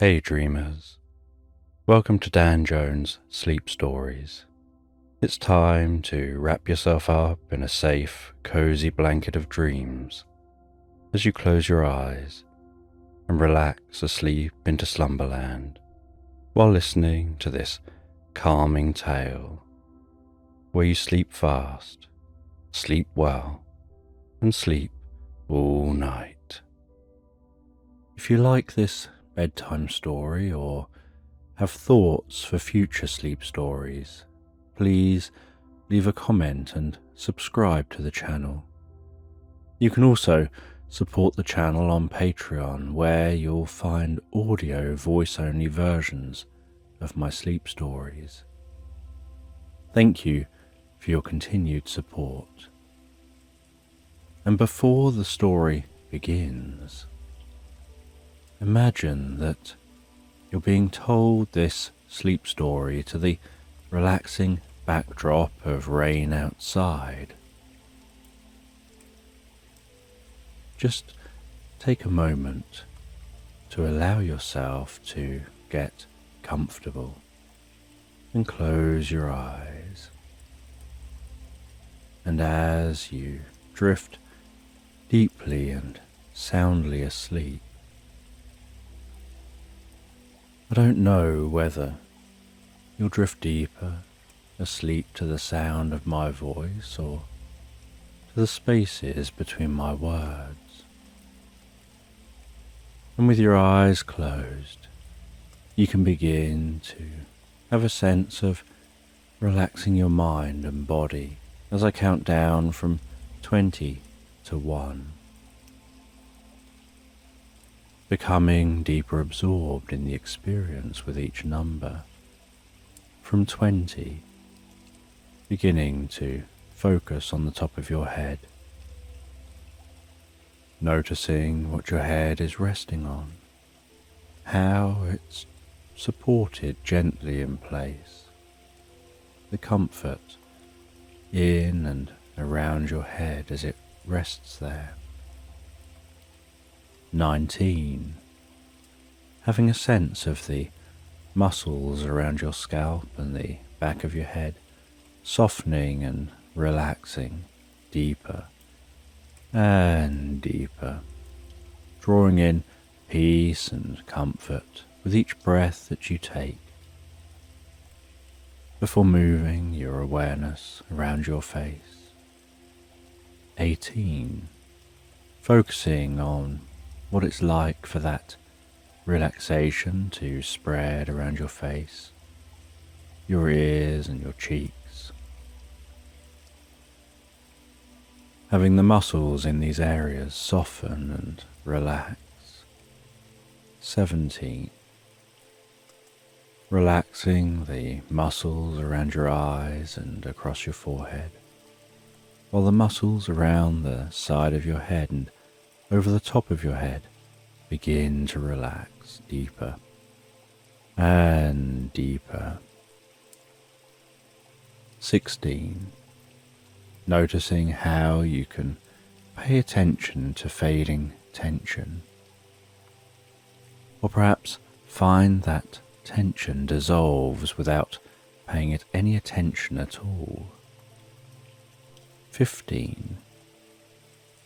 Hey dreamers, welcome to Dan Jones' Sleep Stories. It's time to wrap yourself up in a safe, cozy blanket of dreams as you close your eyes and relax asleep into slumberland while listening to this calming tale where you sleep fast, sleep well, and sleep all night. If you like this bedtime story or have thoughts for future sleep stories, please leave a comment and subscribe to the channel. You can also support the channel on Patreon, where you'll find audio voice-only versions of my sleep stories. Thank you for your continued support. And before the story begins, imagine that you're being told this sleep story to the relaxing backdrop of rain outside. Just take a moment to allow yourself to get comfortable and close your eyes. And as you drift deeply and soundly asleep, I don't know whether you'll drift deeper asleep to the sound of my voice or to the spaces between my words. And with your eyes closed, you can begin to have a sense of relaxing your mind and body as I count down from 20 to 1. Becoming deeper absorbed in the experience with each number. From 20, beginning to focus on the top of your head, noticing what your head is resting on, how it's supported gently in place, the comfort in and around your head as it rests there. 19. Having a sense of the muscles around your scalp and the back of your head softening and relaxing deeper and deeper, drawing in peace and comfort with each breath that you take, before moving your awareness around your face. 18. Focusing on what it's like for that relaxation to spread around your face, your ears and your cheeks. Having the muscles in these areas soften and relax. 17. Relaxing the muscles around your eyes and across your forehead, while the muscles around the side of your head and over the top of your head begin to relax deeper and deeper. 16. Noticing how you can pay attention to fading tension, or perhaps find that tension dissolves without paying it any attention at all. 15.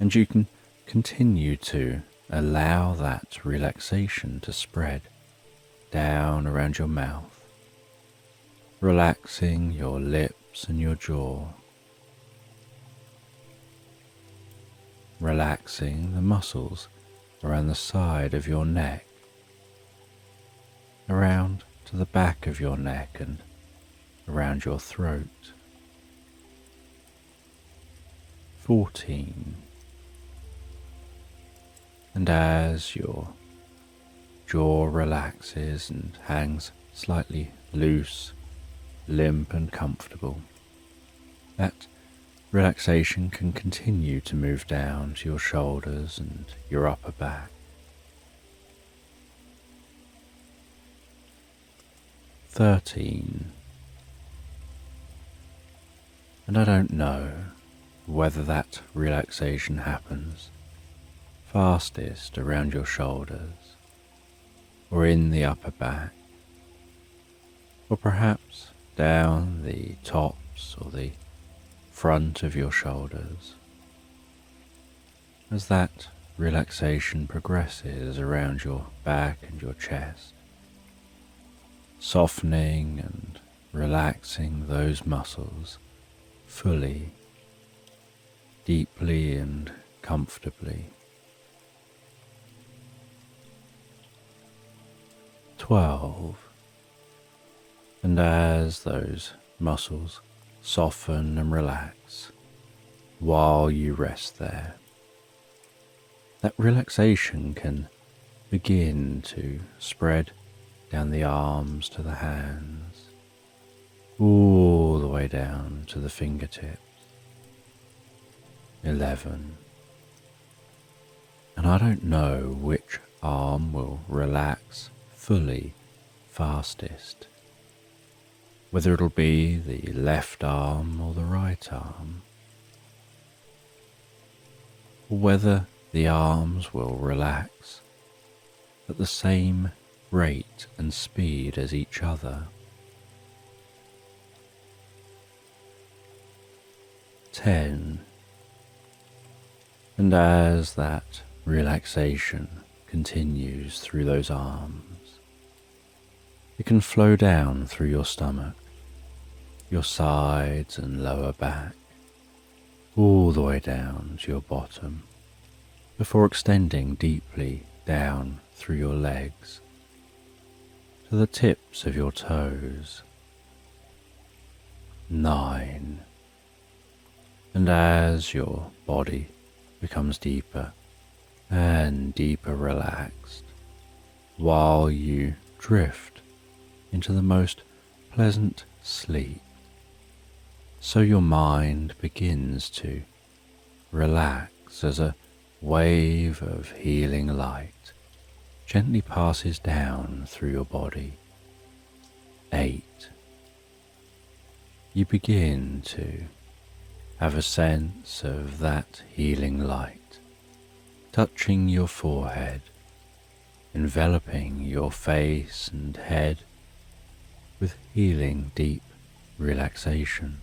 And you can continue to allow that relaxation to spread down around your mouth, relaxing your lips and your jaw, relaxing the muscles around the side of your neck, around to the back of your neck and around your throat. 14. And as your jaw relaxes and hangs slightly loose, limp and comfortable, that relaxation can continue to move down to your shoulders and your upper back. 13. And I don't know whether that relaxation happens fastest around your shoulders, or in the upper back, or perhaps down the tops or the front of your shoulders. As that relaxation progresses around your back and your chest, softening and relaxing those muscles fully, deeply and comfortably. 12. And as those muscles soften and relax while you rest there, that relaxation can begin to spread down the arms to the hands, all the way down to the fingertips. 11. And I don't know which arm will relax fully fastest, whether it'll be the left arm or the right arm, or whether the arms will relax at the same rate and speed as each other. 10. And as that relaxation continues through those arms, it can flow down through your stomach, your sides and lower back, all the way down to your bottom, before extending deeply down through your legs to the tips of your toes. 9. And as your body becomes deeper and deeper relaxed, while you drift into the most pleasant sleep, so your mind begins to relax as a wave of healing light gently passes down through your body. 8. You begin to have a sense of that healing light touching your forehead, enveloping your face and head with healing deep relaxation,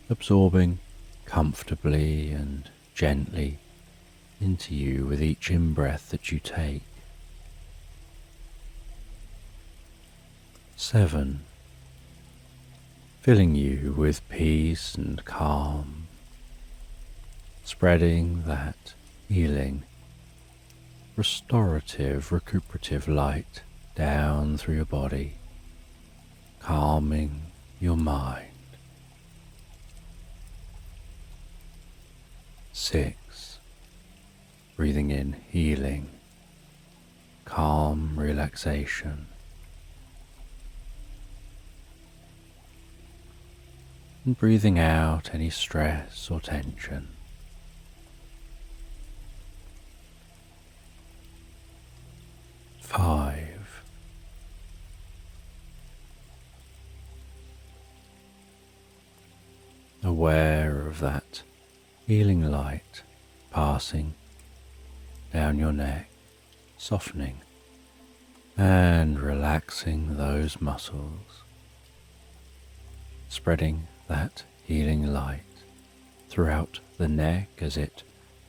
absorbing comfortably and gently into you with each in-breath that you take. 7. Filling you with peace and calm, spreading that healing, restorative, recuperative light down through your body, calming your mind. 6. Breathing in healing, calm relaxation. And breathing out any stress or tension. 5. Aware of that healing light passing down your neck, softening and relaxing those muscles, spreading that healing light throughout the neck as it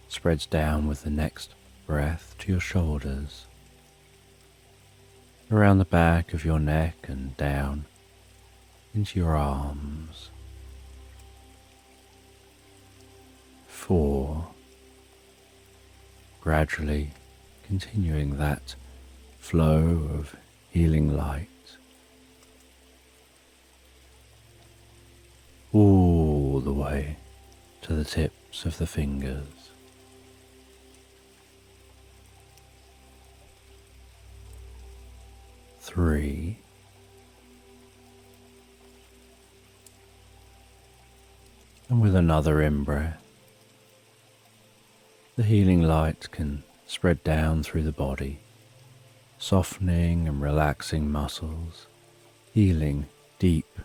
spreads down with the next breath to your shoulders, around the back of your neck and down into your arms. 4. Gradually continuing that flow of healing light all the way to the tips of the fingers. 3. And with another in-breath, the healing light can spread down through the body, softening and relaxing muscles, healing deep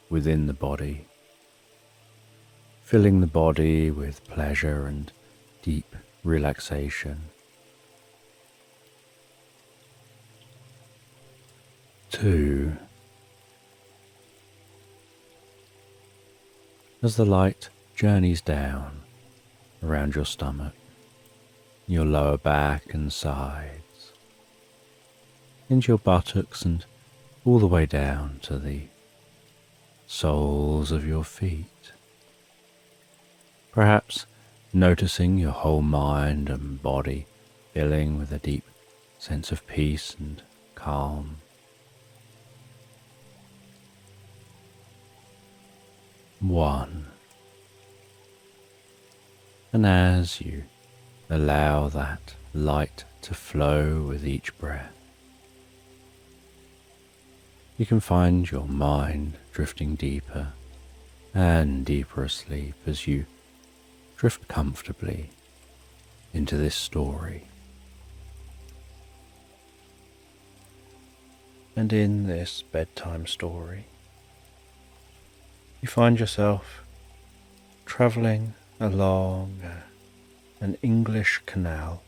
within the body, filling the body with pleasure and deep relaxation. 2. As the light journeys down around your stomach, your lower back and sides, into your buttocks and all the way down to the soles of your feet. Perhaps noticing your whole mind and body filling with a deep sense of peace and calm. 1. And as you allow that light to flow with each breath, you can find your mind drifting deeper and deeper asleep as you drift comfortably into this story. And in this bedtime story, you find yourself travelling along an English canal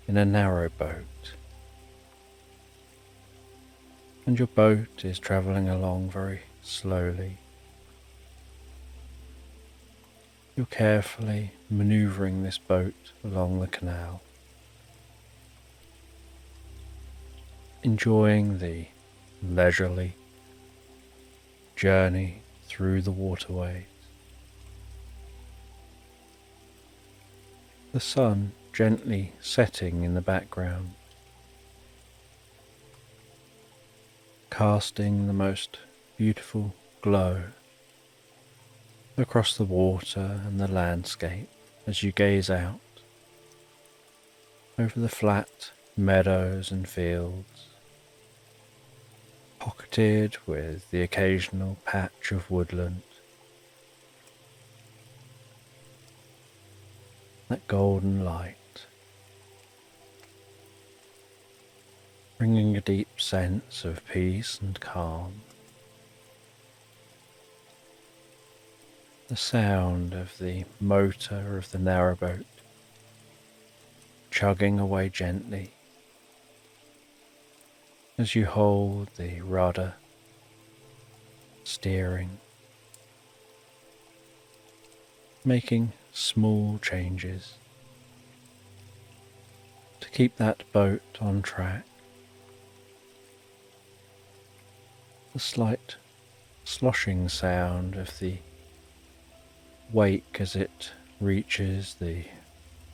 in a narrow boat. And your boat is travelling along very slowly. You're carefully manoeuvring this boat along the canal, enjoying the leisurely journey through the waterways. The sun gently setting in the background, casting the most beautiful glow across the water and the landscape as you gaze out over the flat meadows and fields, pocketed with the occasional patch of woodland. That golden light, bringing a deep sense of peace and calm. The sound of the motor of the narrowboat chugging away gently as you hold the rudder, steering, making small changes to keep that boat on track. The slight sloshing sound of the wake as it reaches the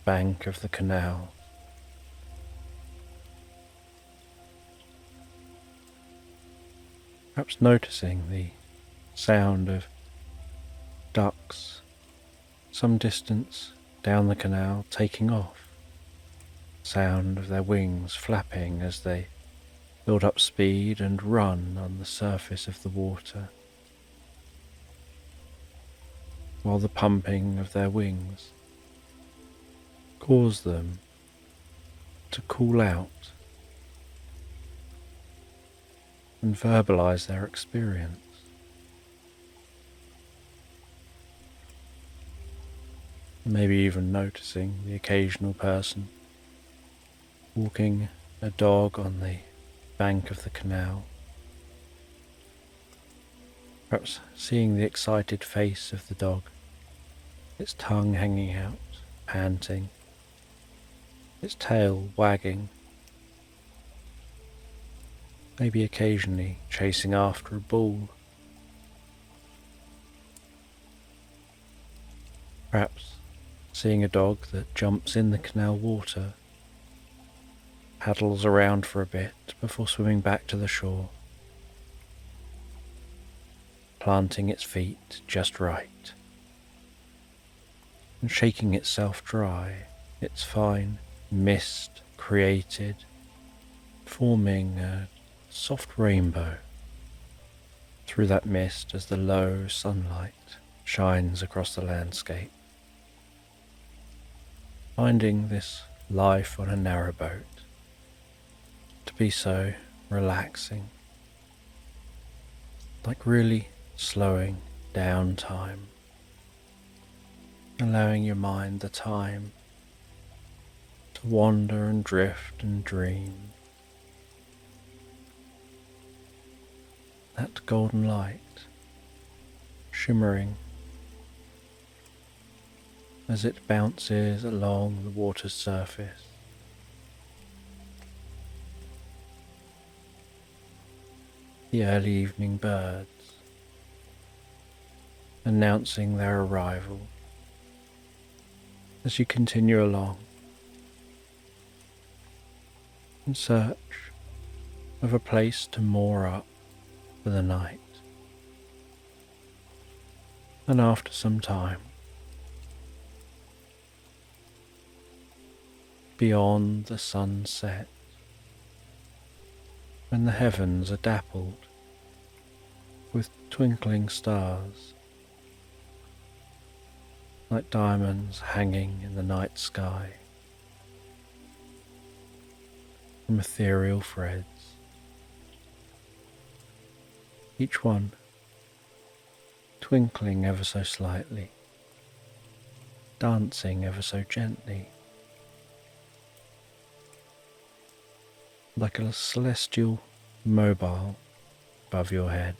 bank of the canal. Perhaps noticing the sound of ducks some distance down the canal taking off, sound of their wings flapping as they build up speed and run on the surface of the water, while the pumping of their wings cause them to call out and verbalize their experience. Maybe even noticing the occasional person walking a dog on the bank of the canal, perhaps seeing the excited face of the dog, its tongue hanging out, panting, its tail wagging, maybe occasionally chasing after a bull. Perhaps seeing a dog that jumps in the canal water, paddles around for a bit before swimming back to the shore, planting its feet just right, and shaking itself dry, its fine mist created, forming a soft rainbow through that mist as the low sunlight shines across the landscape. Finding this life on a narrowboat to be so relaxing, like really slowing down time, allowing your mind the time to wander and drift and dream, that golden light shimmering as it bounces along the water's surface. The early evening birds announcing their arrival as you continue along in search of a place to moor up for the night. And after some time, beyond the sunset, when the heavens are dappled with twinkling stars, like diamonds hanging in the night sky from ethereal threads, each one twinkling ever so slightly, dancing ever so gently, like a celestial mobile above your head.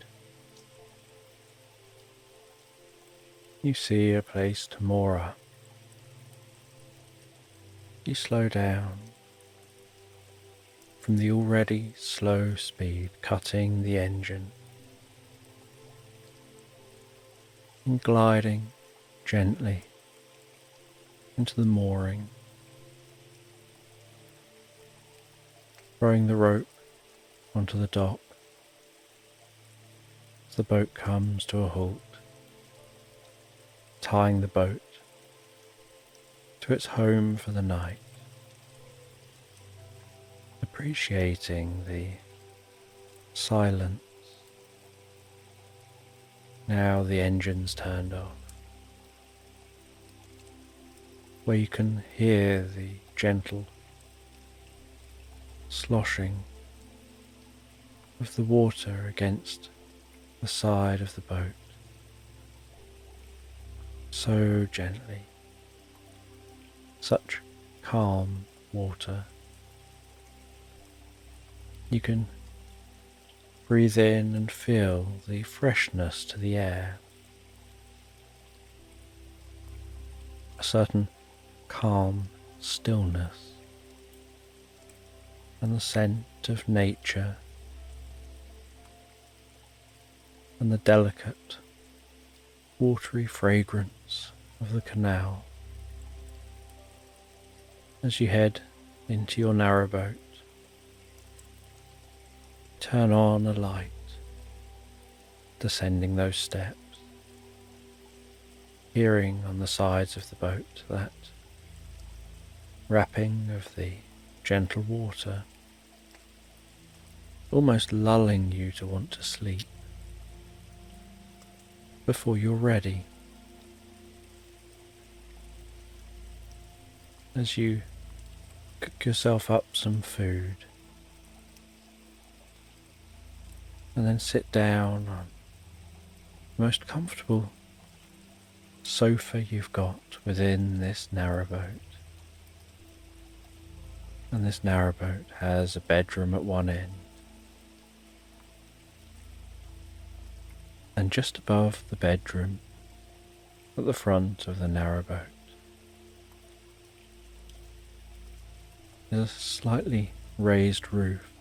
You see a place to moor up. You slow down from the already slow speed cutting the engine and gliding gently into the mooring, throwing the rope onto the dock as the boat comes to a halt, tying the boat to its home for the night, appreciating the silence now the engine's turned off, where you can hear the gentle sloshing of the water against the side of the boat, so gently, such calm water. You can breathe in and feel the freshness to the air, a certain calm stillness, and the scent of nature and the delicate watery fragrance of the canal as you head into your narrowboat. Turn on a light, descending those steps, hearing on the sides of the boat that rapping of the gentle water, almost lulling you to want to sleep before you're ready. As you cook yourself up some food and then sit down on the most comfortable sofa you've got within this narrowboat. And this narrowboat has a bedroom at one end, and just above the bedroom at the front of the narrowboat is a slightly raised roof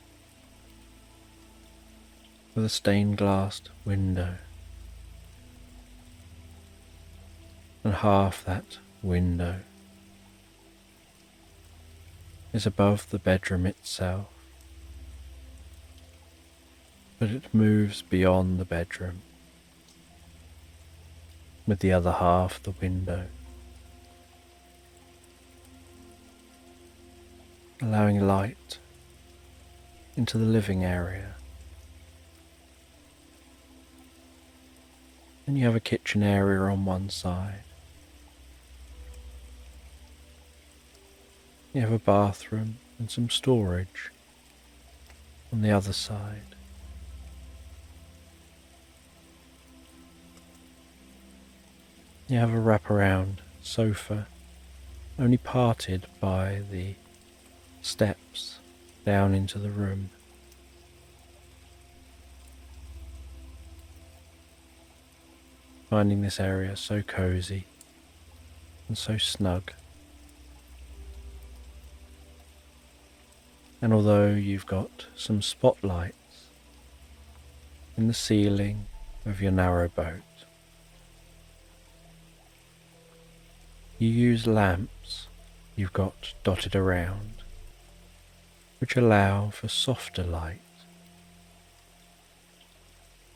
with a stained glass window, and half that window is above the bedroom itself, but it moves beyond the bedroom with the other half the window, allowing light into the living area. And you have a kitchen area on one side. You have a bathroom and some storage on the other side. You have a wraparound sofa, only parted by the steps down into the room. finding this area so cozy and so snug. And although you've got some spotlights in the ceiling of your narrow boat, you use lamps you've got dotted around, which allow for softer light,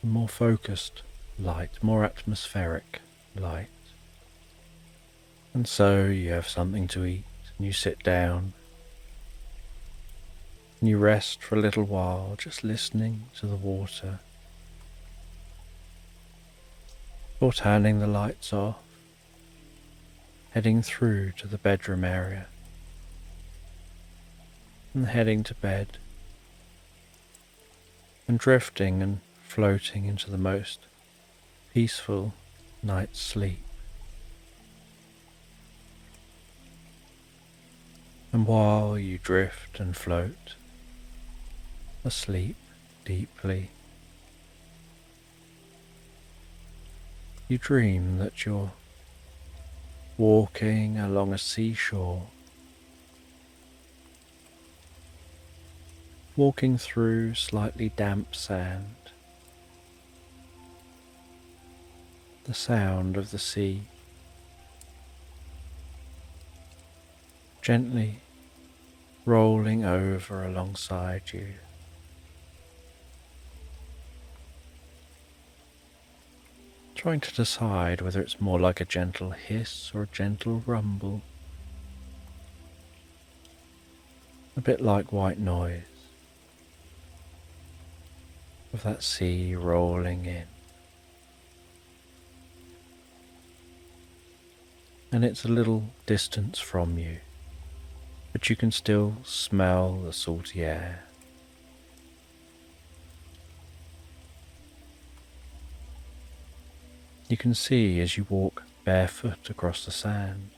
more focused light, more atmospheric light. And so you have something to eat and you sit down and you rest for a little while, just listening to the water, before turning the lights off, heading through to the bedroom area and heading to bed and drifting and floating into the most peaceful night's sleep. And while you drift and float asleep deeply, you dream that you're walking along a seashore, walking through slightly damp sand. The sound of the sea gently rolling over alongside you. Trying to decide whether it's more like a gentle hiss or a gentle rumble. A bit like white noise of that sea rolling in. And it's a little distance from you, but you can still smell the salty air. You can see as you walk barefoot across the sand,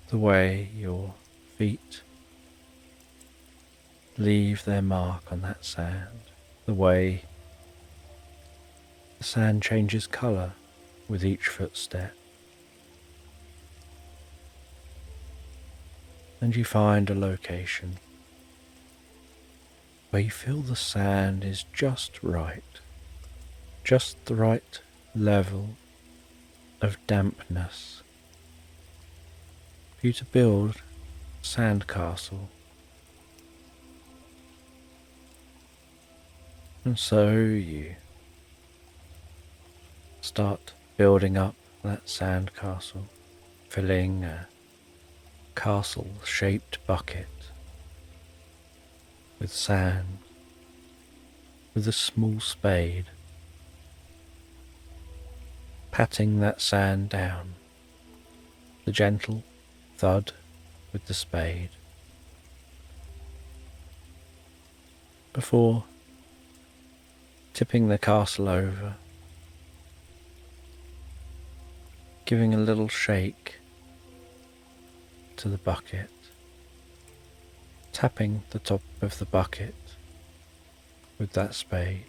the way your feet leave their mark on that sand, the way the sand changes colour with each footstep. And you find a location where you feel the sand is just right, just the right level of dampness for you to build a sandcastle. And so you start building up that sandcastle, filling a castle-shaped bucket with sand, with a small spade, patting that sand down, the gentle thud with the spade, before tipping the castle over, giving a little shake to the bucket, tapping the top of the bucket with that spade,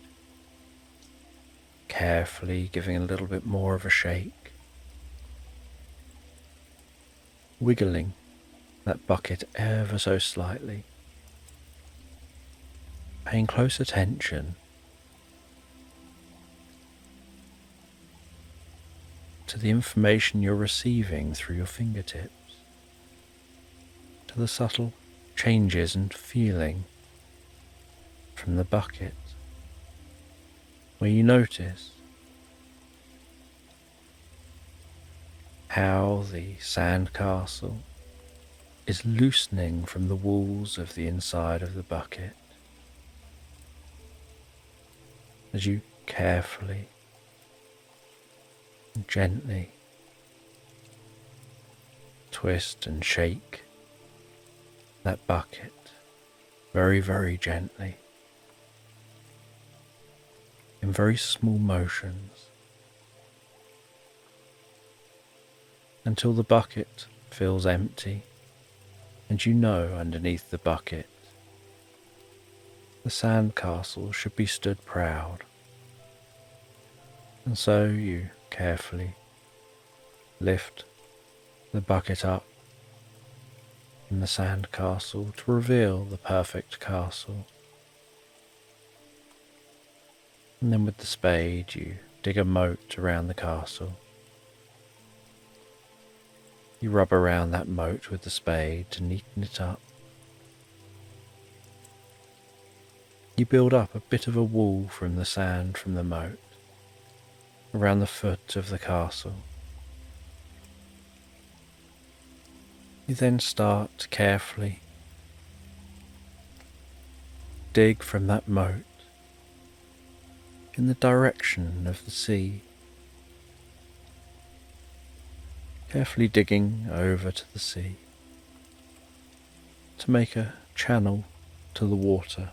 carefully giving a little bit more of a shake, wiggling that bucket ever so slightly, paying close attention to the information you're receiving through your fingertips, to the subtle changes and feeling from the bucket, where you notice how the sandcastle is loosening from the walls of the inside of the bucket as you carefully and gently twist and shake that bucket very, very gently, in very small motions, until the bucket feels empty, and you know underneath the bucket the sandcastle should be stood proud, And so you carefully lift the bucket up in the sandcastle to reveal the perfect castle. And then with the spade you dig a moat around the castle. You rub around that moat with the spade to neaten it up. You build up a bit of a wall from the sand from the moat around the foot of the castle. You then start to carefully dig from that moat in the direction of the sea, carefully digging over to the sea to make a channel to the water.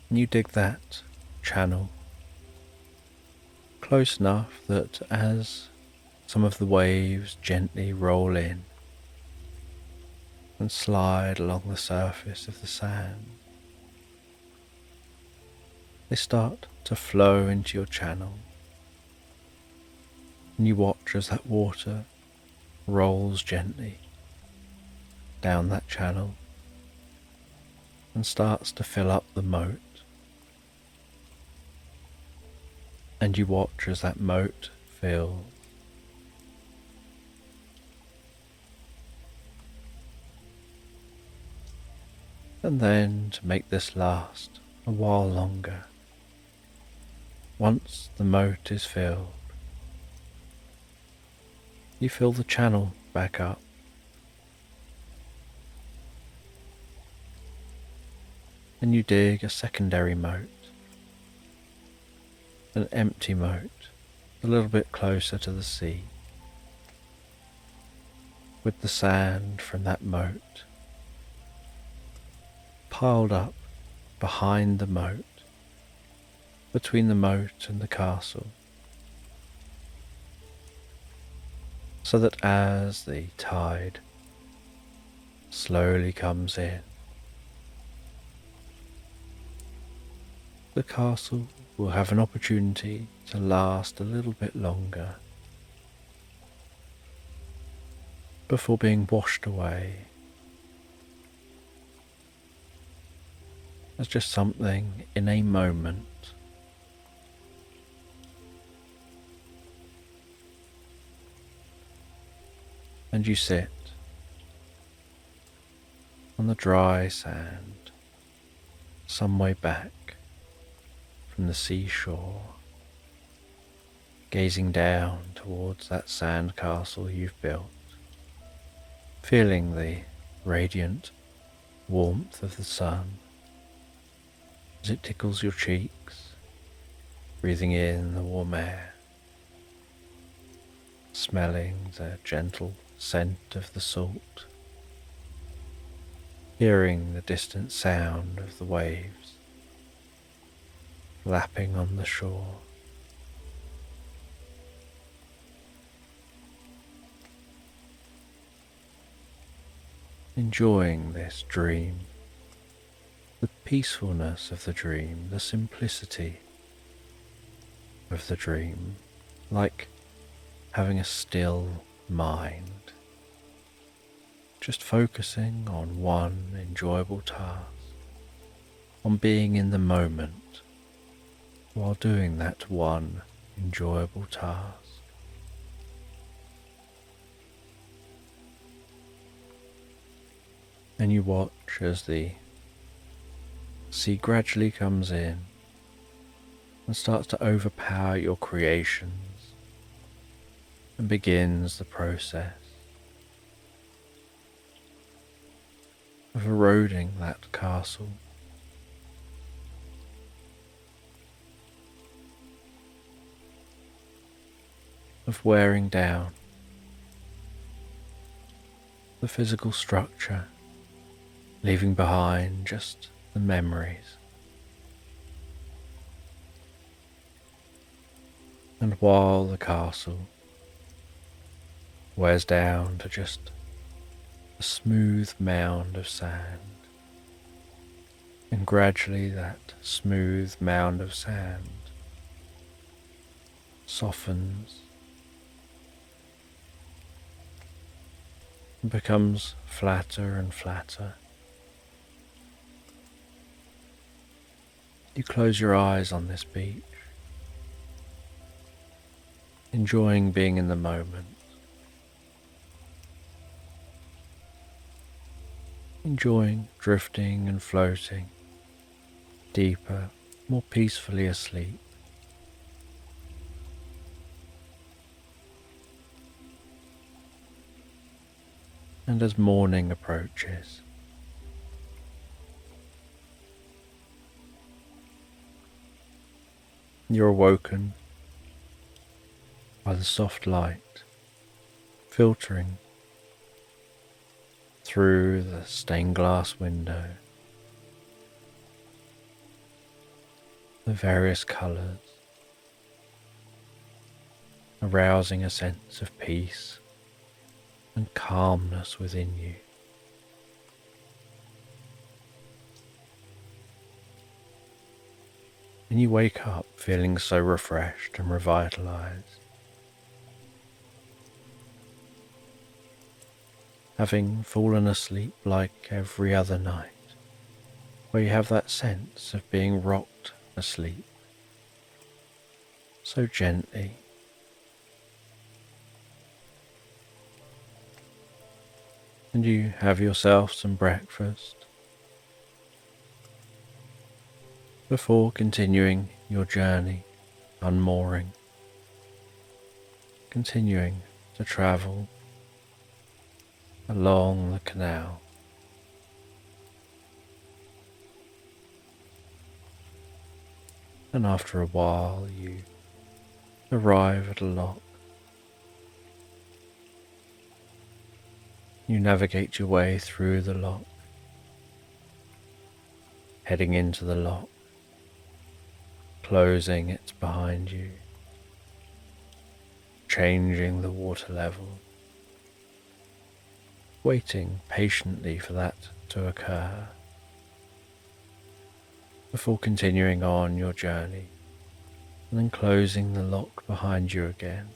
And you dig that channel close enough that as some of the waves gently roll in and slide along the surface of the sand, they start to flow into your channel, and you watch as that water rolls gently down that channel and starts to fill up the moat. And you watch as that moat fills. And then, to make this last a while longer, once the moat is filled, you fill the channel back up. And you dig a secondary moat, an empty moat, a little bit closer to the sea, with the sand from that moat piled up behind the moat, between the moat and the castle, so that as the tide slowly comes in, the castle will have an opportunity to last a little bit longer before being washed away as just something in a moment. And you sit on the dry sand some way back from the seashore, gazing down towards that sandcastle you've built, feeling the radiant warmth of the sun as it tickles your cheeks, breathing in the warm air, smelling the gentle scent of the salt, hearing the distant sound of the waves lapping on the shore. Enjoying this dream, the peacefulness of the dream, the simplicity of the dream, like having a still mind, just focusing on one enjoyable task, on being in the moment while doing that one enjoyable task. And you watch as the sea gradually comes in and starts to overpower your creations and begins the process of eroding that castle, of wearing down the physical structure, leaving behind just the memories. And while the castle wears down to just a smooth mound of sand, And gradually that smooth mound of sand softens and becomes flatter and flatter. You close your eyes on this beach, enjoying being in the moment, enjoying drifting and floating deeper, more peacefully asleep. And as morning approaches, you're awoken by the soft light filtering through the stained glass window, the various colours, arousing a sense of peace and calmness within you. And you wake up feeling so refreshed and revitalized, having fallen asleep like every other night, where you have that sense of being rocked asleep so gently. And you have yourself some breakfast before continuing your journey, unmooring, continuing to travel along the canal. And after a while you arrive at a lock. You navigate your way through the lock, heading into the lock, closing it behind you, changing the water level, waiting patiently for that to occur before continuing on your journey and then closing the lock behind you again.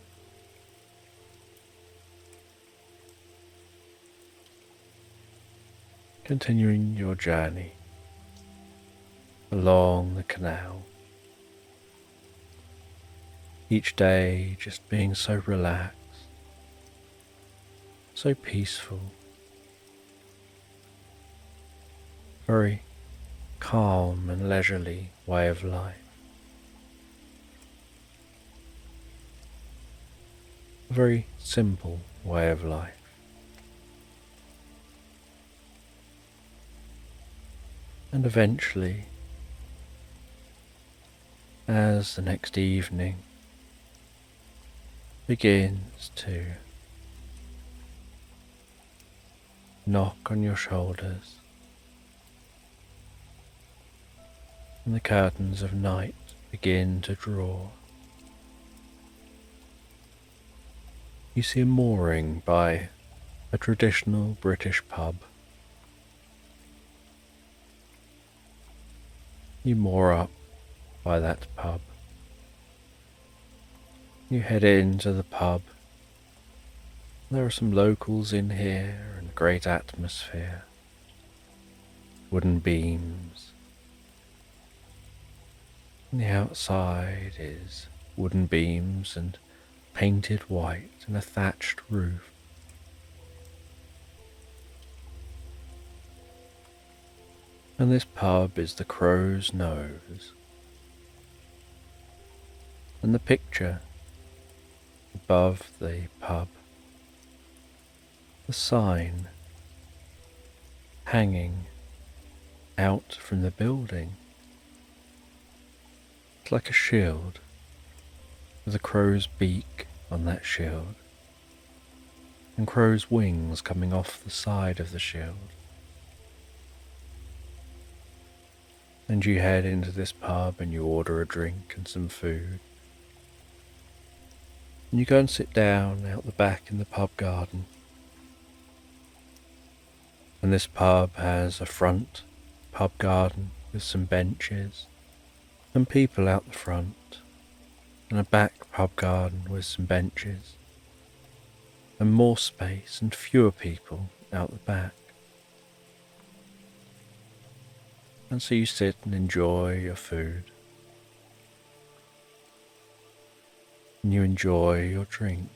Continuing your journey along the canal, each day just being so relaxed, so peaceful, very calm and leisurely way of life. A very simple way of life. And eventually, as the next evening begins to knock on your shoulders and the curtains of night begin to draw, you see a mooring by a traditional British pub. You moor up by that pub. You head into the pub. There are some locals in here and a great atmosphere. Wooden beams. On the outside is wooden beams and painted white and a thatched roof. And this pub is the Crow's Nose. And the picture above the pub, the sign hanging out from the building, it's like a shield with a crow's beak on that shield and crow's wings coming off the side of the shield. And you head into this pub and you order a drink and some food. And you go and sit down out the back in the pub garden. And this pub has a front pub garden with some benches and people out the front, and a back pub garden with some benches, and more space and fewer people out the back. And so you sit and enjoy your food, and you enjoy your drink.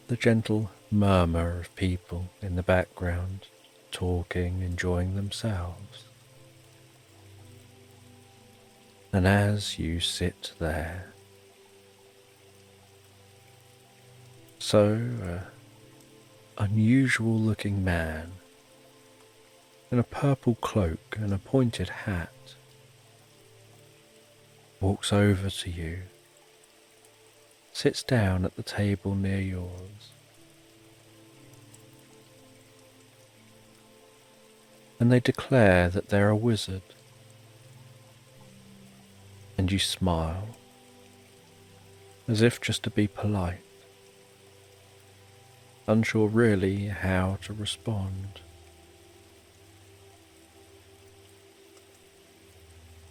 The gentle murmur of people in the background, talking, enjoying themselves. And as you sit there, so unusual looking man in a purple cloak and a pointed hat walks over to you, sits down at the table near yours, and they declare that they're a wizard. And you smile, as if just to be polite, unsure really how to respond.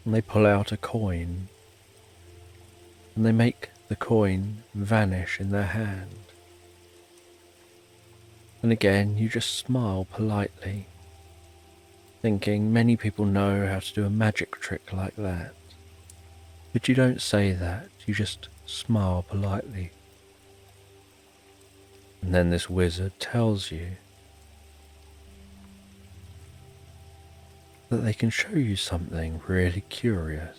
And they pull out a coin, and they make the coin vanish in their hand. And again you just smile politely, thinking many people know how to do a magic trick like that. But you don't say that, you just smile politely. And then this wizard tells you that they can show you something really curious.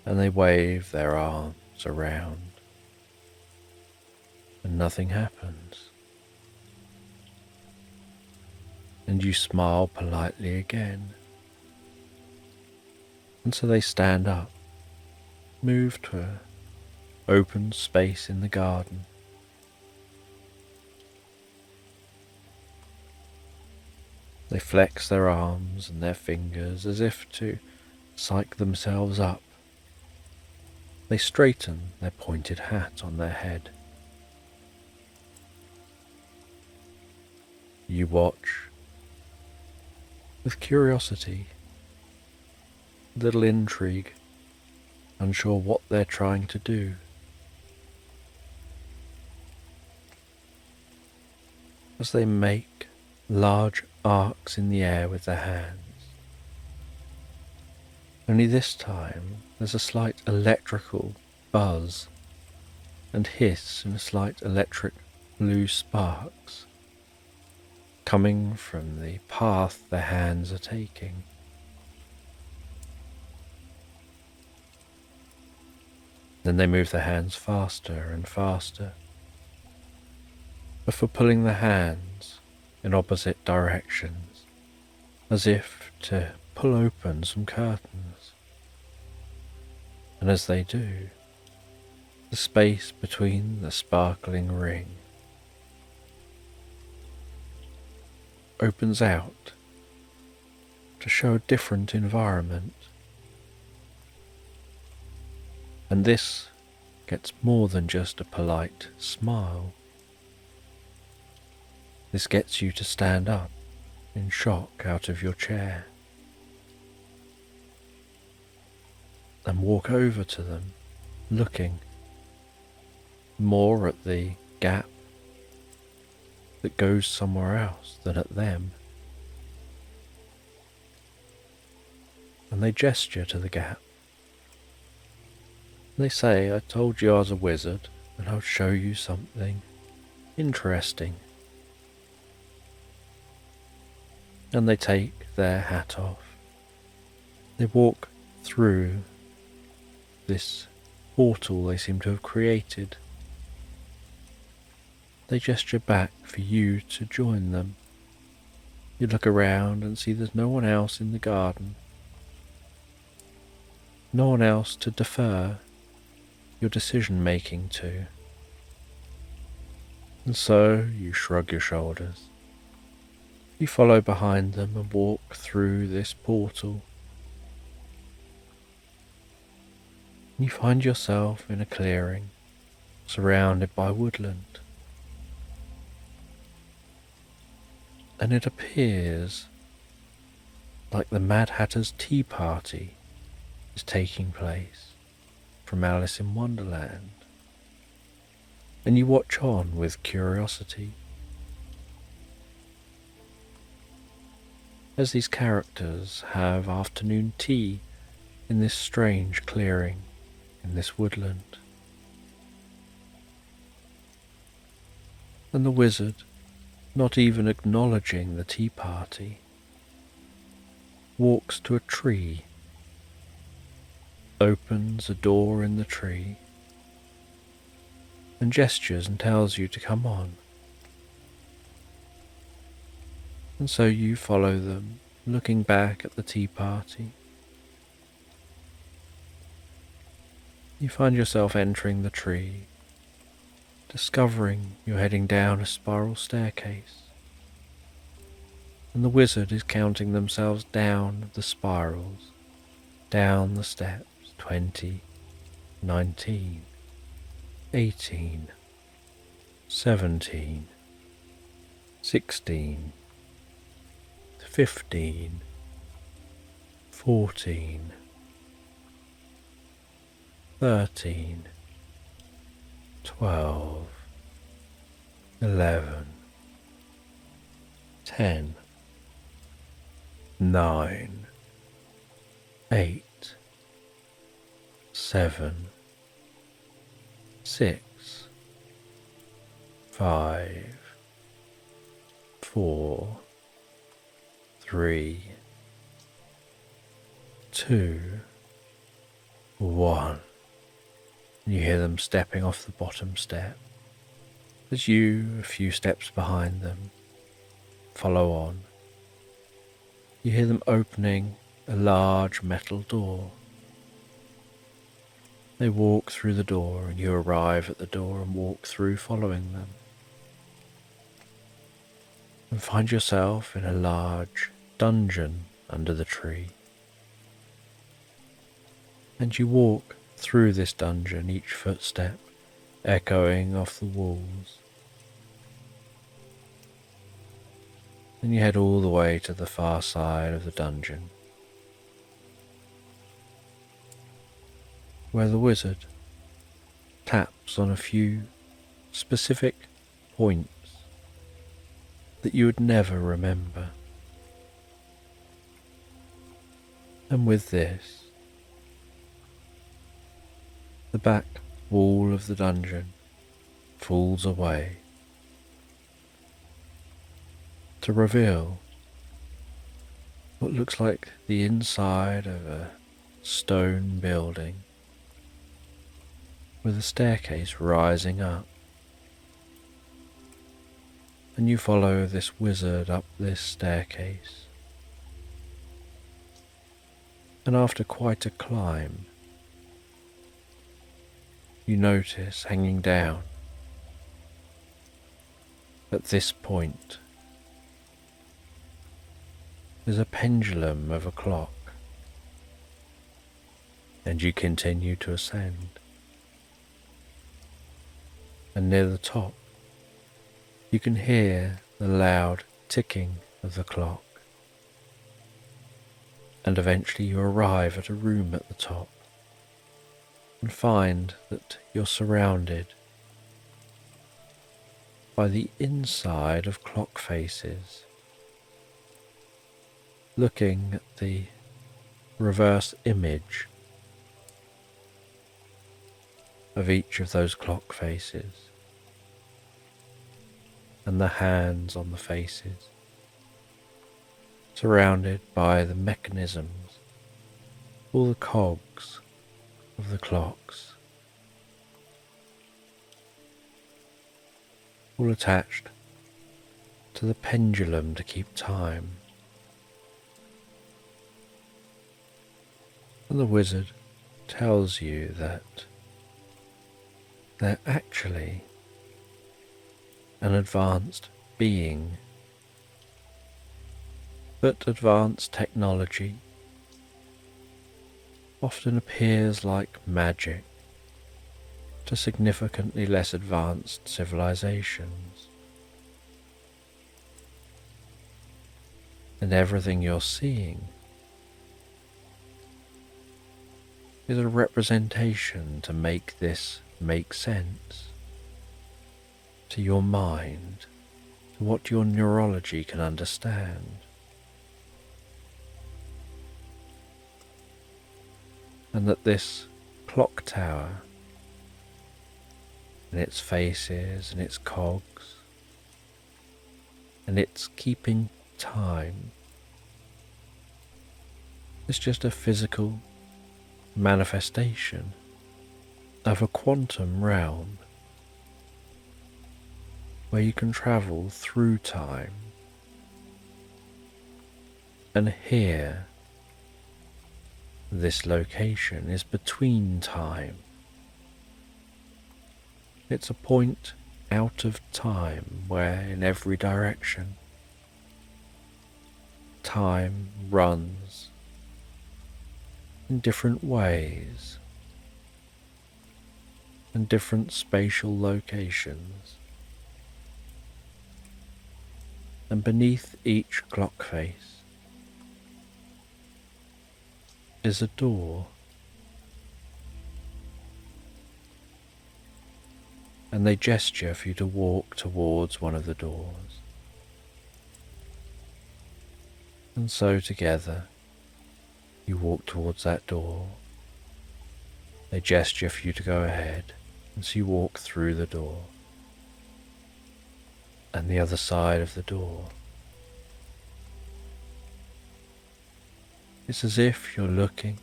And they wave their arms around, and nothing happens. And you smile politely again. And so they stand up, move to an open space in the garden. They flex their arms and their fingers as if to psych themselves up. They straighten their pointed hat on their head. You watch with curiosity, little intrigue, unsure what they're trying to do. As they make large arcs in the air with their hands. Only this time there's a slight electrical buzz and hiss and a slight electric blue sparks coming from the path their hands are taking. Then they move their hands faster and faster, before pulling their hands in opposite directions, as if to pull open some curtains. And as they do, the space between the sparkling ring opens out to show a different environment. And this gets more than just a polite smile. This gets you to stand up in shock out of your chair and walk over to them, looking more at the gap that goes somewhere else than at them. And they gesture to the gap. They say, I told you I was a wizard and I would show you something interesting. And they take their hat off. They walk through this portal they seem to have created. They gesture back for you to join them. You look around and see there's no one else in the garden. No one else to defer your decision making to. And so you shrug your shoulders. You follow behind them and walk through this portal. You find yourself in a clearing, surrounded by woodland. and it appears like the Mad Hatter's tea party is taking place from Alice in Wonderland, and you watch on with curiosity as these characters have afternoon tea in this strange clearing in this woodland. And the wizard, not even acknowledging the tea party, walks to a tree, opens a door in the tree, and gestures and tells you to come on. And so you follow them, looking back at the tea party. You find yourself entering the tree, discovering you're heading down a spiral staircase, and the wizard is counting themselves down the spirals, down the steps, 20, 19, 18, 17, 16, 15, 14, 13, 12, 11, 10, 9, 8, 7, 6, 5, 4, 3, 2, 1. You hear them stepping off the bottom step as you, a few steps behind them, follow on. You hear them opening a large metal door. They walk through the door and you arrive at the door and walk through following them, and find yourself in a large dungeon under the tree. And you walk through this dungeon, each footstep echoing off the walls. And you head all the way to the far side of the dungeon, where the wizard taps on a few specific points that you would never remember. And with this, the back wall of the dungeon falls away to reveal what looks like the inside of a stone building with a staircase rising up. And you follow this wizard up this staircase, and after quite a climb, you notice hanging down at this point is a pendulum of a clock, and you continue to ascend. And near the top you can hear the loud ticking of the clock, and eventually you arrive at a room at the top and find that you're surrounded by the inside of clock faces, looking at the reverse image of each of those clock faces and the hands on the faces, surrounded by the mechanisms, all the cogs of the clocks, all attached to the pendulum to keep time. And the wizard tells you that they're actually an advanced being, but advanced technology often appears like magic to significantly less advanced civilizations. and everything you're seeing is a representation to make this make sense to your mind, to what your neurology can understand. And that this clock tower and its faces and its cogs and its keeping time is just a physical manifestation of a quantum realm where you can travel through time and here this location is between time. It's a point out of time where in every direction time runs in different ways and different spatial locations, and beneath each clock face is a door, and they gesture for you to walk towards one of the doors. And so together you walk towards that door. They gesture for you to go ahead, and so you walk through the door and the other side of the door. It's as if you're looking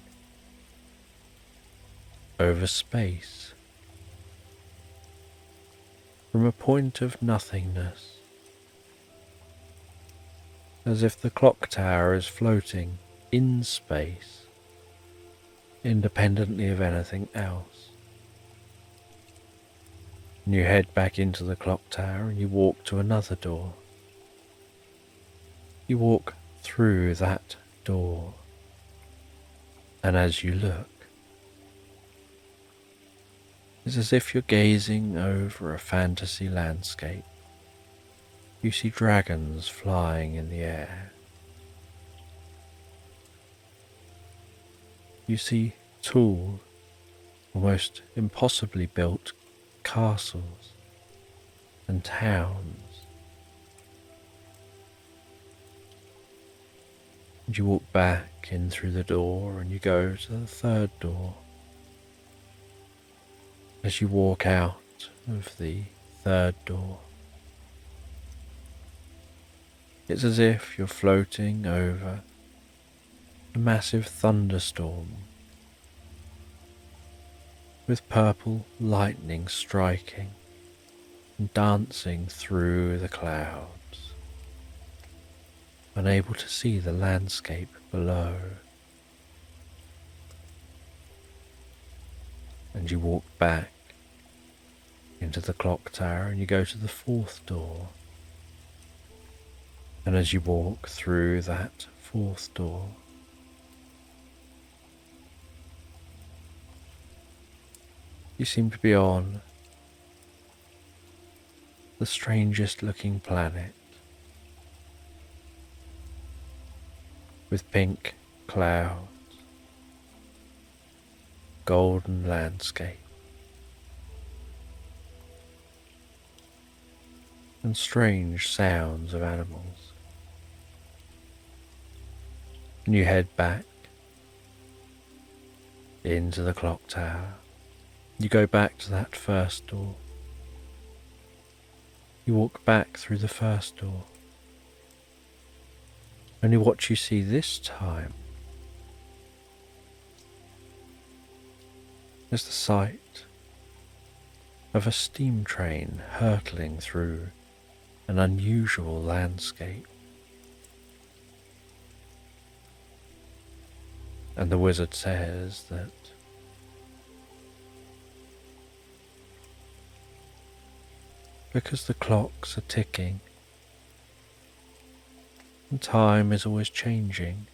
over space from a point of nothingness, as if the clock tower is floating in space, independently of anything else. And you head back into the clock tower and you walk to another door. You walk through that door, and as you look, it's as if you're gazing over a fantasy landscape. You see dragons flying in the air. You see tall, almost impossibly built castles and towns. And you walk back in through the door and you go to the third door. As you walk out of the third door, it's as if you're floating over a massive thunderstorm with purple lightning striking and dancing through the clouds, unable to see the landscape below. And you walk back into the clock tower and you go to the fourth door. And as you walk through that fourth door, you seem to be on the strangest looking planet, with pink clouds, golden landscape, and strange sounds of animals. And you head back into the clock tower. You go back to that first door. You walk back through the first door. Only what you see this time is the sight of a steam train hurtling through an unusual landscape. And the wizard says that because the clocks are ticking and time is always changing,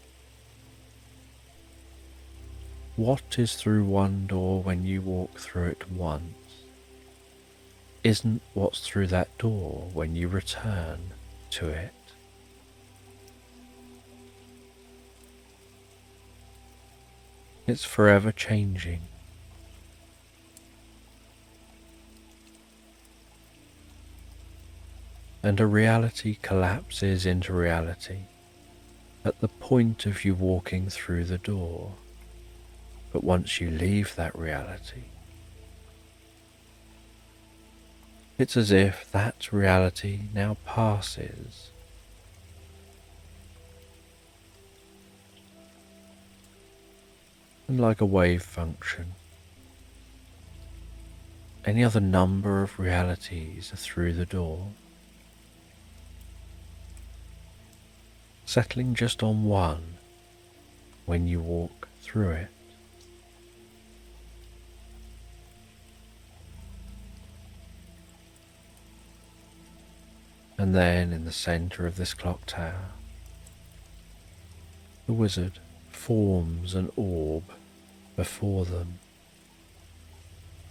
what is through one door when you walk through it once isn't what's through that door when you return to it. It's forever changing. And a reality collapses into reality at the point of you walking through the door. But once you leave that reality, it's as if that reality now passes. And like a wave function, any other number of realities are through the door, settling just on one when you walk through it. And then in the center of this clock tower, the wizard forms an orb before them,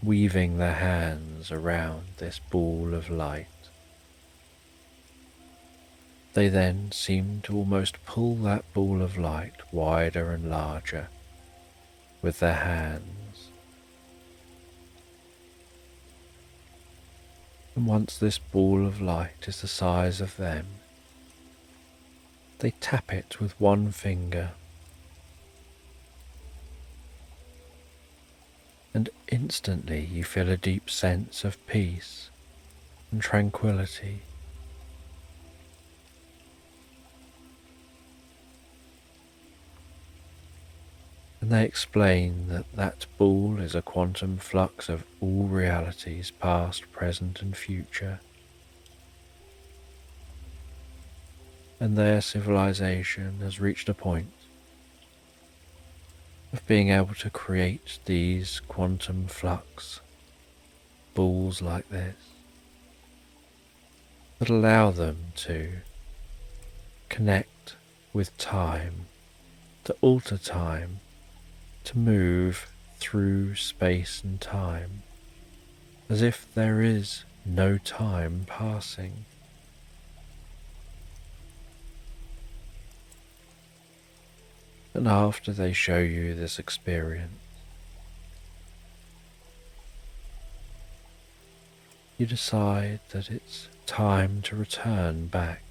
weaving their hands around this ball of light. They then seem to almost pull that ball of light wider and larger with their hands. And once this ball of light is the size of them, they tap it with one finger, and instantly you feel a deep sense of peace and tranquility. And they explain that that ball is a quantum flux of all realities, past, present and future. And their civilization has reached a point of being able to create these quantum flux balls like this that allow them to connect with time, to alter time, to move through space and time, as if there is no time passing. And after they show you this experience, you decide that it's time to return back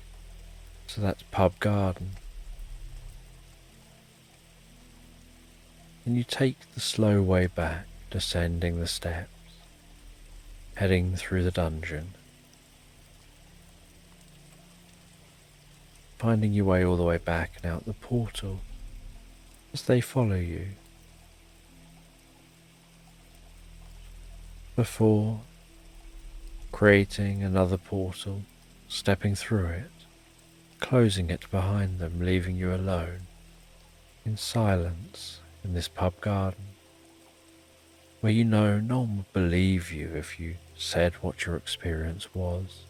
to that pub garden. And you take the slow way back, descending the steps, heading through the dungeon, finding your way all the way back and out the portal as they follow you. Before creating another portal, stepping through it, closing it behind them, leaving you alone in silence in this pub garden, where you know no one would believe you if you said what your experience was.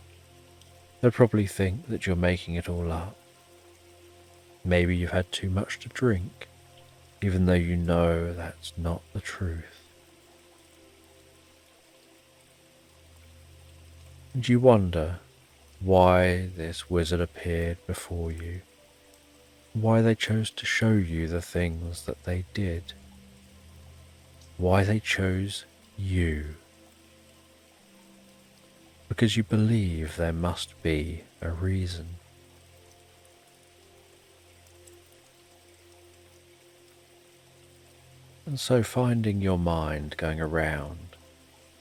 They'd probably think that you're making it all up. Maybe you've had too much to drink, even though you know that's not the truth. And you wonder why this wizard appeared before you, why they chose to show you the things that they did, why they chose you. Because you believe there must be a reason. And so finding your mind going around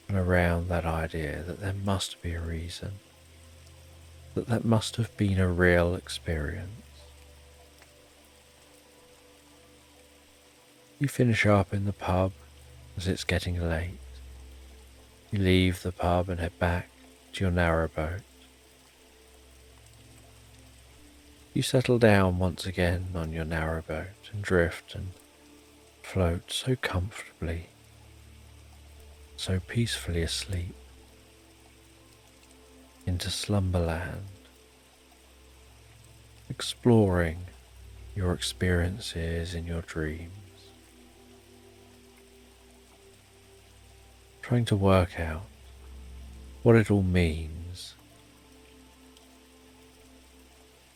and around that idea that there must be a reason, that must have been a real experience. You finish up in the pub as it's getting late. You leave the pub and head back to your narrowboat. You settle down once again on your narrowboat and drift and float so comfortably, so peacefully asleep into slumberland, exploring your experiences in your dreams, trying to work out what it all means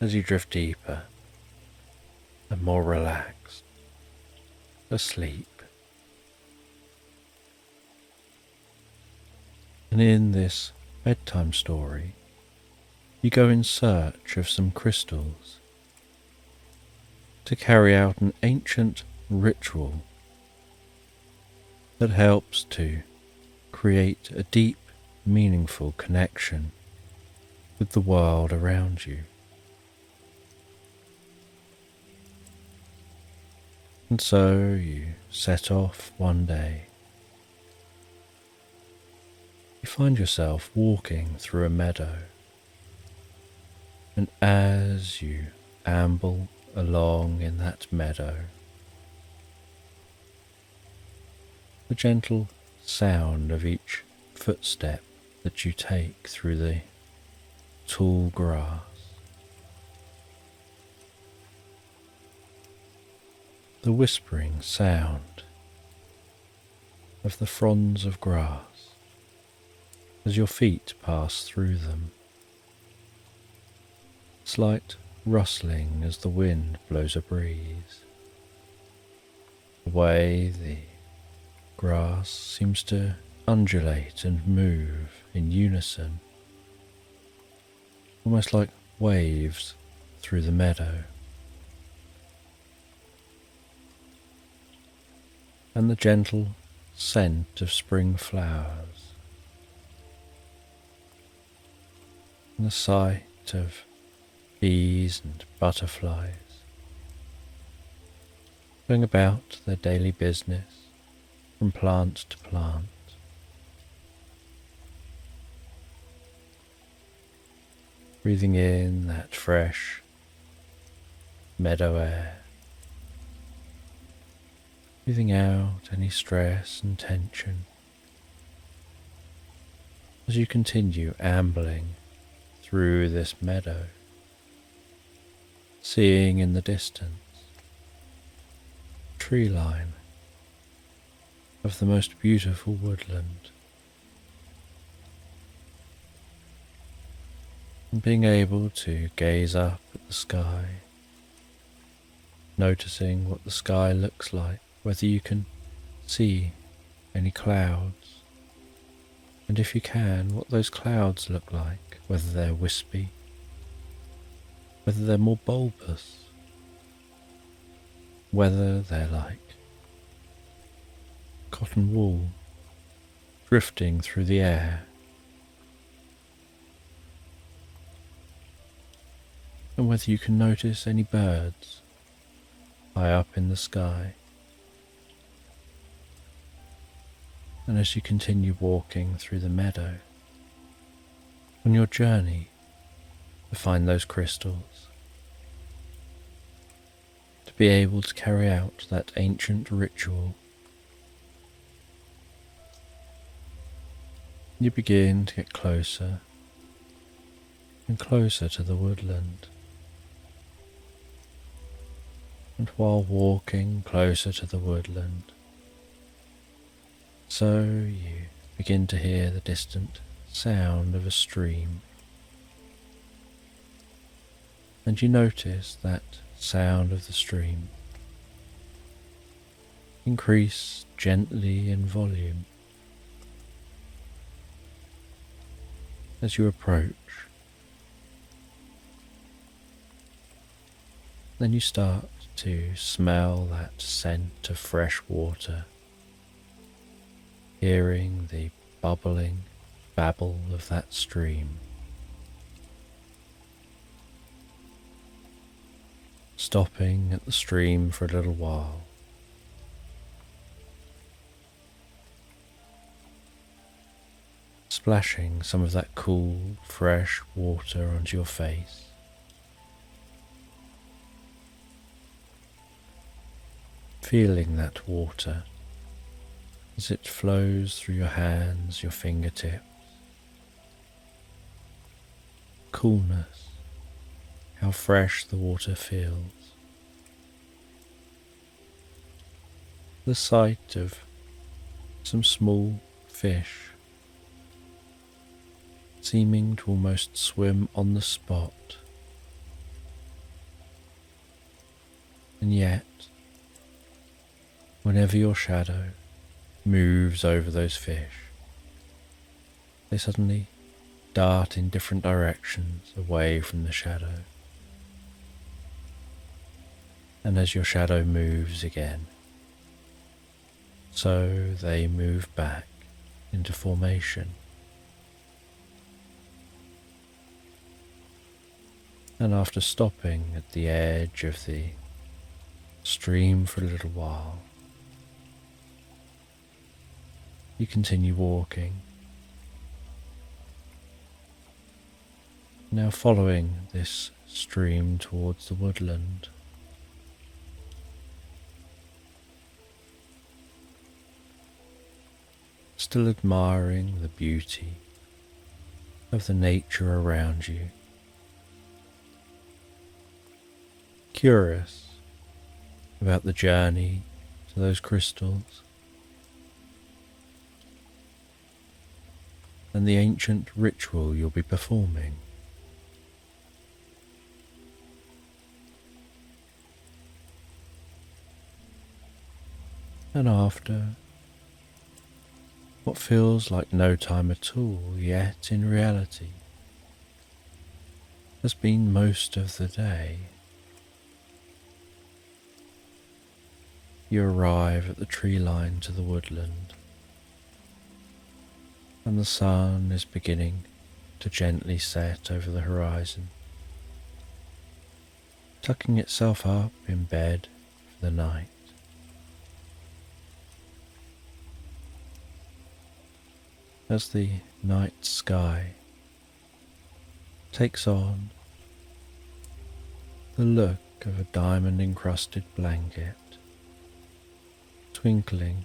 as you drift deeper and more relaxed asleep. And in this bedtime story, you go in search of some crystals to carry out an ancient ritual that helps to create a deep, meaningful connection with the world around you. And so you set off one day. You find yourself walking through a meadow, and as you amble along in that meadow, the gentle sound of each footstep that you take through the tall grass, the whispering sound of the fronds of grass as your feet pass through them, slight rustling as the wind blows a breeze. The way the grass seems to undulate and move in unison, almost like waves through the meadow. And the gentle scent of spring flowers, and the sight of bees and butterflies going about their daily business from plant to plant. Breathing in that fresh meadow air, breathing out any stress and tension as you continue ambling through this meadow, seeing in the distance a tree line of the most beautiful woodland, and being able to gaze up at the sky, noticing what the sky looks like, whether you can see any clouds, and if you can, what those clouds look like, whether they're wispy, whether they're more bulbous, whether they're like cotton wool drifting through the air, and whether you can notice any birds high up in the sky. And as you continue walking through the meadow on your journey to find those crystals, to be able to carry out that ancient ritual, you begin to get closer and closer to the woodland. And while walking closer to the woodland, so you begin to hear the distant sound of a stream, and you notice that sound of the stream increase gently in volume as you approach. Then you start to smell that scent of fresh water, hearing the bubbling babble of that stream. Stopping at the stream for a little while, splashing some of that cool, fresh water onto your face, feeling that water as it flows through your hands, your fingertips. Coolness, how fresh the water feels. The sight of some small fish seeming to almost swim on the spot, and yet Whenever your shadow moves over those fish, they suddenly dart in different directions away from the shadow. And as your shadow moves again, so they move back into formation. And after stopping at the edge of the stream for a little while, you continue walking, now following this stream towards the woodland. Still admiring the beauty of the nature around you, curious about the journey to those crystals and the ancient ritual you'll be performing. And after what feels like no time at all, yet in reality has been most of the day, you arrive at the tree line to the woodland, and the sun is beginning to gently set over the horizon, tucking itself up in bed for the night. As the night sky takes on the look of a diamond-encrusted blanket, twinkling,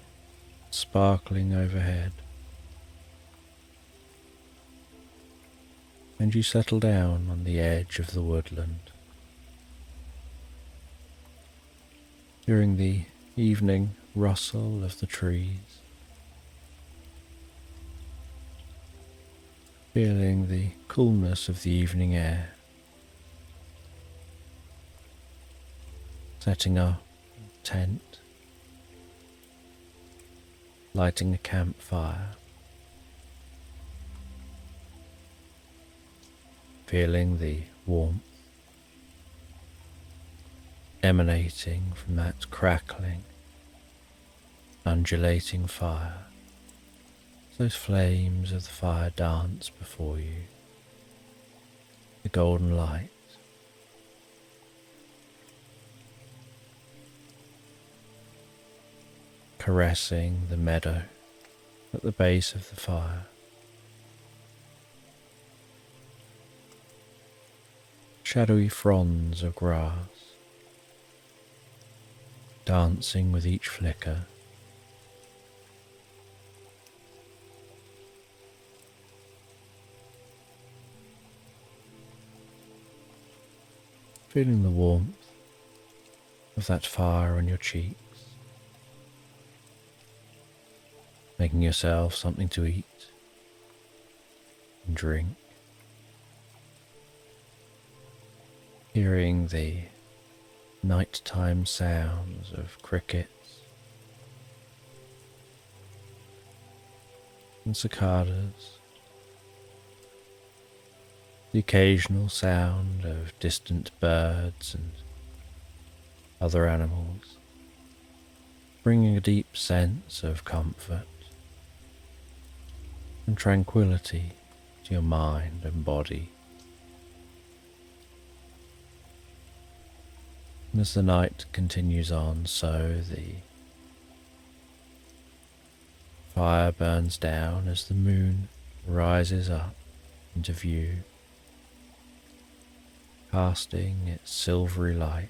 sparkling overhead, and you settle down on the edge of the woodland. Hearing the evening rustle of the trees, feeling the coolness of the evening air, setting up a tent, lighting a campfire, feeling the warmth emanating from that crackling, undulating fire. Those flames of the fire dance before you, the golden light, caressing the meadow at the base of the fire. Shadowy fronds of grass, dancing with each flicker. Feeling the warmth of that fire on your cheeks, making yourself something to eat and drink, hearing the nighttime sounds of crickets and cicadas, the occasional sound of distant birds and other animals, bringing a deep sense of comfort and tranquility to your mind and body. And as the night continues on, so the fire burns down as the moon rises up into view, casting its silvery light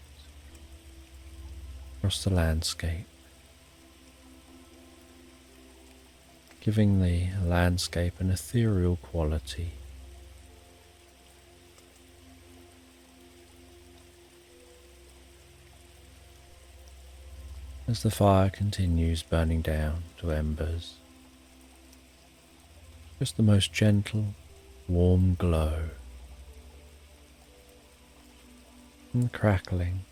across the landscape, giving the landscape an ethereal quality. As the fire continues burning down to embers, just the most gentle, warm glow, and the crackling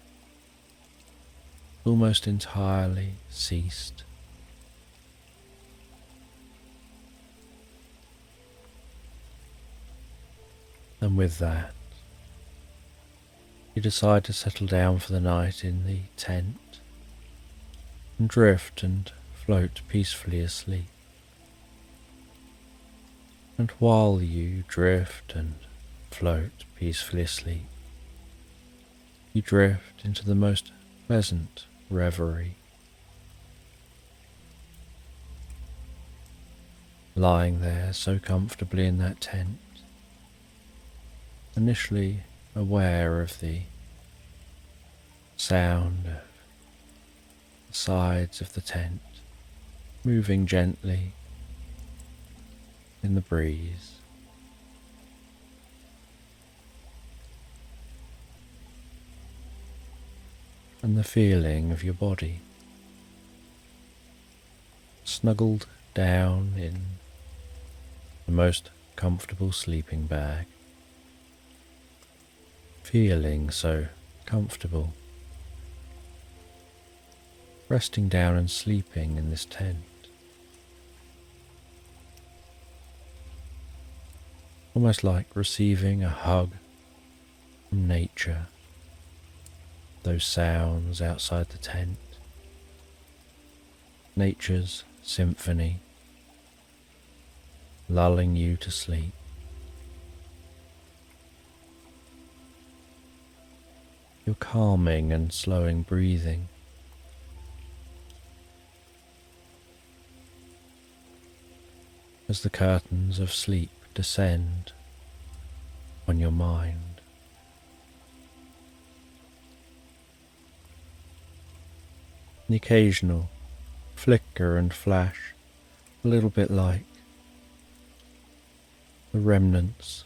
almost entirely ceased. And with that, you decide to settle down for the night in the tent and drift and float peacefully asleep. And while you drift and float peacefully asleep, you drift into the most pleasant reverie, lying there so comfortably in that tent, initially aware of the sound of the sides of the tent moving gently in the breeze. And the feeling of your body snuggled down in the most comfortable sleeping bag, feeling so comfortable, resting down and sleeping in this tent, almost like receiving a hug from nature, those sounds outside the tent, nature's symphony, lulling you to sleep. Your calming and slowing breathing, as the curtains of sleep descend on your mind. The occasional flicker and flash, a little bit like the remnants,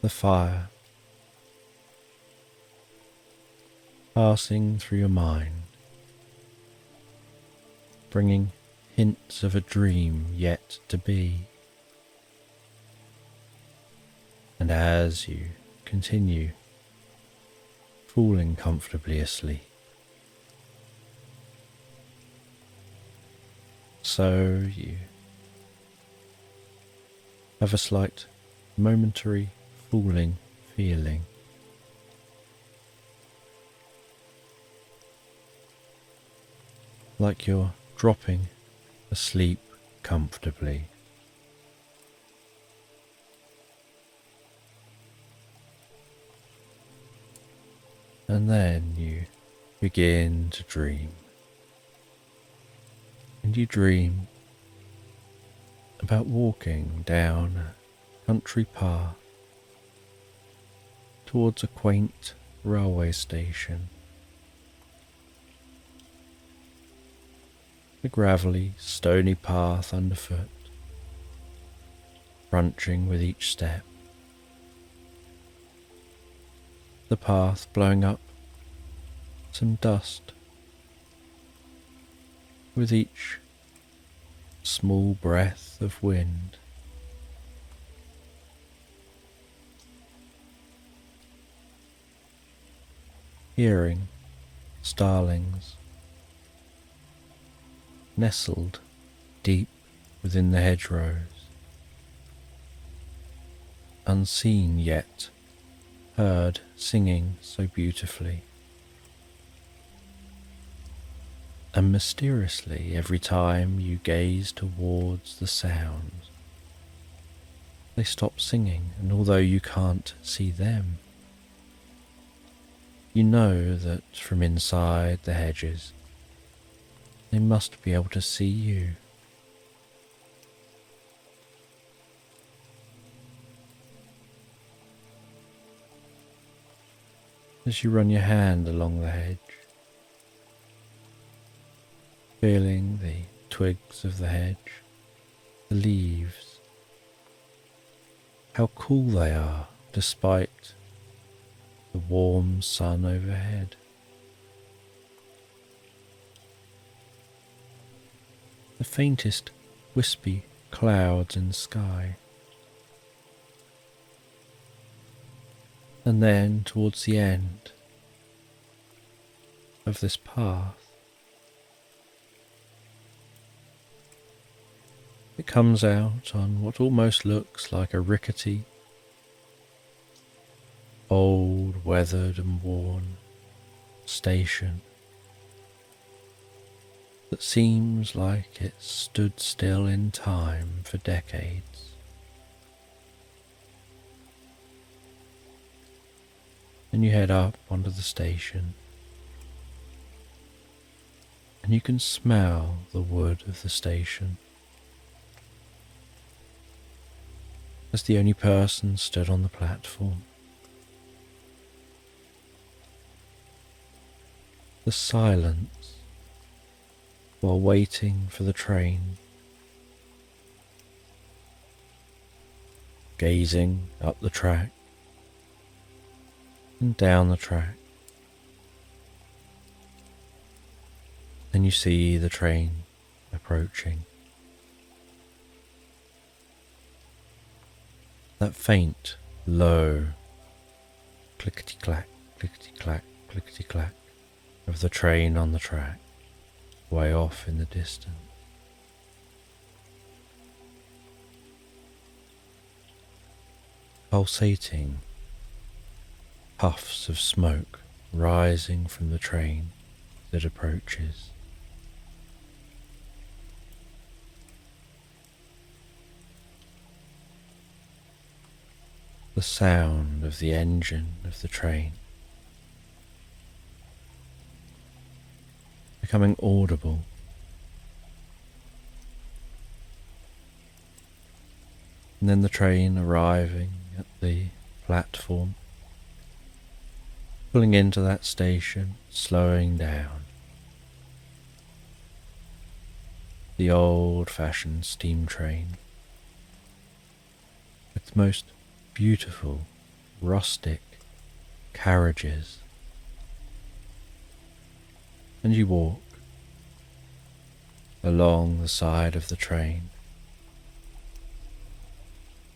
the fire passing through your mind, bringing hints of a dream yet to be. And as you continue falling comfortably asleep, so you have a slight momentary falling feeling, like you're dropping asleep comfortably. And then you begin to dream. And you dream about walking down a country path towards a quaint railway station. The gravelly, stony path underfoot, crunching with each step. The path blowing up some dust with each small breath of wind. Hearing starlings nestled deep within the hedgerows, unseen yet heard singing so beautifully. And mysteriously, every time you gaze towards the sounds, they stop singing, and although you can't see them, you know that from inside the hedges they must be able to see you. As you run your hand along the hedge, feeling the twigs of the hedge, the leaves, how cool they are despite the warm sun overhead. The faintest wispy clouds in the sky. And then towards the end, of this path. It comes out on what almost looks like a rickety, old, weathered and worn station that seems like it stood still in time for decades. And you head up onto the station, and you can smell the wood of the station. As the only person stood on the platform, the silence while waiting for the train, gazing up the track and down the track. Then you see the train approaching. That faint, low clickety-clack, clickety-clack, clickety-clack of the train on the track, way off in the distance. Pulsating puffs of smoke rising from the train that approaches. The sound of the engine of the train becoming audible. And then the train arriving at the platform, pulling into that station, slowing down. The old-fashioned steam train with the most beautiful rustic carriages. And you walk along the side of the train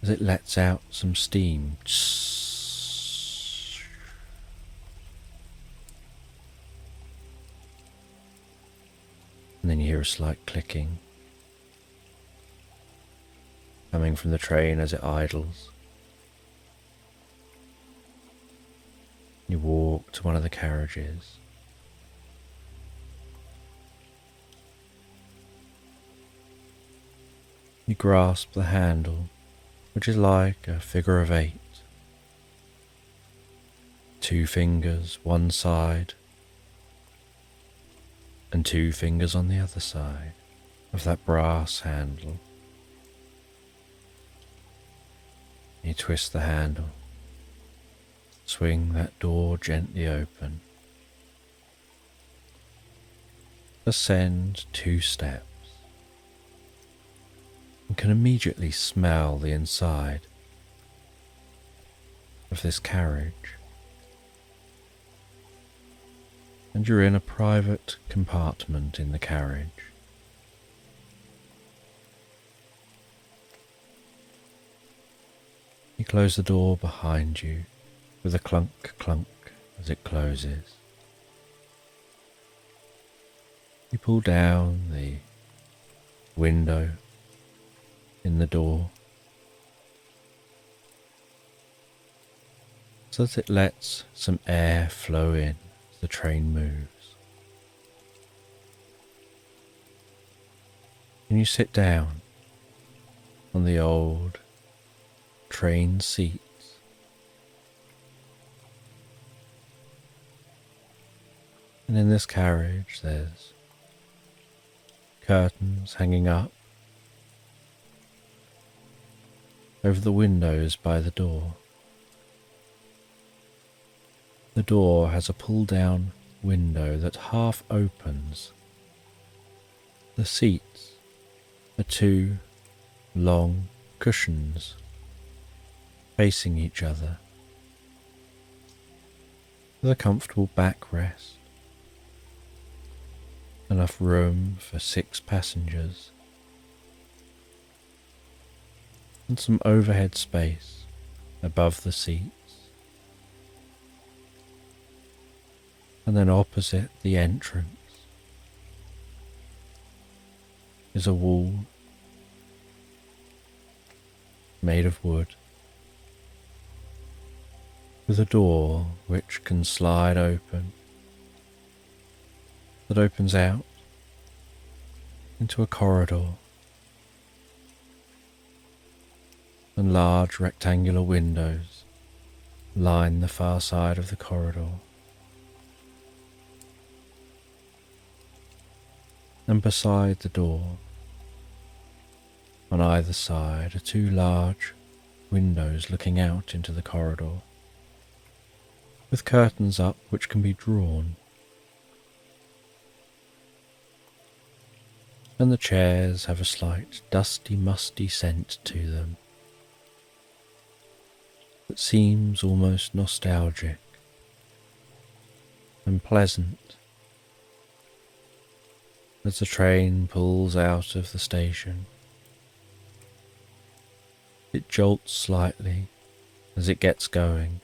as it lets out some steam. And then you hear a slight clicking coming from the train as it idles. You walk to one of the carriages. You grasp the handle, which is like a figure of 8. 2 fingers one side and 2 fingers on the other side of that brass handle. You twist the handle, swing that door gently open, ascend 2 steps, and can immediately smell the inside of this carriage. And you're in a private compartment in the carriage. You close the door behind you with a clunk clunk as it closes. You pull down the window in the door so that it lets some air flow in as the train moves. And you sit down on the old train seats. And in this carriage there's curtains hanging up over the windows by the door. The door has a pull-down window that half opens. The seats are 2 long cushions facing each other with a comfortable backrest, enough room for 6 passengers, and some overhead space above the seats. And then opposite the entrance is a wall made of wood with a door which can slide open, that opens out into a corridor, and large rectangular windows line the far side of the corridor. And beside the door, on either side, are two large windows looking out into the corridor, with curtains up which can be drawn. And the chairs have a slight dusty, musty scent to them that seems almost nostalgic and pleasant as the train pulls out of the station. It jolts slightly as it gets going.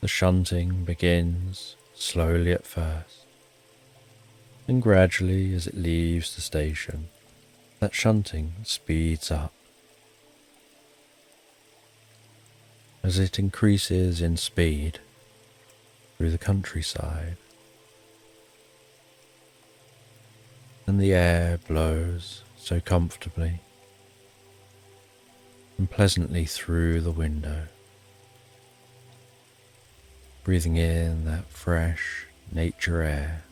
The shunting begins slowly at first, and gradually as it leaves the station, that shunting speeds up. As it increases in speed through the countryside, and the air blows so comfortably and pleasantly through the window, breathing in that fresh nature air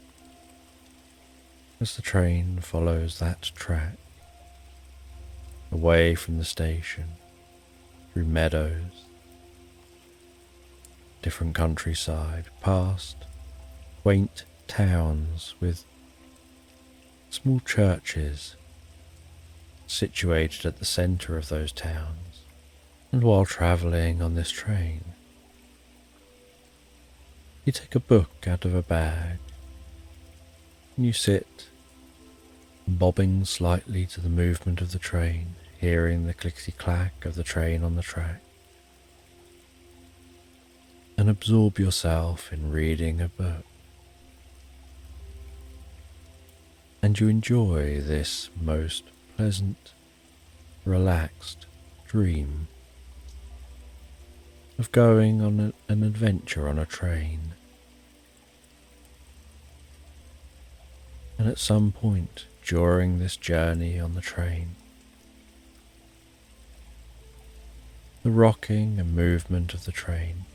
as the train follows that track away from the station, through meadows, different countryside, past quaint towns with small churches situated at the centre of those towns. And while travelling on this train, you take a book out of a bag and you sit, bobbing slightly to the movement of the train, hearing the clickety-clack of the train on the track, and absorb yourself in reading a book. And you enjoy this most pleasant, relaxed dream of going on an adventure on a train. And at some point during this journey on the train, the rocking and movement of the train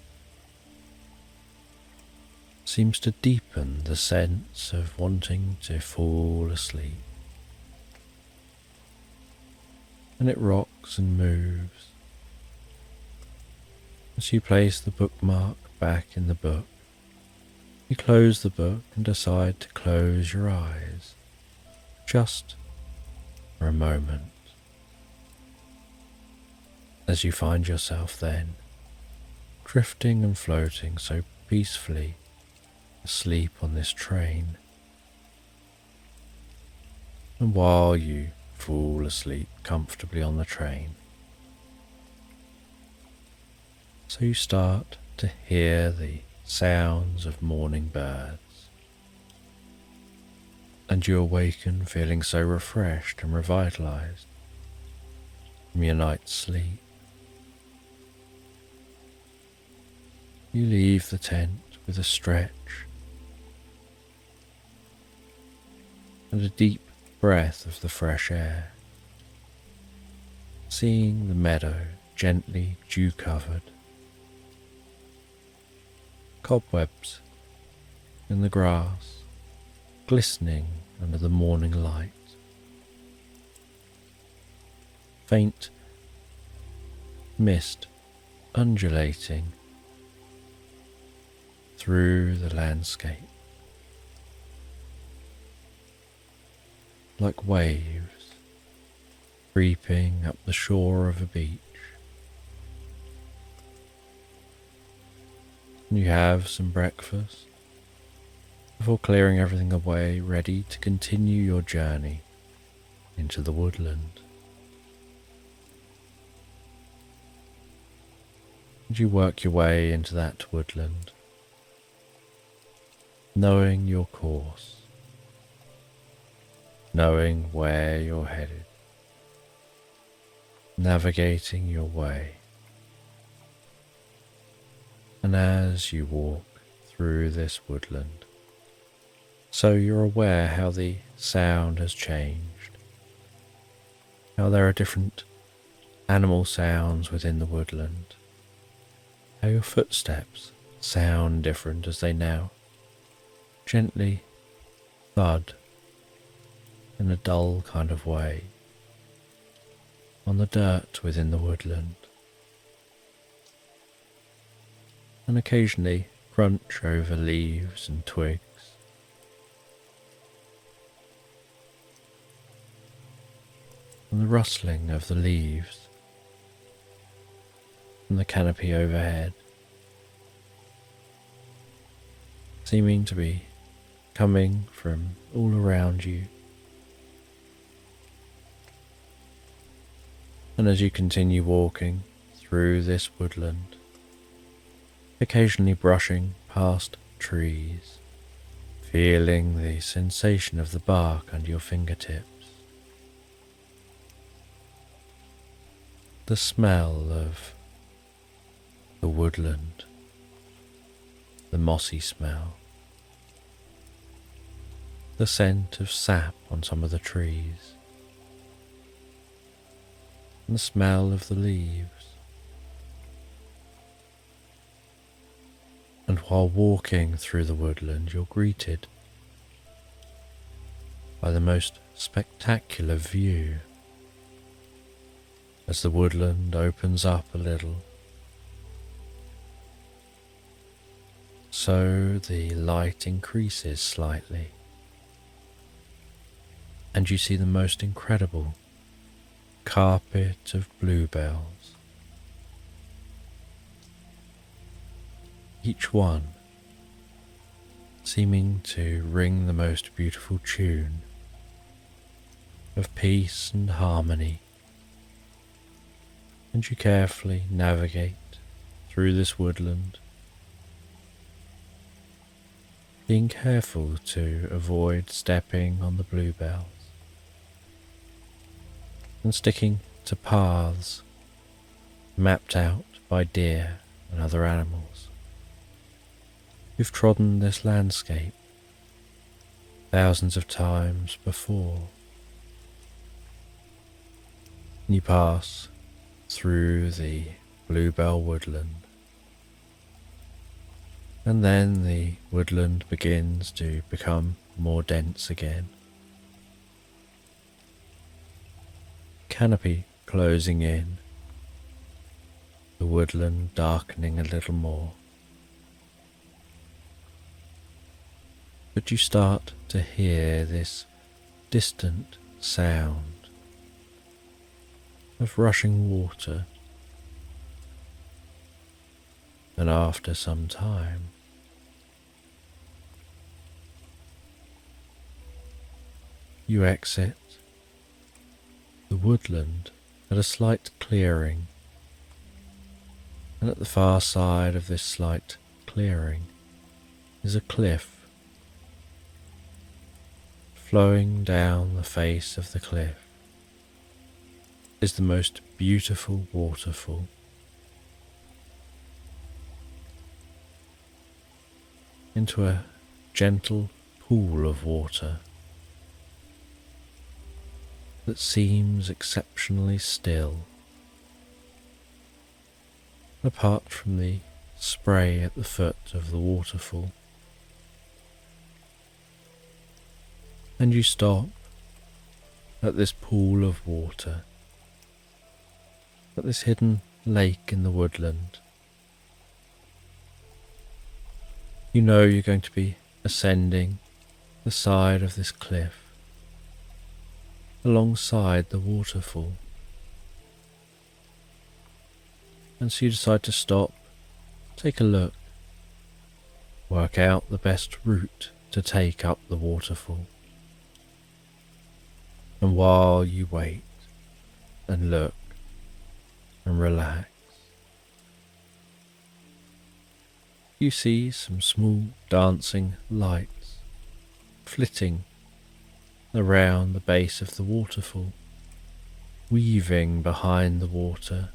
seems to deepen the sense of wanting to fall asleep. And it rocks and moves as you place the bookmark back in the book. You close the book and decide to close your eyes just for a moment, as you find yourself then drifting and floating so peacefully asleep on this train. And while you fall asleep comfortably on the train, so you start to hear the sounds of morning birds, and you awaken feeling so refreshed and revitalized from your night's sleep. You leave the tent with a stretch and a deep breath of the fresh air, seeing the meadow gently dew-covered, cobwebs in the grass glistening under the morning light, faint mist undulating through the landscape like waves creeping up the shore of a beach. You have some breakfast before clearing everything away, ready to continue your journey into the woodland. And you work your way into that woodland, knowing your course, knowing where you're headed, navigating your way. And as you walk through this woodland, so you're aware how the sound has changed, how there are different animal sounds within the woodland, how your footsteps sound different as they now gently thud in a dull kind of way on the dirt within the woodland, and occasionally crunch over leaves and twigs. And the rustling of the leaves from the canopy overhead, seeming to be coming from all around you. And as you continue walking through this woodland, occasionally brushing past trees, feeling the sensation of the bark under your fingertips, the smell of the woodland, the mossy smell, the scent of sap on some of the trees, and the smell of the leaves. And while walking through the woodland, you're greeted by the most spectacular view. As the woodland opens up a little, so the light increases slightly, and you see the most incredible carpet of bluebells, each one seeming to ring the most beautiful tune of peace and harmony. And you carefully navigate through this woodland, being careful to avoid stepping on the bluebells and sticking to paths mapped out by deer and other animals who've trodden this landscape thousands of times before. And you pass through the bluebell woodland, and then the woodland begins to become more dense again, canopy closing in, the woodland darkening a little more. But you start to hear this distant sound of rushing water, and after some time you exit the woodland at a slight clearing, and at the far side of this slight clearing is a cliff. Flowing down the face of the cliff is the most beautiful waterfall. Into a gentle pool of water that seems exceptionally still, apart from the spray at the foot of the waterfall. And you stop at this pool of water, at this hidden lake in the woodland. You know you're going to be ascending the side of this cliff alongside the waterfall. And so you decide to stop, take a look, work out the best route to take up the waterfall. And while you wait and look and relax, you see some small dancing lights flitting around the base of the waterfall, weaving behind the water,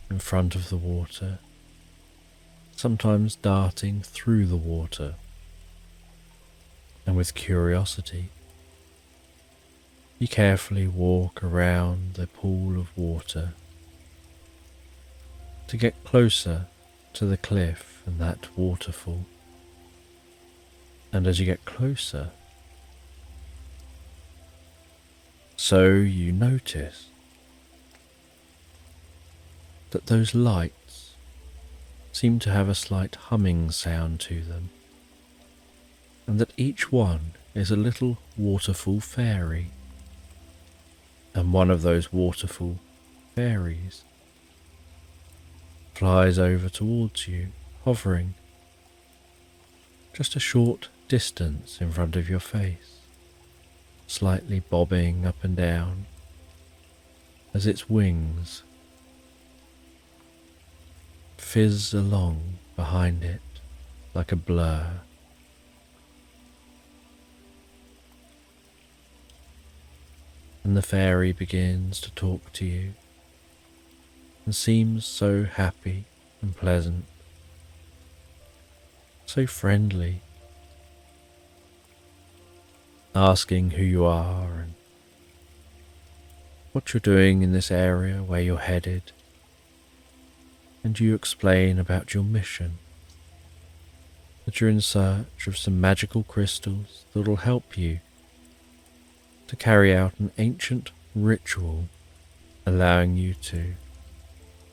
in front of the water, sometimes darting through the water. And with curiosity, you carefully walk around the pool of water to get closer to the cliff and that waterfall. And as you get closer, so you notice that those lights seem to have a slight humming sound to them, and that each one is a little waterfall fairy. And one of those waterfall fairies flies over towards you, hovering just a short distance in front of your face, slightly bobbing up and down as its wings fizz along behind it like a blur. And the fairy begins to talk to you and seems so happy and pleasant, so friendly, asking who you are and what you're doing in this area, where you're headed, and you explain about your mission, that you're in search of some magical crystals that will help you to carry out an ancient ritual, allowing you to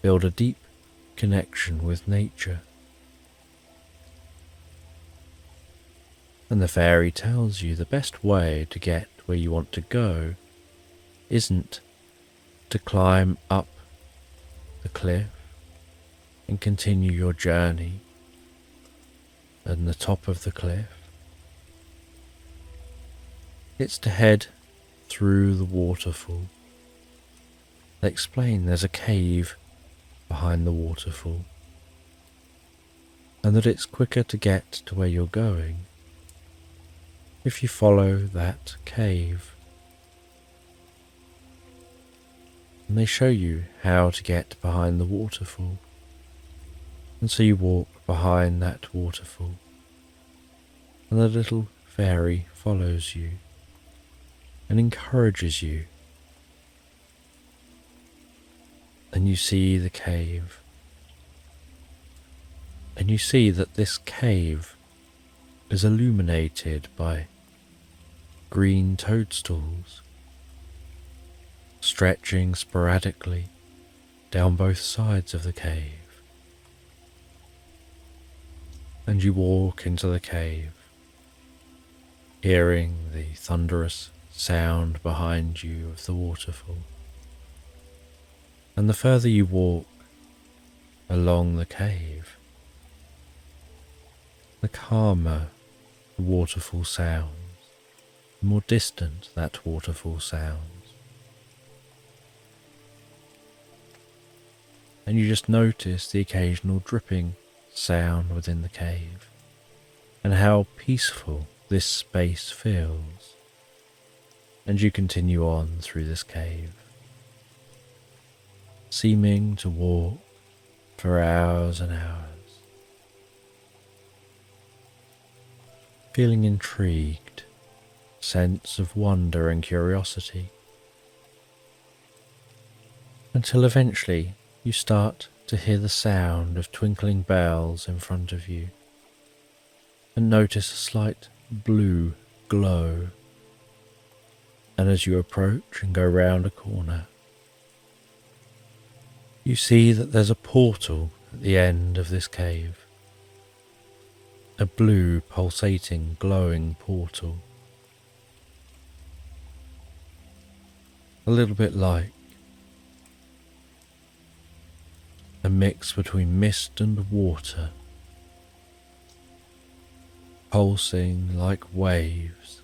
build a deep connection with nature. And the fairy tells you the best way to get where you want to go isn't to climb up the cliff and continue your journey at the top of the cliff. It's to head through the waterfall. They explain there's a cave behind the waterfall, and that it's quicker to get to where you're going if you follow that cave. And they show you how to get behind the waterfall, and so you walk behind that waterfall, and the little fairy follows you and encourages you. And you see the cave, and you see that this cave is illuminated by green toadstools stretching sporadically down both sides of the cave. And you walk into the cave, hearing the thunderous sound behind you of the waterfall. And the further you walk along the cave, the calmer the waterfall sounds, the more distant that waterfall sounds. And you just notice the occasional dripping sound within the cave, and how peaceful this space feels. And you continue on through this cave, seeming to walk for hours and hours, feeling intrigued, sense of wonder and curiosity, until eventually you start to hear the sound of twinkling bells in front of you, and notice a slight blue glow. And as you approach and go round a corner, you see that there's a portal at the end of this cave, a blue, pulsating, glowing portal, a little bit like a mix between mist and water, pulsing like waves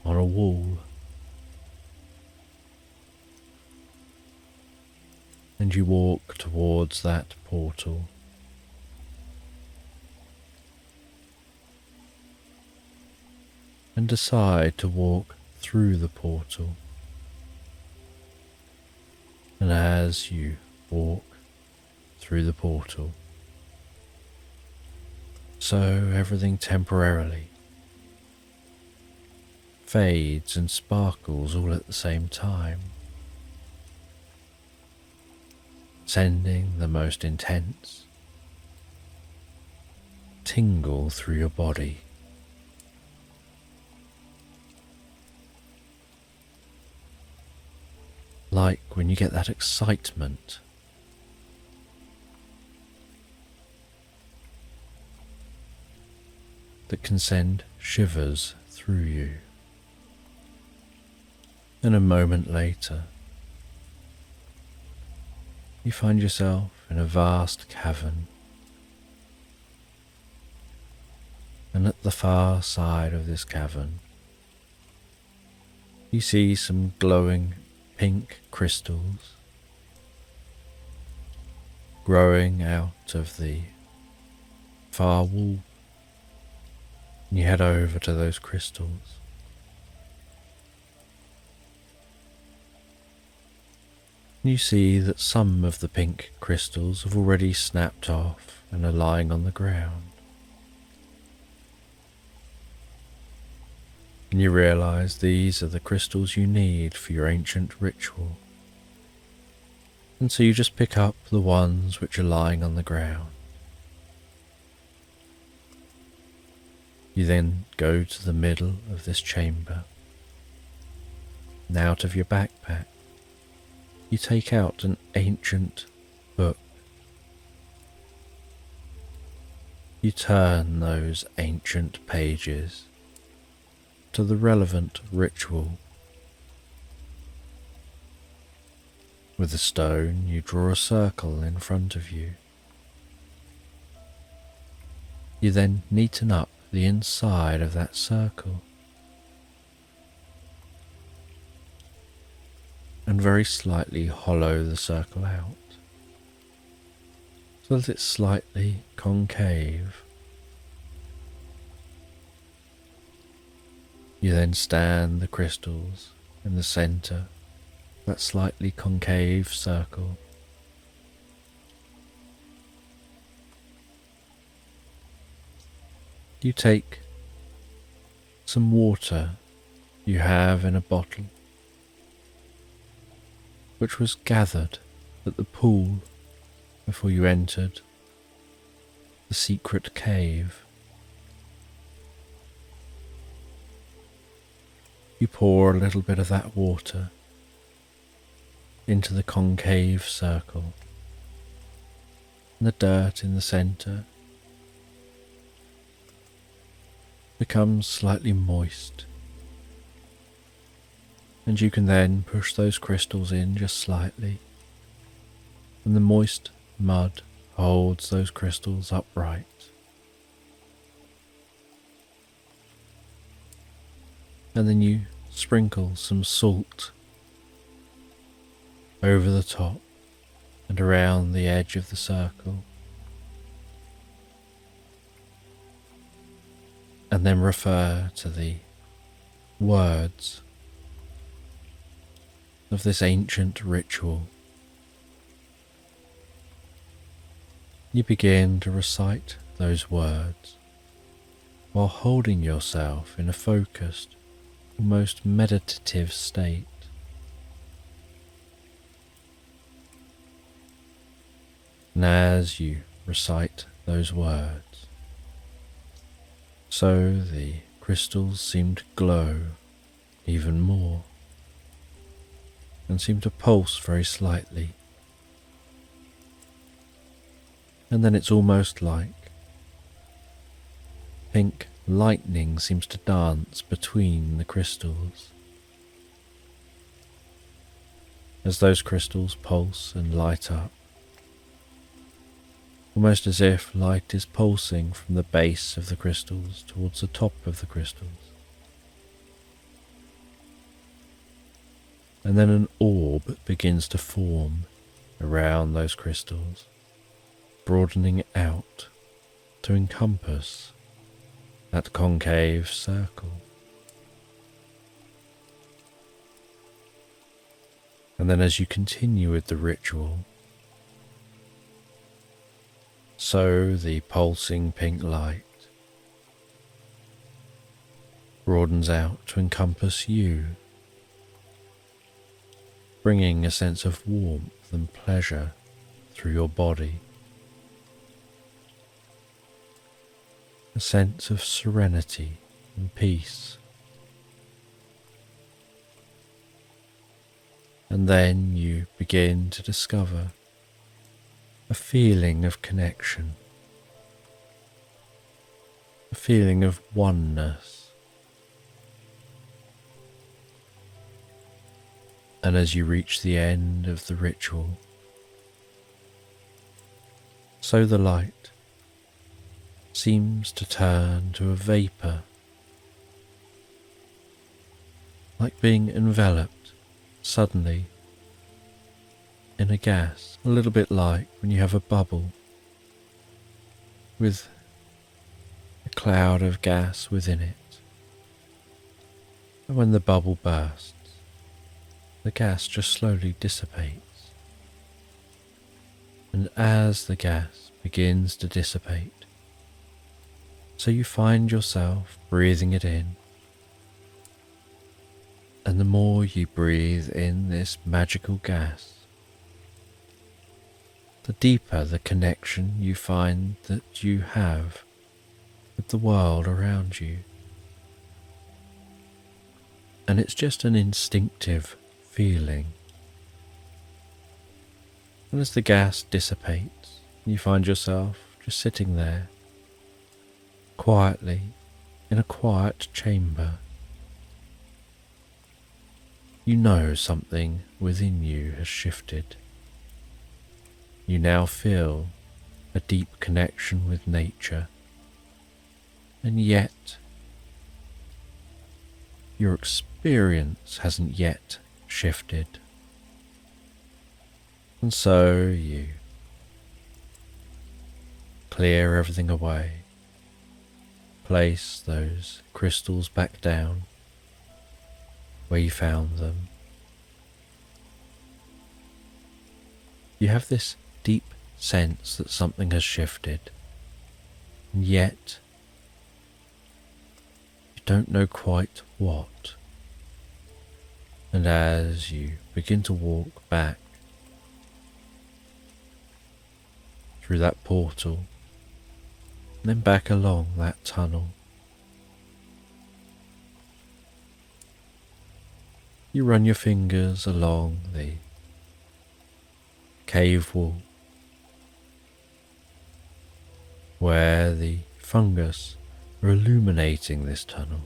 on a wall. And you walk towards that portal, and decide to walk through the portal. And as you walk through the portal, so everything temporarily fades and sparkles all at the same time, sending the most intense tingle through your body. Like when you get that excitement that can send shivers through you. And a moment later, you find yourself in a vast cavern, and at the far side of this cavern, you see some glowing pink crystals growing out of the far wall. And you head over to those crystals. You see that some of the pink crystals have already snapped off and are lying on the ground. And you realize these are the crystals you need for your ancient ritual. And so you just pick up the ones which are lying on the ground. You then go to the middle of this chamber, and out of your backpack you take out an ancient book. You turn those ancient pages to the relevant ritual. With a stone, you draw a circle in front of you. You then neaten up the inside of that circle and very slightly hollow the circle out so that it's slightly concave. You then stand the crystals in the center of that slightly concave circle. You take some water you have in a bottle, which was gathered at the pool before you entered the secret cave. You pour a little bit of that water into the concave circle, and the dirt in the center becomes slightly moist, and you can then push those crystals in just slightly, and the moist mud holds those crystals upright. And then you sprinkle some salt over the top and around the edge of the circle, and then refer to the words of this ancient ritual. You begin to recite those words while holding yourself in a focused, almost meditative state. And as you recite those words, so the crystals seem to glow even more and seem to pulse very slightly. And then it's almost like pink lightning seems to dance between the crystals. As those crystals pulse and light up, almost as if light is pulsing from the base of the crystals towards the top of the crystals. And then an orb begins to form around those crystals, broadening out to encompass that concave circle. And then as you continue with the ritual, so the pulsing pink light broadens out to encompass you, bringing a sense of warmth and pleasure through your body, a sense of serenity and peace. And then you begin to discover a feeling of connection, a feeling of oneness. And as you reach the end of the ritual, so the light seems to turn to a vapor, like being enveloped suddenly in a gas, a little bit like when you have a bubble with a cloud of gas within it. And when the bubble bursts, the gas just slowly dissipates. And as the gas begins to dissipate, so you find yourself breathing it in. And the more you breathe in this magical gas, the deeper the connection you find that you have with the world around you. And it's just an instinctive feeling. And as the gas dissipates, you find yourself just sitting there, quietly, in a quiet chamber. You know something within you has shifted. You now feel a deep connection with nature, and yet your experience hasn't yet shifted. And so you clear everything away, place those crystals back down where you found them. You have this deep sense that something has shifted, and yet you don't know quite what. And as you begin to walk back through that portal, and then back along that tunnel, you run your fingers along the cave wall, where the fungus are illuminating this tunnel.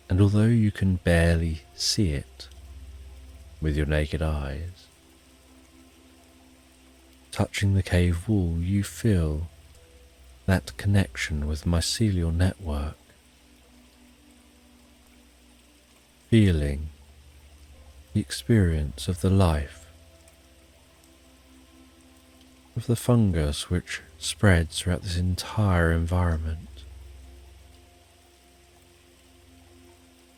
And although you can barely see it with your naked eyes, touching the cave wall, you feel that connection with mycelial network, feeling the experience of the life of the fungus which spreads throughout this entire environment.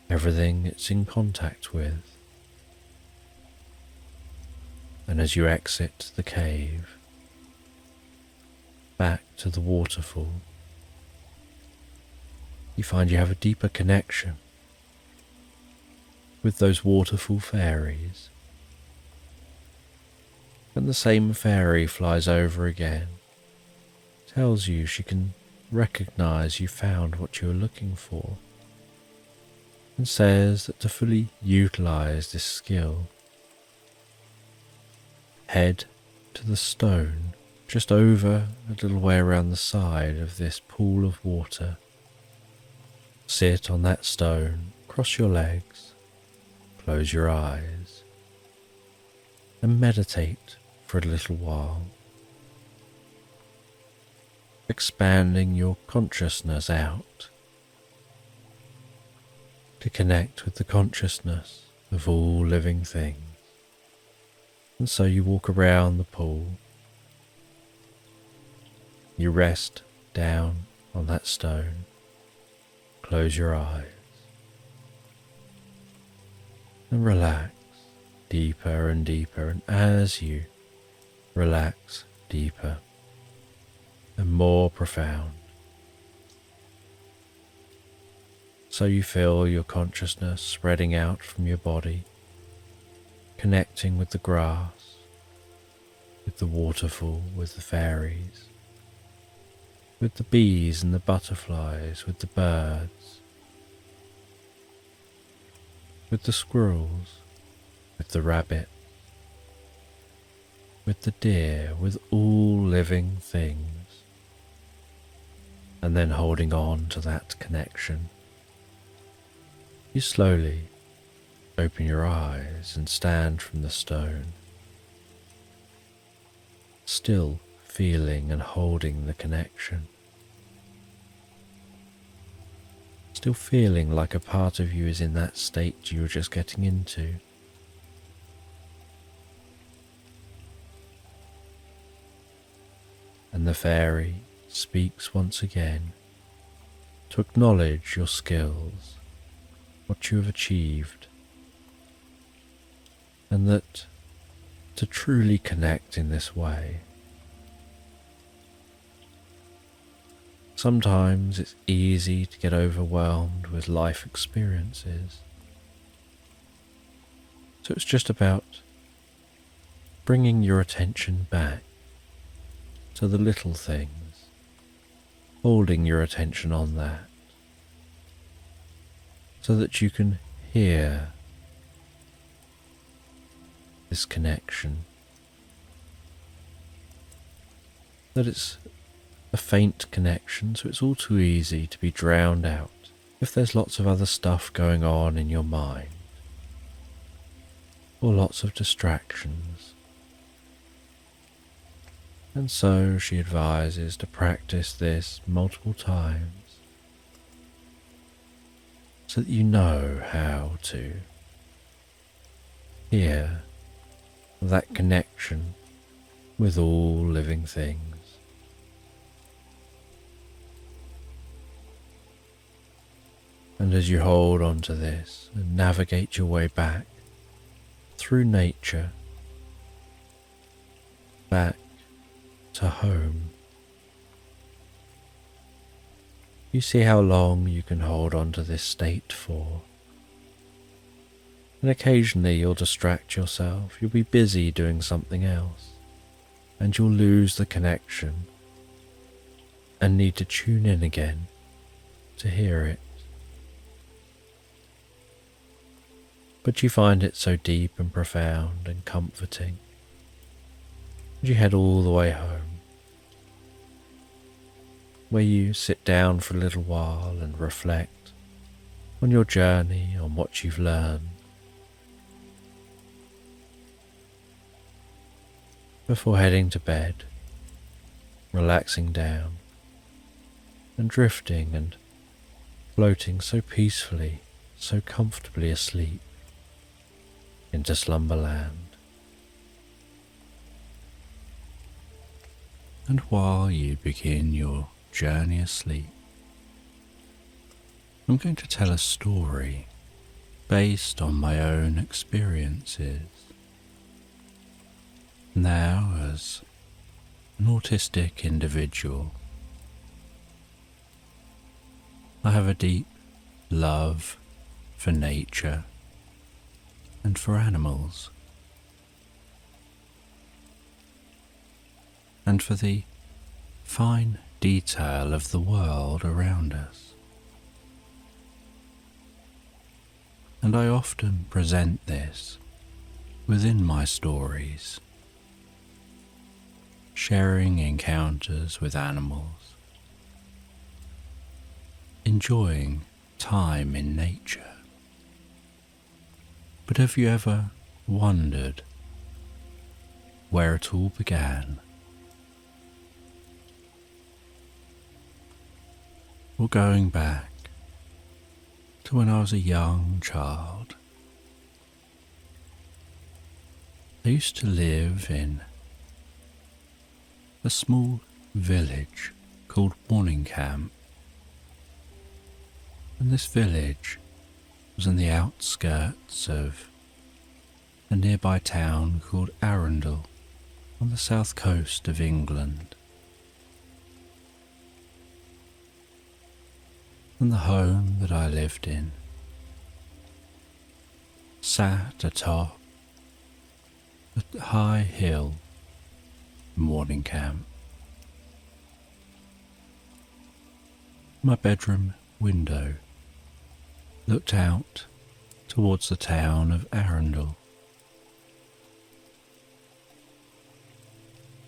Everything it's in contact with. And as you exit the cave, back to the waterfall, you find you have a deeper connection with those waterfall fairies. And the same fairy flies over again, tells you she can recognize you found what you were looking for, and says that to fully utilize this skill, head to the stone just over a little way around the side of this pool of water. Sit on that stone, cross your legs, close your eyes, and meditate for a little while, expanding your consciousness out to connect with the consciousness of all living things. And so you walk around the pool, you rest down on that stone, close your eyes, and relax deeper and deeper, and as you relax deeper and more profound, so you feel your consciousness spreading out from your body, connecting with the grass, with the waterfall, with the fairies, with the bees and the butterflies, with the birds, with the squirrels, with the rabbit, with the deer, with all living things, and then holding on to that connection, you slowly open your eyes and stand from the stone, still feeling and holding the connection, still feeling like a part of you is in that state you were just getting into. And the fairy speaks once again to acknowledge your skills, what you have achieved, and that to truly connect in this way, sometimes it's easy to get overwhelmed with life experiences. So it's just about bringing your attention back to the little things, holding your attention on that, so that you can hear this connection, that it's a faint connection, so it's all too easy to be drowned out if there's lots of other stuff going on in your mind, or lots of distractions. And so she advises to practice this multiple times so that you know how to hear that connection with all living things. And as you hold on to this and navigate your way back through nature, back to home, you see how long you can hold on to this state for. And occasionally you'll distract yourself, you'll be busy doing something else, and you'll lose the connection and need to tune in again to hear it. But you find it so deep and profound and comforting, and you head all the way home, where you sit down for a little while and reflect on your journey, on what you've learned, before heading to bed, relaxing down and drifting and floating so peacefully, so comfortably asleep into slumberland. And while you begin your journey asleep, I'm going to tell a story based on my own experiences. Now, as an autistic individual, I have a deep love for nature and for animals, and for the fine detail of the world around us. And I often present this within my stories, sharing encounters with animals, enjoying time in nature. But have you ever wondered where it all began? Well, going back to when I was a young child, I used to live in a small village called Camp, and this village was in the outskirts of a nearby town called Arundel on the south coast of England. And the home that I lived in sat atop a high hill morning camp. My bedroom window looked out towards the town of Arundel.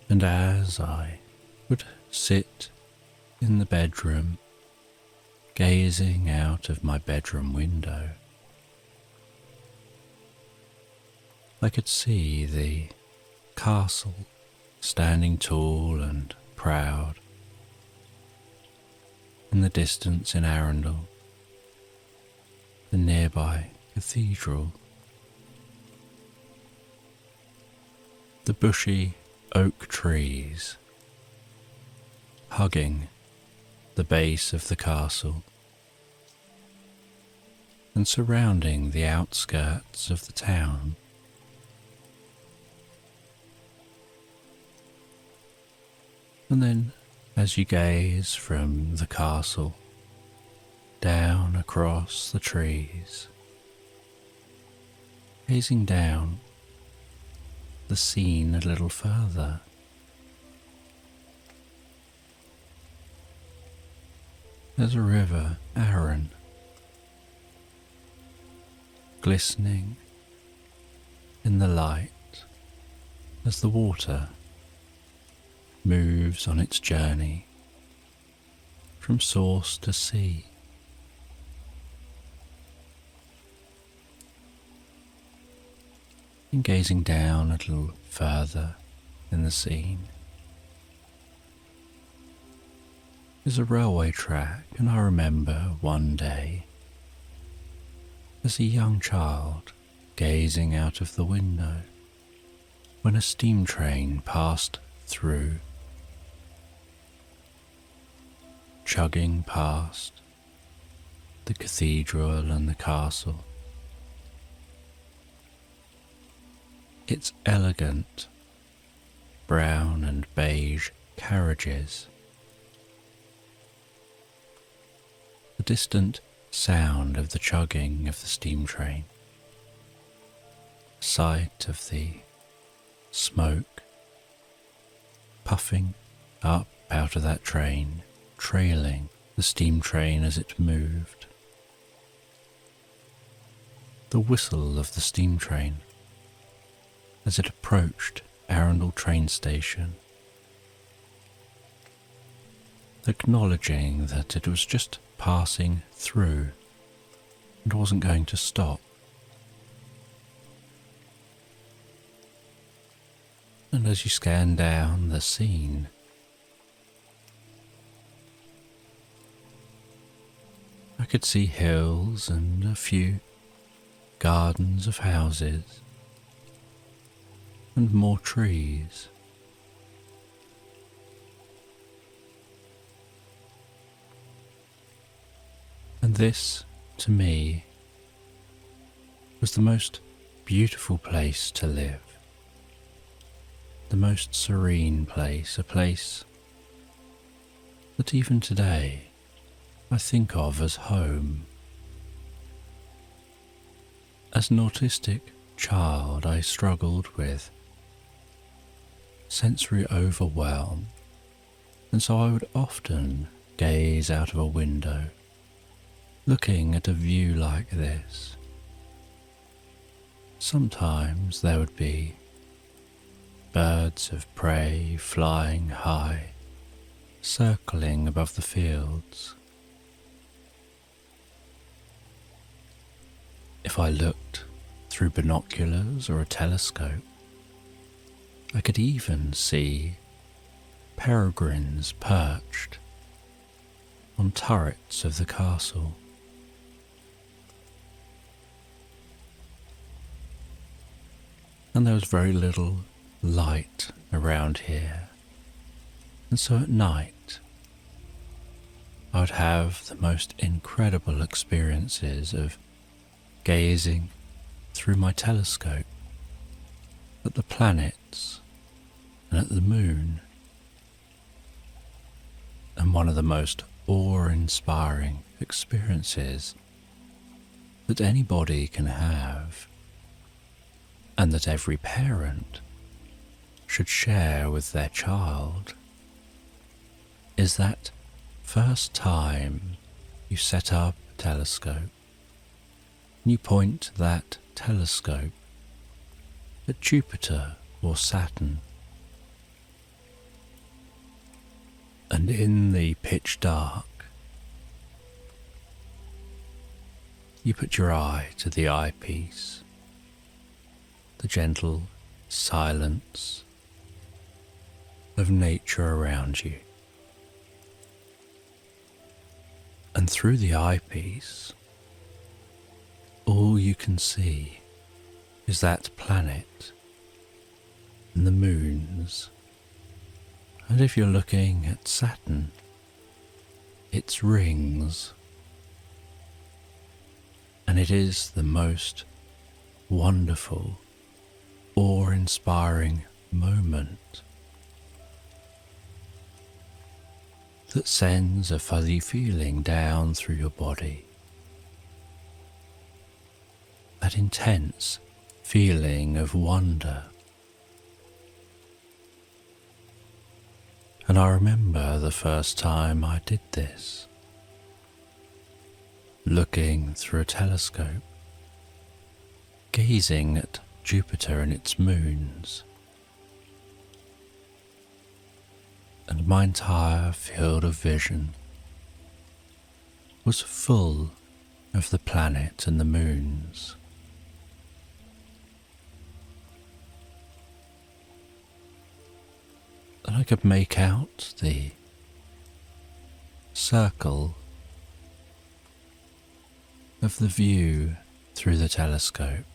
And as I would sit in the bedroom, gazing out of my bedroom window, I could see the castle standing tall and proud in the distance in Arundel, the nearby cathedral, the bushy oak trees hugging the base of the castle and surrounding the outskirts of the town. And then, as you gaze from the castle down across the trees, gazing down the scene a little further, there's a river, Arun, glistening in the light as the water moves on its journey from source to sea. And gazing down a little further in the scene is a railway track, and I remember one day as a young child gazing out of the window when a steam train passed through, chugging past the cathedral and the castle. Its elegant brown and beige carriages, the distant sound of the chugging of the steam train, sight of the smoke puffing up out of that train, trailing the steam train as it moved, the whistle of the steam train as it approached Arundel train station, acknowledging that it was just passing through and wasn't going to stop. And as you scan down the scene, I could see hills and a few gardens of houses and more trees. And this, to me, was the most beautiful place to live, the most serene place, a place that even today I think of as home. As an autistic child, I struggled with sensory overwhelm, and so I would often gaze out of a window, looking at a view like this. Sometimes there would be birds of prey flying high, circling above the fields. If I looked through binoculars or a telescope, I could even see peregrines perched on turrets of the castle. And there was very little light around here, and so at night I would have the most incredible experiences of gazing through my telescope at the planets and at the moon. And one of the most awe-inspiring experiences that anybody can have, and that every parent should share with their child, is that first time you set up a telescope and you point that telescope at Jupiter or Saturn, and in the pitch dark you put your eye to the eyepiece, the gentle silence of nature around you. And through the eyepiece, all you can see is that planet and the moons. And if you're looking at Saturn, its rings. And it is the most wonderful, awe-inspiring moment that sends a fuzzy feeling down through your body. That intense feeling of wonder. And I remember the first time I did this, looking through a telescope, gazing at Jupiter and its moons, and my entire field of vision was full of the planet and the moons. And I could make out the circle of the view through the telescope,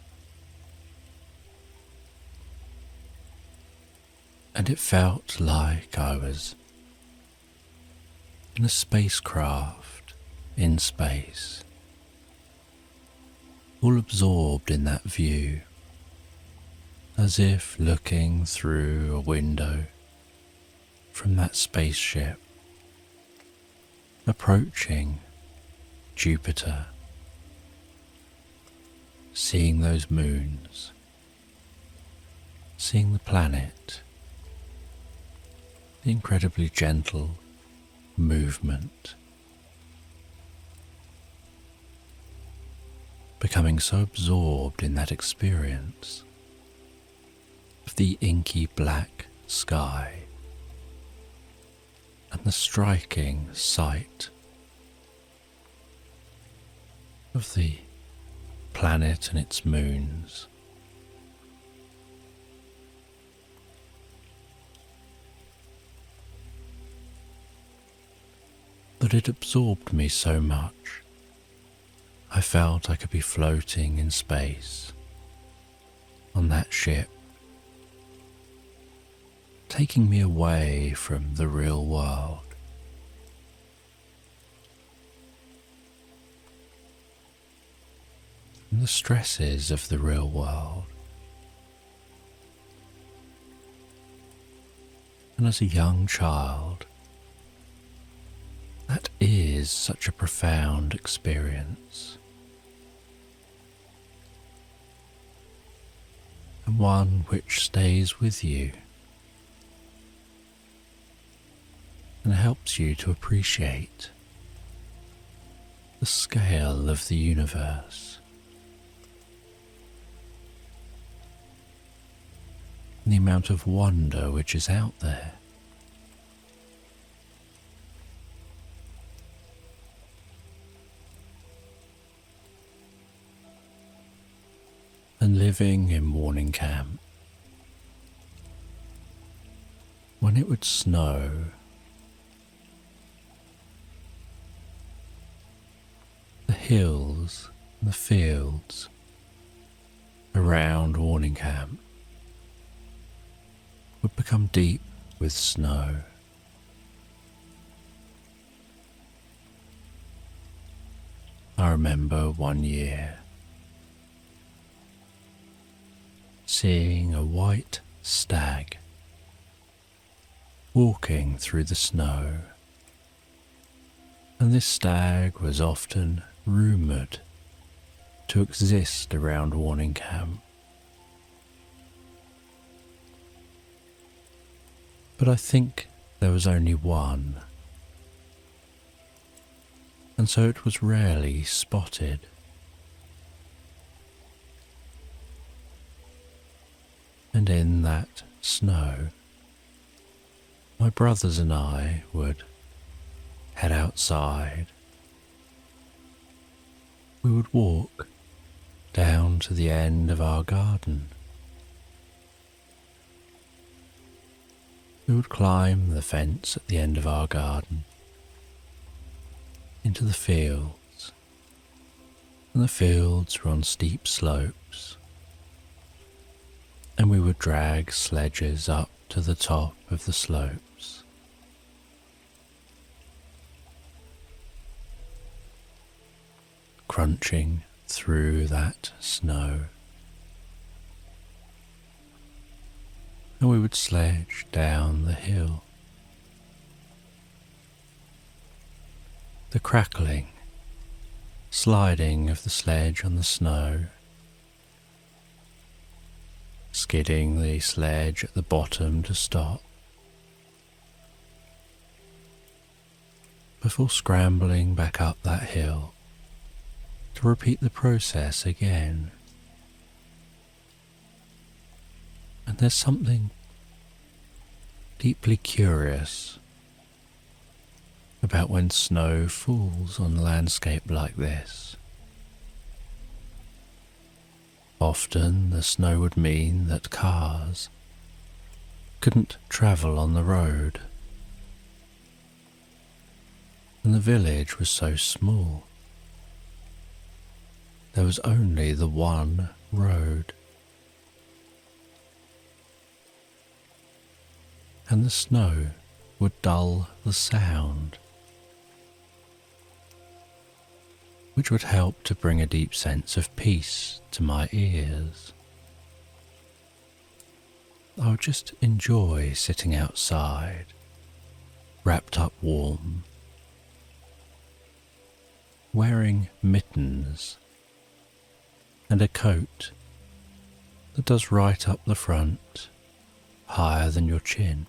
and it felt like I was in a spacecraft in space, all absorbed in that view, as if looking through a window from that spaceship, approaching Jupiter, seeing those moons, seeing the planet, the incredibly gentle movement, becoming so absorbed in that experience of the inky black sky and the striking sight of the planet and its moons. That it absorbed me so much, I felt I could be floating in space on that ship, taking me away from the real world. And the stresses of the real world. And as a young child, that is such a profound experience, and one which stays with you and helps you to appreciate the scale of the universe and the amount of wonder which is out there. And living in morning camp, when it would snow, the hills and the fields around Warning Camp would become deep with snow. I remember one year seeing a white stag walking through the snow, and this stag was often rumoured to exist around Warning Camp. But I think there was only one, and so it was rarely spotted. And in that snow, my brothers and I would head outside. We would walk down to the end of our garden. We would climb the fence at the end of our garden into the fields, and the fields were on steep slopes, and we would drag sledges up to the top of the slopes. Crunching through that snow, and we would sledge down the hill. The crackling, sliding of the sledge on the snow, skidding the sledge at the bottom to stop, before scrambling back up that hill to repeat the process again. And there's something deeply curious about when snow falls on landscape like this. Often the snow would mean that cars couldn't travel on the road, and the village was so small. There was only the one road, and the snow would dull the sound, which would help to bring a deep sense of peace to my ears. I would just enjoy sitting outside, wrapped up warm, wearing mittens and a coat that does right up the front, higher than your chin,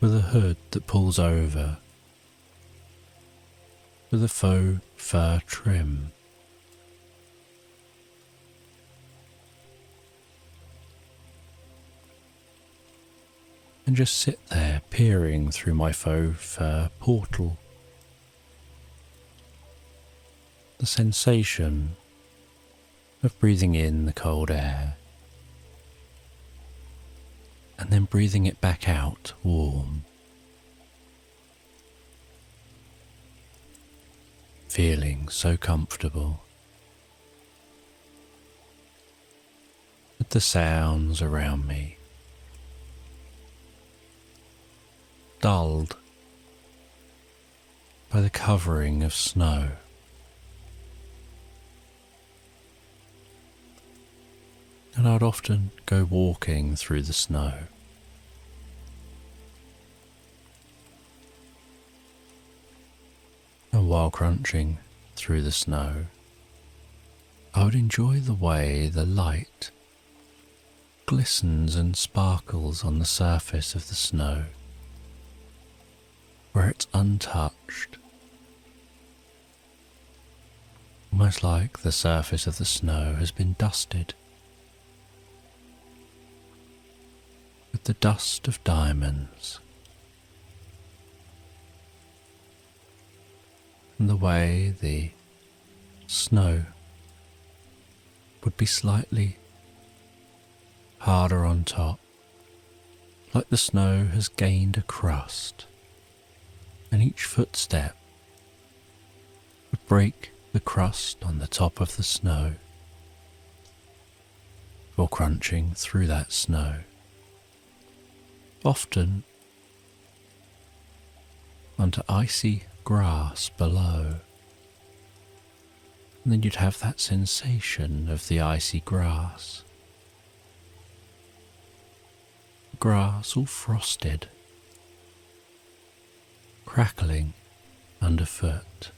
with a hood that pulls over, with a faux fur trim. And just sit there peering through my faux fur portal. The sensation of breathing in the cold air and then breathing it back out warm, feeling so comfortable with the sounds around me, dulled by the covering of snow. And I'd often go walking through the snow. And while crunching through the snow, I would enjoy the way the light glistens and sparkles on the surface of the snow, where it's untouched, almost like the surface of the snow has been dusted with the dust of diamonds, and the way the snow would be slightly harder on top, like the snow has gained a crust, and each footstep would break the crust on the top of the snow, or crunching through that snow, often onto icy grass below. And then you'd have that sensation of the icy grass grass all frosted, crackling underfoot.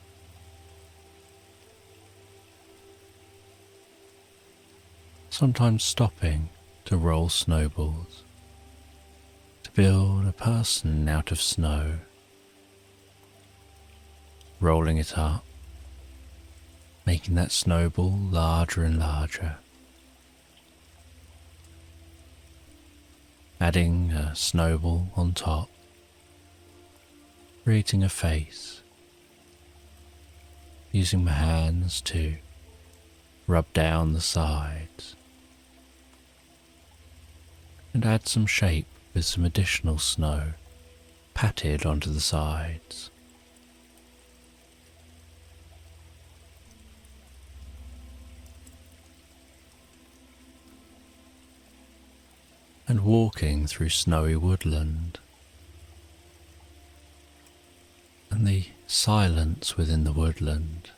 Sometimes stopping to roll snowballs, to build a person out of snow, rolling it up, making that snowball larger and larger, adding a snowball on top, creating a face, using my hands to rub down the sides, and add some shape with some additional snow patted onto the sides. And walking through snowy woodland, and the silence within the woodland,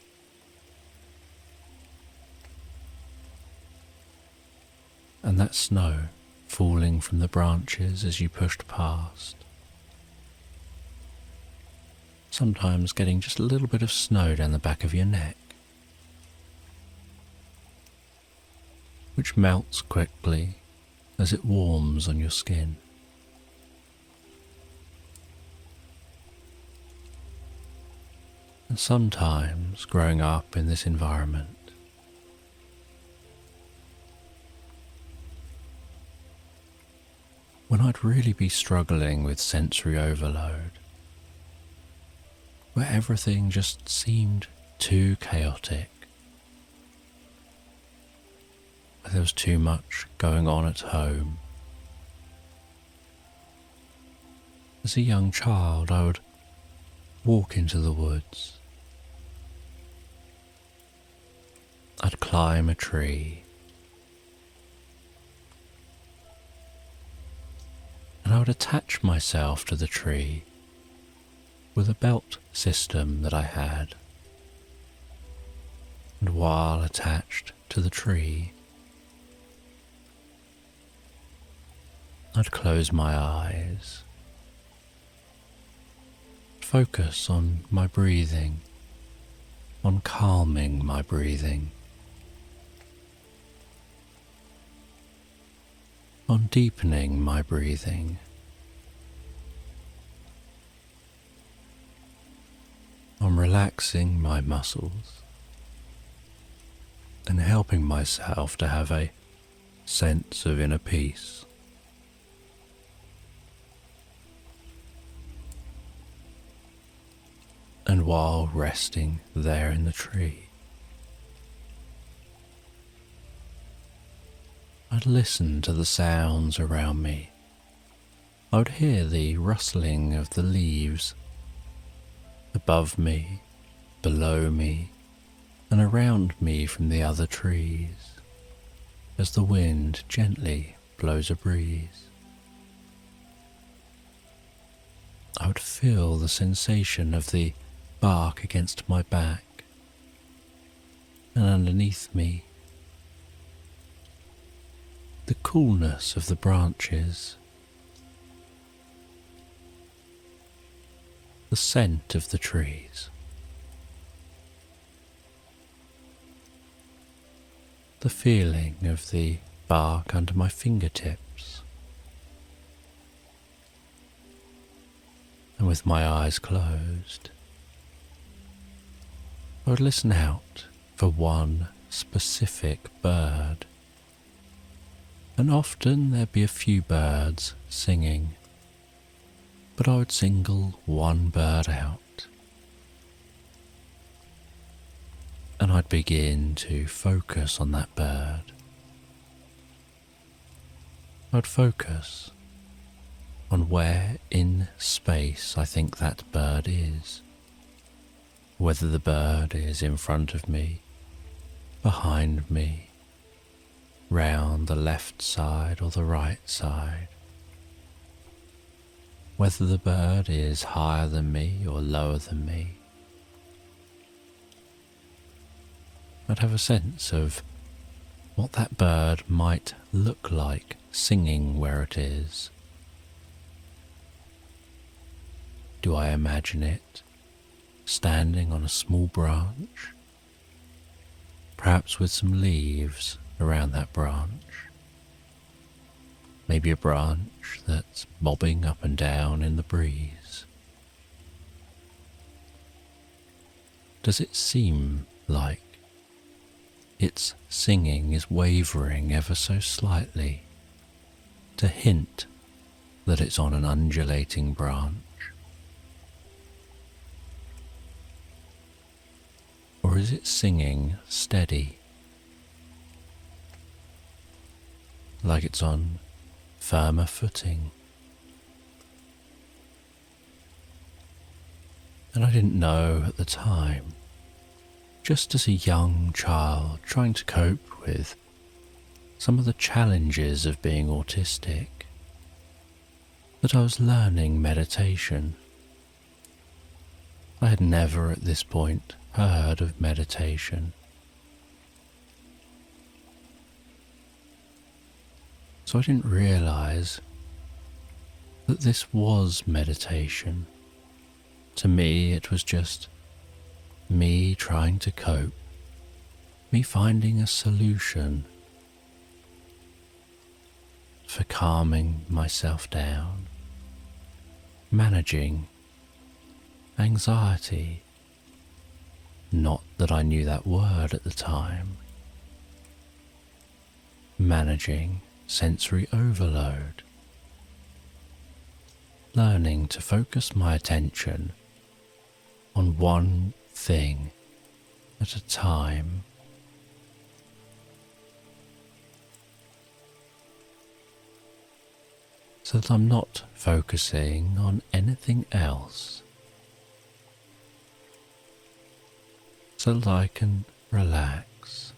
and that snow falling from the branches as you pushed past, sometimes getting just a little bit of snow down the back of your neck, which melts quickly as it warms on your skin. And sometimes growing up in this environment, when I'd really be struggling with sensory overload, where everything just seemed too chaotic, there was too much going on at home. As a young child, I would walk into the woods. I'd climb a tree, and I would attach myself to the tree with a belt system that I had. And while attached to the tree, I'd close my eyes, focus on my breathing, on calming my breathing, on deepening my breathing, on relaxing my muscles, and helping myself to have a sense of inner peace. And while resting there in the tree, I'd listen to the sounds around me. I would hear the rustling of the leaves above me, below me, and around me from the other trees, as the wind gently blows a breeze. I would feel the sensation of the bark against my back, and underneath me, the coolness of the branches, the scent of the trees, the feeling of the bark under my fingertips. And with my eyes closed, I would listen out for one specific bird. And often there'd be a few birds singing, but I would single one bird out. And I'd begin to focus on that bird. I'd focus on where in space I think that bird is. Whether the bird is in front of me, behind me, round the left side or the right side. Whether the bird is higher than me or lower than me. I'd have a sense of what that bird might look like singing where it is, do I imagine it standing on a small branch, perhaps with some leaves around that branch. Maybe a branch that's bobbing up and down in the breeze. Does it seem like its singing is wavering ever so slightly to hint that it's on an undulating branch? Or is it singing steady, like it's on firmer footing? And I didn't know at the time, just as a young child trying to cope with some of the challenges of being autistic, that I was learning meditation. I had never at this point heard of meditation. So I didn't realize that this was meditation. To me, it was just me trying to cope, me finding a solution for calming myself down, managing anxiety. Not that I knew that word at the time. Managing sensory overload. Learning to focus my attention on one thing at a time. So that I'm not focusing on anything else. So that I can relax.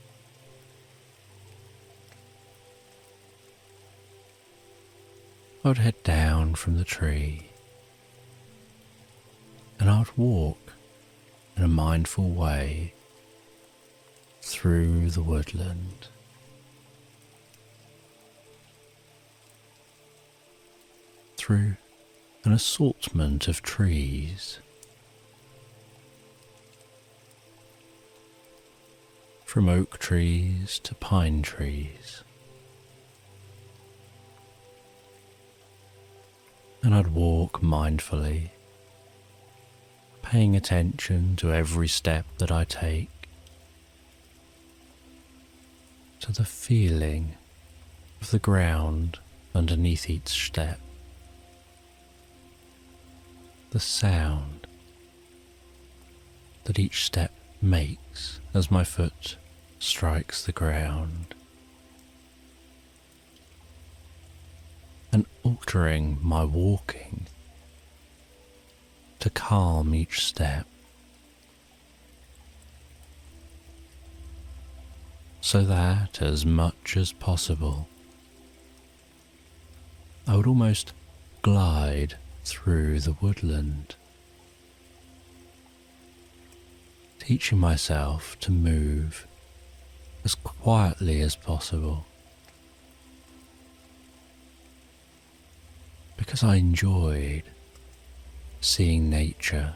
I would head down from the tree and I would walk in a mindful way through the woodland. Through an assortment of trees. From oak trees to pine trees. And I'd walk mindfully, paying attention to every step that I take, to the feeling of the ground underneath each step, the sound that each step makes as my foot strikes the ground, and altering my walking to calm each step, so that as much as possible I would almost glide through the woodland, teaching myself to move as quietly as possible, because I enjoyed seeing nature.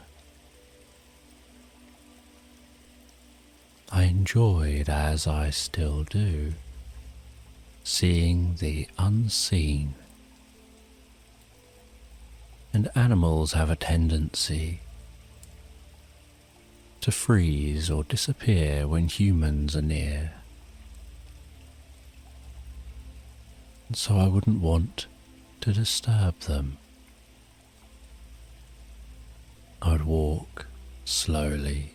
I enjoyed, as I still do, seeing the unseen. And animals have a tendency to freeze or disappear when humans are near. And so I wouldn't want to disturb them. I would walk slowly,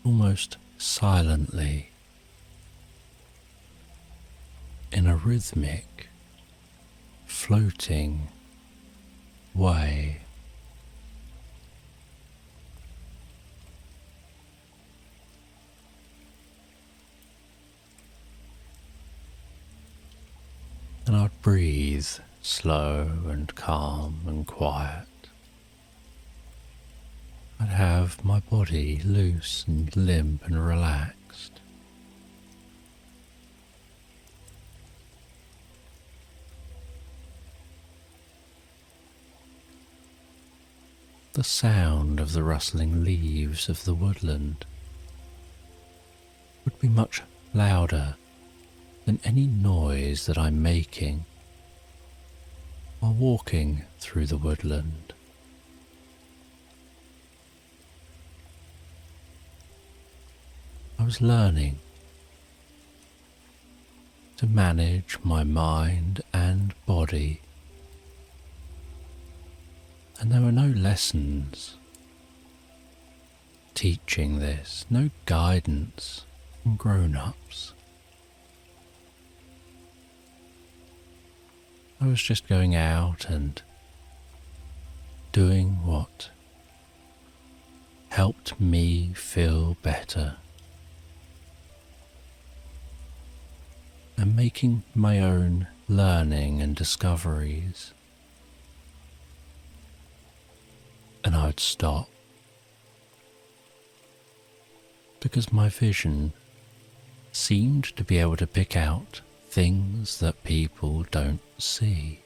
almost silently, in a rhythmic, floating way. And I'd breathe slow and calm and quiet. I'd have my body loose and limp and relaxed. the sound of the rustling leaves of the woodland would be much louder than any noise that I'm making while walking through the woodland. I was learning to manage my mind and body, and there were no lessons teaching this, no guidance from grown-ups. I was just going out and doing what helped me feel better, and making my own learning and discoveries. And I would stop because my vision seemed to be able to pick out things that people don't see.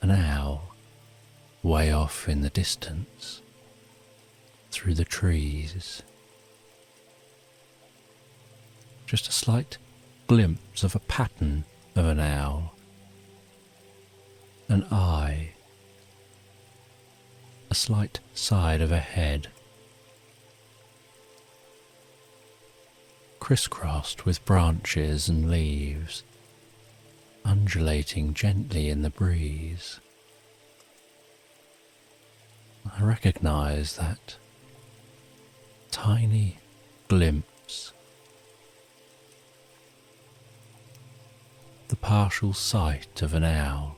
An owl way off in the distance through the trees. Just a slight glimpse of a pattern of an owl. An eye. A slight side of a head. Crisscrossed with branches and leaves, undulating gently in the breeze. I recognize that tiny glimpse, the partial sight of an owl,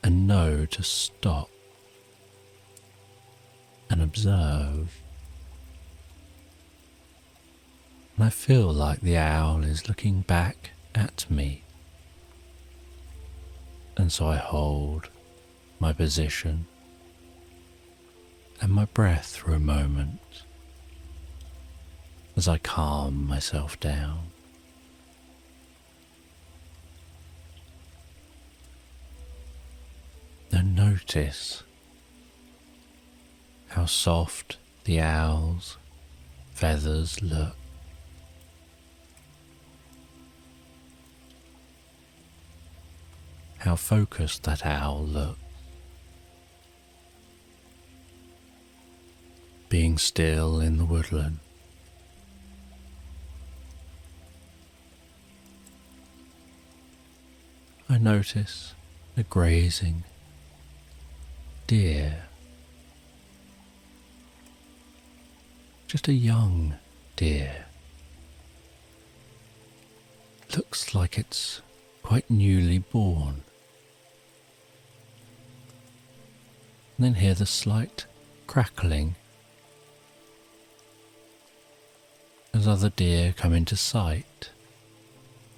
and know to stop and observe. And I feel like the owl is looking back at me. And so I hold my position and my breath for a moment as I calm myself down. Then notice how soft the owl's feathers look. How focused that owl looks. Being still in the woodland. I notice a grazing deer. Just a young deer. Looks like it's quite newly born. And then hear the slight crackling as other deer come into sight,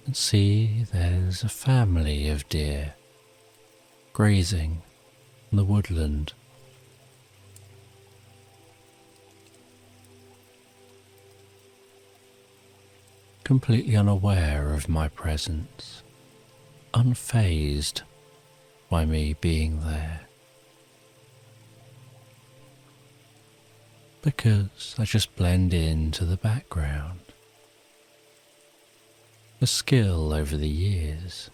and see there's a family of deer grazing in the woodland. Completely unaware of my presence, unfazed by me being there. Because I just blend into the background. A skill over the years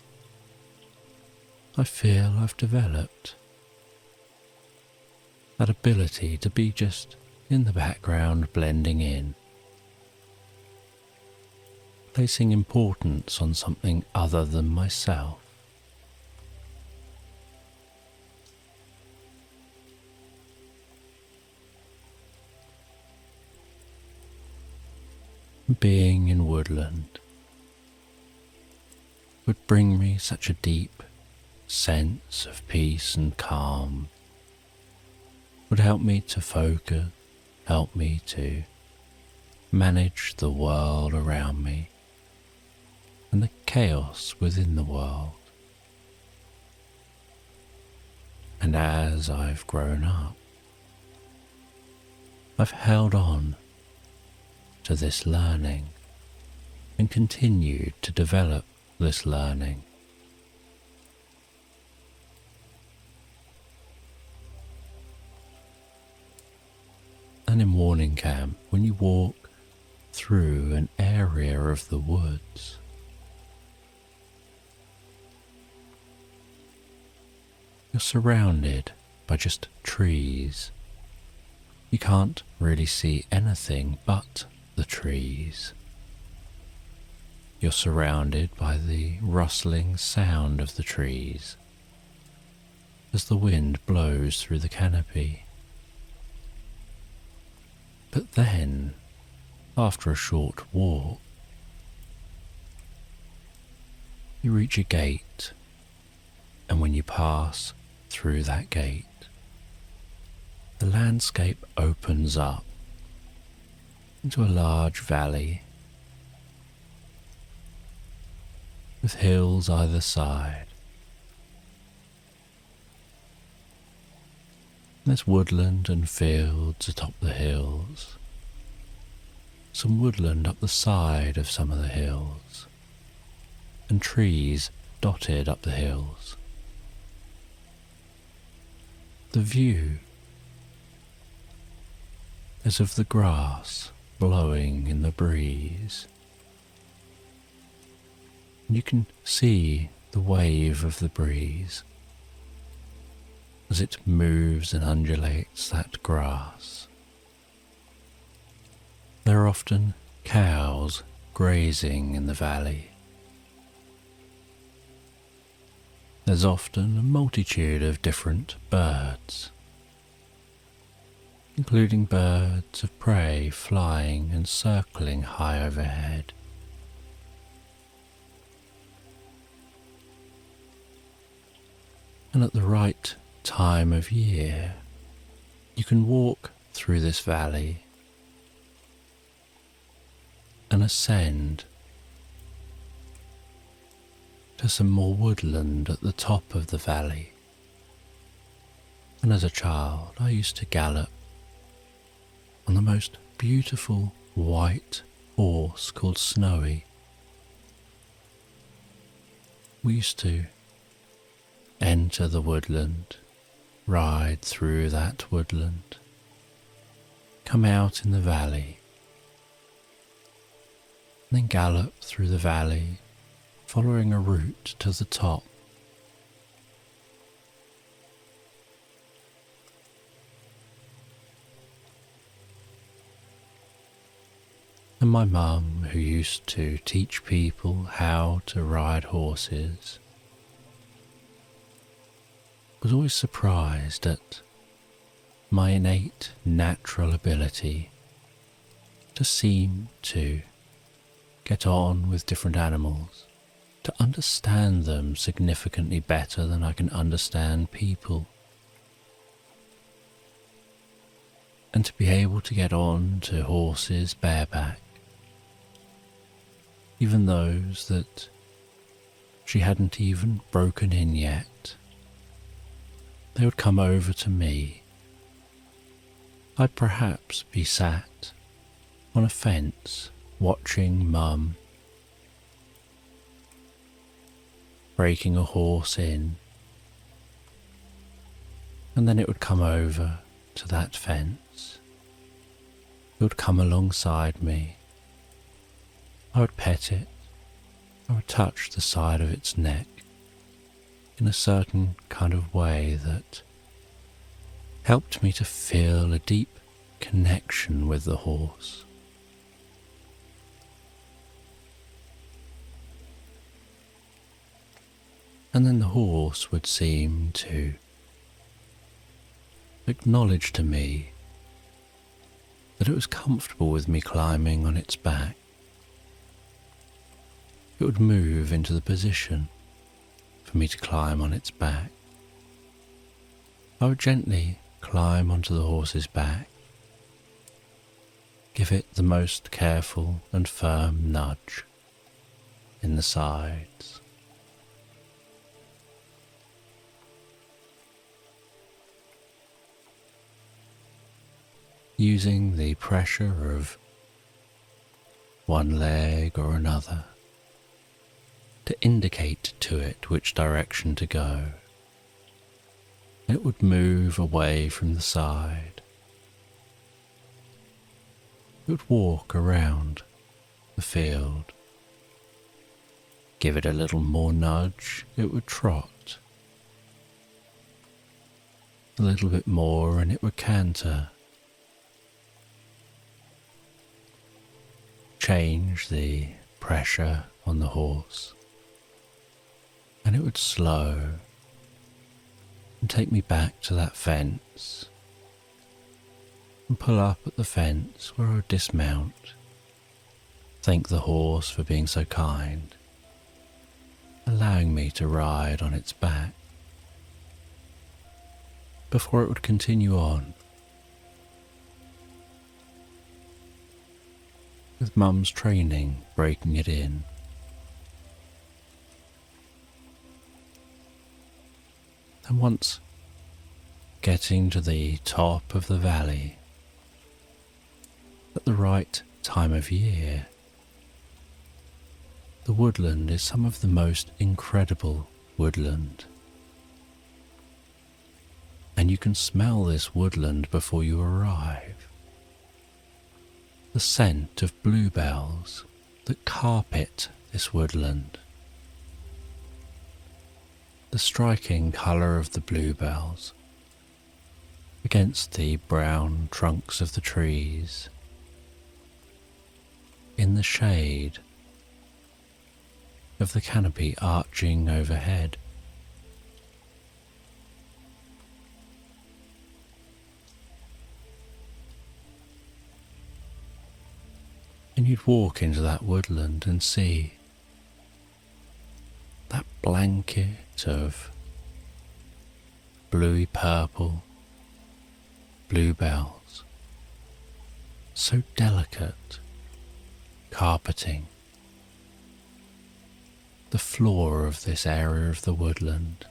I feel I've developed. That ability to be just in the background, blending in. Placing importance on something other than myself. Being in woodland would bring me such a deep sense of peace and calm, would help me to focus, help me to manage the world around me and the chaos within the world. And as I've grown up, I've held on to this learning and continued to develop this learning. and in morning camp, when you walk through an area of the woods, you're surrounded by just trees. You can't really see anything but the trees. You're surrounded by the rustling sound of the trees as the wind blows through the canopy. But then, after a short walk, you reach a gate, and when you pass through that gate, the landscape opens up into a large valley with hills either side. There's woodland and fields atop the hills, some woodland up the side of some of the hills, and trees dotted up the hills. The view is of the grass blowing in the breeze. You can see the wave of the breeze as it moves and undulates that grass. There are often cows grazing in the valley. There's often a multitude of different birds, including birds of prey flying and circling high overhead. And at the right time of year, you can walk through this valley and ascend to some more woodland at the top of the valley. And as a child, I used to gallop on the most beautiful white horse called Snowy. We used to enter the woodland, ride through that woodland, come out in the valley, and then gallop through the valley, following a route to the top. And my mum, who used to teach people how to ride horses, was always surprised at my innate natural ability to seem to get on with different animals, to understand them significantly better than I can understand people, and to be able to get on to horses bareback, even those that she hadn't even broken in yet. They would come over to me. I'd perhaps be sat on a fence watching Mum breaking a horse in, and then it would come over to that fence. It would come alongside me. I would pet it. I would touch the side of its neck in a certain kind of way that helped me to feel a deep connection with the horse. And then the horse would seem to acknowledge to me that it was comfortable with me climbing on its back. It would move into the position for me to climb on its back. I would gently climb onto the horse's back, give it the most careful and firm nudge in the sides. Using the pressure of one leg or another to indicate to it which direction to go. It would move away from the side it would walk around the field. Give it a little more nudge, it would trot. A little bit more and it would canter. Change the pressure on the horse, and it would slow and take me back to that fence and pull up at the fence where I would dismount, thank the horse for being so kind, allowing me to ride on its back, before it would continue on, with Mum's training breaking it in. And once getting to the top of the valley, at the right time of year, the woodland is some of the most incredible woodland. And you can smell this woodland before you arrive. The scent of bluebells that carpet this woodland. The striking colour of the bluebells against the brown trunks of the trees, in the shade of the canopy arching overhead. And you'd walk into that woodland and see that blanket of bluey purple bluebells, so delicate, carpeting the floor of this area of the woodland.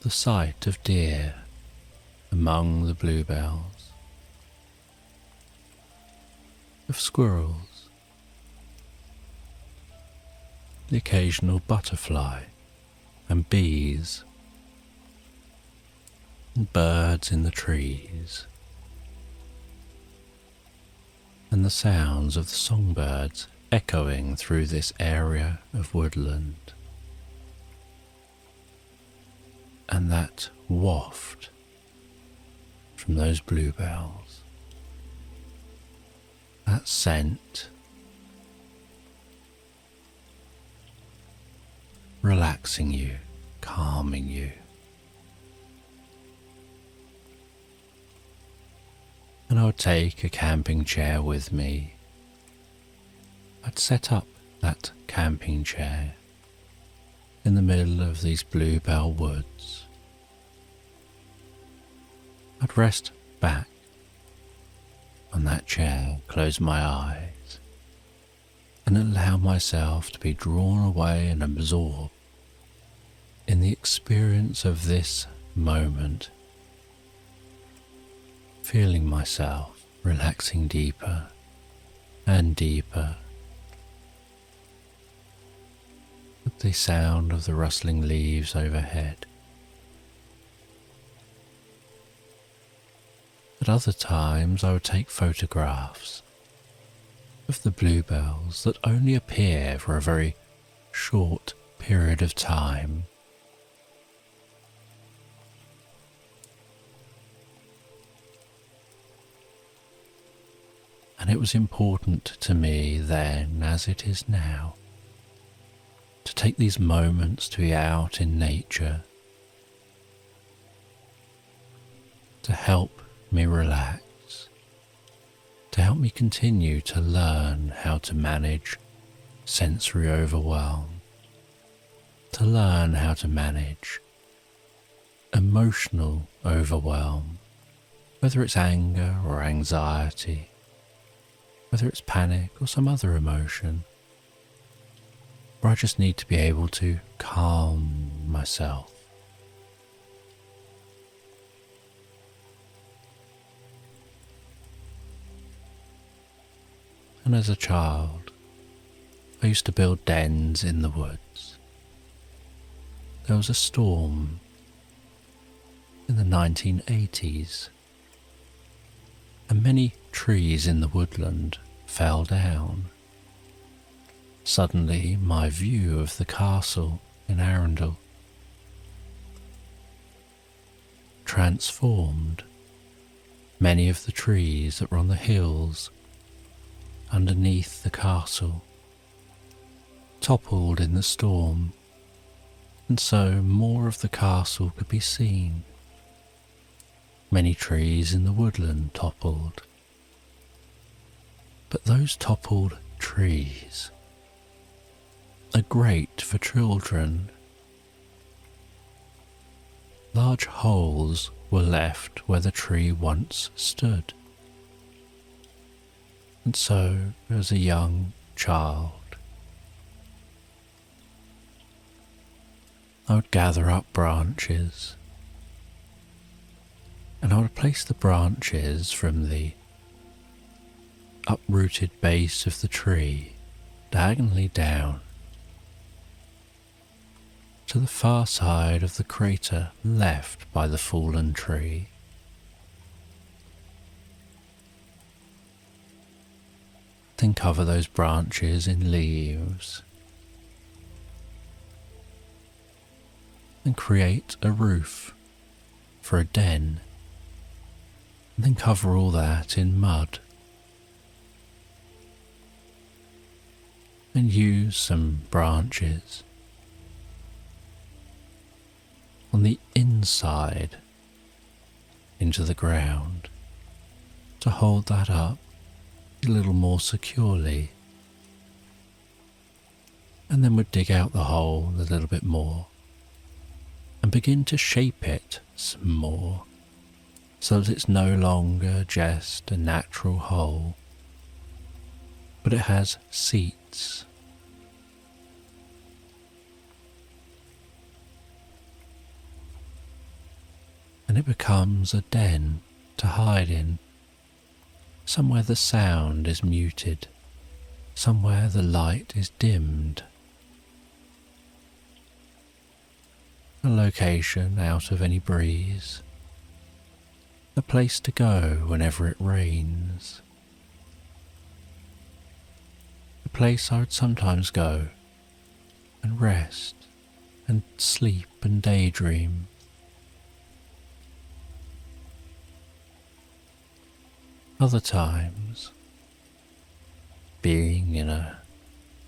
The sight of deer among the bluebells, of squirrels, the occasional butterfly and bees, and birds in the trees, and the sounds of the songbirds echoing through this area of woodland, and that waft from those bluebells, that scent, relaxing you, calming you. And I would take a camping chair with me. I'd set up that camping chair in the middle of these bluebell woods. I'd rest back on that chair, close my eyes, and allow myself to be drawn away and absorbed in the experience of this moment, feeling myself relaxing deeper and deeper, with the sound of the rustling leaves overhead. At other times I would take photographs of the bluebells that only appear for a very short period of time. And it was important to me then, as it is now, to take these moments to be out in nature, to help me relax, to help me continue to learn how to manage sensory overwhelm, to learn how to manage emotional overwhelm, whether it's anger or anxiety, whether it's panic or some other emotion, where I just need to be able to calm myself. And as a child, I used to build dens in the woods. There was a storm in the 1980s, and many trees in the woodland fell down. Suddenly, my view of the castle in Arundel transformed. Many of the trees that were on the hills underneath the castle toppled in the storm, and so more of the castle could be seen. Many trees in the woodland toppled, but those toppled trees are great for children. Large holes were left where the tree once stood, and so as a young child I would gather up branches, and I would place the branches from the uprooted base of the tree diagonally down to the far side of the crater left by the fallen tree. Then cover those branches in leaves and create a roof for a den, and then cover all that in mud and use some branches on the inside into the ground to hold that up a little more securely, and then would dig out the hole a little bit more and begin to shape it some more so that it's no longer just a natural hole, but it has seats. And it becomes a den to hide in, somewhere the sound is muted, somewhere the light is dimmed. A location out of any breeze, a place to go whenever it rains, a place I would sometimes go and rest and sleep and daydream. Other times, being in a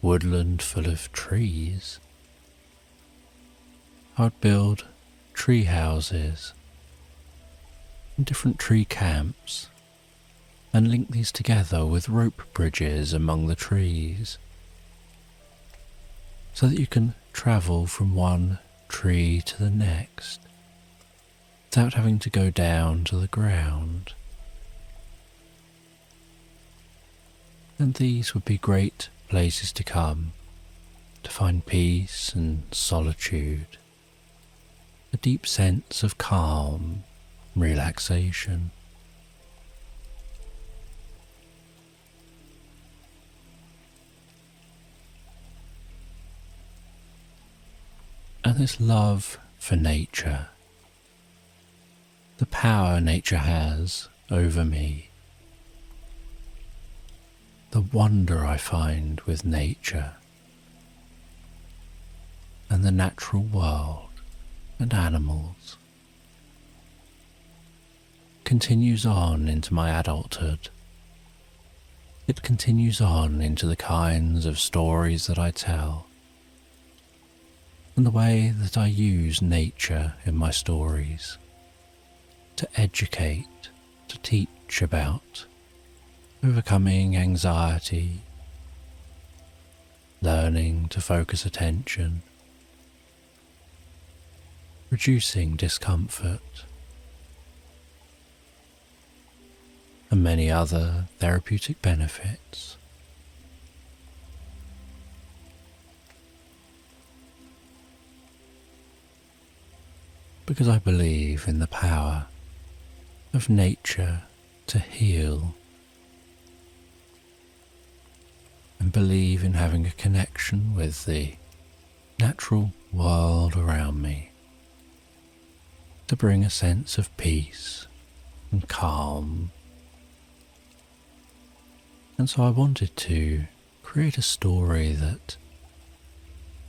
woodland full of trees, I would build tree houses and different tree camps and link these together with rope bridges among the trees so that you can travel from one tree to the next without having to go down to the ground. And these would be great places to come to find peace and solitude, a deep sense of calm, relaxation. And this love for nature, the power nature has over me, the wonder I find with nature and the natural world and animals, continues on into my adulthood. It continues on into the kinds of stories that I tell and the way that I use nature in my stories to educate, to teach about overcoming anxiety, learning to focus attention, reducing discomfort, and many other therapeutic benefits. Because I believe in the power of nature to heal, and believe in having a connection with the natural world around me. to bring a sense of peace and calm. And so I wanted to create a story that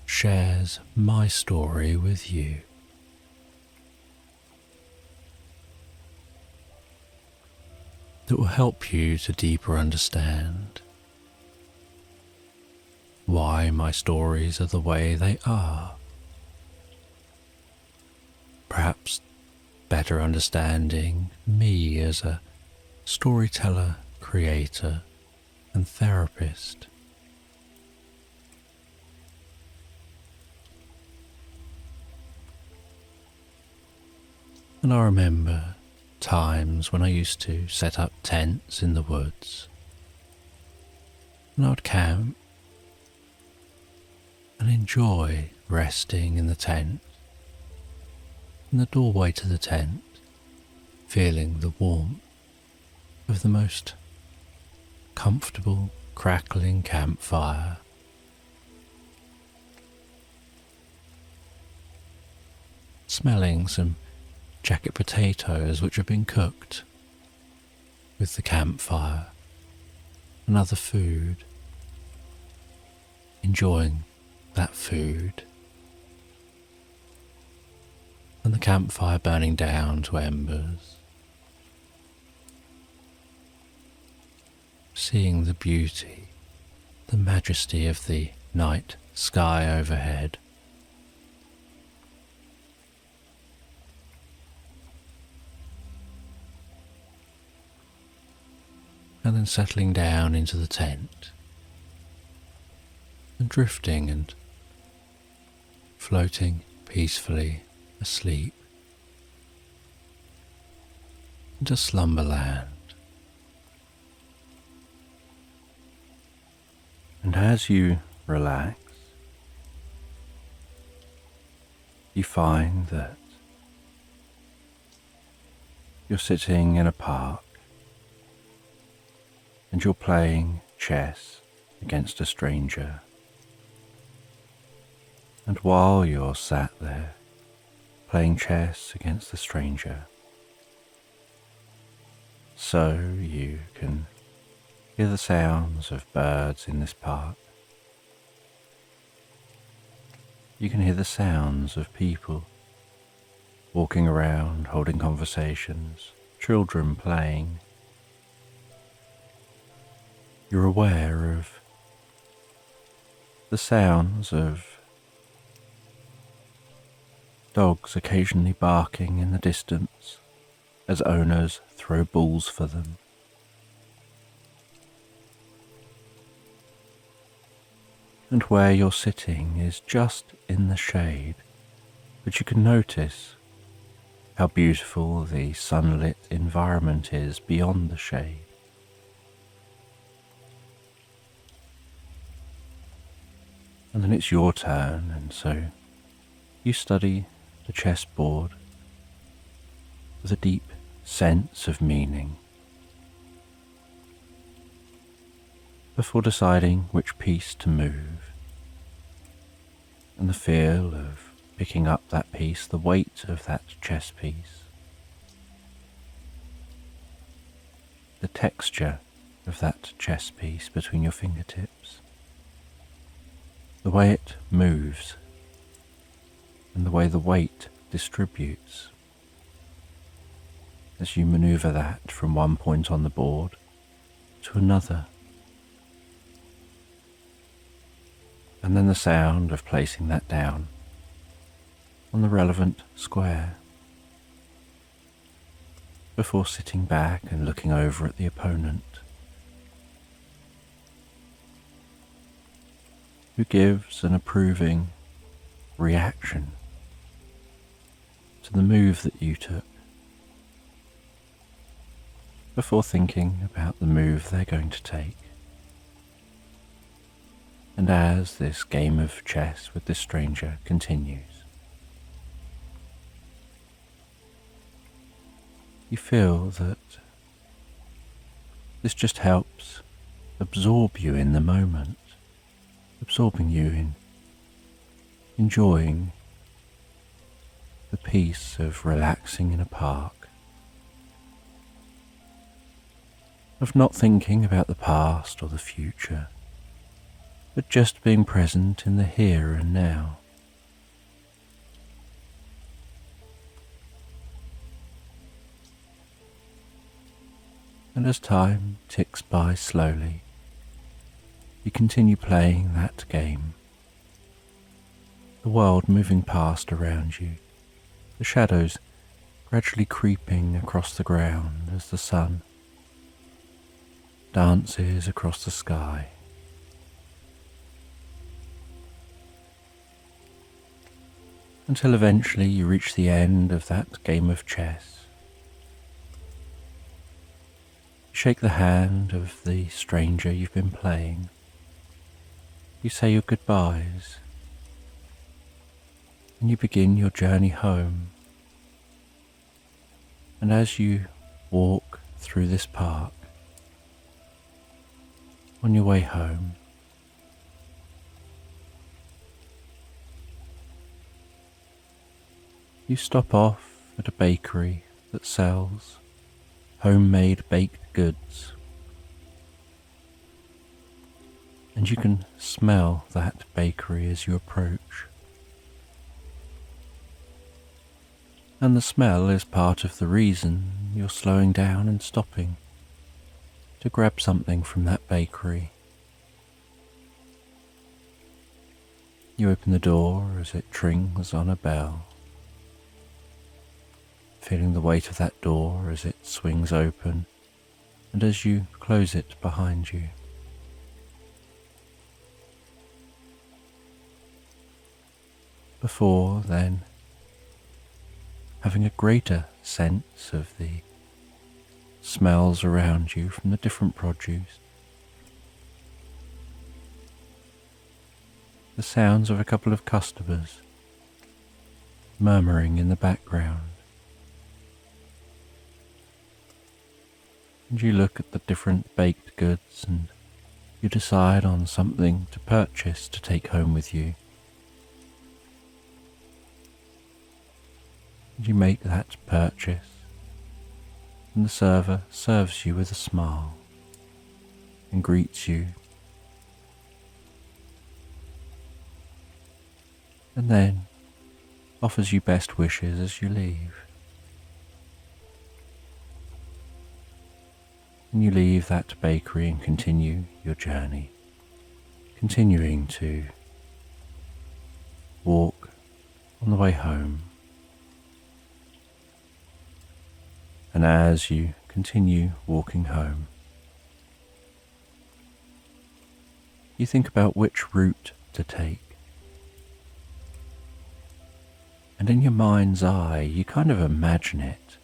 shares my story with you. That will help you to deeper understand why my stories are the way they are. Perhaps better understanding me as a storyteller, creator, and therapist. And I remember times when I used to set up tents in the woods, and I would camp and enjoy resting in the tent, in the doorway to the tent, feeling the warmth of the most comfortable crackling campfire. Smelling some jacket potatoes which have been cooked with the campfire and other food, enjoying that food, and the campfire burning down to embers, seeing the beauty, the majesty of the night sky overhead. And then settling down into the tent and drifting and floating peacefully asleep into slumberland. And as you relax, you find that you're sitting in a park and you're playing chess against a stranger. And while you're sat there playing chess against the stranger, so you can hear the sounds of birds in this park. You can hear the sounds of people walking around, holding conversations, children playing. You're aware of the sounds of dogs occasionally barking in the distance as owners throw balls for them. And where you're sitting is just in the shade, but you can notice how beautiful the sunlit environment is beyond the shade. And then it's your turn, and so you study the chessboard with a deep sense of meaning before deciding which piece to move, and the feel of picking up that piece, the weight of that chess piece, the texture of that chess piece between your fingertips, the way it moves and the way the weight distributes as you maneuver that from one point on the board to another. And then the sound of placing that down on the relevant square before sitting back and looking over at the opponent, who gives an approving reaction to the move that you took before thinking about the move they're going to take. And as this game of chess with this stranger continues, you feel that this just helps absorb you in the moment, absorbing you in enjoying the peace of relaxing in a park, of not thinking about the past or the future, but just being present in the here and now. And as time ticks by slowly, you continue playing that game, the world moving past around you, the shadows gradually creeping across the ground as the sun dances across the sky. Until eventually you reach the end of that game of chess. You shake the hand of the stranger you've been playing. You say your goodbyes, and you begin your journey home. And as you walk through this park, on your way home, you stop off at a bakery that sells homemade baked goods, and you can smell that bakery as you approach. And the smell is part of the reason you're slowing down and stopping to grab something from that bakery. You open the door as it rings on a bell, feeling the weight of that door as it swings open and as you close it behind you. Before then, having a greater sense of the smells around you from the different produce, the sounds of a couple of customers murmuring in the background, and you look at the different baked goods and you decide on something to purchase to take home with you. And you make that purchase, and the server serves you with a smile and greets you, and then offers you best wishes as you leave. And you leave that bakery and continue your journey, continuing to walk on the way home. And as you continue walking home, you think about which route to take. And in your mind's eye, you kind of imagine it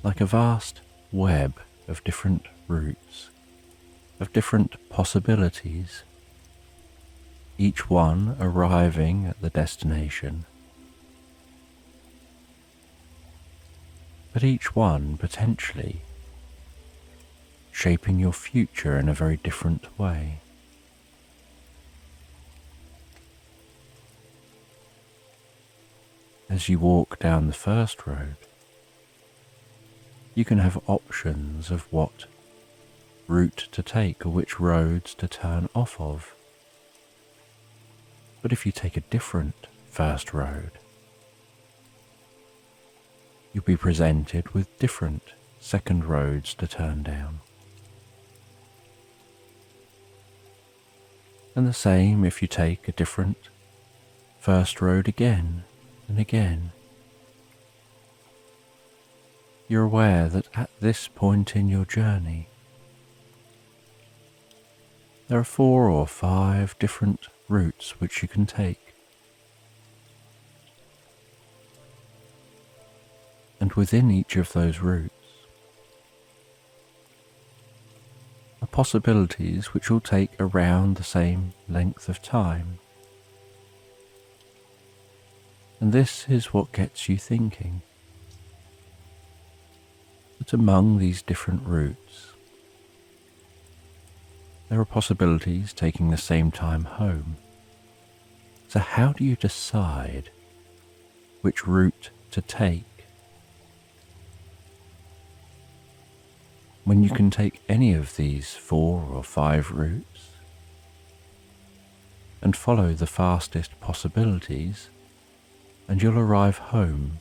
like a vast web of different routes, of different possibilities, each one arriving at the destination, but each one potentially shaping your future in a very different way. As you walk down the first road, you can have options of what route to take or which roads to turn off of. But if you take a different first road, you'll be presented with different second roads to turn down. And the same if you take a different first road again and again. You're aware that at this point in your journey, there are 4 or 5 different routes which you can take. And within each of those routes are possibilities which will take around the same length of time. And this is what gets you thinking, that among these different routes, there are possibilities taking the same time home, So how do you decide which route to take when you can take any of these 4 or 5 routes and follow the fastest possibilities, and you'll arrive home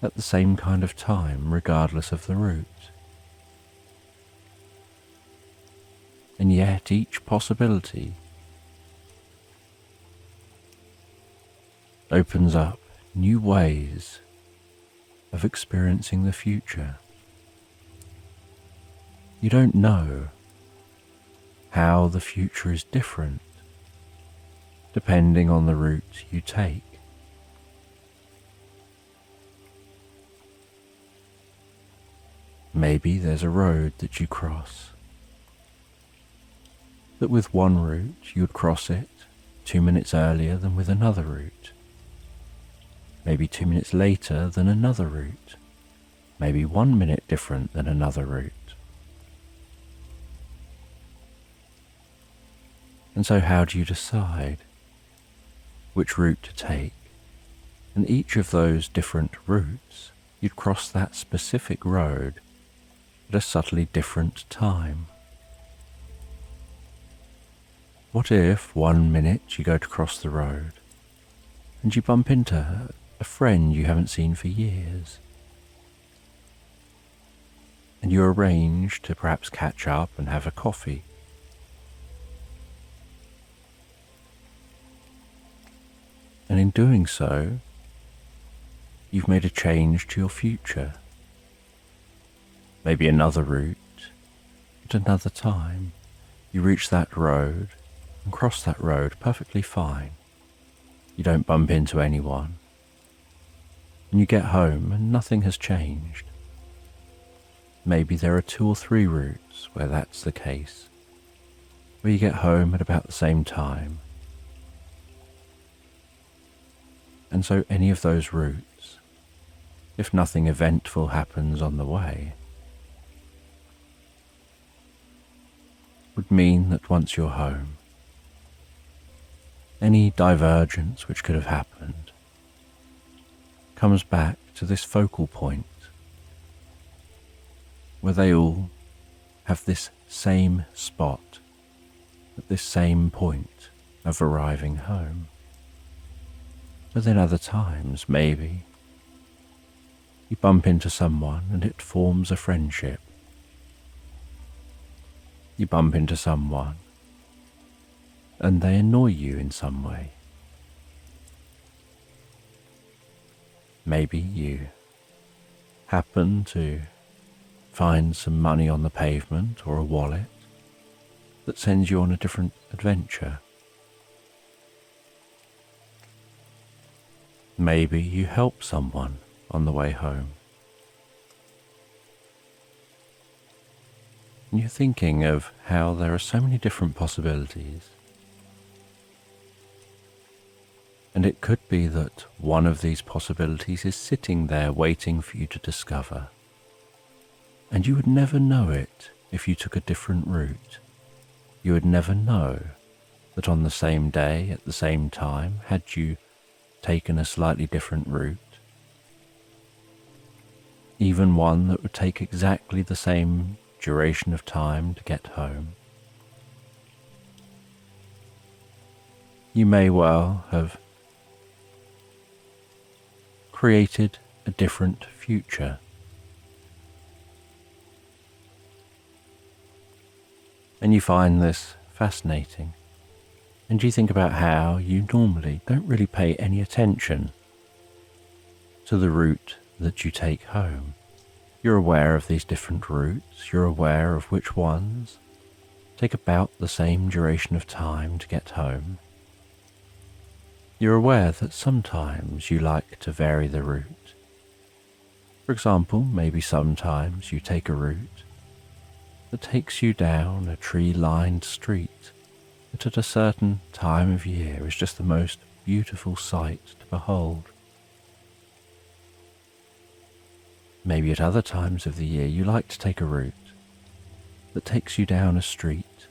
at the same kind of time regardless of the route? And yet each possibility opens up new ways of experiencing the future. You don't know how the future is different depending on the route you take. Maybe there's a road that you cross, that with one route you would cross it 2 minutes earlier than with another route, maybe 2 minutes later than another route, maybe 1 minute different than another route. And so how do you decide which route to take? And each of those different routes, you'd cross that specific road at a subtly different time. What if 1 minute you go to cross the road and you bump into a friend you haven't seen for years, and you arrange to perhaps catch up and have a coffee? And in doing so, you've made a change to your future. Maybe another route, at another time, you reach that road and cross that road perfectly fine. You don't bump into anyone. And you get home and nothing has changed. Maybe there are 2 or 3 routes where that's the case, where you get home at about the same time. And so any of those routes, if nothing eventful happens on the way, would mean that once you're home, any divergence which could have happened comes back to this focal point where they all have this same spot at this same point of arriving home. But then other times, maybe, you bump into someone and it forms a friendship. You bump into someone and they annoy you in some way. Maybe you happen to find some money on the pavement or a wallet that sends you on a different adventure. Maybe you help someone on the way home. And you're thinking of how there are so many different possibilities. And it could be that one of these possibilities is sitting there waiting for you to discover. And you would never know it if you took a different route. You would never know that on the same day, at the same time, had you taken a slightly different route, even one that would take exactly the same duration of time to get home. You may well have created a different future. And you find this fascinating. And you think about how you normally don't really pay any attention to the route that you take home. You're aware of these different routes, you're aware of which ones take about the same duration of time to get home. You're aware that sometimes you like to vary the route. For example, maybe sometimes you take a route that takes you down a tree-lined street that at a certain time of year is just the most beautiful sight to behold. Maybe at other times of the year you like to take a route that takes you down a street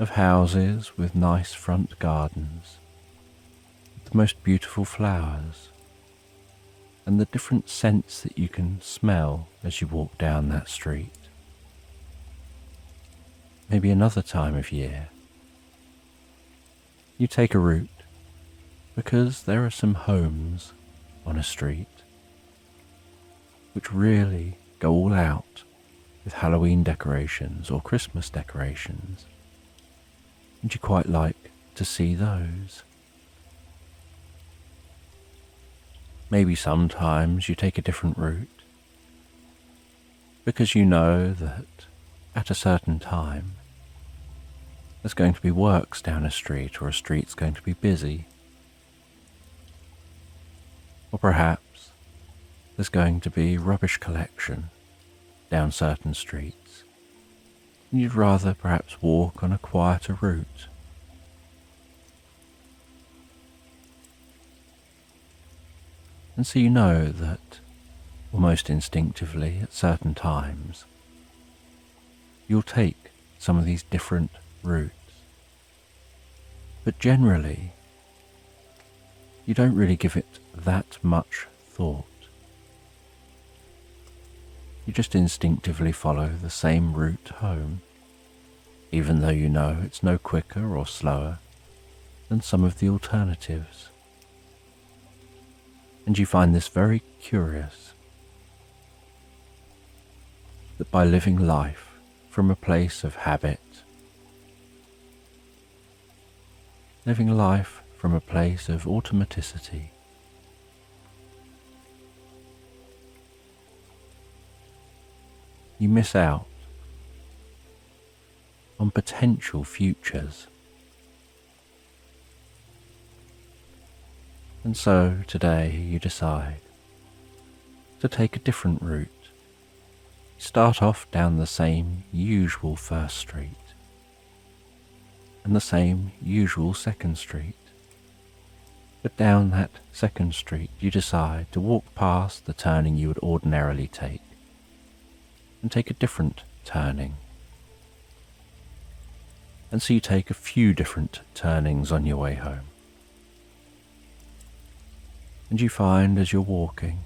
of houses with nice front gardens, with the most beautiful flowers, and the different scents that you can smell as you walk down that street. Maybe another time of year, you take a route because there are some homes on a street which really go all out with Halloween decorations or Christmas decorations, and you quite like to see those. Maybe sometimes you take a different route because you know that at a certain time there's going to be works down a street, or a street's going to be busy. Or perhaps there's going to be rubbish collection down certain streets, and you'd rather perhaps walk on a quieter route. And so you know that almost instinctively at certain times you'll take some of these different routes. But generally, you don't really give it that much thought. You just instinctively follow the same route home, even though you know it's no quicker or slower than some of the alternatives. And you find this very curious, that by living life from a place of habit, living life from a place of automaticity, you miss out on potential futures. And so today you decide to take a different route. Start off down the same usual first street and the same usual second street. But down that second street you decide to walk past the turning you would ordinarily take and take a different turning. And so you take a few different turnings on your way home. And you find as you're walking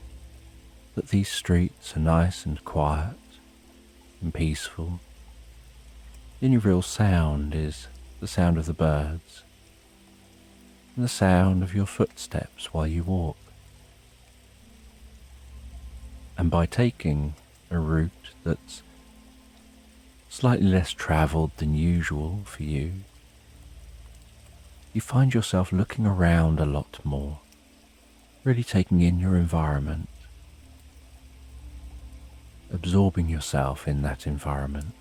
that these streets are nice and quiet and peaceful. The only real sound is the sound of the birds and the sound of your footsteps while you walk. And by taking a route that's slightly less travelled than usual for you, you find yourself looking around a lot more, really taking in your environment, absorbing yourself in that environment.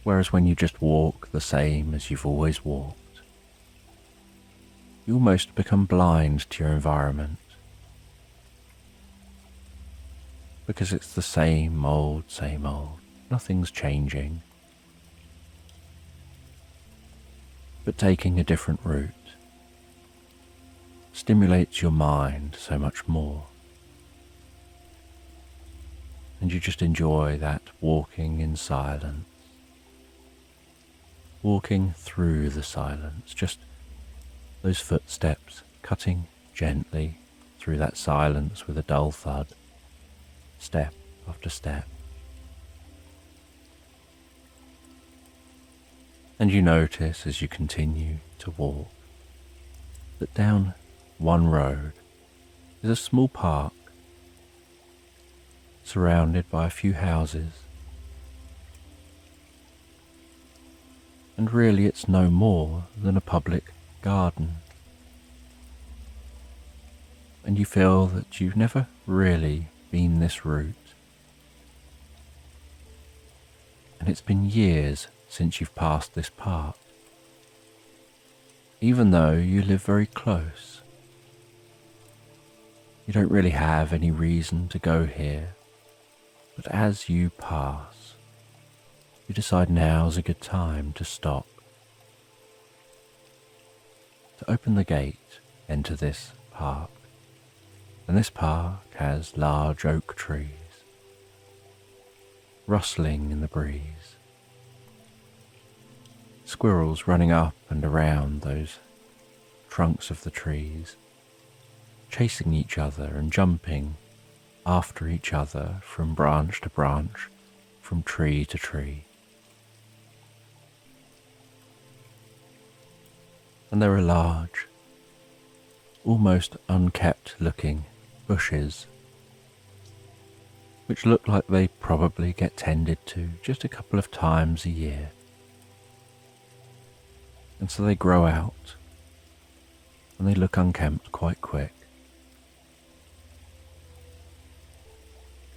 Whereas when you just walk the same as you've always walked, you almost become blind to your environment, because it's the same old, nothing's changing. But taking a different route stimulates your mind so much more. And you just enjoy that walking in silence, walking through the silence, just those footsteps cutting gently through that silence with a dull thud, step after step. And you notice as you continue to walk that down one road is a small park surrounded by a few houses. And really it's no more than a public garden. And you feel that you've never really been this route. And it's been years since you've passed this park, even though you live very close. You don't really have any reason to go here, but as you pass, you decide now's a good time to stop, to open the gate, enter this park. And this park has large oak trees, rustling in the breeze, squirrels running up and around those trunks of the trees, chasing each other and jumping after each other from branch to branch, from tree to tree. And there are large, almost unkept looking bushes, which look like they probably get tended to just a couple of times a year. And so they grow out, and they look unkempt quite quick.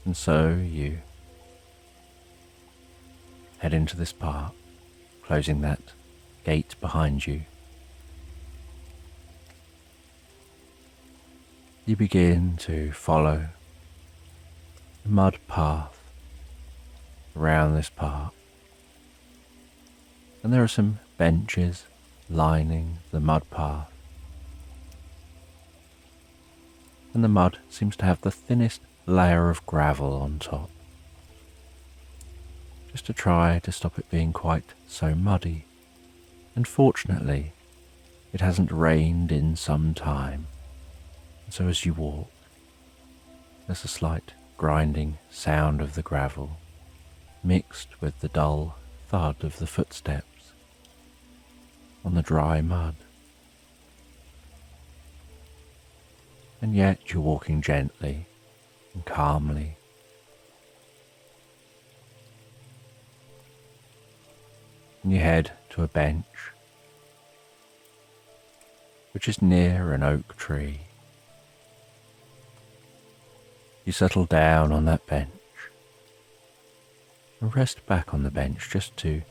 And so you head into this park, closing that gate behind you. You begin to follow the mud path around this park, and there are some benches lining the mud path, and the mud seems to have the thinnest layer of gravel on top, just to try to stop it being quite so muddy. And fortunately, it hasn't rained in some time, and so as you walk, there's a slight grinding sound of the gravel, mixed with the dull thud of the footsteps on the dry mud. And yet you're walking gently and calmly. And you head to a bench which is near an oak tree. You settle down on that bench and rest back on the bench just to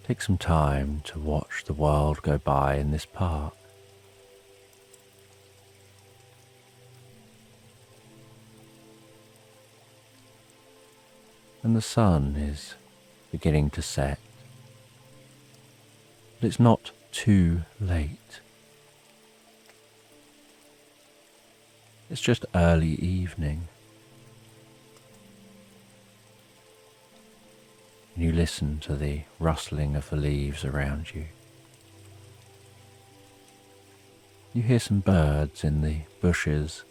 take some time to watch the world go by in this park. And the sun is beginning to set, but it's not too late. It's just early evening. And you listen to the rustling of the leaves around you. You hear some birds in the bushes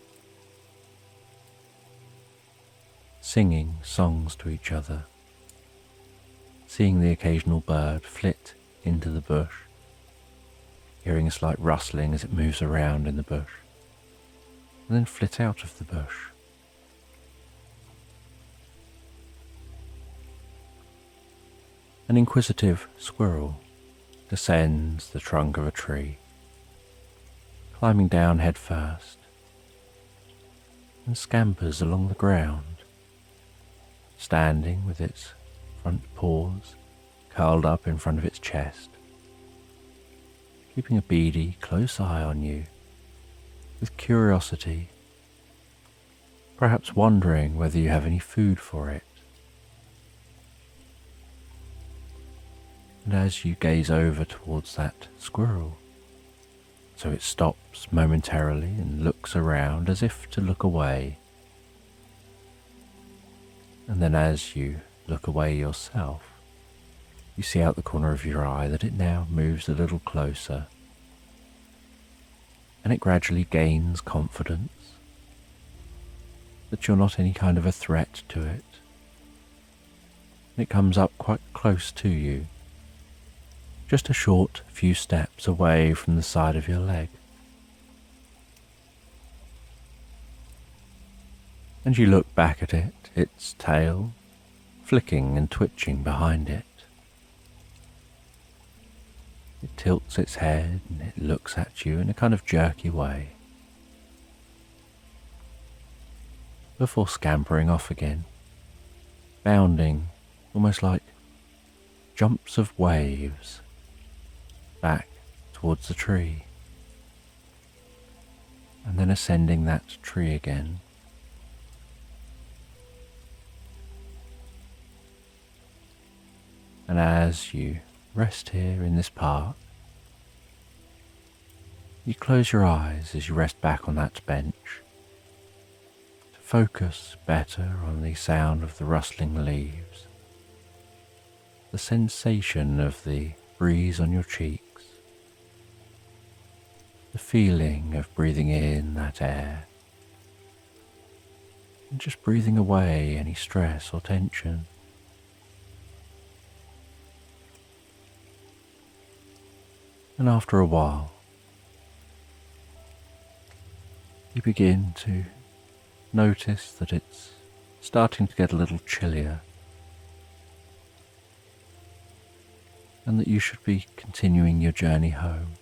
singing songs to each other, seeing the occasional bird flit into the bush, hearing a slight rustling as it moves around in the bush, and then flit out of the bush. An inquisitive squirrel descends the trunk of a tree, climbing down head first, and scampers along the ground, standing with its front paws curled up in front of its chest, keeping a beady, close eye on you with curiosity, perhaps wondering whether you have any food for it. And as you gaze over towards that squirrel, so it stops momentarily and looks around as if to look away. And then as you look away yourself, you see out the corner of your eye that it now moves a little closer, and it gradually gains confidence that you're not any kind of a threat to it. And it comes up quite close to you, just a short few steps away from the side of your leg. And you look back at it, its tail flicking and twitching behind it. It tilts its head and it looks at you in a kind of jerky way, before scampering off again, bounding almost like jumps of waves back towards the tree, and then ascending that tree again. And as you rest here in this park, you close your eyes as you rest back on that bench to focus better on the sound of the rustling leaves, the sensation of the breeze on your cheeks, the feeling of breathing in that air, and just breathing away any stress or tension. And after a while, you begin to notice that it's starting to get a little chillier, and that you should be continuing your journey home.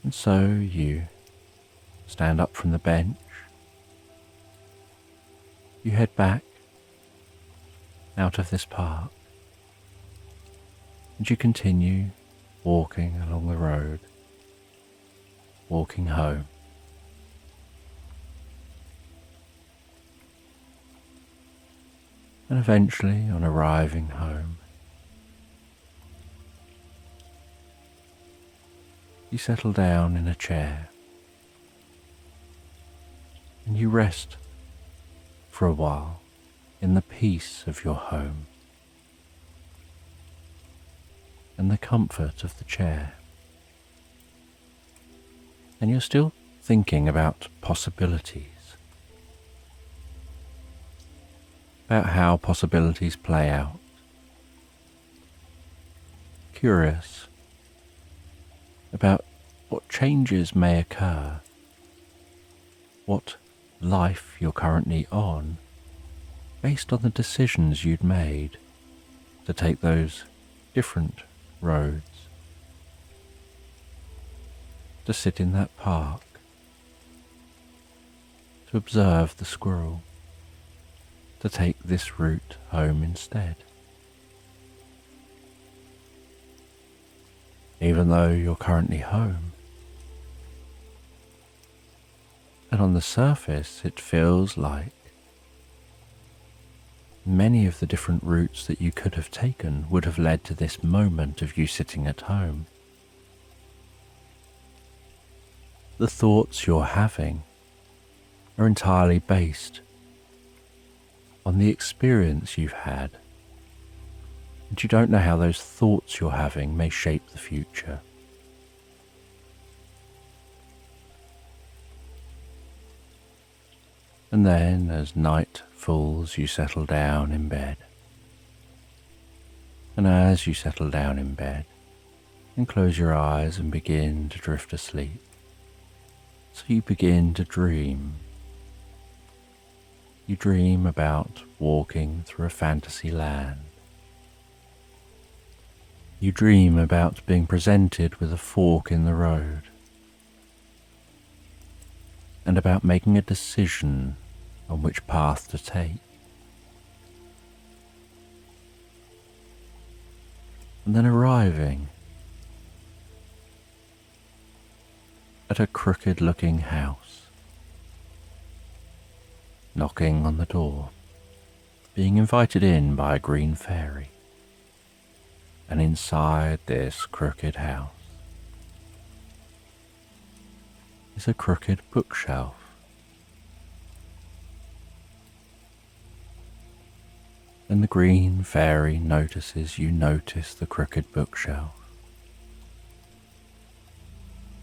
And so you stand up from the bench, you head back out of this park, and you continue walking along the road, walking home. And eventually, on arriving home, you settle down in a chair and you rest for a while in the peace of your home and the comfort of the chair. And you're still thinking about possibilities, about how possibilities play out. Curious about what changes may occur, what life you're currently on, based on the decisions you'd made to take those different roads, to sit in that park, to observe the squirrel, to take this route home instead. Even though you're currently home, and on the surface it feels like many of the different routes that you could have taken would have led to this moment of you sitting at home. The thoughts you're having are entirely based on the experience you've had, and you don't know how those thoughts you're having may shape the future. And then, as night falls, you settle down in bed. And as you settle down in bed, and close your eyes and begin to drift asleep, so you begin to dream. You dream about walking through a fantasy land. You dream about being presented with a fork in the road, and about making a decision on which path to take. And then arriving at a crooked-looking house, knocking on the door, being invited in by a green fairy. And inside this crooked house is a crooked bookshelf. And the green fairy notices you notice the crooked bookshelf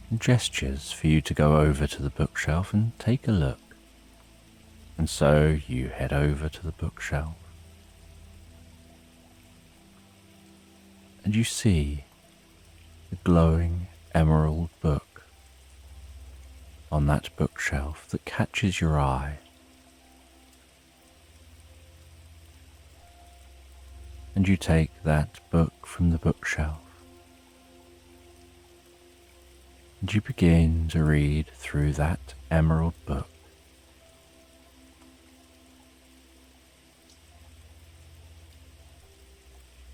and gestures for you to go over to the bookshelf and take a look. And so you head over to the bookshelf. And you see the glowing emerald book on that bookshelf that catches your eye. And you take that book from the bookshelf and you begin to read through that emerald book.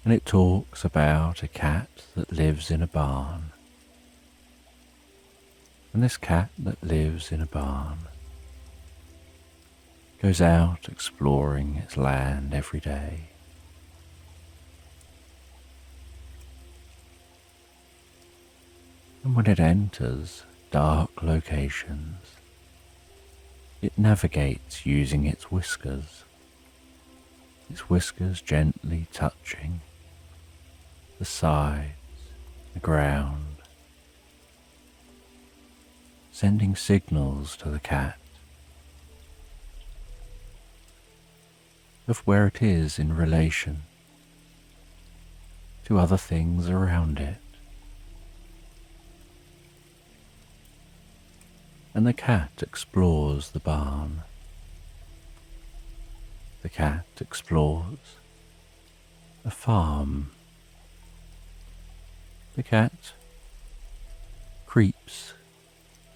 And it talks about a cat that lives in a barn. And this cat that lives in a barn goes out exploring its land every day. And when it enters dark locations, it navigates using its whiskers gently touching the sides, the ground, sending signals to the cat of where it is in relation to other things around it. And the cat explores the barn. The cat explores a farm. The cat creeps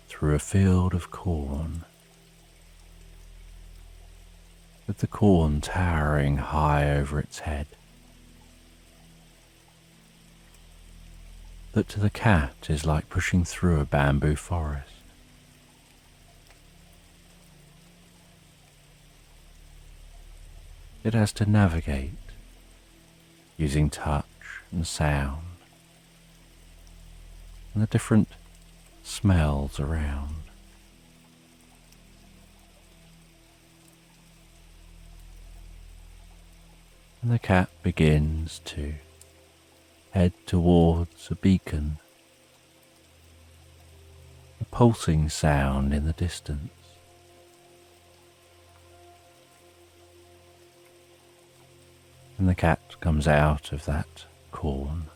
through a field of corn, with the corn towering high over its head, that to the cat is like pushing through a bamboo forest. It has to navigate using touch and sound and the different smells around. And the cat begins to head towards a beacon, a pulsing sound in the distance. And the cat comes out of that corn,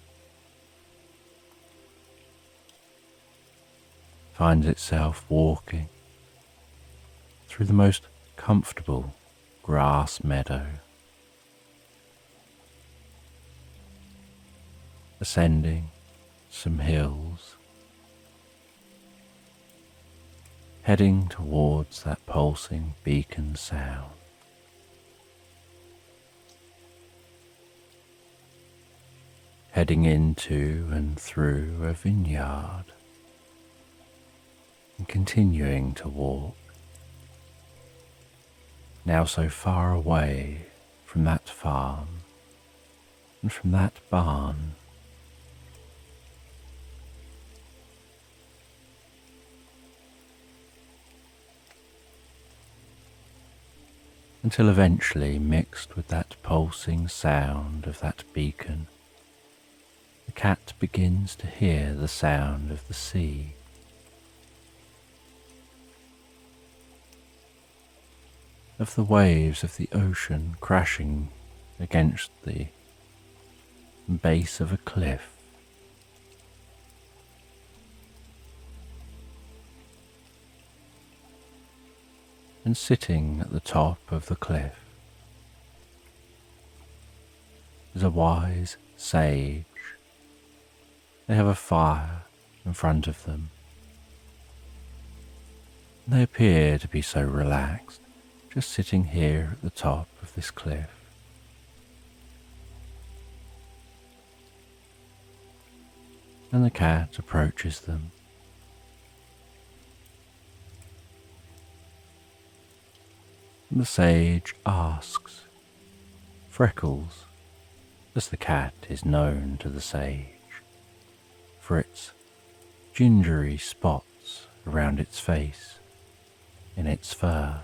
finds itself walking through the most comfortable grass meadow, ascending some hills, heading towards that pulsing beacon sound. Heading into and through a vineyard, and continuing to walk, now so far away from that farm and from that barn. Until eventually, mixed with that pulsing sound of that beacon, the cat begins to hear the sound of the sea. Of the waves of the ocean crashing against the base of a cliff. And sitting at the top of the cliff is a wise sage. They have a fire in front of them. They appear to be so relaxed, just sitting here at the top of this cliff. And the cat approaches them. And the sage asks, Freckles, as the cat is known to the sage, for its gingery spots around its face, in its fur.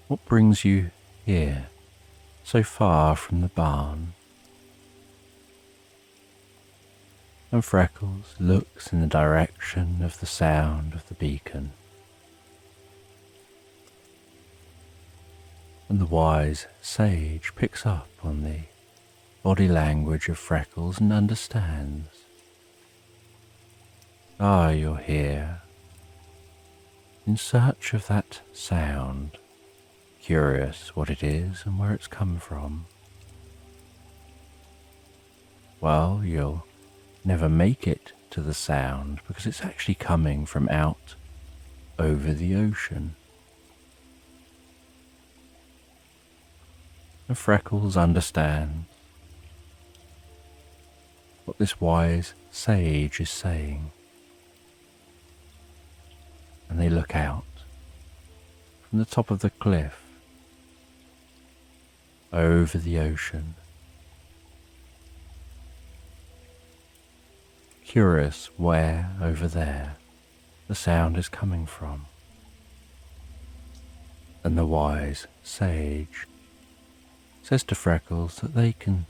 What brings you here, so far from the barn? And Freckles looks in the direction of the sound of the beacon. And the wise sage picks up on the body language of Freckles and understands. Ah, you're here, in search of that sound, curious what it is and where it's come from. Well, you'll never make it to the sound because it's actually coming from out over the ocean. And Freckles understands what this wise sage is saying. And they look out from the top of the cliff over the ocean, curious where over there the sound is coming from. And the wise sage says to Freckles that they can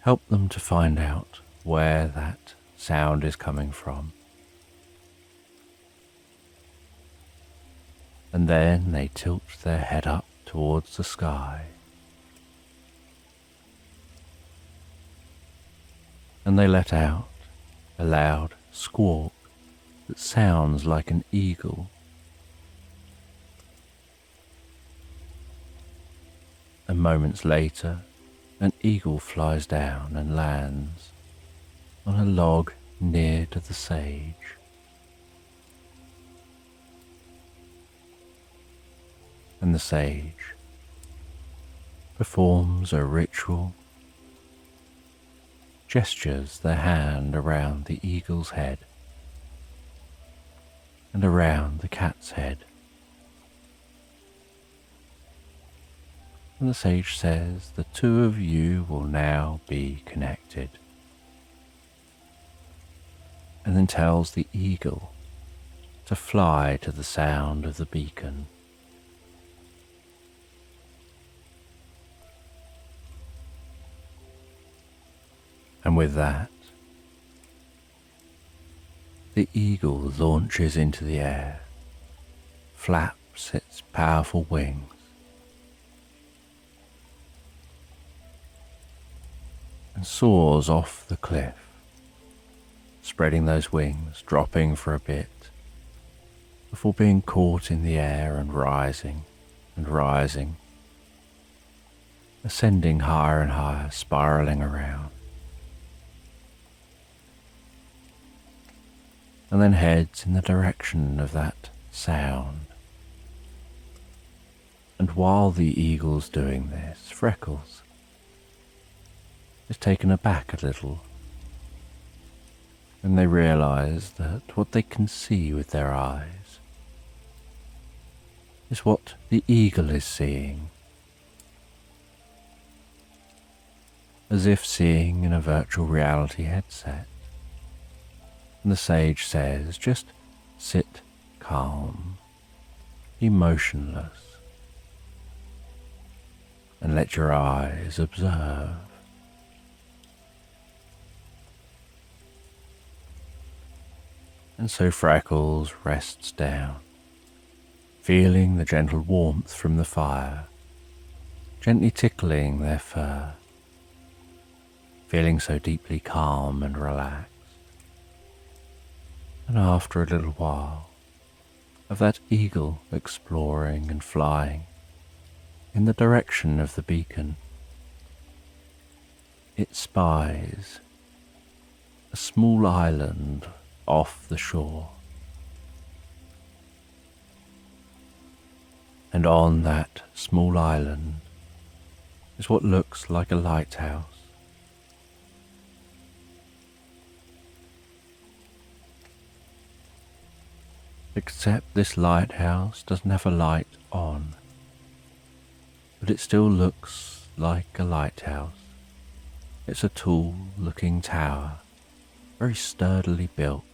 help them to find out where that sound is coming from. And then they tilt their head up towards the sky. And they let out a loud squawk that sounds like an eagle. And moments later, an eagle flies down and lands on a log near to the sage. And the sage performs a ritual, gestures their hand around the eagle's head and around the cat's head. And the sage says the two of you will now be connected, and then tells the eagle to fly to the sound of the beacon. And with that, the eagle launches into the air, flaps its powerful wings, and soars off the cliff, spreading those wings, dropping for a bit, before being caught in the air and rising, ascending higher and higher, spiraling around, and then heads in the direction of that sound. And while the eagle's doing this, Freckles is taken aback a little, and they realize that what they can see with their eyes is what the eagle is seeing, as if seeing in a virtual reality headset. And the sage says, just sit calm, be motionless, and let your eyes observe. And so Freckles rests down, feeling the gentle warmth from the fire, gently tickling their fur, feeling so deeply calm and relaxed. And after a little while of that eagle exploring and flying in the direction of the beacon, it spies a small island off the shore. And on that small island is what looks like a lighthouse. Except this lighthouse doesn't have a light on, but it still looks like a lighthouse. It's a tall looking tower, very sturdily built.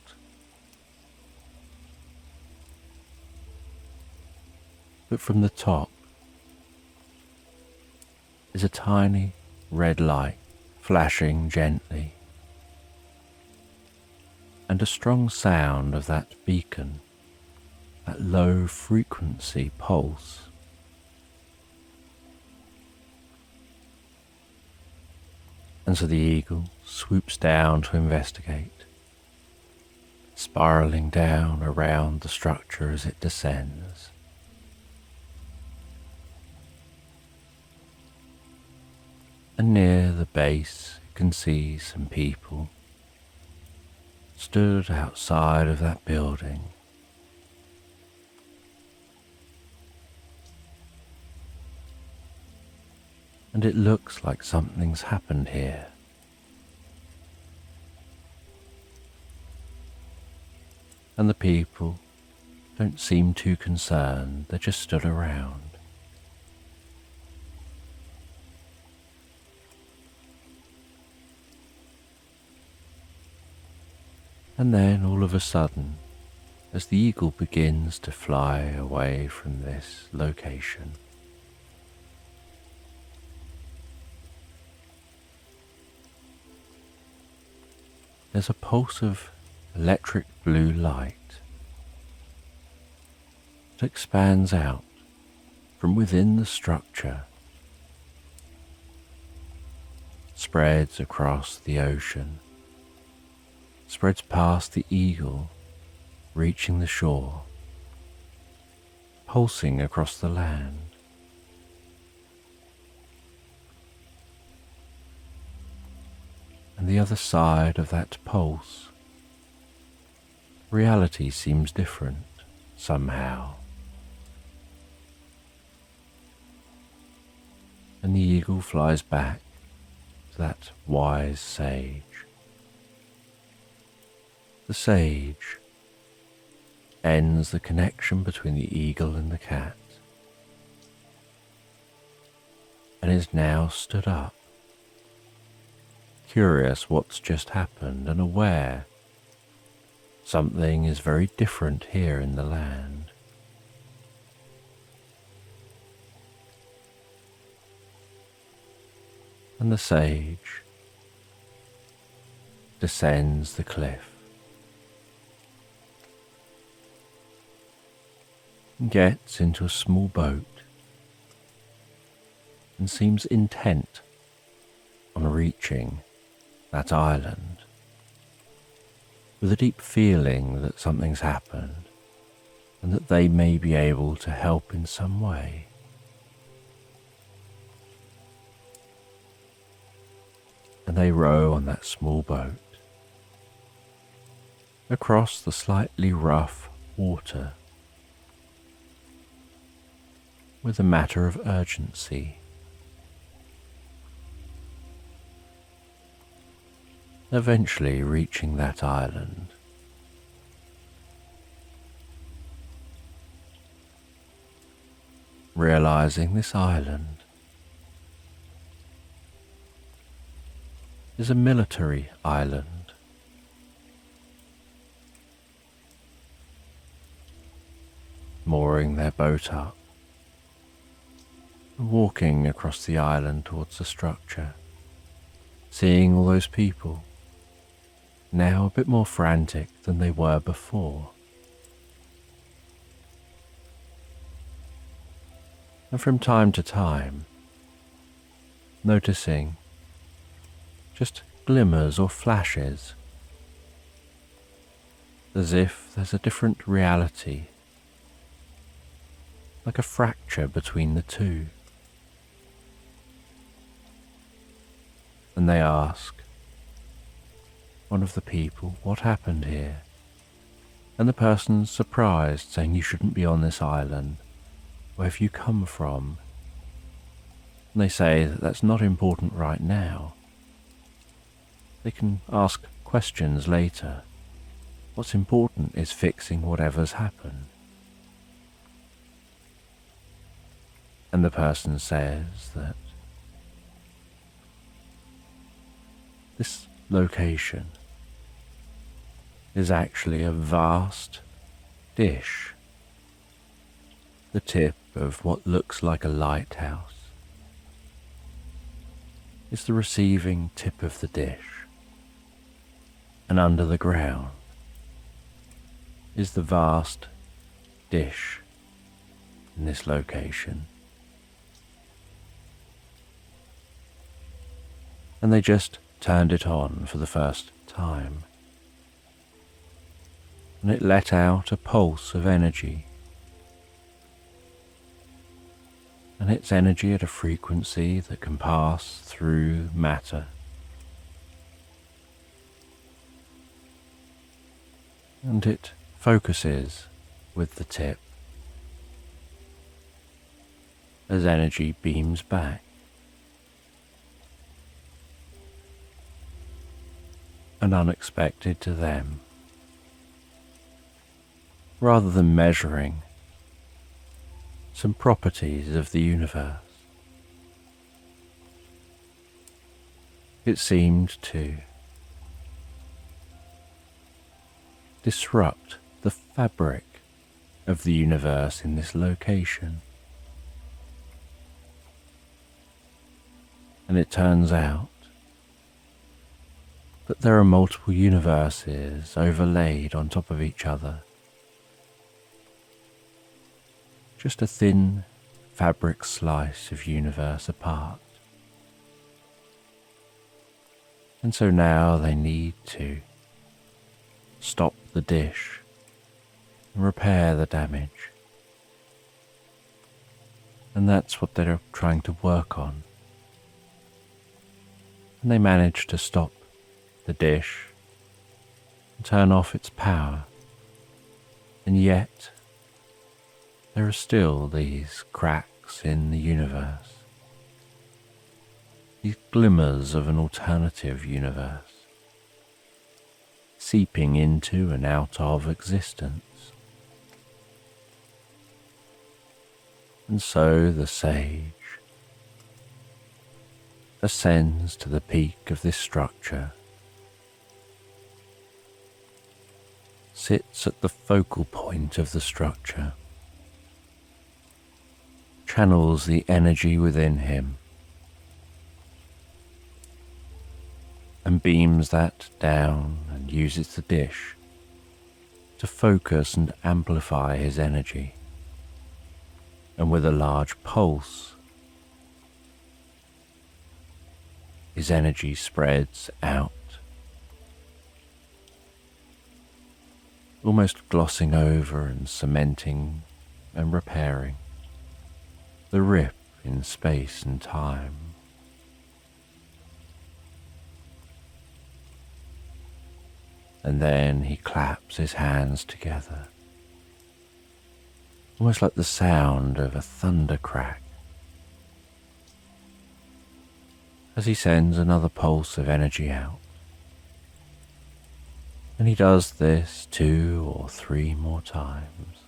But from the top is a tiny red light flashing gently, and a strong sound of that beacon, that low frequency pulse. And so the eagle swoops down to investigate, spiraling down around the structure as it descends. And near the base you can see some people stood outside of that building. And it looks like something's happened here. And the people don't seem too concerned, they just stood around. And then all of a sudden, as the eagle begins to fly away from this location. There's a pulse of electric blue light that expands out from within the structure, spreads across the ocean, spreads past the eagle, reaching the shore, pulsing across the land. And the other side of that pulse, reality seems different somehow. And the eagle flies back to that wise sage. The sage ends the connection between the eagle and the cat, and is now stood up, curious what's just happened and aware something is very different here in the land. And the sage descends the cliff, gets into a small boat, and seems intent on reaching that island, with a deep feeling that something's happened and that they may be able to help in some way. And they row on that small boat across the slightly rough water with a matter of urgency. Eventually reaching that island, realizing this island is a military island, mooring their boat up, and walking across the island towards the structure, seeing all those people, now a bit more frantic than they were before. And from time to time, noticing just glimmers or flashes, as if there's a different reality, like a fracture between the two. And they ask one of the people what happened here, and the person's surprised, saying, "You shouldn't be on this island. Where have you come from?" And they say that that's not important right now. They can ask questions later. What's important is fixing whatever's happened. And the person says that this location is actually a vast dish, the tip of what looks like a lighthouse. It's the receiving tip of the dish, and under the ground is the vast dish in this location. And they just turned it on for the first time, and it let out a pulse of energy, and it's energy at a frequency that can pass through matter. And it focuses with the tip as energy beams back. And unexpected to them, rather than measuring some properties of the universe, it seemed to disrupt the fabric of the universe in this location. And it turns out that there are multiple universes overlaid on top of each other. Just a thin fabric slice of universe apart. And so now they need to stop the dish and repair the damage. And that's what they're trying to work on. And they manage to stop the dish and turn off its power. And yet, there are still these cracks in the universe. These glimmers of an alternative universe, seeping into and out of existence. And so the sage ascends to the peak of this structure, sits at the focal point of the structure, channels the energy within him, and beams that down and uses the dish to focus and amplify his energy. And with a large pulse, his energy spreads out, almost glossing over and cementing and repairing the rip in space and time. And then he claps his hands together, almost like the sound of a thunder crack, as he sends another pulse of energy out. And he does this 2 or 3 more times,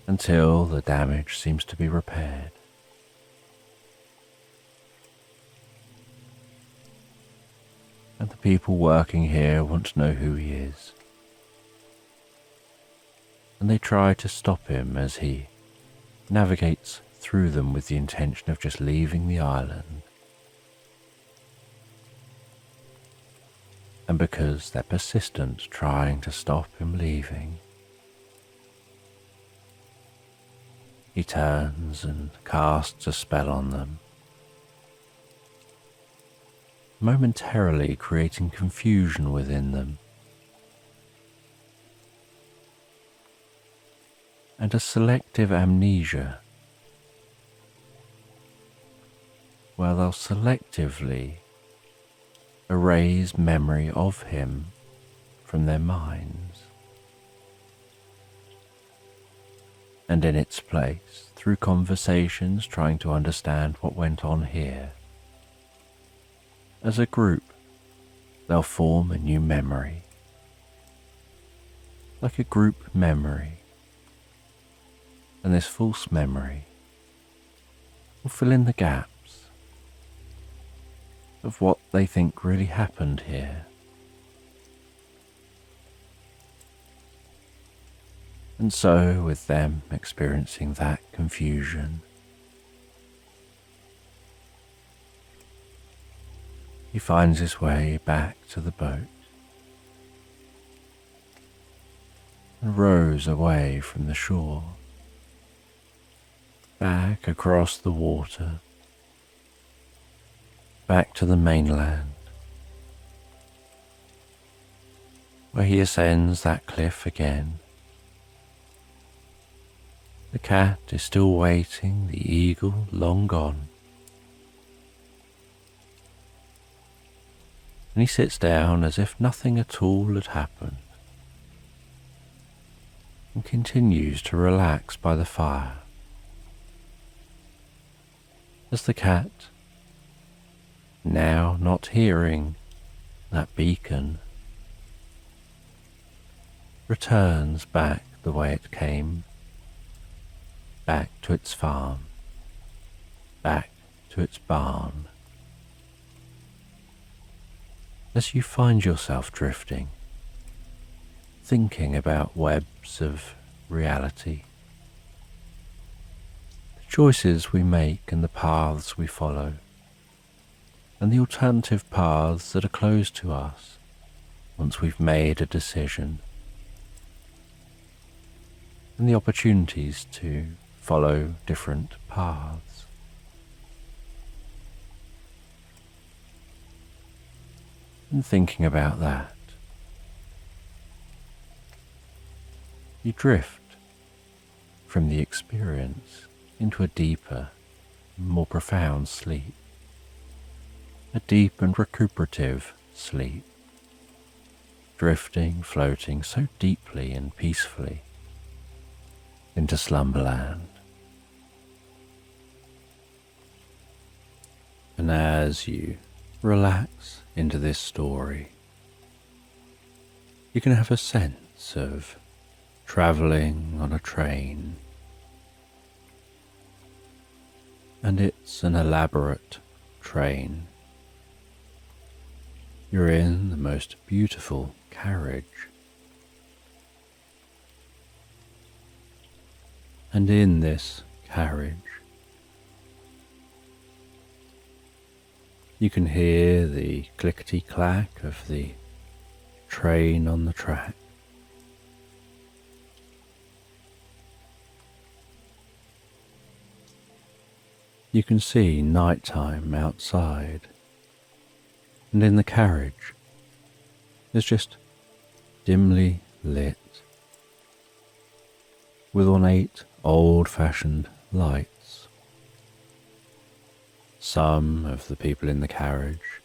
until the damage seems to be repaired. And the people working here want to know who he is. And they try to stop him as he navigates through them with the intention of just leaving the island. And because they're persistent trying to stop him leaving, he turns and casts a spell on them, momentarily creating confusion within them, and a selective amnesia, where they'll selectively erase memory of him from their minds, and in its place, through conversations trying to understand what went on here, as a group, they'll form a new memory, like a group memory, and this false memory will fill in the gaps of what they think really happened here. And so, with them experiencing that confusion, he finds his way back to the boat and rows away from the shore, back across the water, back to the mainland, where he ascends that cliff again. The cat is still waiting, the eagle long gone. And he sits down as if nothing at all had happened, and continues to relax by the fire, as the cat, now not hearing that beacon, returns back the way it came, back to its farm, back to its barn, as you find yourself drifting, thinking about webs of reality, the choices we make and the paths we follow, and the alternative paths that are closed to us once we've made a decision, and the opportunities to follow different paths. And thinking about that, you drift from the experience into a deeper, more profound sleep, a deep and recuperative sleep, drifting, floating so deeply and peacefully into slumberland. And as you relax into this story, you can have a sense of travelling on a train, and it's an elaborate train. You're in the most beautiful carriage, and in this carriage you can hear the clickety-clack of the train on the track. You can see nighttime outside, and in the carriage is just dimly lit with ornate old-fashioned lights. Some of the people in the carriage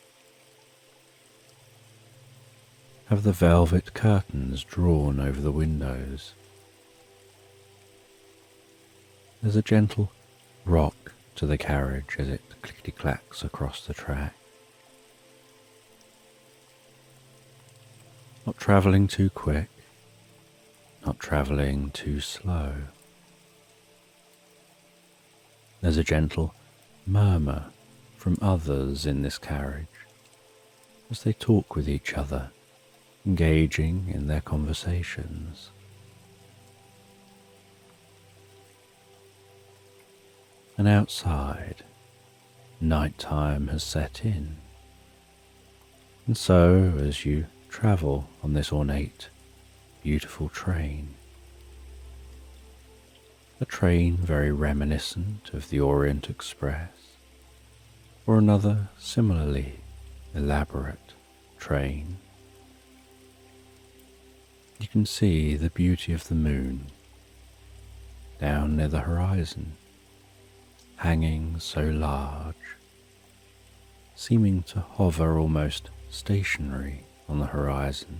have the velvet curtains drawn over the windows. There's a gentle rock to the carriage as it clickety-clacks across the track. Not travelling too quick, not travelling too slow. There's a gentle murmur from others in this carriage as they talk with each other, engaging in their conversations. And outside, nighttime has set in, and so as you travel on this ornate, beautiful train, a train very reminiscent of the Orient Express, or another similarly elaborate train, you can see the beauty of the moon down near the horizon, hanging so large, seeming to hover almost stationary on the horizon.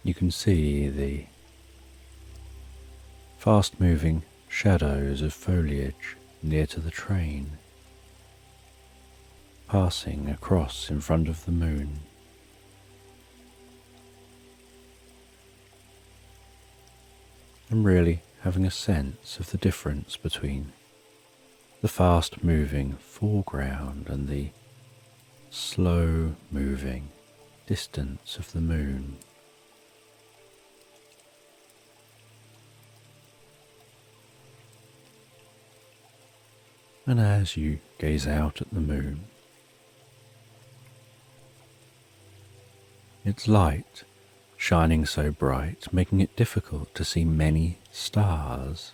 You can see the fast-moving shadows of foliage near to the train, passing across in front of the moon. And really having a sense of the difference between the fast-moving foreground and the slow-moving distance of the moon. And as you gaze out at the moon, its light shining so bright, making it difficult to see many stars,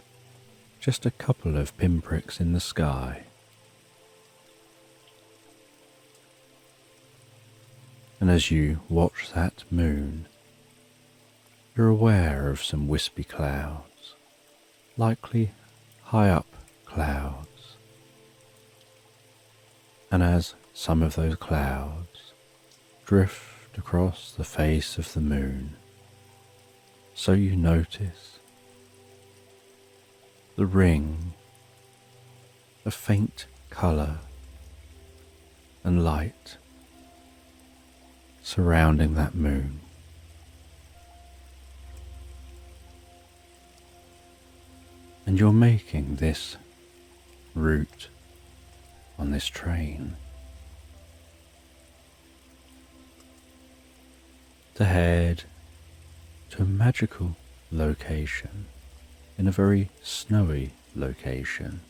just a couple of pinpricks in the sky. And as you watch that moon, you're aware of some wispy clouds, likely high up clouds. And as some of those clouds drift across the face of the moon, so you notice the ring of faint colour and light surrounding that moon. And you're making this route on this train to head to a magical location in a very snowy location.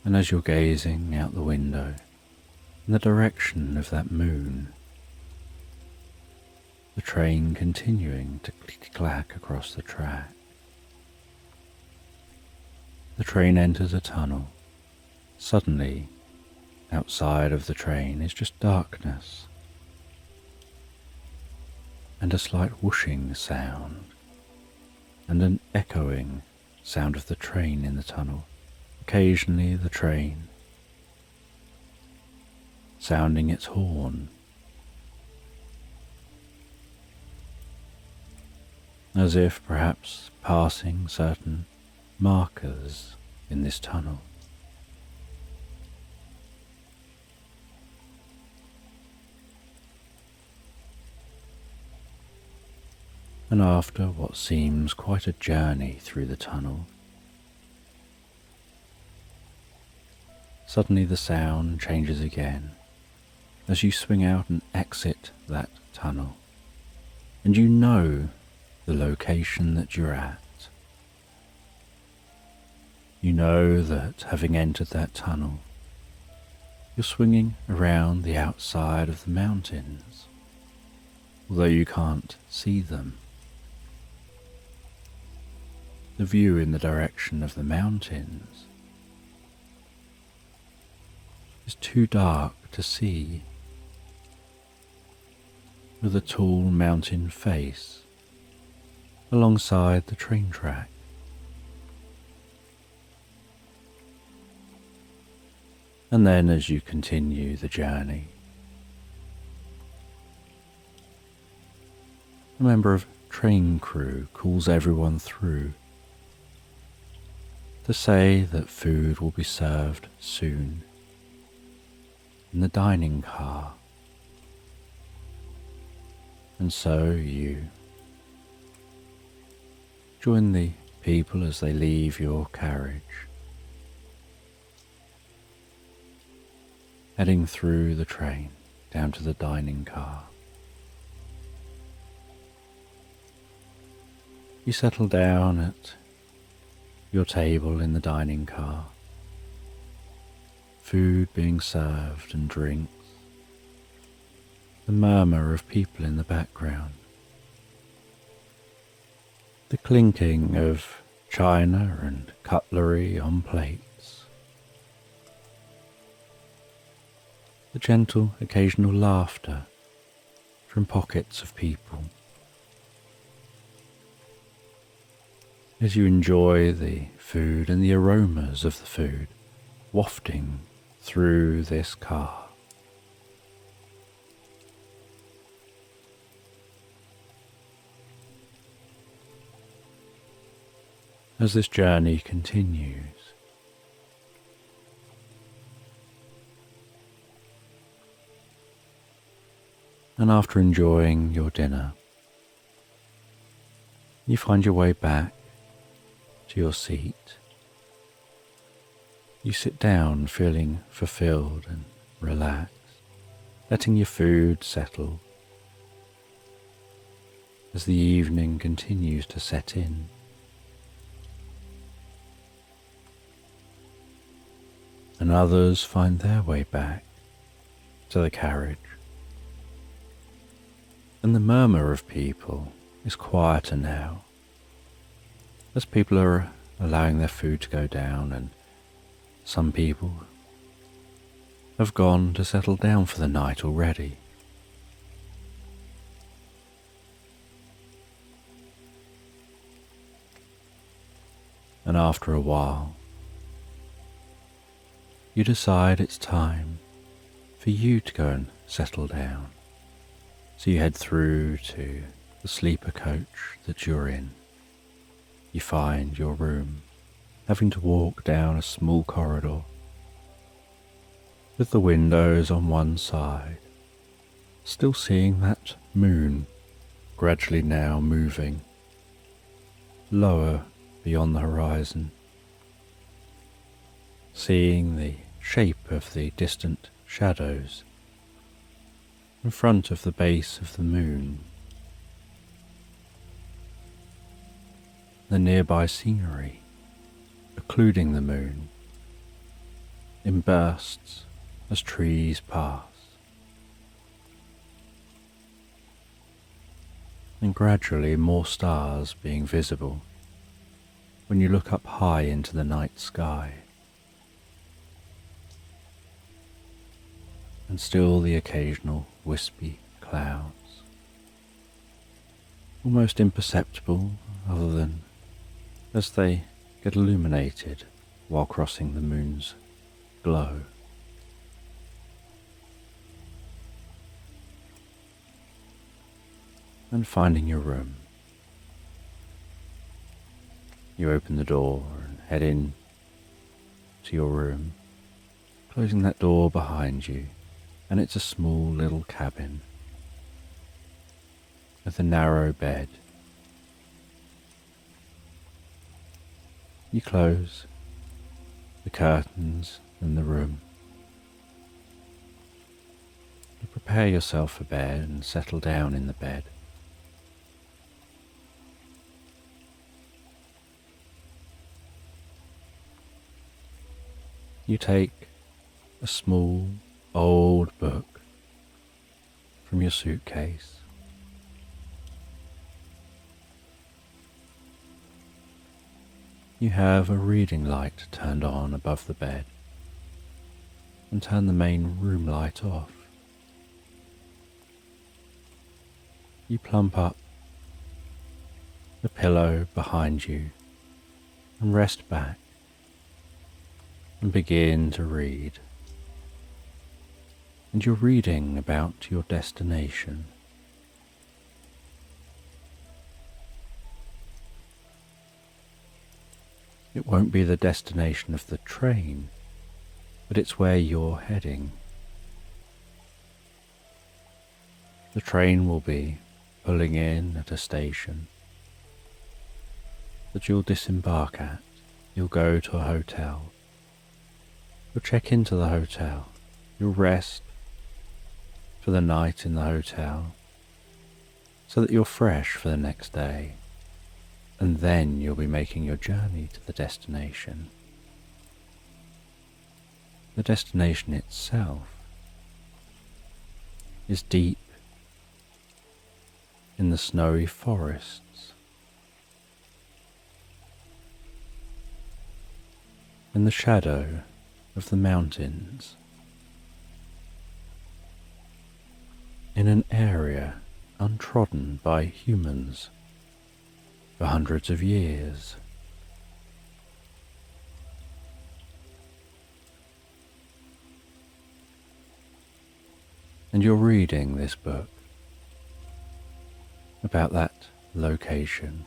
And as you're gazing out the window in the direction of that moon, the train continuing to click-clack across the track, the train enters a tunnel. Suddenly, outside of the train is just darkness and a slight whooshing sound and an echoing sound of the train in the tunnel. Occasionally the train sounding its horn, as if perhaps passing certain markers in this tunnel. And after what seems quite a journey through the tunnel, suddenly the sound changes again as you swing out and exit that tunnel, and you know the location that you're at. You know that having entered that tunnel, you're swinging around the outside of the mountains, although you can't see them. The view in the direction of the mountains is too dark to see, with a tall mountain face alongside the train track. And then as you continue the journey, a member of train crew calls everyone through to say that food will be served soon in the dining car. And so you join the people as they leave your carriage, heading through the train down to the dining car. You settle down at your table in the dining car, food being served and drinks, the murmur of people in the background, the clinking of china and cutlery on plates, the gentle occasional laughter from pockets of people. As you enjoy the food and the aromas of the food wafting through this car. As this journey continues, and after enjoying your dinner, you find your way back to your seat. You sit down feeling fulfilled and relaxed, letting your food settle as the evening continues to set in. And others find their way back to the carriage. And the murmur of people is quieter now, as people are allowing their food to go down, and some people have gone to settle down for the night already. And after a while, you decide it's time for you to go and settle down. So you head through to the sleeper coach that you're in. You find your room, having to walk down a small corridor with the windows on one side, still seeing that moon gradually now moving lower beyond the horizon, seeing the shape of the distant shadows in front of the base of the moon, the nearby scenery occluding the moon in bursts as trees pass, and gradually more stars being visible when you look up high into the night sky, and still the occasional wispy clouds, almost imperceptible other than as they get illuminated while crossing the moon's glow. And finding your room, you open the door and head in to your room, closing that door behind you, and it's a small little cabin with a narrow bed. You close the curtains in the room. You prepare yourself for bed and settle down in the bed. You take a small, old book from your suitcase. You have a reading light turned on above the bed and turn the main room light off. You plump up the pillow behind you and rest back and begin to read. And you're reading about your destination. It won't be the destination of the train, but it's where you're heading. The train will be pulling in at a station that you'll disembark at. You'll go to a hotel. You'll check into the hotel. You'll rest for the night in the hotel so that you're fresh for the next day. And then you'll be making your journey to the destination. The destination itself is deep in the snowy forests, in the shadow of the mountains, in an area untrodden by humans for hundreds of years. And you're reading this book about that location.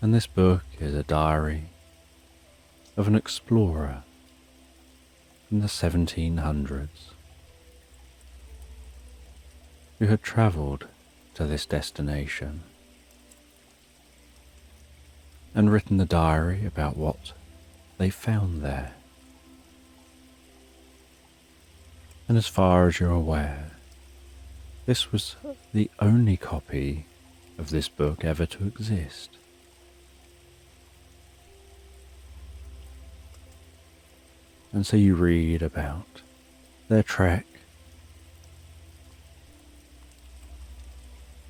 And this book is a diary of an explorer in the 1700s who had travelled to this destination and written the diary about what they found there. And as far as you're aware, this was the only copy of this book ever to exist. And so you read about their trek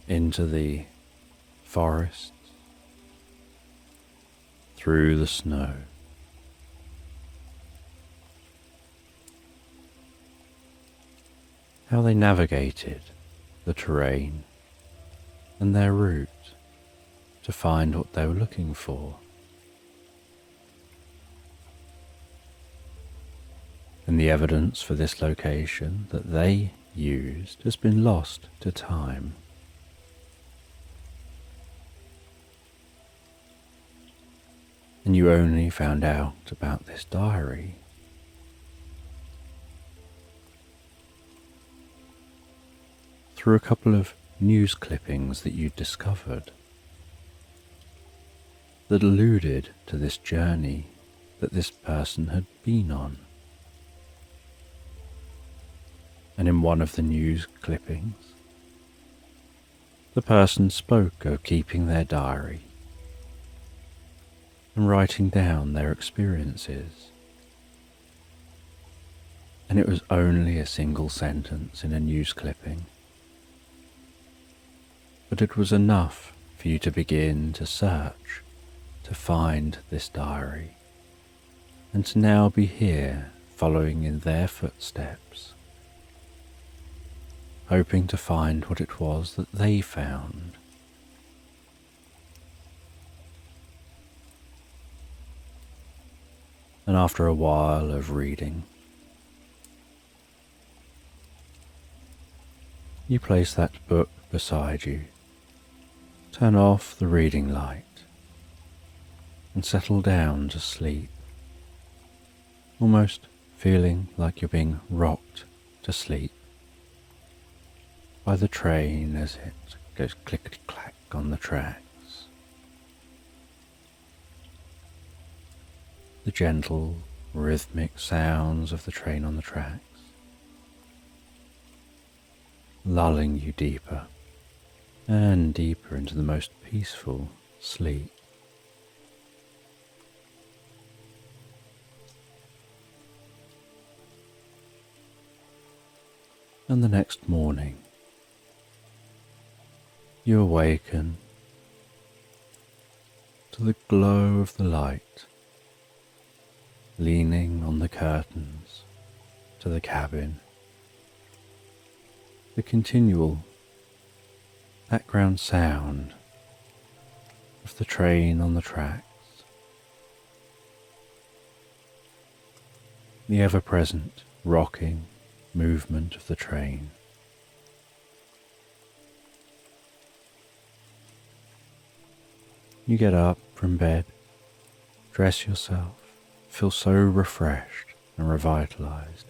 into the forests, through the snow, how they navigated the terrain and their route to find what they were looking for. And the evidence for this location that they used has been lost to time. And you only found out about this diary through a couple of news clippings that you discovered that alluded to this journey that this person had been on. And in one of the news clippings, the person spoke of keeping their diary and writing down their experiences. And it was only a single sentence in a news clipping, but it was enough for you to begin to search to find this diary, and to now be here following in their footsteps, hoping to find what it was that they found. And after a while of reading, you place that book beside you, turn off the reading light, and settle down to sleep, almost feeling like you're being rocked to sleep by the train as it goes clickety-clack on the tracks. The gentle, rhythmic sounds of the train on the tracks, lulling you deeper and deeper into the most peaceful sleep. And the next morning, you awaken to the glow of the light, leaning on the curtains to the cabin, the continual background sound of the train on the tracks, the ever-present rocking movement of the train. You get up from bed, dress yourself, feel so refreshed and revitalized,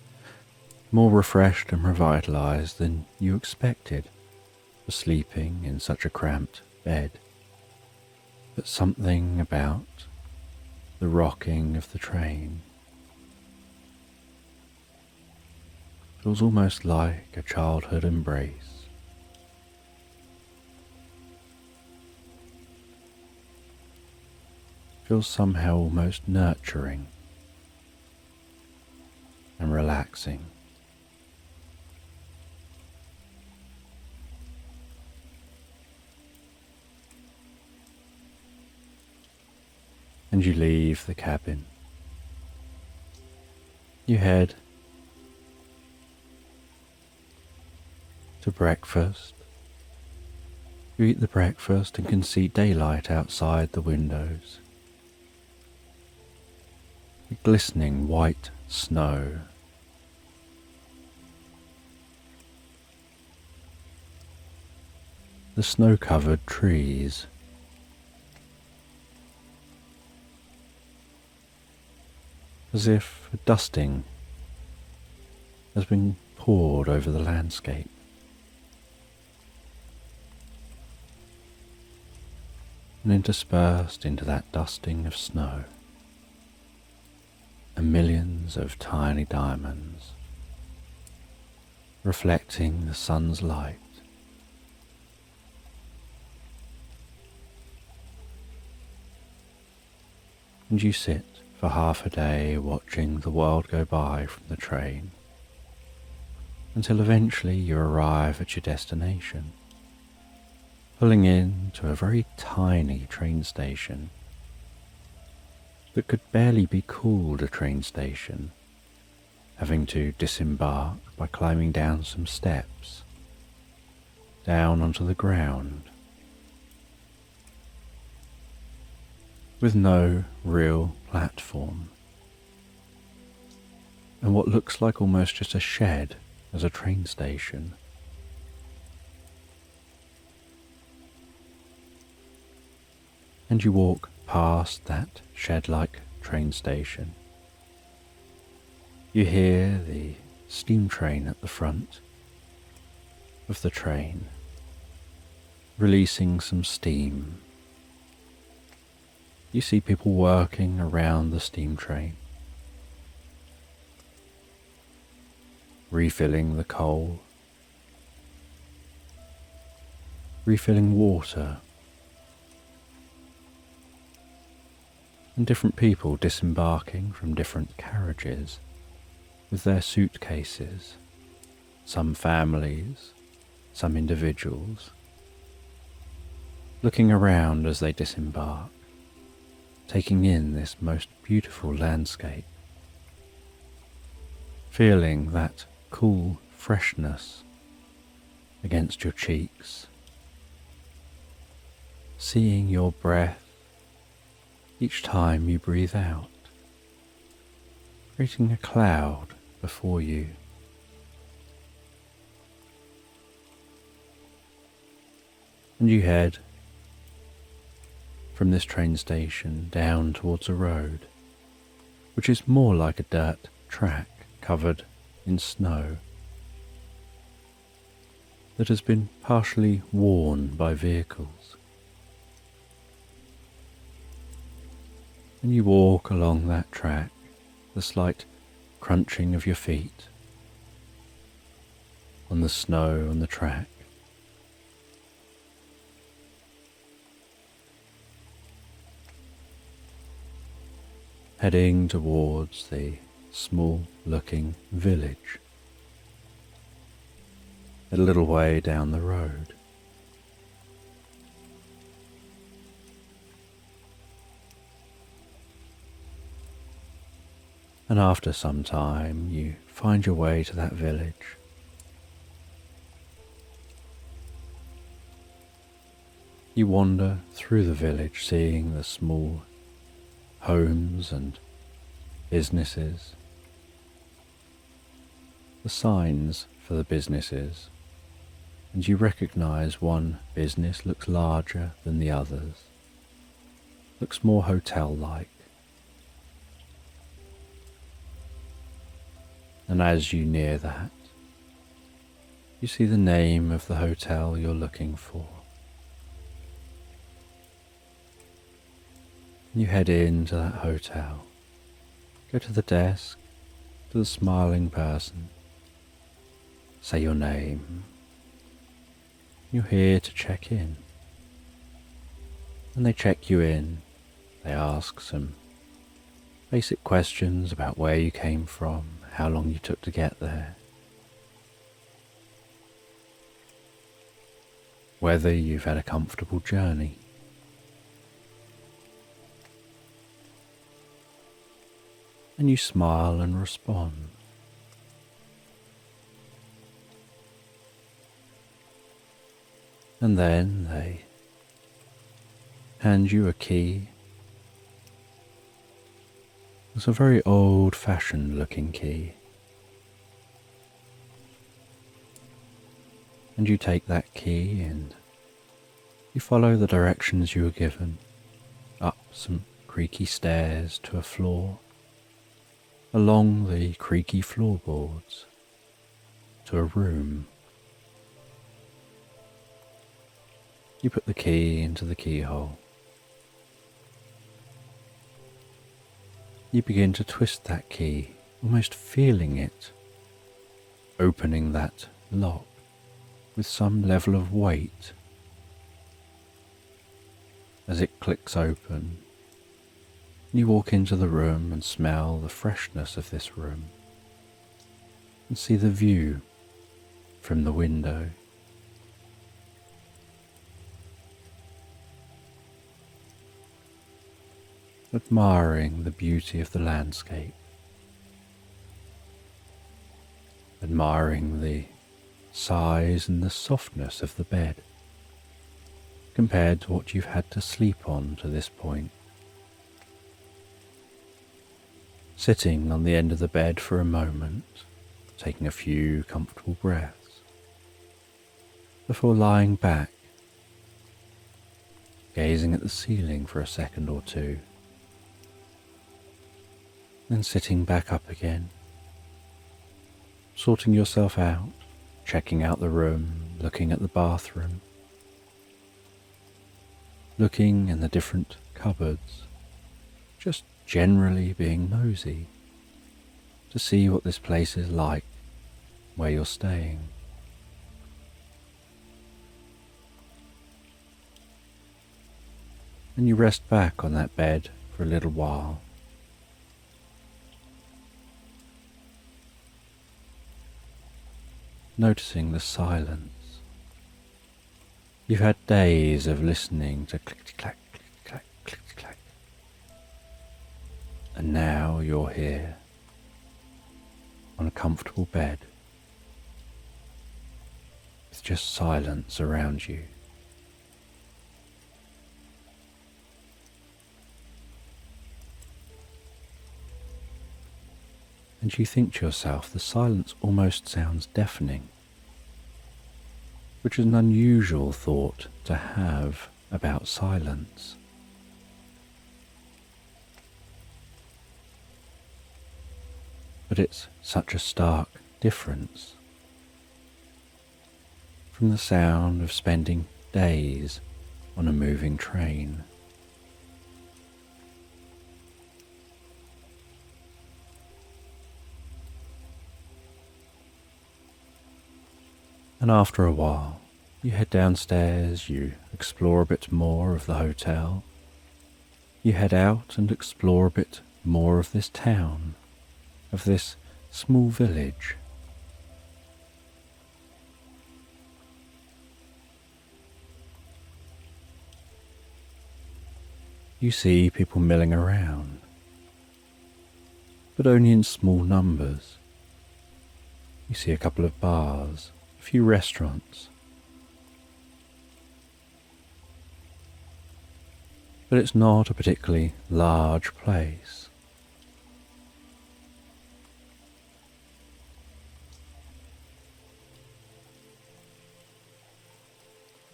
more refreshed and revitalized than you expected for sleeping in such a cramped bed. But something about the rocking of the train feels almost like a childhood embrace. Feels somehow almost nurturing and relaxing. And you leave the cabin. You head to breakfast. You eat the breakfast and can see daylight outside the windows. The glistening white snow. The snow-covered trees. As if a dusting has been poured over the landscape. And interspersed into that dusting of snow are millions of tiny diamonds, reflecting the sun's light. And you sit for half a day watching the world go by from the train, until eventually you arrive at your destination, pulling in to a very tiny train station that could barely be called a train station, having to disembark by climbing down some steps, down onto the ground, with no real platform, and what looks like almost just a shed as a train station. And you walk past that shed-like train station. You hear the steam train at the front, of the train, releasing some steam. You see people working around the steam train, refilling the coal, refilling water, and different people disembarking from different carriages with their suitcases, some families, some individuals, looking around as they disembark, taking in this most beautiful landscape, feeling that cool freshness against your cheeks, seeing your breath each time you breathe out, creating a cloud before you. And you head from this train station down towards a road, which is more like a dirt track covered in snow that has been partially worn by vehicles. And you walk along that track, the slight crunching of your feet on the snow on the track. Heading towards the small-looking village a little way down the road. And after some time, you find your way to that village. You wander through the village, seeing the small homes and businesses, the signs for the businesses, and you recognize one business looks larger than the others, looks more hotel-like. And as you near that, you see the name of the hotel you're looking for. You head into that hotel, go to the desk, to the smiling person, say your name. You're here to check in. And they check you in. They ask some basic questions about where you came from, how long you took to get there, whether you've had a comfortable journey. And you smile and respond. And then they hand you a key. It's a very old-fashioned looking key. And you take that key and you follow the directions you were given, up some creaky stairs to a floor, along the creaky floorboards to a room. You put the key into the keyhole. You begin to twist that key, almost feeling it, opening that lock with some level of weight. As it clicks open, you walk into the room and smell the freshness of this room and see the view from the window. Admiring the beauty of the landscape, admiring the size and the softness of the bed compared to what you've had to sleep on to this point. Sitting on the end of the bed for a moment, taking a few comfortable breaths, before lying back, gazing at the ceiling for a second or two, then sitting back up again, sorting yourself out, checking out the room, looking at the bathroom, looking in the different cupboards, just generally being nosy to see what this place is like, where you're staying. And you rest back on that bed for a little while. Noticing the silence. You've had days of listening to click-clack, click-clack, click-clack. And now you're here on a comfortable bed with just silence around you. And you think to yourself, the silence almost sounds deafening, which is an unusual thought to have about silence. But it's such a stark difference from the sound of spending days on a moving train. And after a while, you head downstairs, you explore a bit more of the hotel, you head out and explore a bit more of this town, of this small village. You see people milling around, but only in small numbers. You see a couple of bars, a few restaurants. But it's not a particularly large place.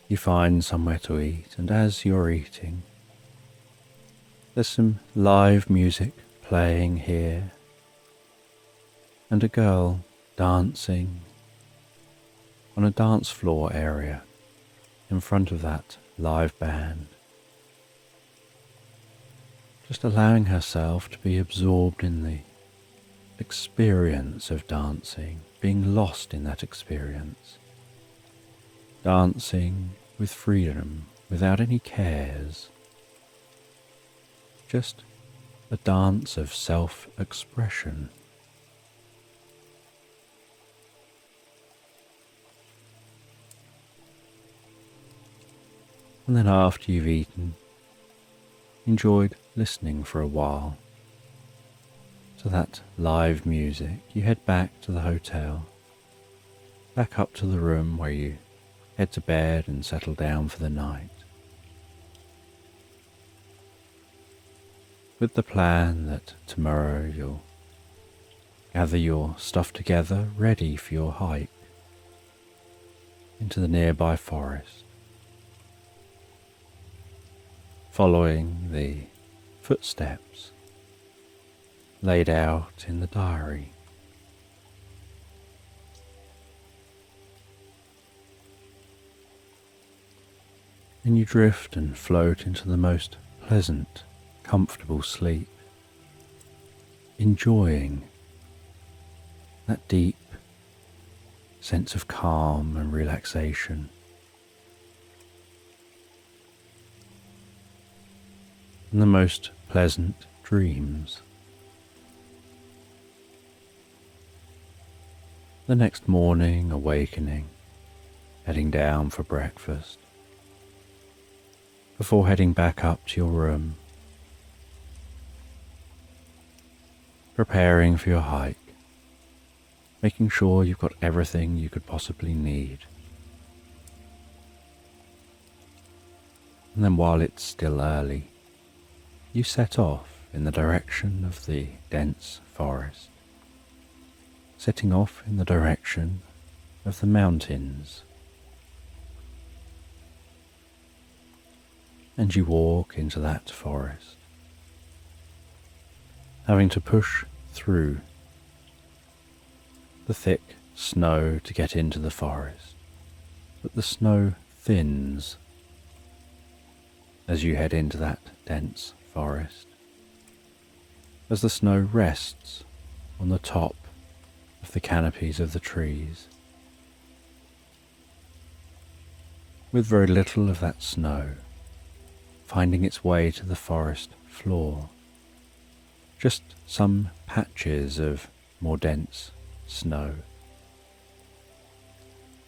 You find somewhere to eat, and as you're eating, there's some live music playing here, and a girl dancing on a dance floor area in front of that live band, just allowing herself to be absorbed in the experience of dancing, being lost in that experience, dancing with freedom, without any cares, just a dance of self-expression. And then after you've eaten, enjoyed listening for a while to that live music, you head back to the hotel, back up to the room where you head to bed and settle down for the night, with the plan that tomorrow you'll gather your stuff together, ready for your hike into the nearby forest, following the footsteps laid out in the diary. And you drift and float into the most pleasant, comfortable sleep, enjoying that deep sense of calm and relaxation. And the most pleasant dreams. The next morning, awakening, heading down for breakfast, before heading back up to your room, preparing for your hike, making sure you've got everything you could possibly need. And then while it's still early, you set off in the direction of the dense forest, setting off in the direction of the mountains. And you walk into that forest, having to push through the thick snow to get into the forest, but the snow thins as you head into that dense forest, as the snow rests on the top of the canopies of the trees, with very little of that snow finding its way to the forest floor, just some patches of more dense snow,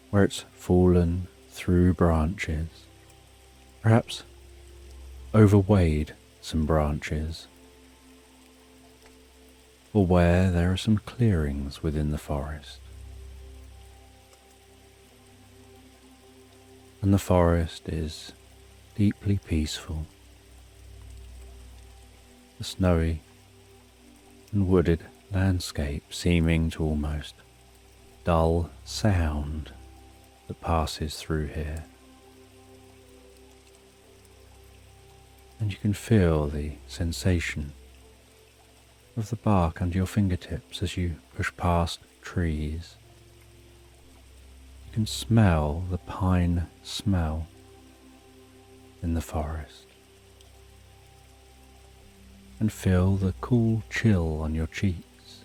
where it's fallen through branches, perhaps overweighed some branches, or where there are some clearings within the forest. And the forest is deeply peaceful. The snowy and wooded landscape seeming to almost dull sound that passes through here. And you can feel the sensation of the bark under your fingertips as you push past trees. You can smell the pine smell in the forest and feel the cool chill on your cheeks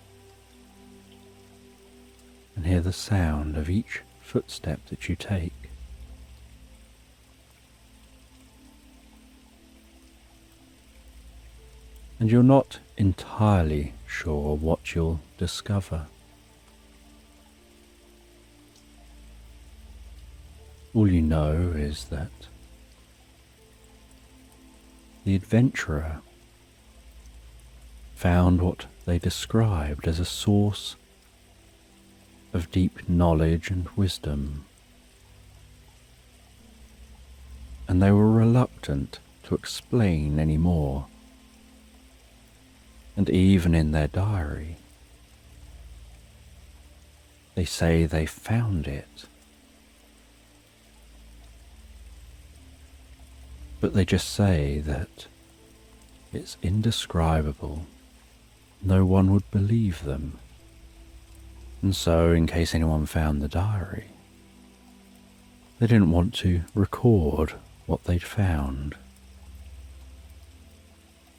and hear the sound of each footstep that you take. And you're not entirely sure what you'll discover. All you know is that the adventurer found what they described as a source of deep knowledge and wisdom, and they were reluctant to explain any more. And even in their diary, they say they found it, but they just say that it's indescribable. No one would believe them. And so, in case anyone found the diary, they didn't want to record what they'd found.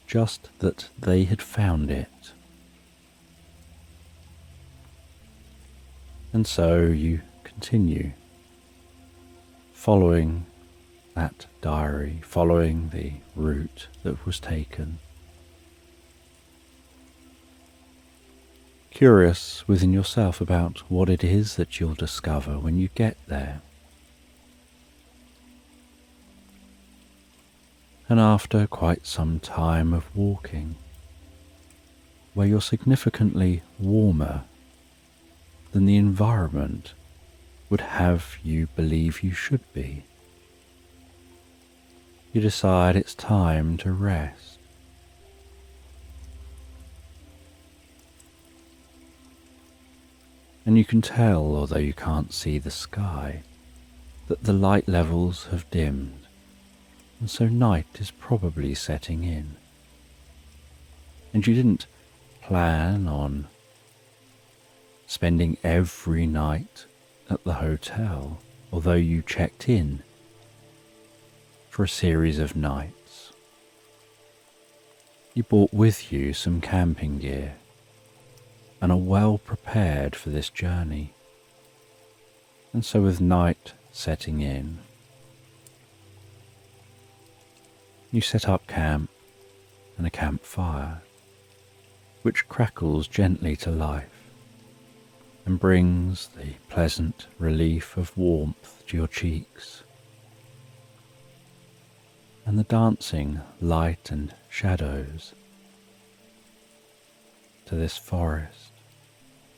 Just that they had found it. And so you continue, following that diary, following the route that was taken. Curious within yourself about what it is that you'll discover when you get there. And after quite some time of walking, where you're significantly warmer than the environment would have you believe you should be, you decide it's time to rest. And you can tell, although you can't see the sky, that the light levels have dimmed, and so night is probably setting in. And you didn't plan on spending every night at the hotel, although you checked in for a series of nights. You brought with you some camping gear and are well prepared for this journey. And so with night setting in, you set up camp and a campfire, which crackles gently to life and brings the pleasant relief of warmth to your cheeks, and the dancing light and shadows to this forest,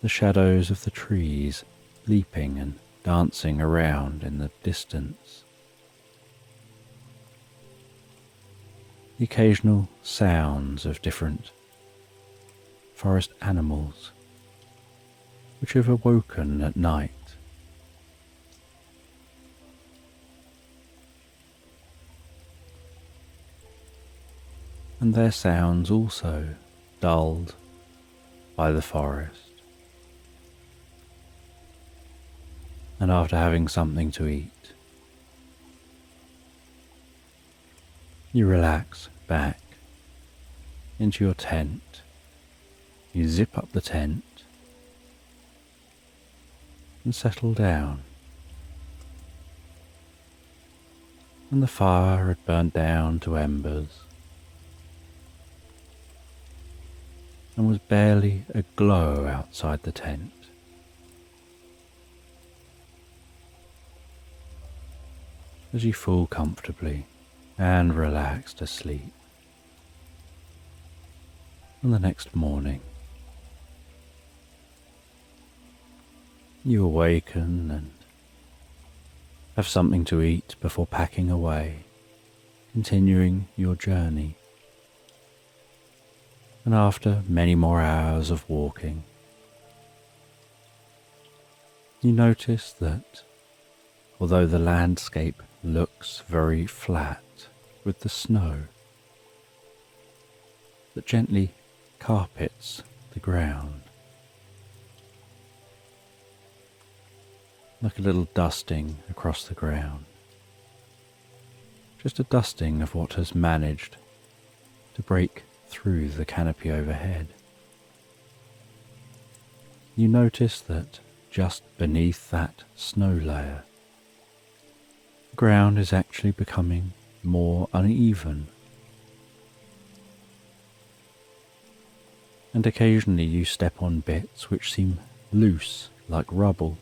the shadows of the trees leaping and dancing around in the distance, the occasional sounds of different forest animals which have awoken at night, and their sounds also dulled by the forest. and after having something to eat, you relax back into your tent. You zip up the tent and settle down. And the fire had burnt down to embers and was barely a glow outside the tent. As you fall comfortably and relaxed asleep, and the next morning you awaken and have something to eat before packing away, continuing your journey. And after many more hours of walking, you notice that although the landscape looks very flat with the snow that gently carpets the ground, like a little dusting across the ground, just a dusting of what has managed to break through the canopy overhead. You notice that just beneath that snow layer, the ground is actually becoming more uneven, and occasionally you step on bits which seem loose like rubble.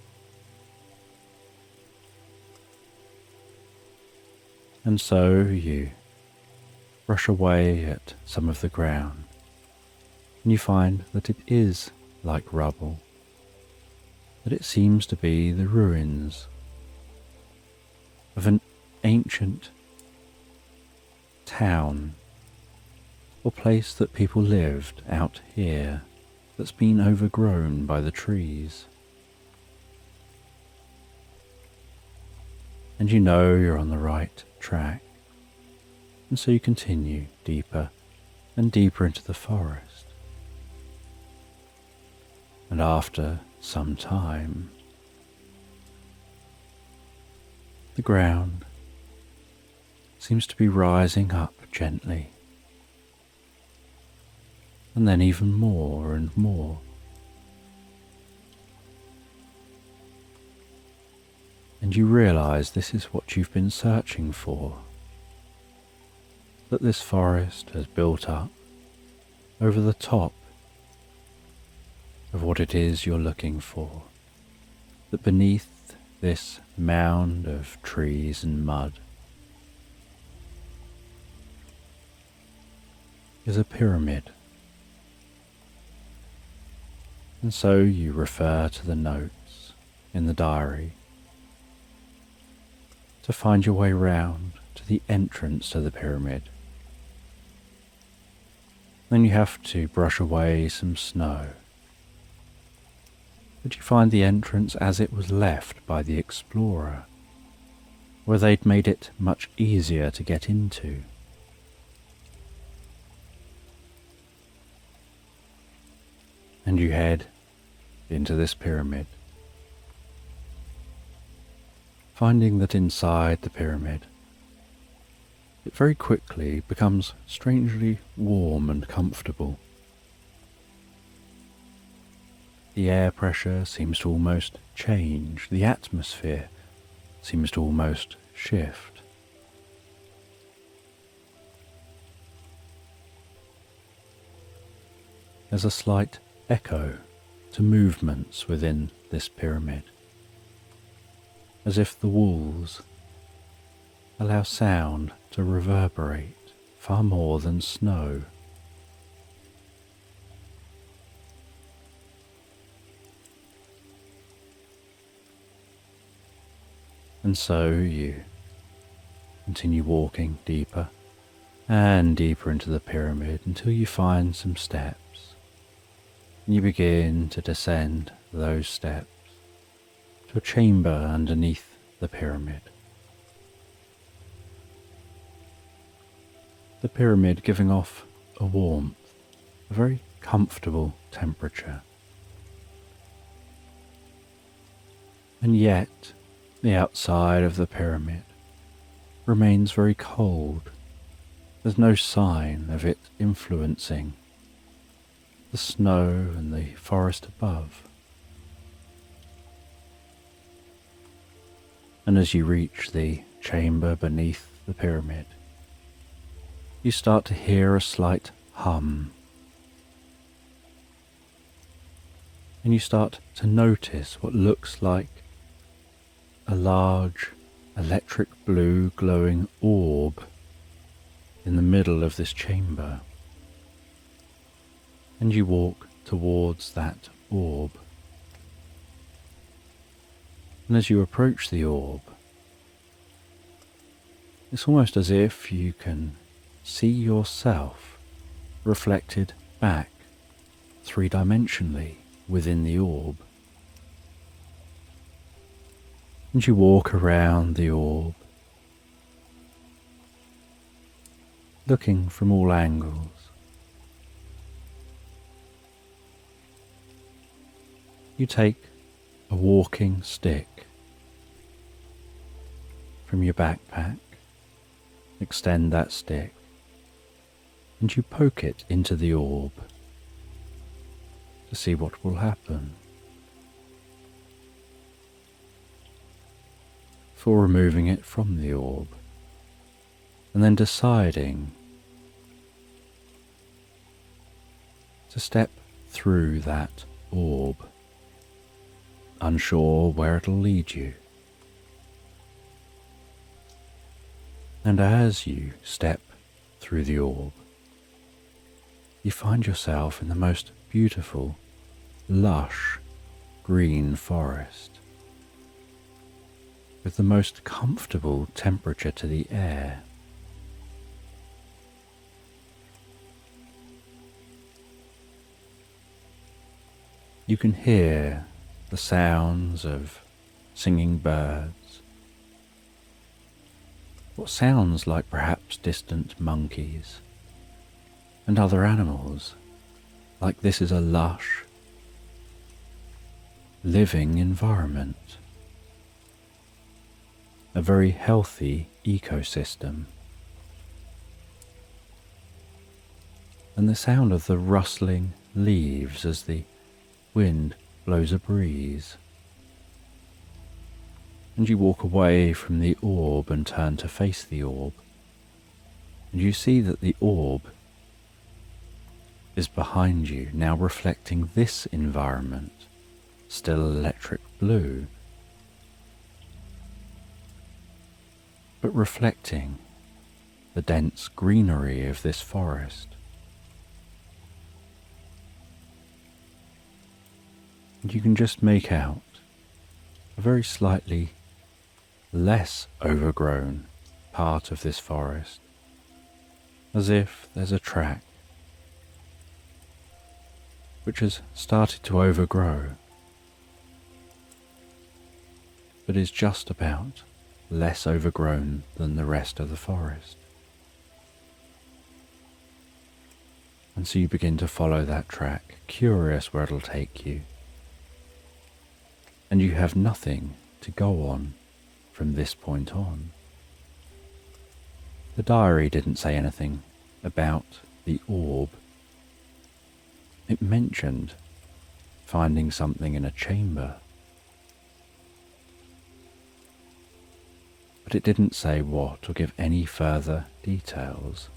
And so you brush away at some of the ground, and you find that it is like rubble, that it seems to be the ruins of an ancient town or place that people lived out here that's been overgrown by the trees. And you know you're on the right track, and so you continue deeper and deeper into the forest. And after some time, the ground seems to be rising up gently, and then even more and more. And you realize this is what you've been searching for, that this forest has built up over the top of what it is you're looking for, that beneath this mound of trees and mud is a pyramid. And so you refer to the notes in the diary to find your way round to the entrance to the pyramid. Then you have to brush away some snow, but you find the entrance as it was left by the explorer, where they'd made it much easier to get into. And you head into this pyramid, finding that inside the pyramid it very quickly becomes strangely warm and comfortable. The air pressure seems to almost change, the atmosphere seems to almost shift. There's a slight echo to movements within this pyramid, as if the walls allow sound to reverberate far more than snow. And so you continue walking deeper and deeper into the pyramid until you find some steps, and you begin to descend those steps to a chamber underneath the pyramid. The pyramid giving off a warmth, a very comfortable temperature. And yet, the outside of the pyramid remains very cold. There's no sign of it influencing the snow and the forest above. And as you reach the chamber beneath the pyramid, you start to hear a slight hum. And you start to notice what looks like a large electric blue glowing orb in the middle of this chamber. And you walk towards that orb. And as you approach the orb, it's almost as if you can see yourself reflected back three-dimensionally within the orb. And you walk around the orb, looking from all angles. You take a walking stick from your backpack, extend that stick, and you poke it into the orb to see what will happen. Before removing it from the orb, and then deciding to step through that orb, unsure where it'll lead you. And as you step through the orb, you find yourself in the most beautiful, lush, green forest, with the most comfortable temperature to the air. You can hear the sounds of singing birds, what sounds like perhaps distant monkeys, and other animals, like this is a lush, living environment, a very healthy ecosystem. And the sound of the rustling leaves as the wind blows a breeze. And you walk away from the orb and turn to face the orb, and you see that the orb is behind you, now reflecting this environment, still electric blue, but reflecting the dense greenery of this forest. And you can just make out a very slightly less overgrown part of this forest, as if there's a track which has started to overgrow, but is just about less overgrown than the rest of the forest. And so you begin to follow that track, curious where it'll take you. And you have nothing to go on from this point on. The diary didn't say anything about the orb. It mentioned finding something in a chamber, but it didn't say what or give any further details.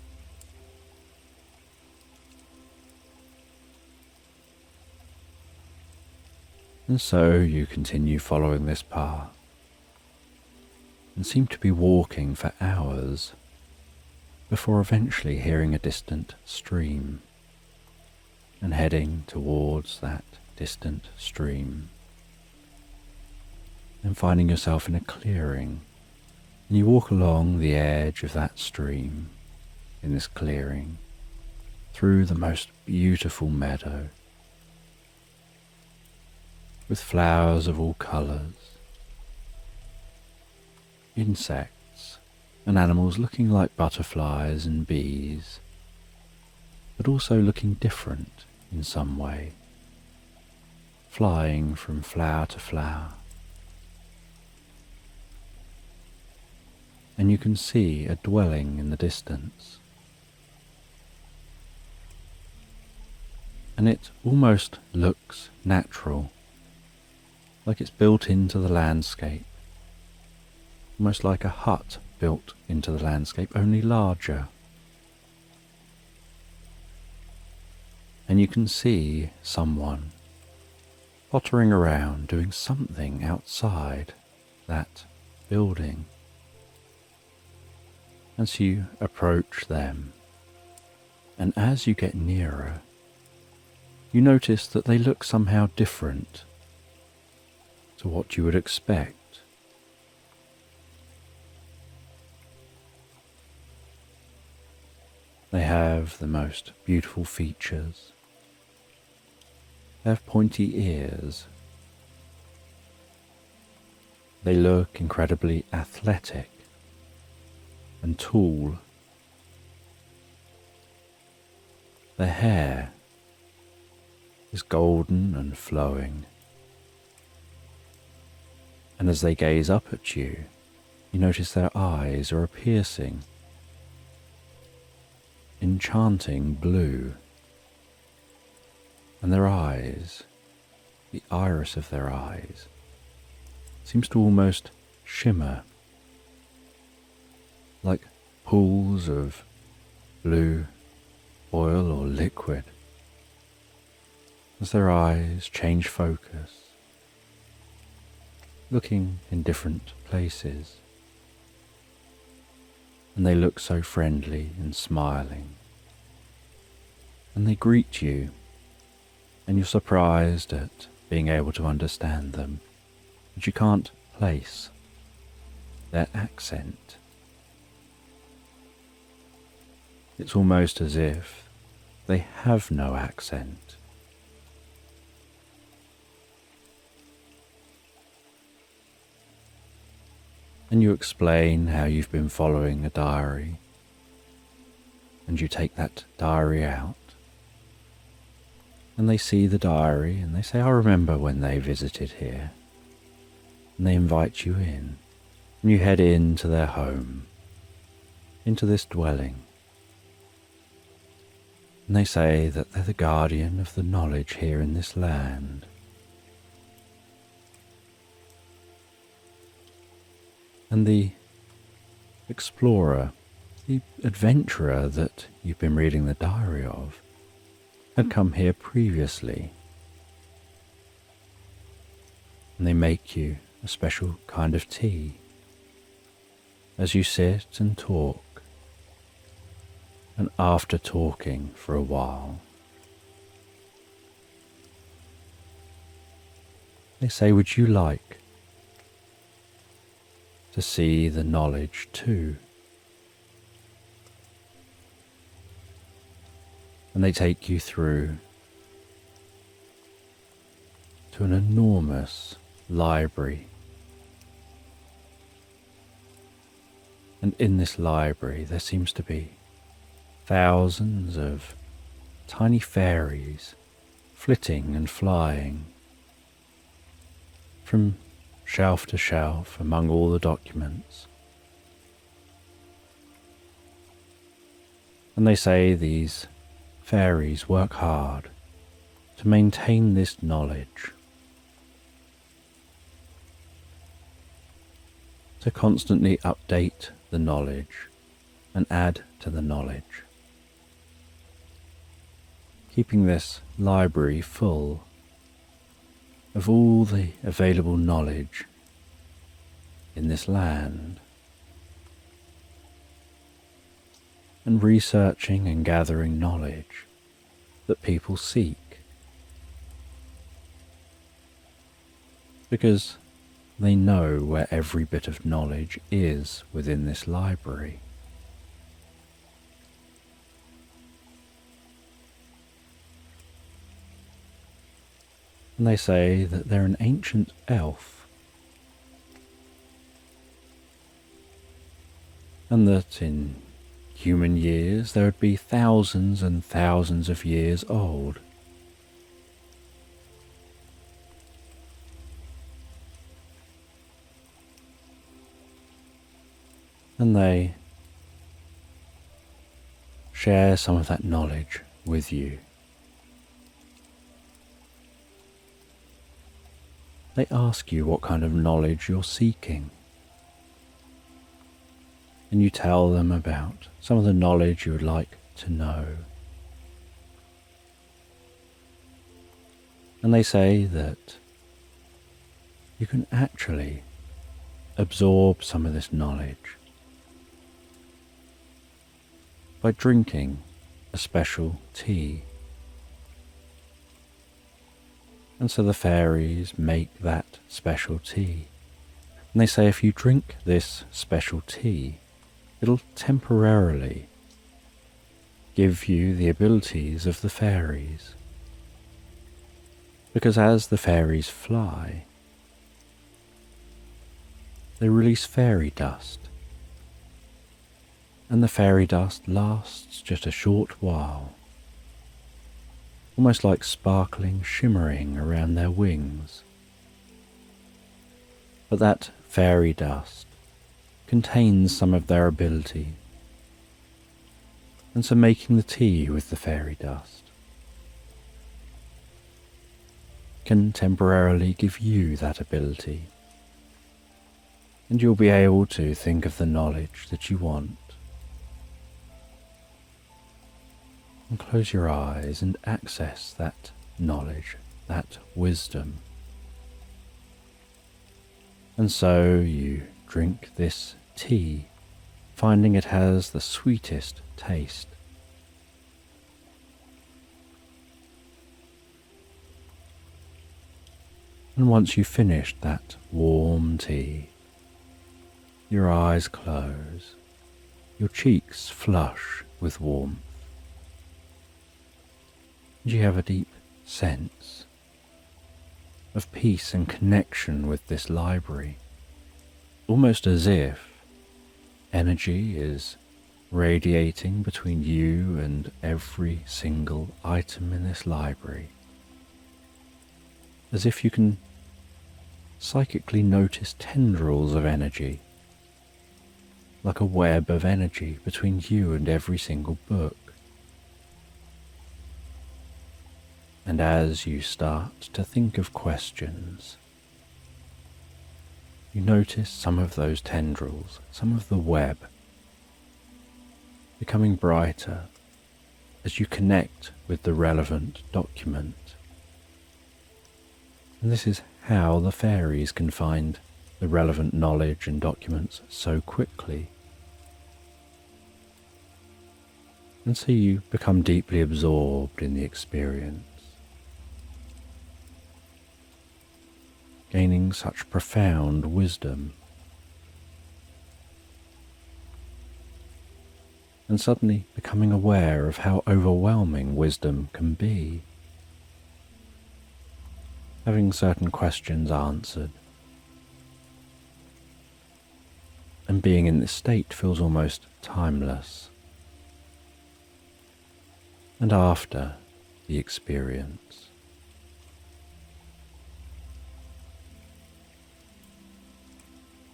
And so you continue following this path and seem to be walking for hours before eventually hearing a distant stream and heading towards that distant stream, and finding yourself in a clearing, and you walk along the edge of that stream in this clearing through the most beautiful meadow with flowers of all colours, insects and animals looking like butterflies and bees, but also looking different in some way, flying from flower to flower, and you can see a dwelling in the distance. And it almost looks natural, like it's built into the landscape, almost like a hut built into the landscape, only larger. And you can see someone pottering around doing something outside that building. As you approach them, and as you get nearer, you notice that they look somehow different to what you would expect. They have the most beautiful features. They have pointy ears. They look incredibly athletic and tall. Their hair is golden and flowing. And as they gaze up at you, you notice their eyes are a piercing, enchanting blue. And their eyes, the iris of their eyes, seems to almost shimmer like pools of blue oil or liquid as their eyes change focus, looking in different places. And they look so friendly and smiling. And they greet you, and you're surprised at being able to understand them, but you can't place their accent. It's almost as if they have no accent. And you explain how you've been following a diary, and you take that diary out. And they see the diary and they say, I remember when they visited here. And they invite you in. And you head into their home, into this dwelling. And they say that they're the guardian of the knowledge here in this land. And the explorer, the adventurer that you've been reading the diary of, had come here previously. And they make you a special kind of tea as you sit and talk. And after talking for a while, they say, would you like to see the knowledge too? And they take you through to an enormous library. And in this library there seems to be thousands of tiny fairies flitting and flying from shelf to shelf among all the documents. And they say these fairies work hard to maintain this knowledge, to constantly update the knowledge and add to the knowledge, keeping this library full of all the available knowledge in this land, and researching and gathering knowledge that people seek, because they know where every bit of knowledge is within this library. And they say that they're an ancient elf, and that in human years there would be thousands and thousands of years old. and they share some of that knowledge with you. They ask you what kind of knowledge you're seeking, and you tell them about some of the knowledge you would like to know. And they say that you can actually absorb some of this knowledge by drinking a special tea. And so the fairies make that special tea. And they say if you drink this special tea, it'll temporarily give you the abilities of the fairies. Because as the fairies fly, they release fairy dust. And the fairy dust lasts just a short while, almost like sparkling shimmering around their wings. But that fairy dust contains some of their ability, and so making the tea with the fairy dust can temporarily give you that ability, and you'll be able to think of the knowledge that you want. And close your eyes and access that knowledge, that wisdom. And so you drink this tea, finding it has the sweetest taste. And once you've finished that warm tea, your eyes close, your cheeks flush with warmth. You have a deep sense of peace and connection with this library, almost as if energy is radiating between you and every single item in this library, as if you can psychically notice tendrils of energy, like a web of energy between you and every single book. And as you start to think of questions, you notice some of those tendrils, some of the web, becoming brighter as you connect with the relevant document. And this is how the fairies can find the relevant knowledge and documents so quickly. And so you become deeply absorbed in the experience, gaining such profound wisdom. And suddenly becoming aware of how overwhelming wisdom can be. Having certain questions answered, and being in this state feels almost timeless. And after the experience,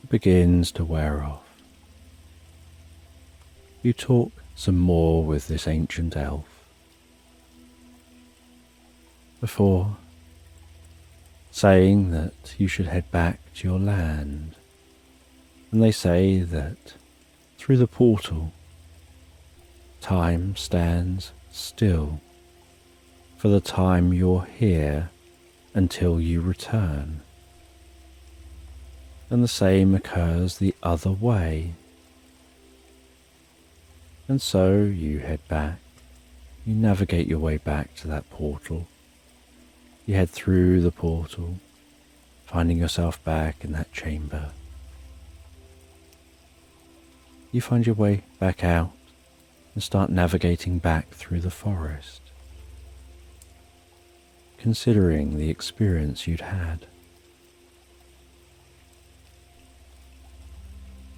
it begins to wear off. You talk some more with this ancient elf before saying that you should head back to your land, and they say that through the portal time stands still for the time you're here until you return, and the same occurs the other way. And so you head back, you navigate your way back to that portal. You head through the portal, finding yourself back in that chamber. You find your way back out and start navigating back through the forest, considering the experience you'd had.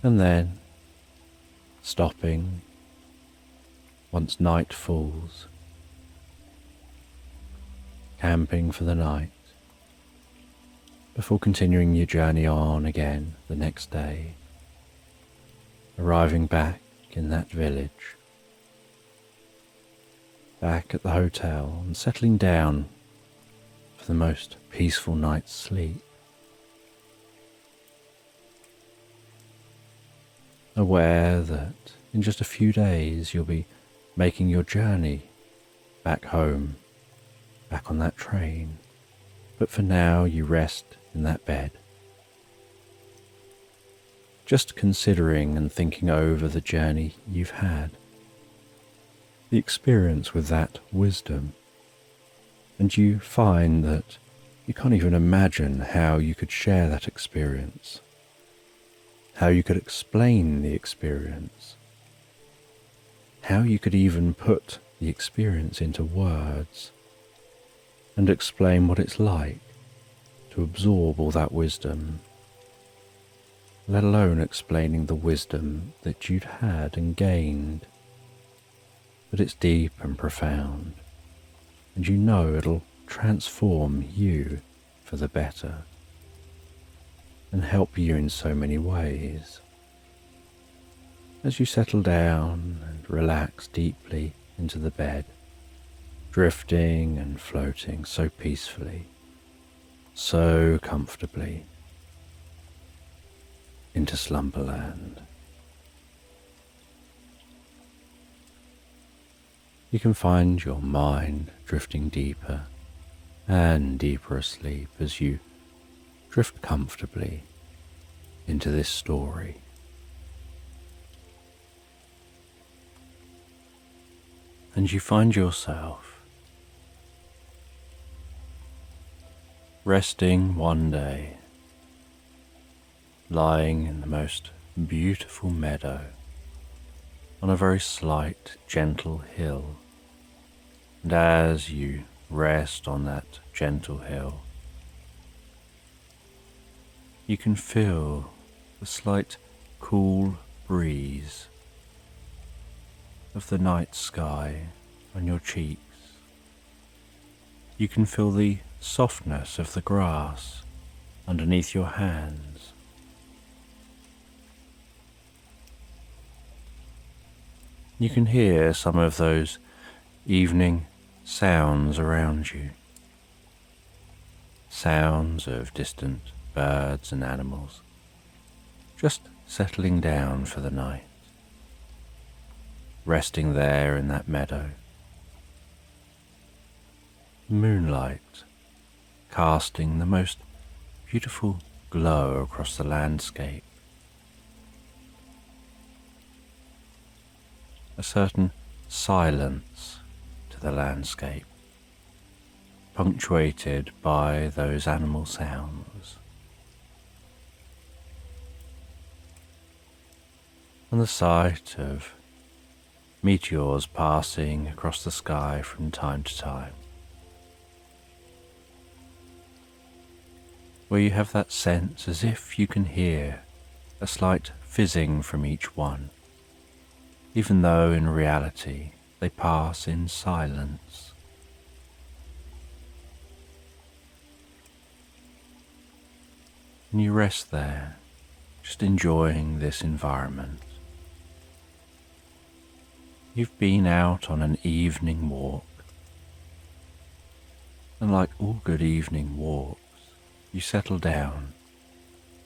And then, stopping once night falls, camping for the night, before continuing your journey on again the next day, arriving back in that village, back at the hotel and settling down for the most peaceful night's sleep. Aware that in just a few days you'll be making your journey back home, back on that train, but for now you rest in that bed, just considering and thinking over the journey you've had, the experience with that wisdom, and you find that you can't even imagine how you could share that experience, how you could explain the experience, how you could even put the experience into words and explain what it's like to absorb all that wisdom, let alone explaining the wisdom that you'd had and gained. But it's deep and profound, and you know it'll transform you for the better and help you in so many ways. As you settle down and relax deeply into the bed, drifting and floating so peacefully, so comfortably into slumberland. You can find your mind drifting deeper and deeper asleep as you drift comfortably into this story. And you find yourself resting one day, lying in the most beautiful meadow on a very slight, gentle hill. And as you rest on that gentle hill, you can feel the slight cool breeze of the night sky on your cheeks. You can feel the softness of the grass underneath your hands. You can hear some of those evening sounds around you, sounds of distant birds and animals, just settling down for the night, resting there in that meadow. Moonlight casting the most beautiful glow across the landscape. A certain silence to the landscape, punctuated by those animal sounds. And the sight of meteors passing across the sky from time to time, where you have that sense as if you can hear a slight fizzing from each one, even though in reality they pass in silence. And you rest there, just enjoying this environment. You've been out on an evening walk, and like all good evening walks, you settle down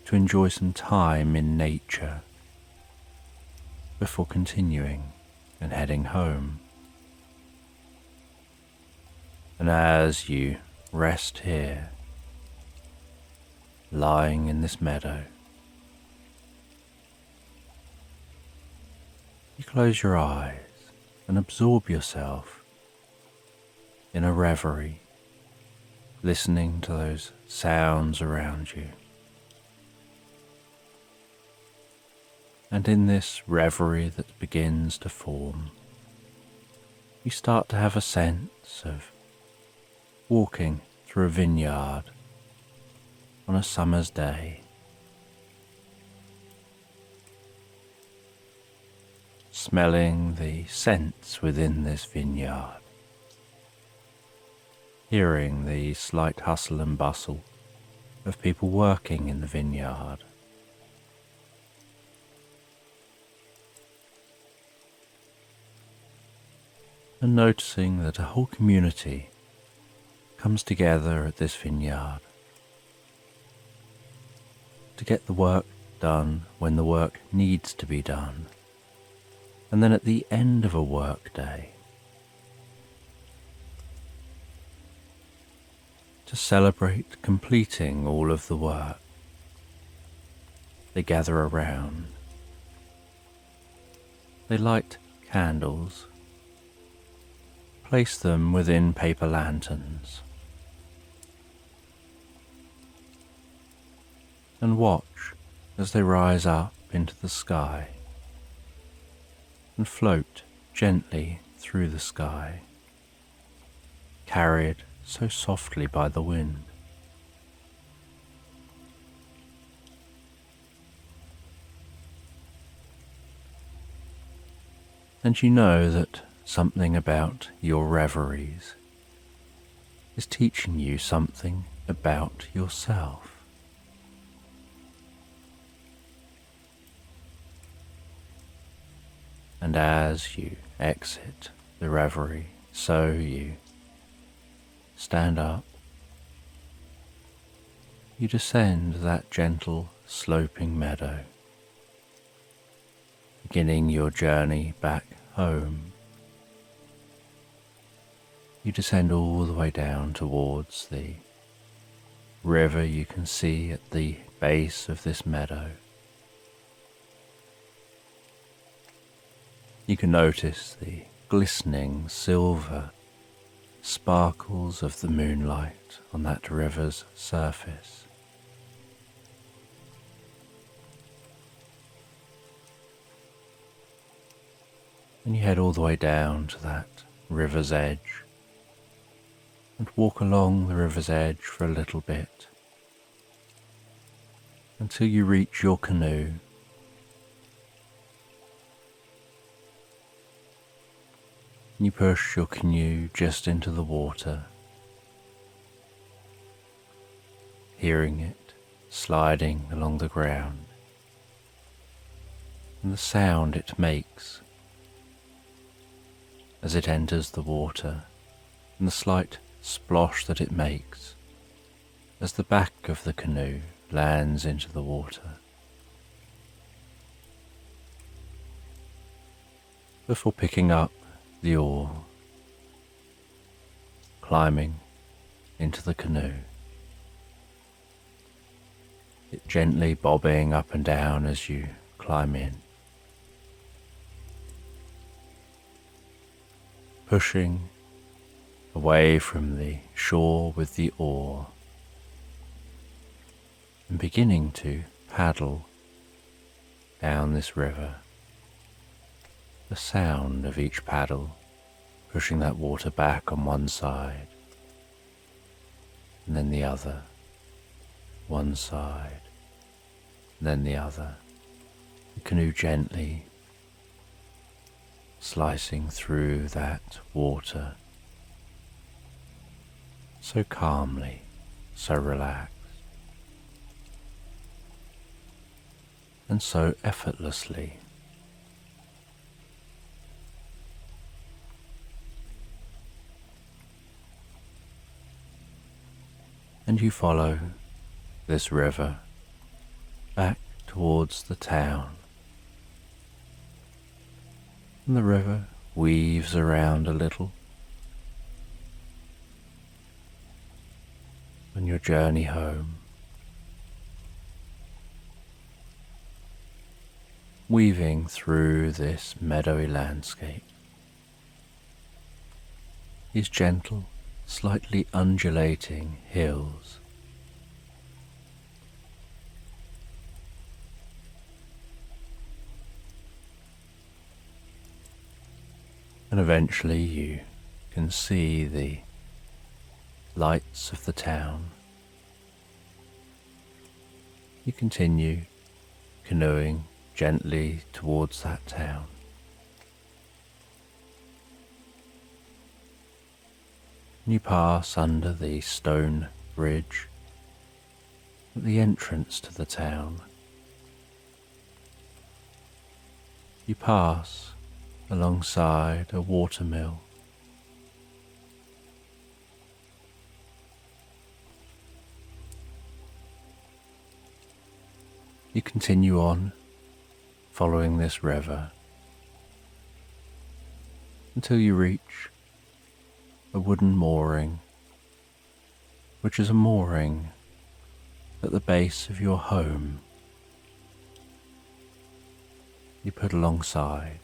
to enjoy some time in nature before continuing and heading home. And as you rest here, lying in this meadow, you close your eyes and absorb yourself in a reverie, listening to those sounds around you. And in this reverie that begins to form, you start to have a sense of walking through a vineyard on a summer's day, smelling the scents within this vineyard, hearing the slight hustle and bustle of people working in the vineyard, and noticing that a whole community comes together at this vineyard to get the work done when the work needs to be done, and then at the end of a work day, to celebrate completing all of the work, they gather around. They light candles, place them within paper lanterns, and watch as they rise up into the sky and float gently through the sky, carried so softly by the wind. And you know that something about your reveries is teaching you something about yourself. And as you exit the reverie, so you stand up, you descend that gentle sloping meadow, beginning your journey back home. You descend all the way down towards the river you can see at the base of this meadow. You can notice the glistening silver sparkles of the moonlight on that river's surface. And you head all the way down to that river's edge and walk along the river's edge for a little bit until you reach your canoe. You push your canoe just into the water, hearing it sliding along the ground and the sound it makes as it enters the water, and the slight splosh that it makes as the back of the canoe lands into the water. Before picking up the oar, climbing into the canoe, it gently bobbing up and down as you climb in, pushing away from the shore with the oar and beginning to paddle down this river. The sound of each paddle pushing that water back on one side and then the other, one side and then the other, the canoe gently slicing through that water so calmly, so relaxed, and so effortlessly. And you follow this river back towards the town. And the river weaves around a little. On your journey home, weaving through this meadowy landscape, these gentle, slightly undulating hills. And eventually you can see the lights of the town. You continue canoeing gently towards that town. You pass under the stone bridge at the entrance to the town. You pass alongside a watermill You continue on, following this river, until you reach a wooden mooring, which is a mooring at the base of your home. You put alongside,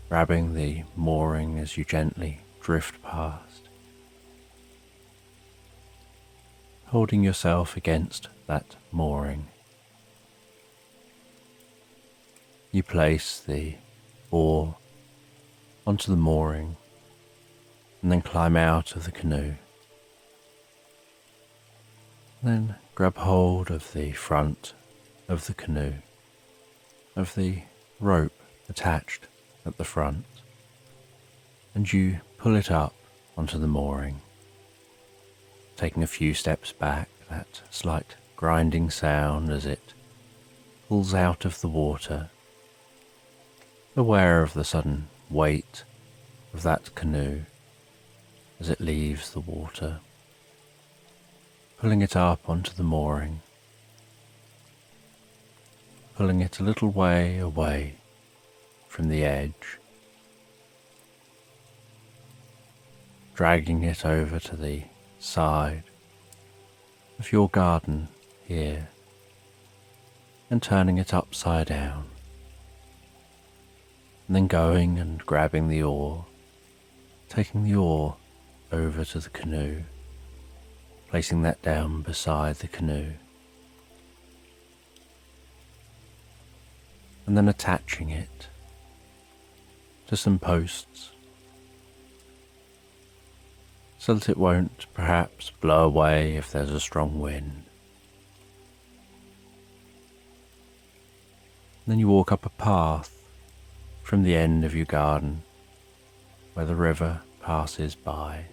grabbing the mooring as you gently drift past, holding yourself against that mooring. You place the oar onto the mooring and then climb out of the canoe. Then grab hold of the front of the canoe, of the rope attached at the front, and you pull it up onto the mooring, taking a few steps back, that slight grinding sound as it pulls out of the water, aware of the sudden weight of that canoe as it leaves the water, pulling it up onto the mooring, pulling it a little way away from the edge, dragging it over to the side of your garden here and turning it upside down, and then going and grabbing the oar, taking the oar over to the canoe, placing that down beside the canoe, and then attaching it to some posts so that it won't perhaps blow away if there's a strong wind. Then you walk up a path from the end of your garden where the river passes by,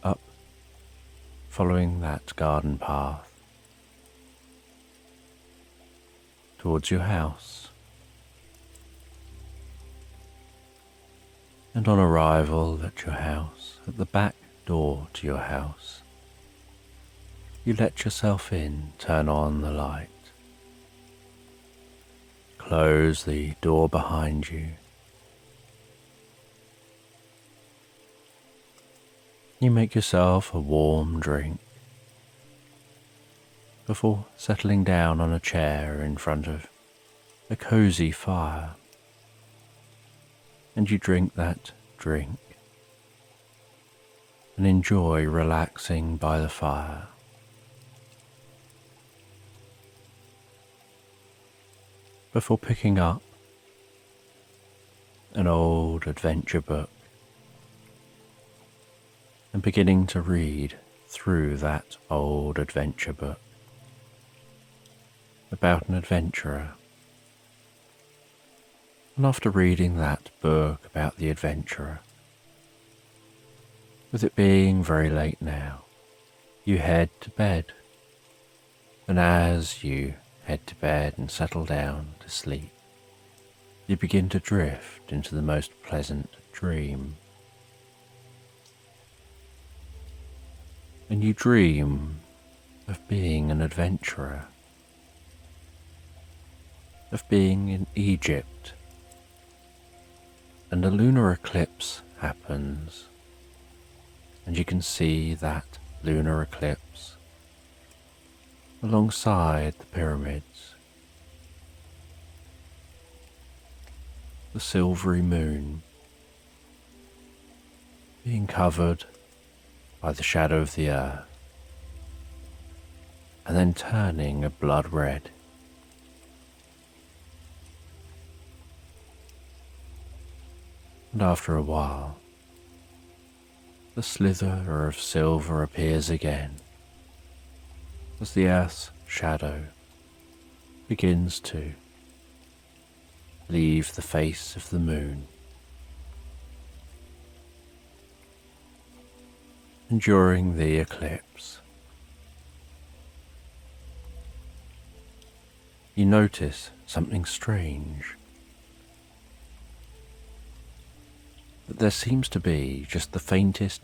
up, following that garden path towards your house. And on arrival at your house, at the back door to your house, you let yourself in, turn on the light, close the door behind you. You make yourself a warm drink before settling down on a chair in front of a cozy fire, and you drink that drink and enjoy relaxing by the fire. Before picking up an old adventure book and beginning to read through that old adventure book about an adventurer. And after reading that book about the adventurer, with it being very late now, you head to bed. And as you head to bed and settle down to sleep, you begin to drift into the most pleasant dream. And you dream of being an adventurer, of being in Egypt, and a lunar eclipse happens, and you can see that lunar eclipse alongside the pyramids, the silvery moon being covered by the shadow of the earth, and then turning a blood red. And after a while, the slither of silver appears again as the earth's shadow begins to leave the face of the moon. And during the eclipse, you notice something strange. That there seems to be just the faintest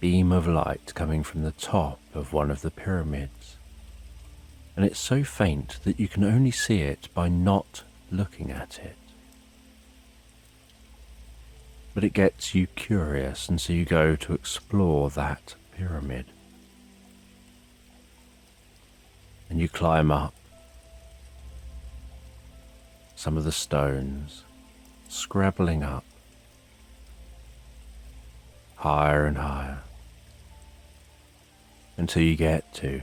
beam of light coming from the top of one of the pyramids, and it's so faint that you can only see it by not looking at it. But it gets you curious, and so you go to explore that pyramid. And you climb up some of the stones, scrabbling up higher and higher until you get to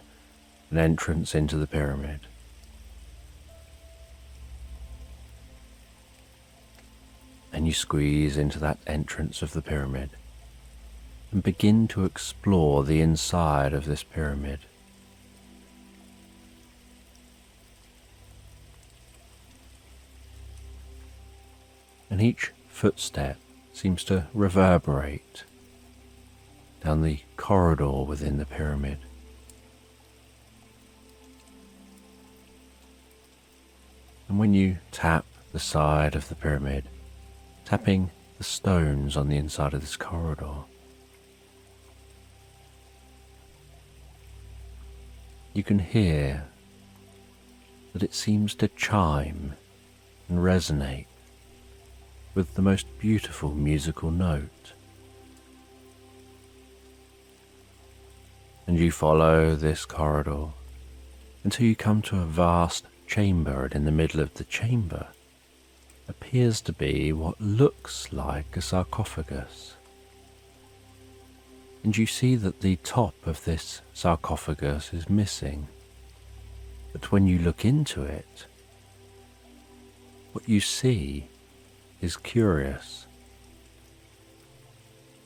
an entrance into the pyramid. And you squeeze into that entrance of the pyramid and begin to explore the inside of this pyramid. And each footstep seems to reverberate down the corridor within the pyramid. And when you tap the side of the pyramid, tapping the stones on the inside of this corridor, you can hear that it seems to chime and resonate with the most beautiful musical note. And you follow this corridor until you come to a vast chamber, and in the middle of the chamber appears to be what looks like a sarcophagus. And you see that the top of this sarcophagus is missing. But when you look into it, what you see is curious.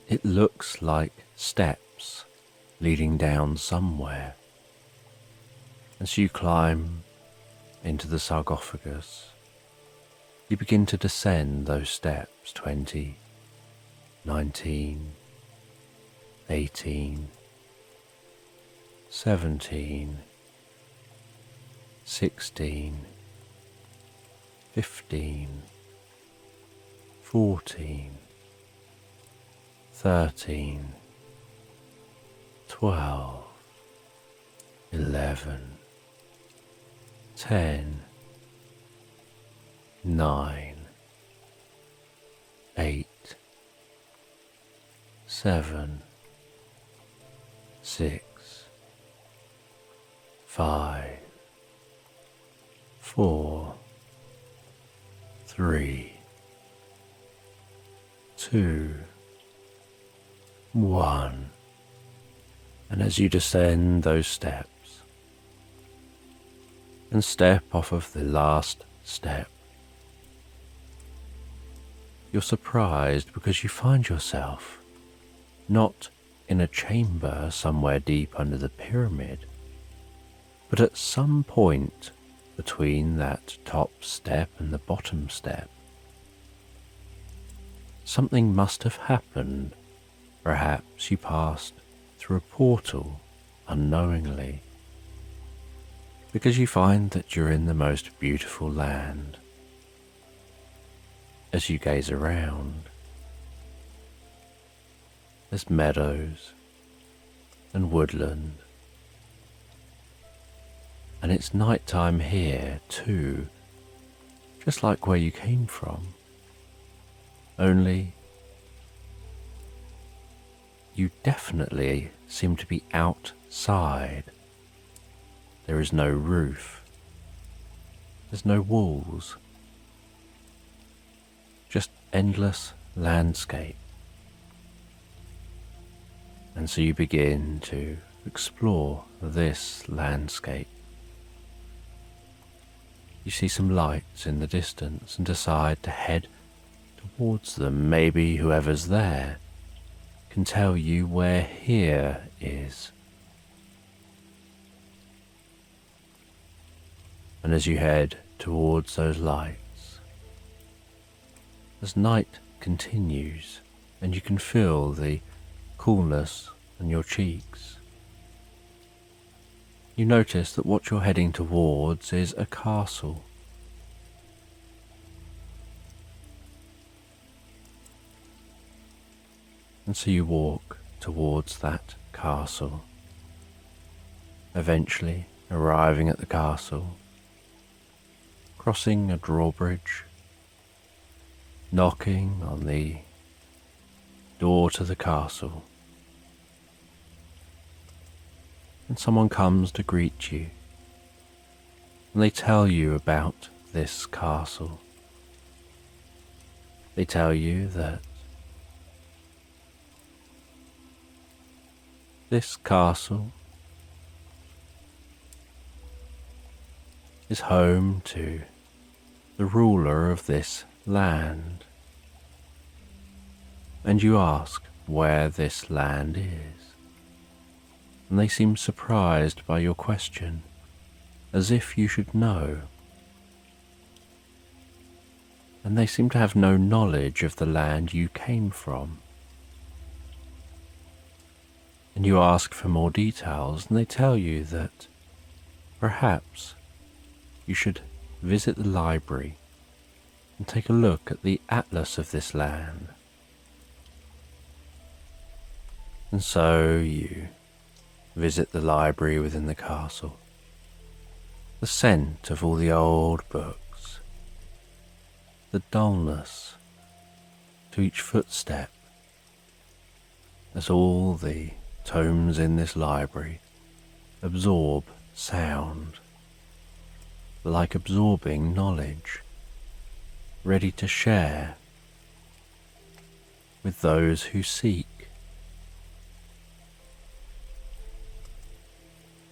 It looks like steps leading down somewhere. And so you climb into the sarcophagus. You begin to descend those steps, 20, 19, 18, 17, 16, 15, 14, 13, 12, 11, 10, 9, 8, 7, 6, 5, 4, 3, 2, 1. And as you descend those steps and step off of the last step, you're surprised because you find yourself not in a chamber somewhere deep under the pyramid, but at some point between that top step and the bottom step. Something must have happened. Perhaps you passed through a portal unknowingly, because you find that you're in the most beautiful land. As you gaze around, there's meadows and woodland, and it's nighttime here too, just like where you came from, only you definitely seem to be outside. There is no roof, there's no walls, just endless landscape. And so you begin to explore this landscape. You see some lights in the distance and decide to head towards them. Maybe whoever's there can tell you where here is. And as you head towards those lights, as night continues and you can feel the coolness on your cheeks, you notice that what you're heading towards is a castle. And so you walk towards that castle. Eventually, arriving at the castle, crossing a drawbridge, knocking on the door to the castle, and someone comes to greet you, and they tell you about this castle. They tell you that this castle is home to the ruler of this land, and you ask where this land is, and they seem surprised by your question, as if you should know, and they seem to have no knowledge of the land you came from. And you ask for more details, and they tell you that perhaps you should visit the library and take a look at the atlas of this land. And so you visit the library within the castle. The scent of all the old books, the dullness to each footstep, as all the tomes in this library absorb sound, like absorbing knowledge, ready to share with those who seek.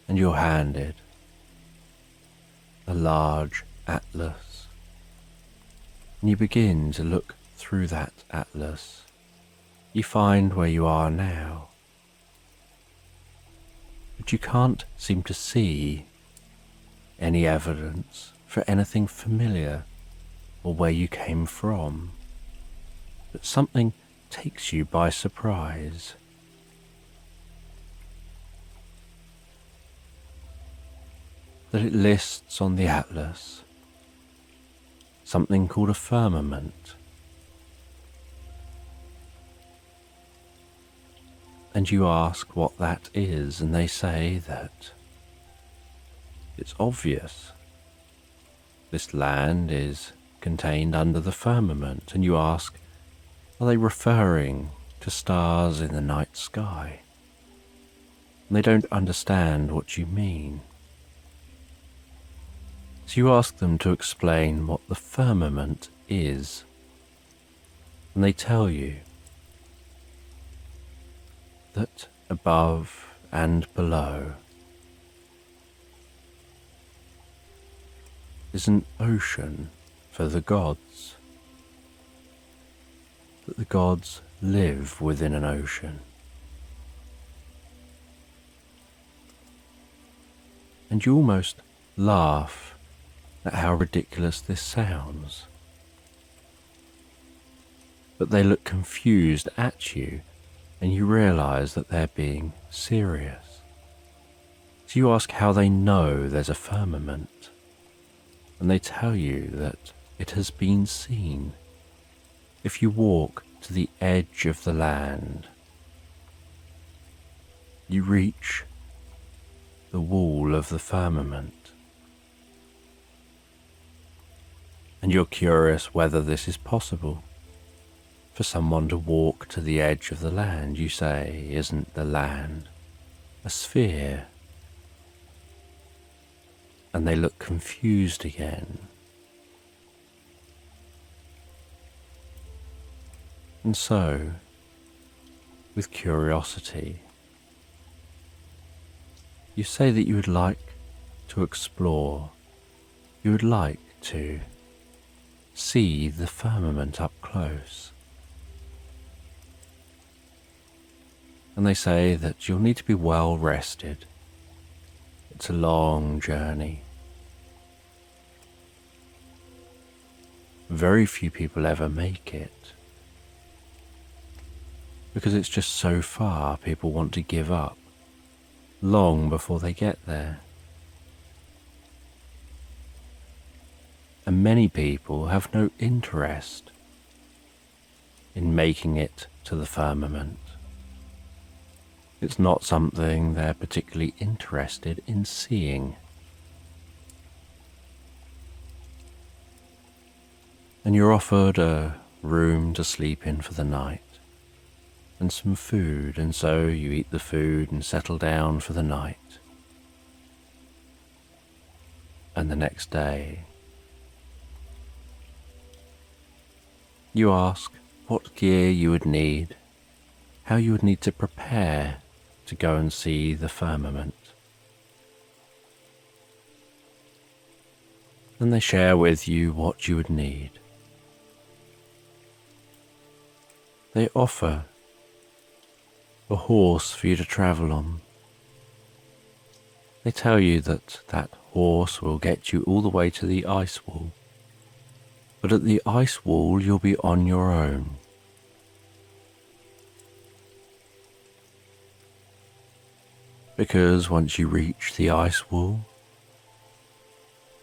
And you're handed a large atlas, and you begin to look through that atlas. You find where you are now, but you can't seem to see any evidence for anything familiar or where you came from, but something takes you by surprise. That it lists on the atlas something called a firmament, and you ask what that is, and they say that it's obvious. This land is contained under the firmament, and you ask, are they referring to stars in the night sky? And they don't understand what you mean. So you ask them to explain what the firmament is, and they tell you that above and below is an ocean for the gods, that the gods live within an ocean. And you almost laugh at how ridiculous this sounds. But they look confused at you, and you realize that they're being serious. So you ask how they know there's a firmament, and they tell you that it has been seen. If you walk to the edge of the land, you reach the wall of the firmament. And you're curious whether this is possible for someone to walk to the edge of the land. You say, isn't the land a sphere? And they look confused again. And so, with curiosity, you say that you would like to explore, you would like to see the firmament up close. And they say that you'll need to be well rested. It's a long journey. Very few people ever make it, because it's just so far. People want to give up long before they get there. And many people have no interest in making it to the firmament. It's not something they're particularly interested in seeing. and you're offered a room to sleep in for the night and some food, and so you eat the food and settle down for the night. And the next day, you ask what gear you would need, how you would need to prepare to go and see the firmament. And they share with you what you would need. They offer a horse for you to travel on. They tell you that that horse will get you all the way to the ice wall, but at the ice wall you'll be on your own. Because once you reach the ice wall,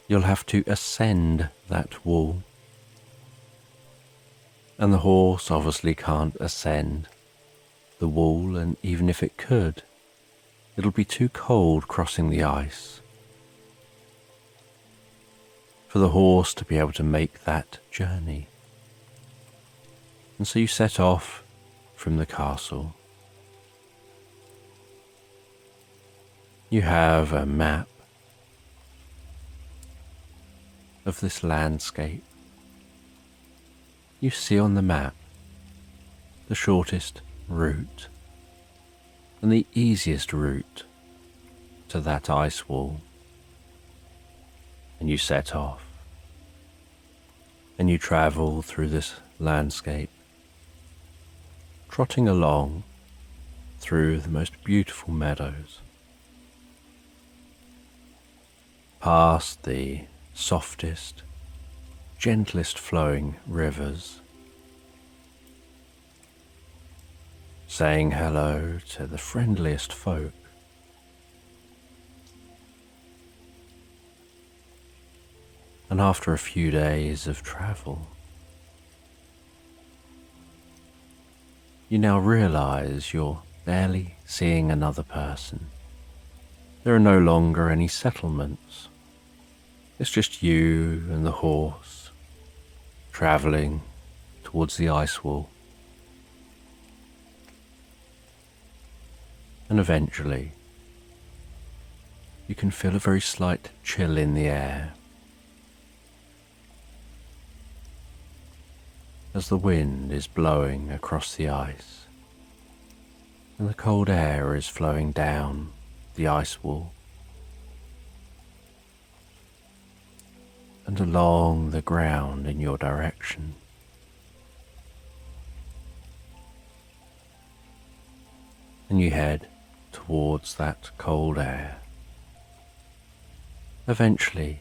you'll have to ascend that wall, and the horse obviously can't ascend the wall, and even if it could, it'll be too cold crossing the ice for the horse to be able to make that journey. And so you set off from the castle. You have a map of this landscape. You see on the map the shortest route and the easiest route to that ice wall, and you set off and you travel through this landscape, trotting along through the most beautiful meadows, past the softest, gentlest flowing rivers, saying hello to the friendliest folk. And after a few days of travel, you now realize you're barely seeing another person. There are no longer any settlements. It's just you and the horse traveling towards the ice wall. And eventually, you can feel a very slight chill in the air as the wind is blowing across the ice and the cold air is flowing down the ice wall and along the ground in your direction. And you head towards that cold air, eventually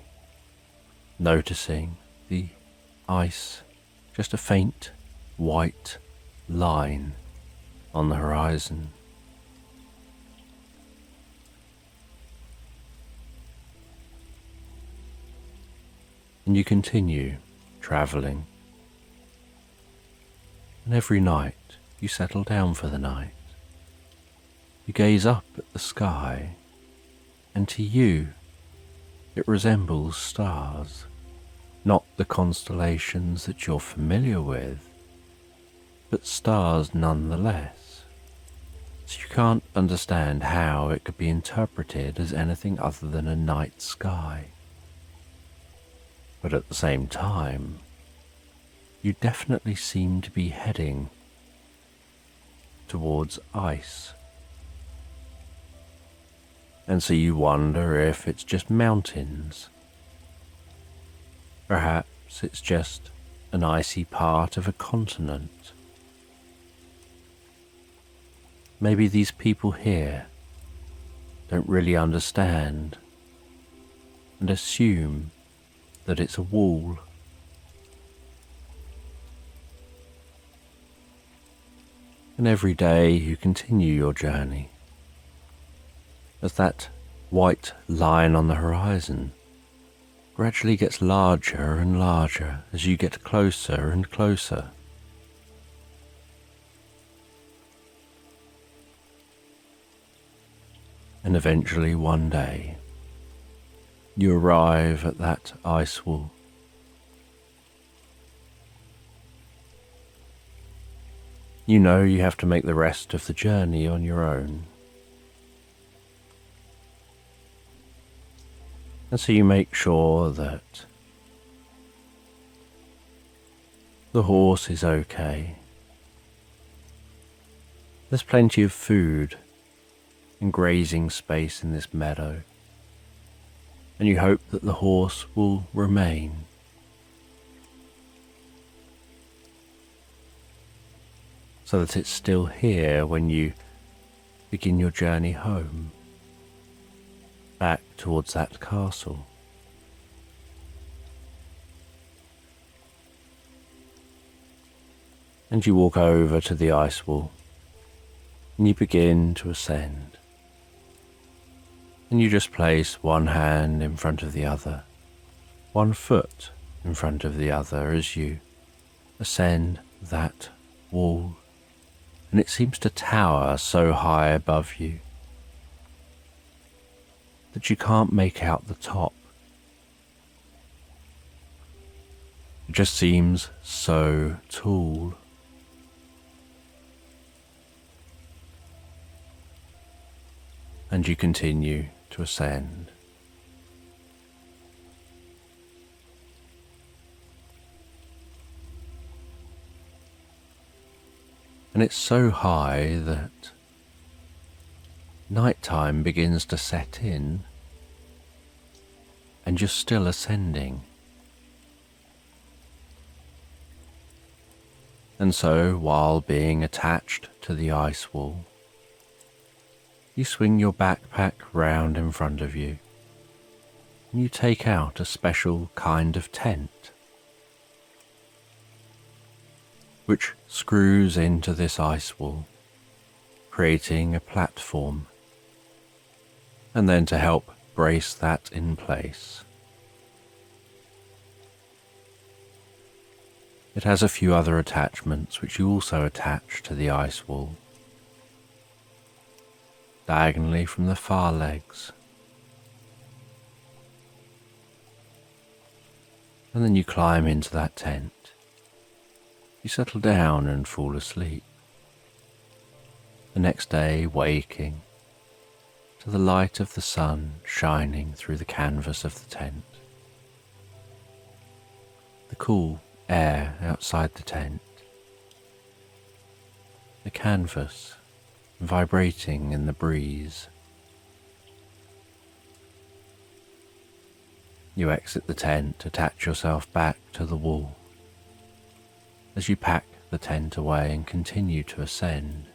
noticing the ice, just a faint white line on the horizon. And you continue traveling, and every night you settle down for the night. You gaze up at the sky, and to you it resembles stars, not the constellations that you're familiar with, but stars nonetheless. So you can't understand how it could be interpreted as anything other than a night sky. But at the same time, you definitely seem to be heading towards ice. And so you wonder if it's just mountains. Perhaps it's just an icy part of a continent. Maybe these people here don't really understand and assume that it's a wall. And every day you continue your journey as that white line on the horizon gradually gets larger and larger as you get closer and closer. And eventually one day you arrive at that ice wall. You know you have to make the rest of the journey on your own. And so you make sure that the horse is okay. There's plenty of food and grazing space in this meadow, and you hope that the horse will remain. So that it's still here when you begin your journey home, back towards that castle. And you walk over to the ice wall, and you begin to ascend. And you just place one hand in front of the other, one foot in front of the other as you ascend that wall. And it seems to tower so high above you that you can't make out the top. It just seems so tall. And you continue to ascend. And it's so high that nighttime begins to set in, and you're still ascending. And so, while being attached to the ice wall, you swing your backpack round in front of you, and you take out a special kind of tent, which screws into this ice wall, creating a platform, and then to help brace that in place. It has a few other attachments which you also attach to the ice wall, diagonally from the far legs. And then you climb into that tent. You settle down and fall asleep. The next day, waking to the light of the sun shining through the canvas of the tent. The cool air outside the tent. The canvas vibrating in the breeze. You exit the tent, attach yourself back to the wall as you pack the tent away and continue to ascend.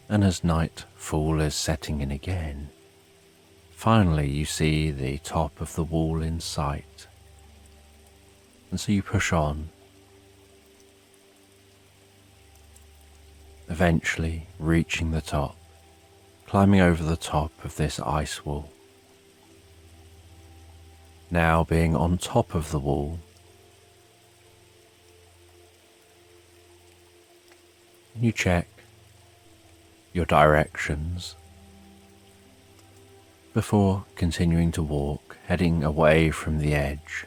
And as nightfall is setting in again, finally you see the top of the wall in sight, and so you push on, eventually reaching the top, climbing over the top of this ice wall. Now being on top of the wall, you check your directions before continuing to walk, heading away from the edge,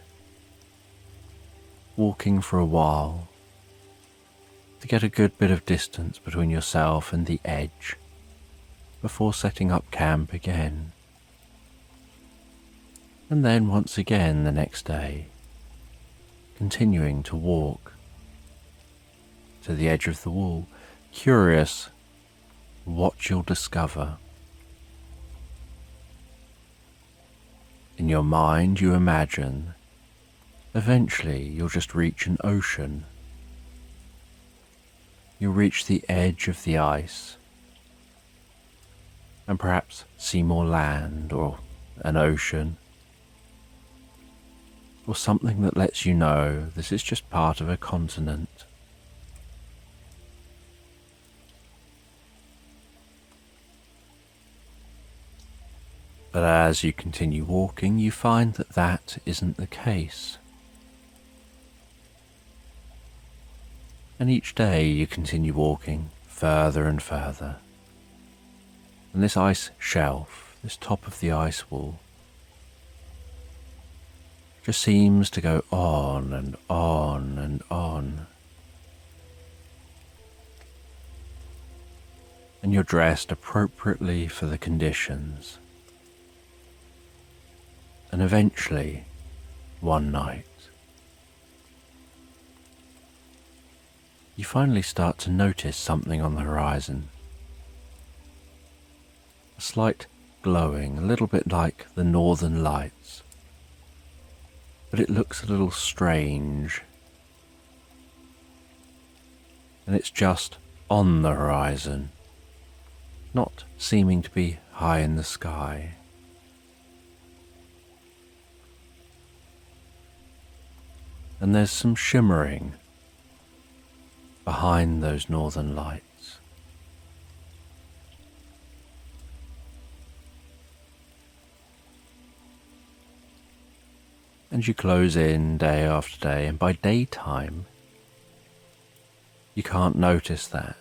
walking for a while to get a good bit of distance between yourself and the edge before setting up camp again. And then once again the next day, continuing to walk to the edge of the wall, curious what you'll discover. In your mind you imagine eventually you'll just reach an ocean. You'll reach the edge of the ice and perhaps see more land or an ocean, or something that lets you know this is just part of a continent. But as you continue walking, you find that that isn't the case. And each day you continue walking further and further. And this ice shelf, this top of the ice wall, just seems to go on and on and on. And you're dressed appropriately for the conditions. And eventually, one night, you finally start to notice something on the horizon. A slight glowing, a little bit like the northern lights. But it looks a little strange. And it's just on the horizon, not seeming to be high in the sky. And there's some shimmering behind those northern lights. And you close in day after day, and by daytime, you can't notice that.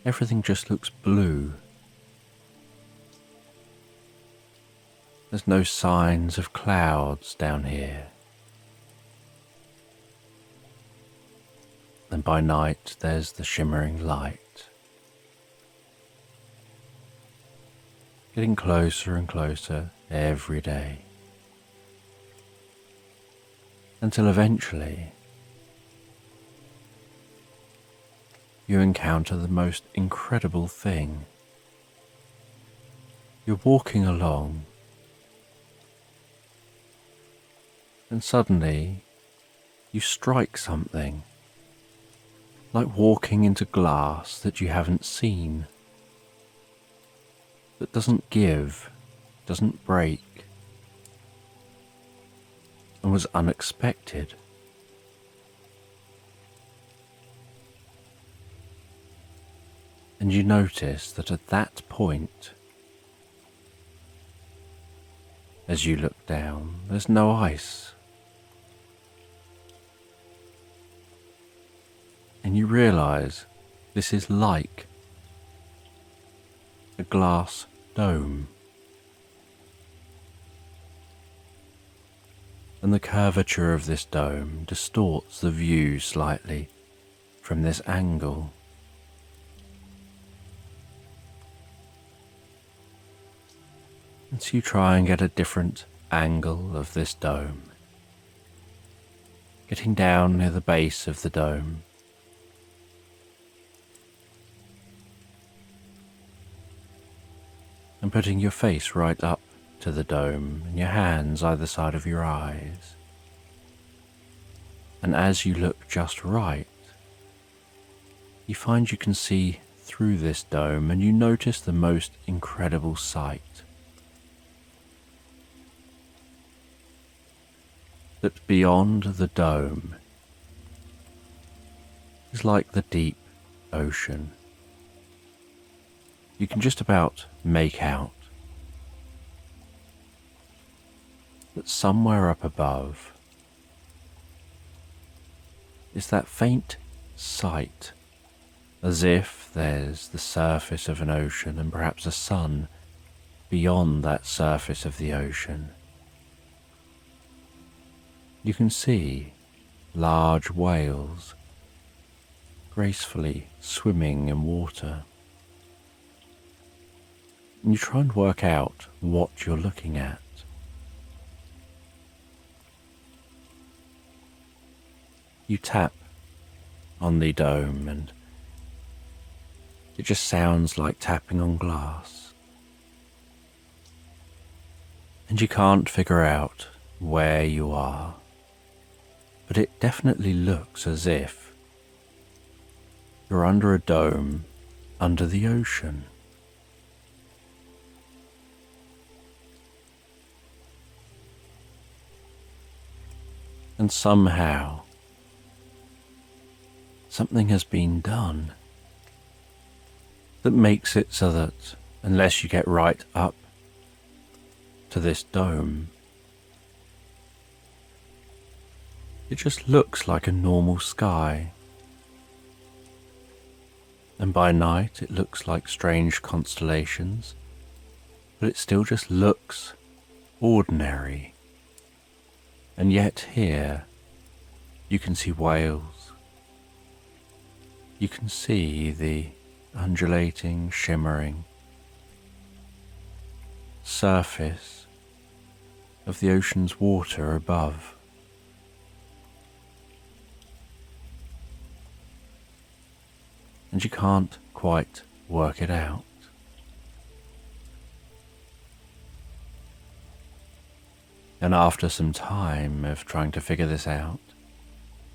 Everything just looks blue. There's no signs of clouds down here. And by night, there's the shimmering light. Getting closer and closer every day. Until eventually, you encounter the most incredible thing. You're walking along, and suddenly you strike something. Like walking into glass that you haven't seen, that doesn't give, doesn't break, and was unexpected. And you notice that at that point, as you look down, there's no ice. And you realize this is like a glass dome. And the curvature of this dome distorts the view slightly from this angle. And so you try and get a different angle of this dome. Getting down near the base of the dome. And putting your face right up to the dome and your hands either side of your eyes. And as you look just right, you find you can see through this dome, and you notice the most incredible sight. That beyond the dome is like the deep ocean. You can just about make out that somewhere up above is that faint sight, as if there's the surface of an ocean and perhaps a sun beyond that surface of the ocean. You can see large whales gracefully swimming in water. And you try and work out what you're looking at. You tap on the dome and it just sounds like tapping on glass. And you can't figure out where you are, but it definitely looks as if you're under a dome under the ocean. And somehow, something has been done that makes it so that unless you get right up to this dome, it just looks like a normal sky. And by night it looks like strange constellations, but it still just looks ordinary. And yet here you can see whales. You can see the undulating, shimmering surface of the ocean's water above. And you can't quite work it out. And after some time of trying to figure this out,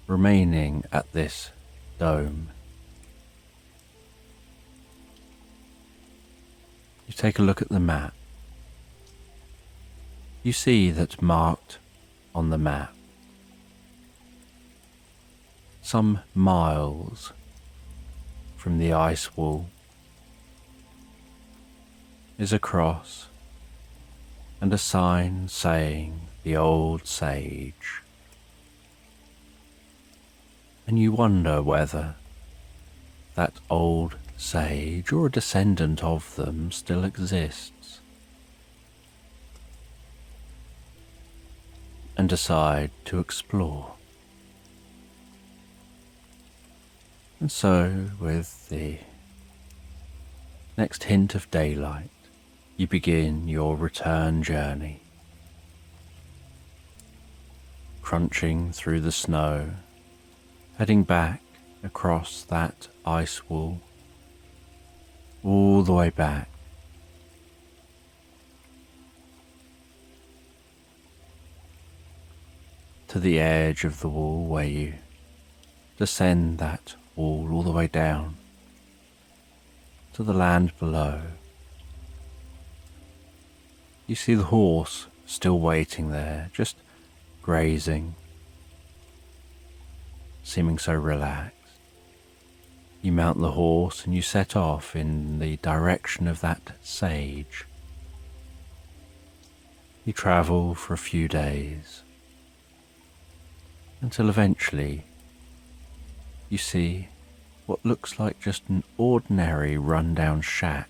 remaining at this dome, you take a look at the map. You see that marked on the map, some miles from the ice wall, is a cross and a sign saying the old sage. And you wonder whether that old sage or a descendant of them still exists, and decide to explore. And so, with the next hint of daylight, you begin your return journey, crunching through the snow, heading back across that ice wall, all the way back to the edge of the wall, where you descend that wall all the way down to the land below. You see the horse still waiting there, just grazing, seeming so relaxed. You mount the horse and you set off in the direction of that sage. You travel for a few days until eventually you see what looks like just an ordinary run-down shack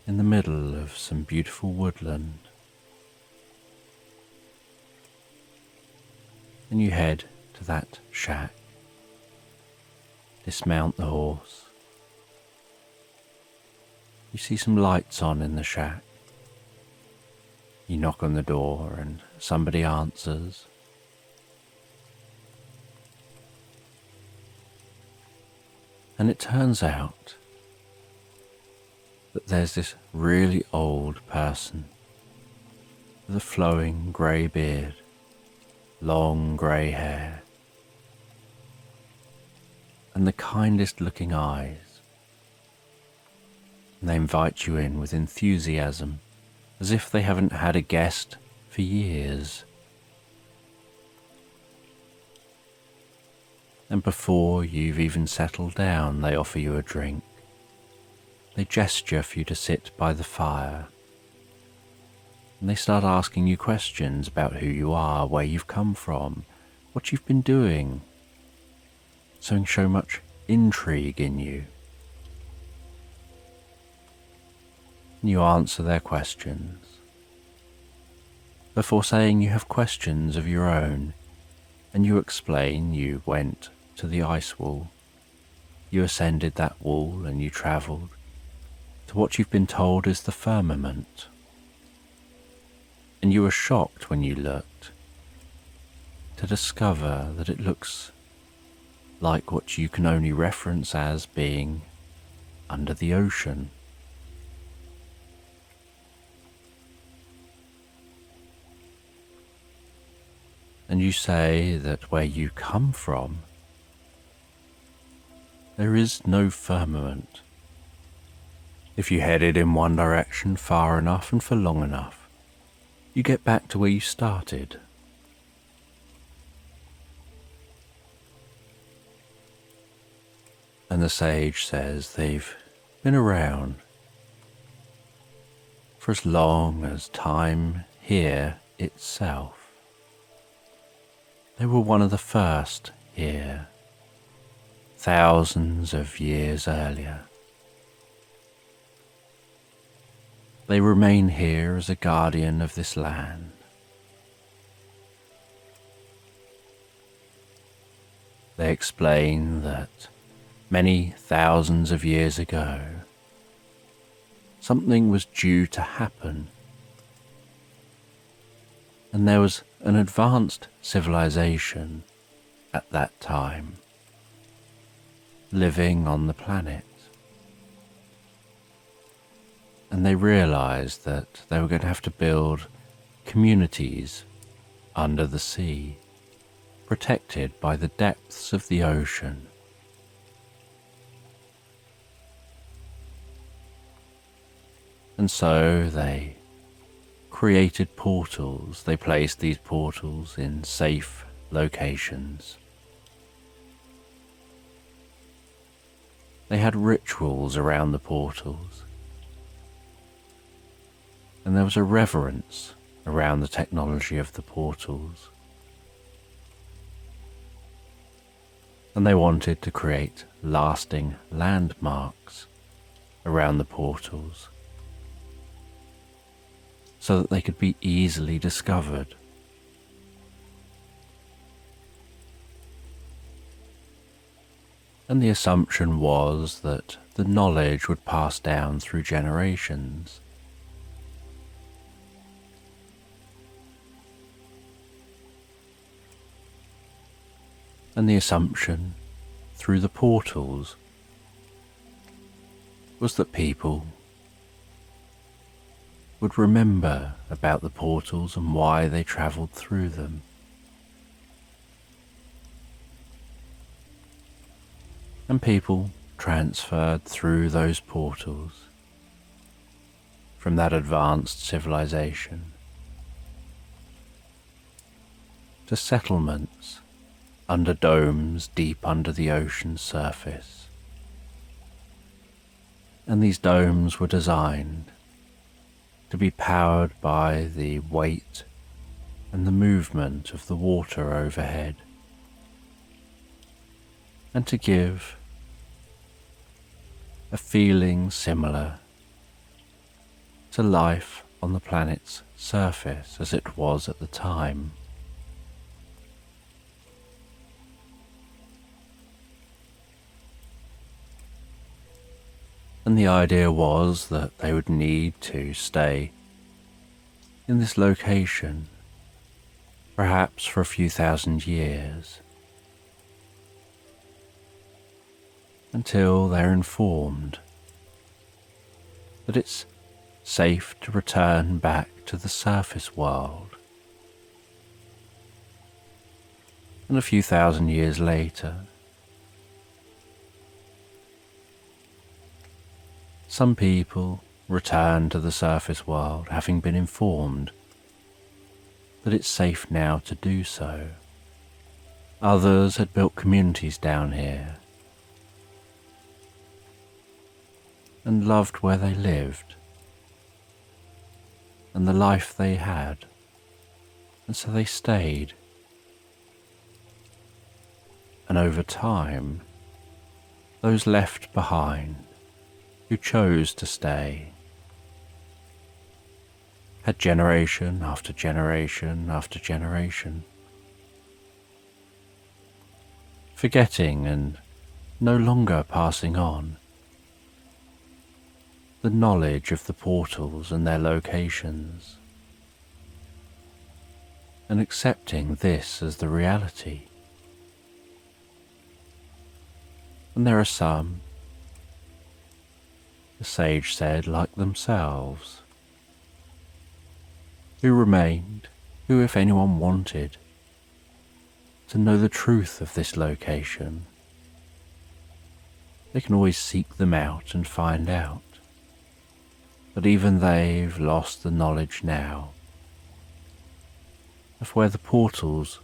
in the middle of some beautiful woodland. And you head to that shack, dismount the horse. You see some lights on in the shack. You knock on the door and somebody answers. And it turns out that there's this really old person with a flowing grey beard, long grey hair, and the kindest looking eyes. And they invite you in with enthusiasm, as if they haven't had a guest for years. And before you've even settled down, they offer you a drink. They gesture for you to sit by the fire. And they start asking you questions about who you are, where you've come from, what you've been doing, showing so much intrigue in you. And you answer their questions, before saying you have questions of your own, and you explain you went to the ice wall. You ascended that wall and you travelled to what you've been told is the firmament. And you were shocked when you looked to discover that it looks like what you can only reference as being under the ocean. And you say that where you come from, there is no firmament. If you headed in one direction far enough and for long enough, you get back to where you started. And the sage says they've been around for as long as time here itself. They were one of the first here, thousands of years earlier. They remain here as a guardian of this land, They explain that many thousands of years ago, something was due to happen, and there was an advanced civilization at that time living on the planet. And they realized that they were going to have to build communities under the sea, protected by the depths of the ocean. And so they created portals. They placed these portals in safe locations. They had rituals around the portals, and there was a reverence around the technology of the portals. And they wanted to create lasting landmarks around the portals so that they could be easily discovered. And the assumption was that the knowledge would pass down through generations. And the assumption through the portals was that people would remember about the portals and why they travelled through them. And people transferred through those portals from that advanced civilization to settlements under domes deep under the ocean's surface. And these domes were designed to be powered by the weight and the movement of the water overhead, and to give a feeling similar to life on the planet's surface as it was at the time. And the idea was that they would need to stay in this location, perhaps for a few thousand years, until they're informed that it's safe to return back to the surface world. And a few thousand years later, some people return to the surface world having been informed that it's safe now to do so. Others had built communities down here and loved where they lived and the life they had, and so they stayed. And over time, those left behind who chose to stay had generation after generation after generation, forgetting and no longer passing on the knowledge of the portals and their locations, and accepting this as the reality. And there are some, the sage said, like themselves, who remained, who, if anyone wanted to know the truth of this location, they can always seek them out and find out. But even they've lost the knowledge now of where the portals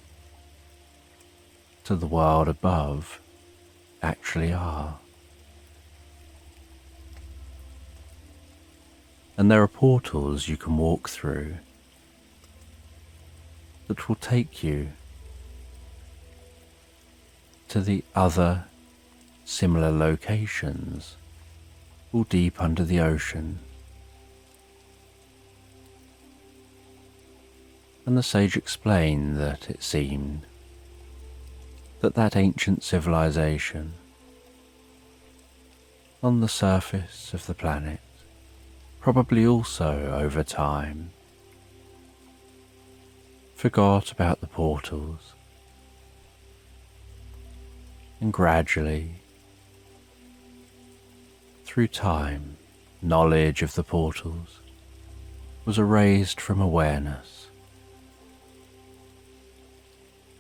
to the world above actually are. And there are portals you can walk through that will take you to the other similar locations, all deep under the ocean. And the sage explained that it seemed that ancient civilization on the surface of the planet, probably also over time, forgot about the portals, and gradually, through time, knowledge of the portals was erased from awareness,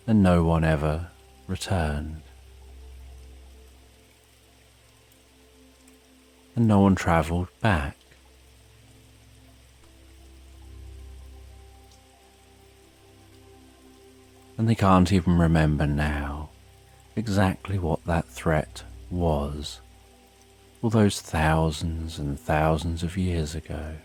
and no one ever returned, and no one travelled back. And they can't even remember now exactly what that threat was all those thousands and thousands of years ago.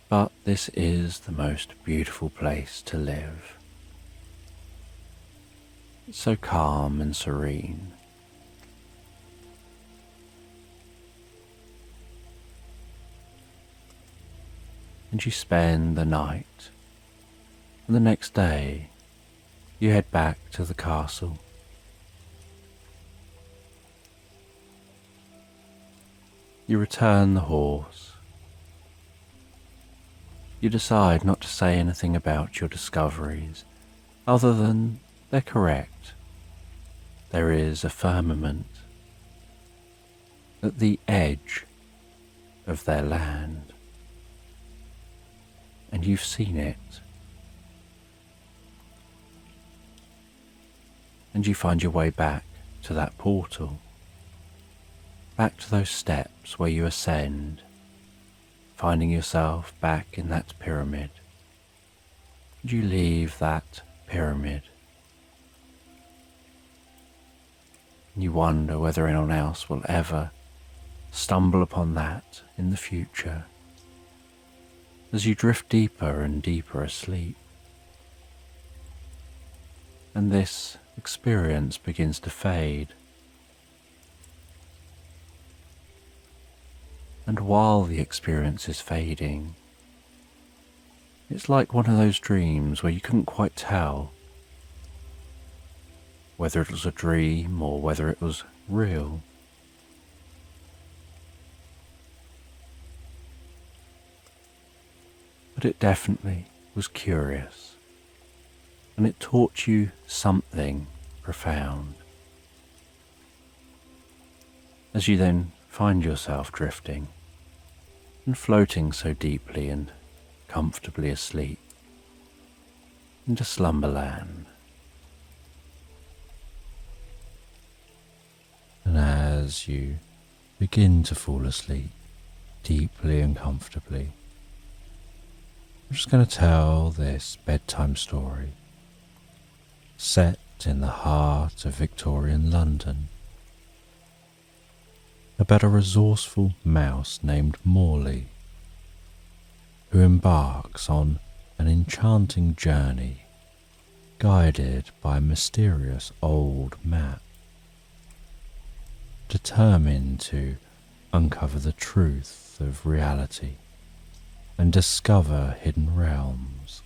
But this is the most beautiful place to live. It's so calm and serene. And you spend the night, and the next day you head back to the castle. You return the horse. You decide not to say anything about your discoveries, other than they're correct. There is a firmament at the edge of their land, and you've seen it. And you find your way back to that portal, back to those steps where you ascend, finding yourself back in that pyramid. And you leave that pyramid. And you wonder whether anyone else will ever stumble upon that in the future, as you drift deeper and deeper asleep. And this experience begins to fade. And while the experience is fading, it's like one of those dreams where you couldn't quite tell whether it was a dream or whether it was real. But it definitely was curious, and it taught you something profound. As you then find yourself drifting and floating so deeply and comfortably asleep into slumberland. And as you begin to fall asleep deeply and comfortably, I'm just going to tell this bedtime story set in the heart of Victorian London about a resourceful mouse named Morley, who embarks on an enchanting journey guided by a mysterious old map, determined to uncover the truth of reality and discover hidden realms.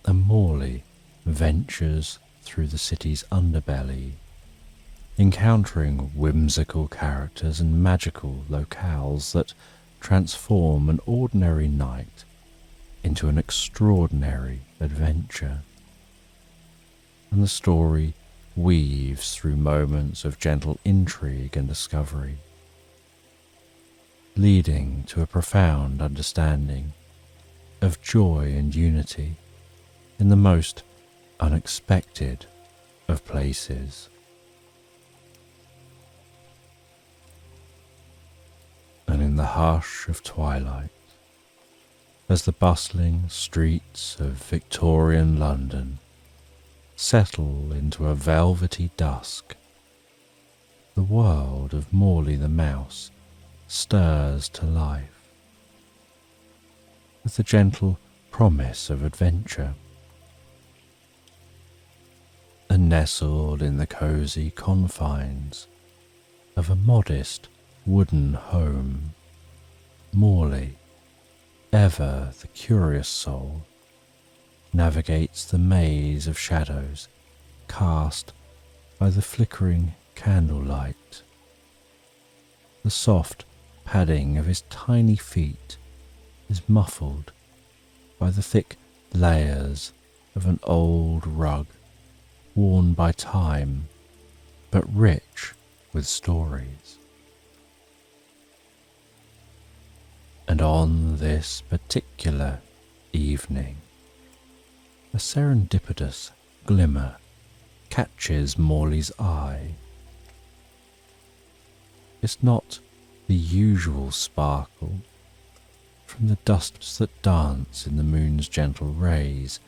And Morley ventures through the city's underbelly, encountering whimsical characters and magical locales that transform an ordinary night into an extraordinary adventure. And the story weaves through moments of gentle intrigue and discovery, leading to a profound understanding of joy and unity in the most unexpected of places. And in the hush of twilight, as the bustling streets of Victorian London settle into a velvety dusk, the world of Morley the Mouse stirs to life with the gentle promise of adventure. And nestled in the cosy confines of a modest wooden home, Morley Ever the curious soul navigates the maze of shadows cast by the flickering candlelight. The soft padding of his tiny feet is muffled by the thick layers of an old rug worn by time, but rich with stories. And on this particular evening, a serendipitous glimmer catches Morley's eye. It's not the usual sparkle from the dust that dance in the moon's gentle rays,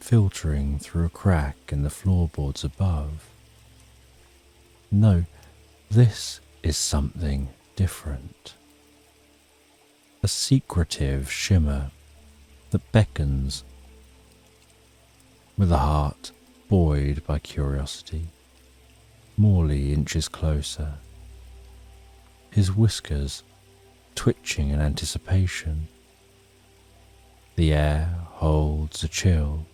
filtering through a crack in the floorboards above. No, this is something different. A secretive shimmer that beckons. With a heart buoyed by curiosity, Morley inches closer, his whiskers twitching in anticipation. The air holds a chill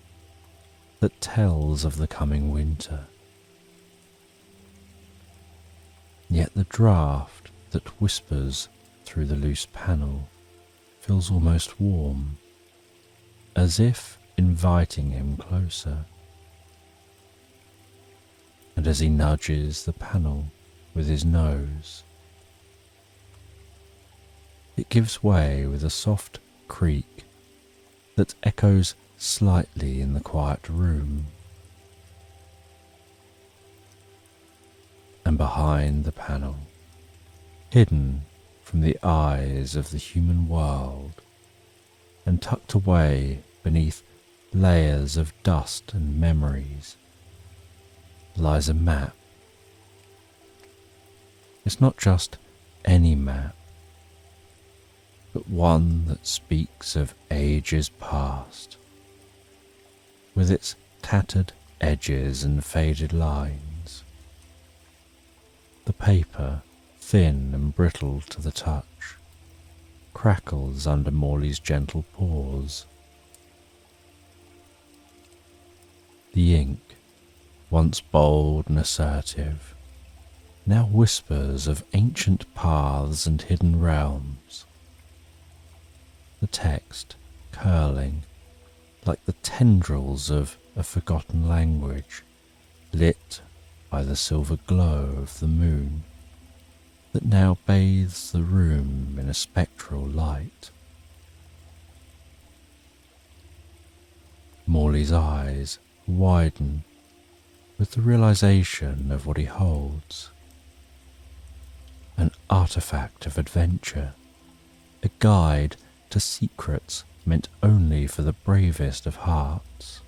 that tells of the coming winter. Yet the draught that whispers through the loose panel feels almost warm, as if inviting him closer. And as he nudges the panel with his nose, it gives way with a soft creak that echoes slightly in the quiet room. And behind the panel, hidden from the eyes of the human world and tucked away beneath layers of dust and memories, lies a map. It's not just any map, but one that speaks of ages past, with its tattered edges and faded lines. The paper, thin and brittle to the touch, crackles under Morley's gentle paws. The ink, once bold and assertive, now whispers of ancient paths and hidden realms. The text curling like the tendrils of a forgotten language, lit by the silver glow of the moon that now bathes the room in a spectral light. Morley's eyes widen with the realization of what he holds. An artifact of adventure, a guide to secrets meant only for the bravest of hearts.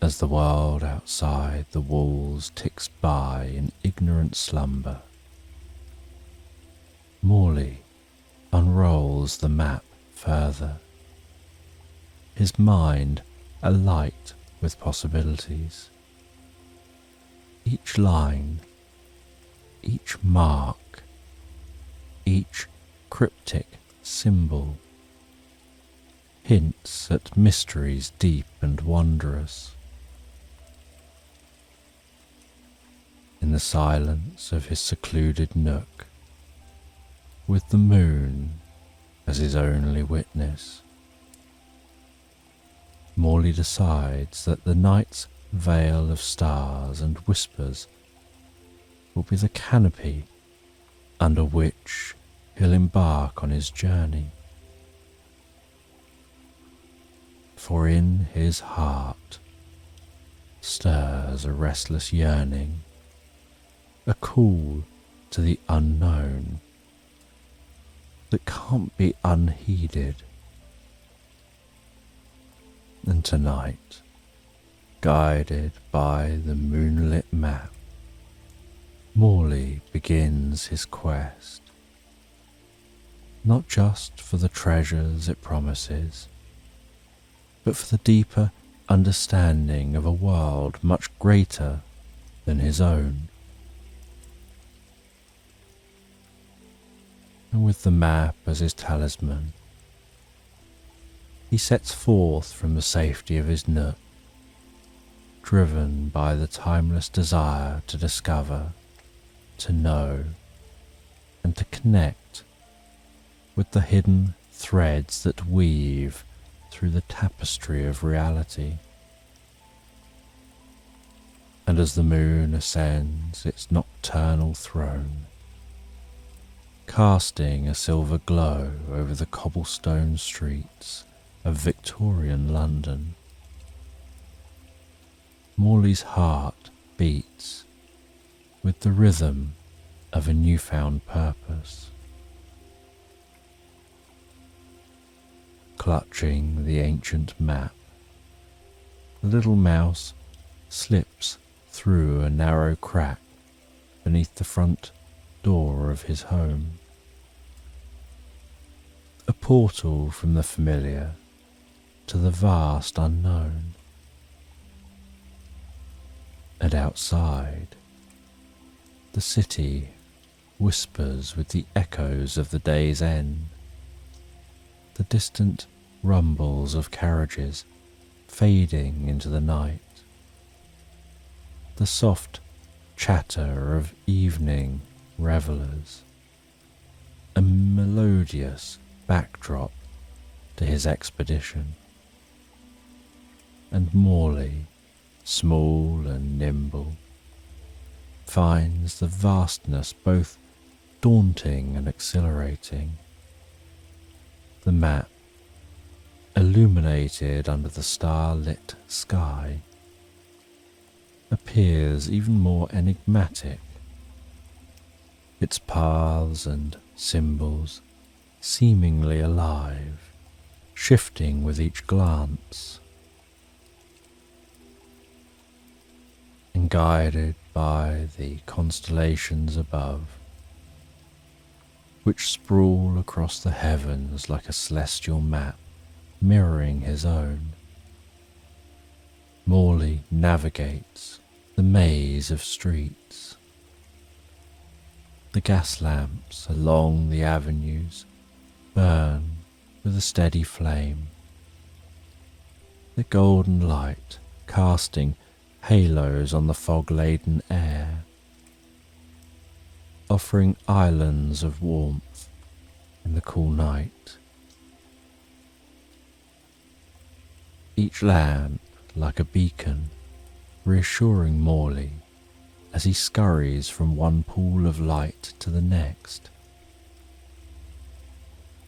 As the world outside the walls ticks by in ignorant slumber, Morley unrolls the map further, his mind alight with possibilities. Each line, each mark, each cryptic symbol hints at mysteries deep and wondrous. In the silence of his secluded nook, with the moon as his only witness, Morley decides that the night's veil of stars and whispers will be the canopy under which he'll embark on his journey. For in his heart stirs a restless yearning, a call to the unknown that can't be unheeded. And tonight, guided by the moonlit map, Morley begins his quest, not just for the treasures it promises, but for the deeper understanding of a world much greater than his own. and with the map as his talisman, he sets forth from the safety of his nook, driven by the timeless desire to discover, to know, and to connect with the hidden threads that weave through the tapestry of reality. And as the moon ascends its nocturnal throne, casting a silver glow over the cobblestone streets of Victorian London, Morley's heart beats with the rhythm of a newfound purpose. Clutching the ancient map, the little mouse slips through a narrow crack beneath the front door of his home. A portal from the familiar to the vast unknown. And outside, the city whispers with the echoes of the day's end. The distant rumbles of carriages fading into the night. The soft chatter of evening revellers. A melodious backdrop to his expedition. And Morley, small and nimble, finds the vastness both daunting and exhilarating. The map, illuminated under the star-lit sky, appears even more enigmatic, its paths and symbols seemingly alive, shifting with each glance. And guided by the constellations above, which sprawl across the heavens like a celestial map mirroring his own, Morley navigates the maze of streets. The gas lamps along the avenues burn with a steady flame, the golden light casting halos on the fog-laden air, offering islands of warmth in the cool night. Each lamp like a beacon, reassuring Morley as he scurries from one pool of light to the next,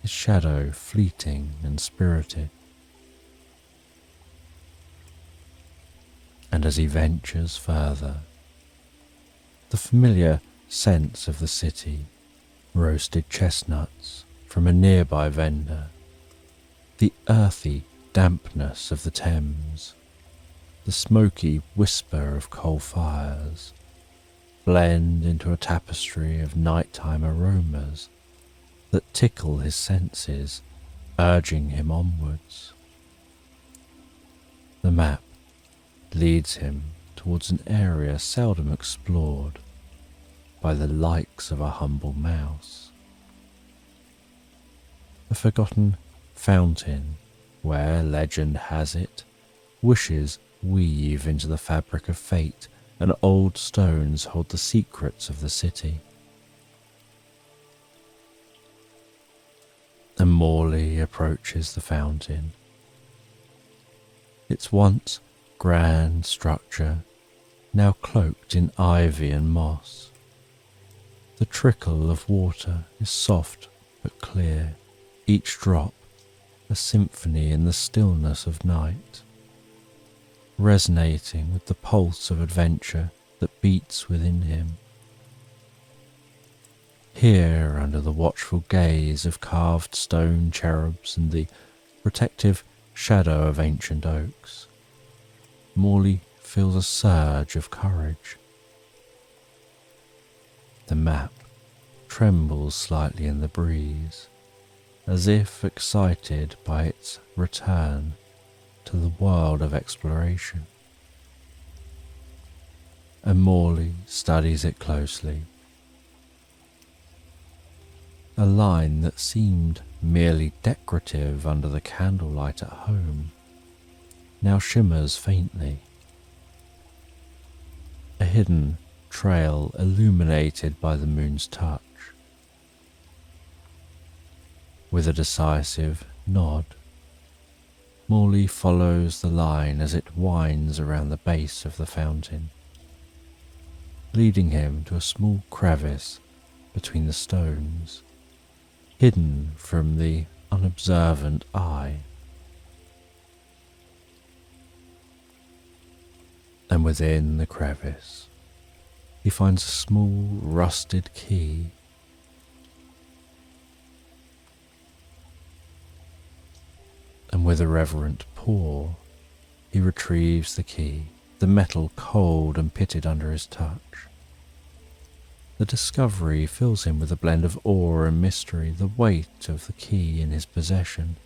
his shadow fleeting and spirited. And as he ventures further, the familiar scents of the city, roasted chestnuts from a nearby vendor, the earthy dampness of the Thames, the smoky whisper of coal fires, blend into a tapestry of nighttime aromas that tickle his senses, urging him onwards. The map leads him towards an area seldom explored by the likes of a humble mouse. A forgotten fountain where, legend has it, wishes weave into the fabric of fate and old stones hold the secrets of the city. And Morley approaches the fountain. Its once grand structure now cloaked in ivy and moss. The trickle of water is soft but clear, each drop a symphony in the stillness of night, resonating with the pulse of adventure that beats within him. Here, under the watchful gaze of carved stone cherubs and the protective shadow of ancient oaks, Morley feels a surge of courage. The map trembles slightly in the breeze, as if excited by its return to the world of exploration. And Morley studies it closely. A line that seemed merely decorative under the candlelight at home now shimmers faintly. A hidden trail illuminated by the moon's touch. With a decisive nod, Morley follows the line as it winds around the base of the fountain, leading him to a small crevice between the stones, hidden from the unobservant eye. And within the crevice, he finds a small rusted key. And with a reverent paw, he retrieves the key, the metal cold and pitted under his touch. The discovery fills him with a blend of awe and mystery, the weight of the key in his possession,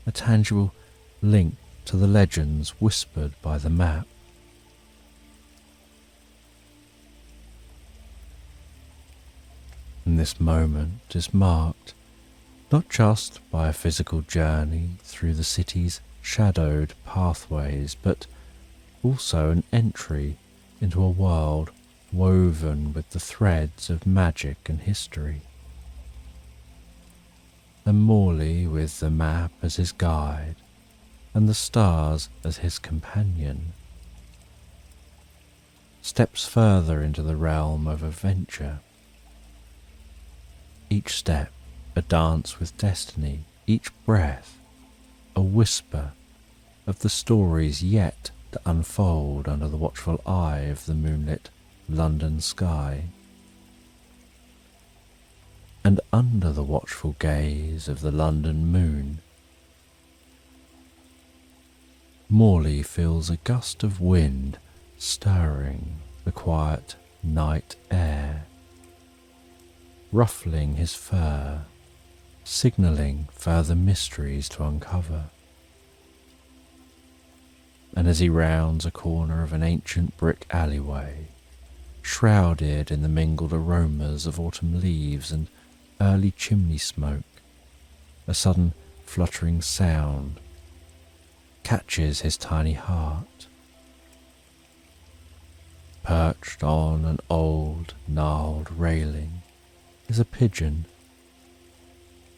a tangible link to the legends whispered by the map. And this moment is marked not just by a physical journey through the city's shadowed pathways, but also an entry into a world woven with the threads of magic and history. And Morley, with the map as his guide and the stars as his companion, steps further into the realm of adventure. Each step a dance with destiny, each breath a whisper of the stories yet to unfold under the watchful eye of the moonlit London sky. And under the watchful gaze of the London moon, Morley feels a gust of wind stirring the quiet night air, ruffling his fur, signalling further mysteries to uncover. And as he rounds a corner of an ancient brick alleyway, shrouded in the mingled aromas of autumn leaves and early chimney smoke, a sudden fluttering sound catches his tiny heart. Perched on an old, gnarled railing is a pigeon.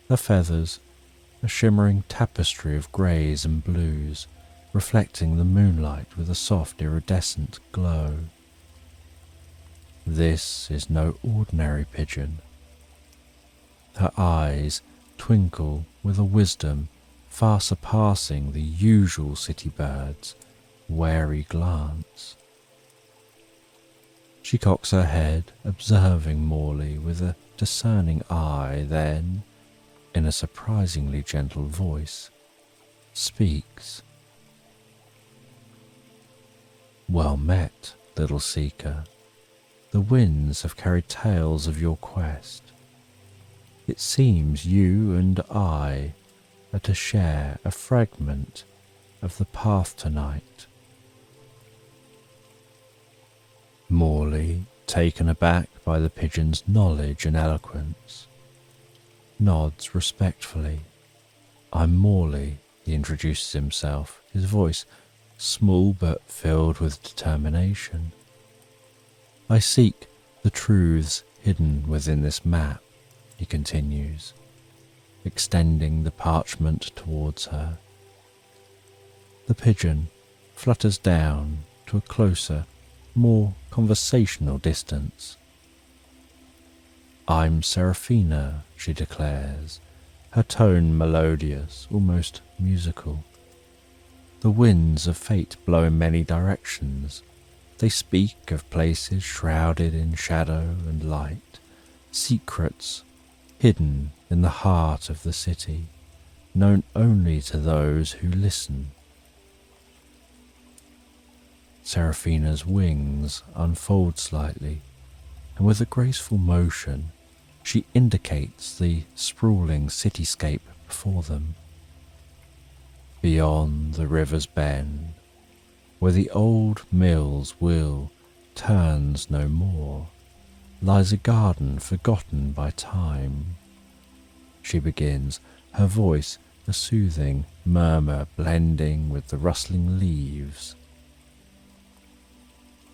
Her feathers, a shimmering tapestry of greys and blues, reflecting the moonlight with a soft iridescent glow. This is no ordinary pigeon. Her eyes twinkle with a wisdom far surpassing the usual city bird's wary glance. She cocks her head, observing Morley with a discerning eye, then, in a surprisingly gentle voice, speaks. "Well met, little seeker. The winds have carried tales of your quest. It seems you and I are to share a fragment of the path tonight." Morley, taken aback by the pigeon's knowledge and eloquence, nods respectfully. "I'm Morley," he introduces himself, his voice small but filled with determination. "I seek the truths hidden within this map," he continues, extending the parchment towards her. The pigeon flutters down to a closer, more conversational distance. "I'm Seraphina," she declares, her tone melodious, almost musical. "The winds of fate blow in many directions. They speak of places shrouded in shadow and light, secrets hidden in the heart of the city, known only to those who listen." Seraphina's wings unfold slightly, and with a graceful motion, she indicates the sprawling cityscape before them. Beyond the river's bend, where the old mill's wheel turns no more, lies a garden forgotten by time. she begins, her voice a soothing murmur blending with the rustling leaves.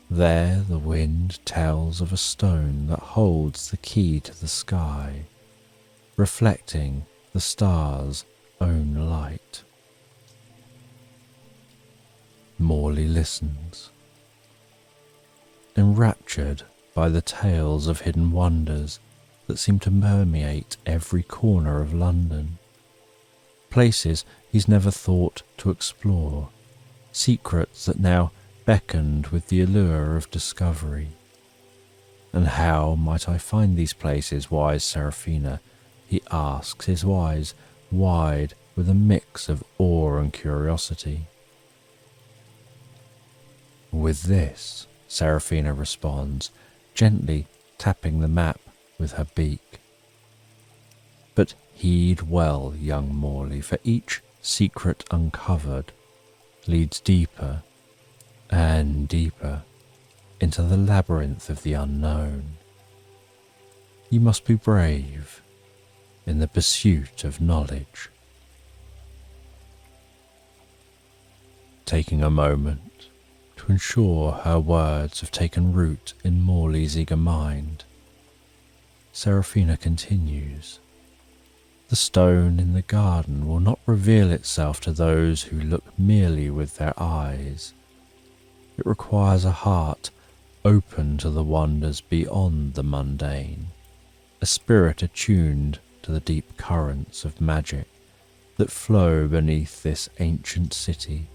There the wind tells of a stone that holds the key to the sky, reflecting the stars' own light. Morley listens, enraptured by the tales of hidden wonders that seem to permeate every corner of London. Places he's never thought to explore, secrets that now beckoned with the allure of discovery. And how might I find these places, wise Seraphina? He asks, his eyes wide with a mix of awe and curiosity. With this, Seraphina responds, gently tapping the map with her beak. But heed well, young Morley, for each secret uncovered leads deeper and deeper into the labyrinth of the unknown. You must be brave in the pursuit of knowledge. Taking a moment to ensure her words have taken root in Morley's eager mind, Seraphina continues. The stone in the garden will not reveal itself to those who look merely with their eyes. It requires a heart open to the wonders beyond the mundane, a spirit attuned to the deep currents of magic that flow beneath this ancient city.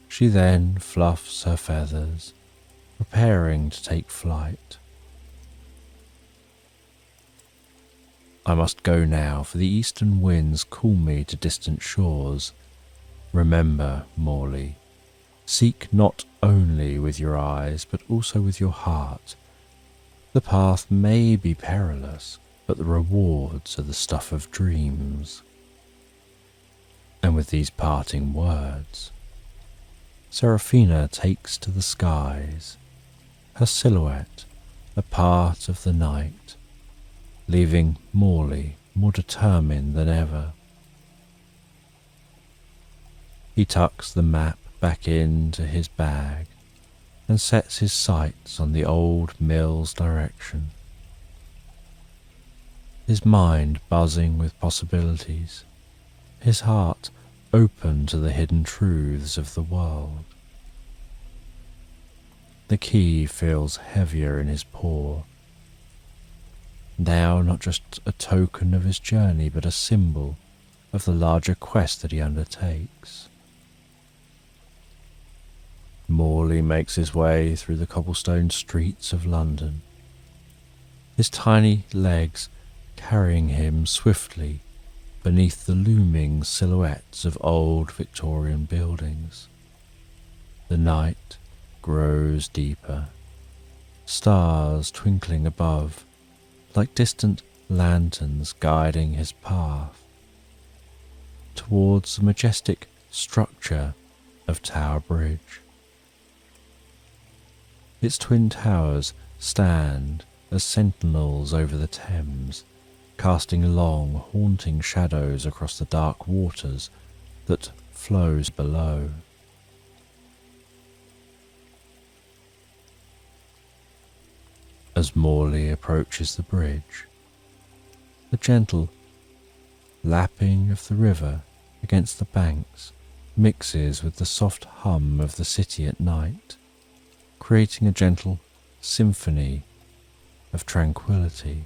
She then fluffs her feathers, preparing to take flight. I must go now, for the eastern winds call me to distant shores. Remember, Morley, seek not only with your eyes, but also with your heart. The path may be perilous, but the rewards are the stuff of dreams. And with these parting words, Seraphina takes to the skies, her silhouette a part of the night, leaving Morley more determined than ever. He tucks the map back into his bag and sets his sights on the old mill's direction, his mind buzzing with possibilities, his heart open to the hidden truths of the world. The key feels heavier in his paw, now not just a token of his journey, but a symbol of the larger quest that he undertakes. Morley makes his way through the cobblestone streets of London, his tiny legs carrying him swiftly beneath the looming silhouettes of old Victorian buildings. The night grows deeper, stars twinkling above like distant lanterns guiding his path towards the majestic structure of Tower Bridge. Its twin towers stand as sentinels over the Thames, casting long, haunting shadows across the dark waters that flows below. As Morley approaches the bridge, the gentle lapping of the river against the banks mixes with the soft hum of the city at night, creating a gentle symphony of tranquility.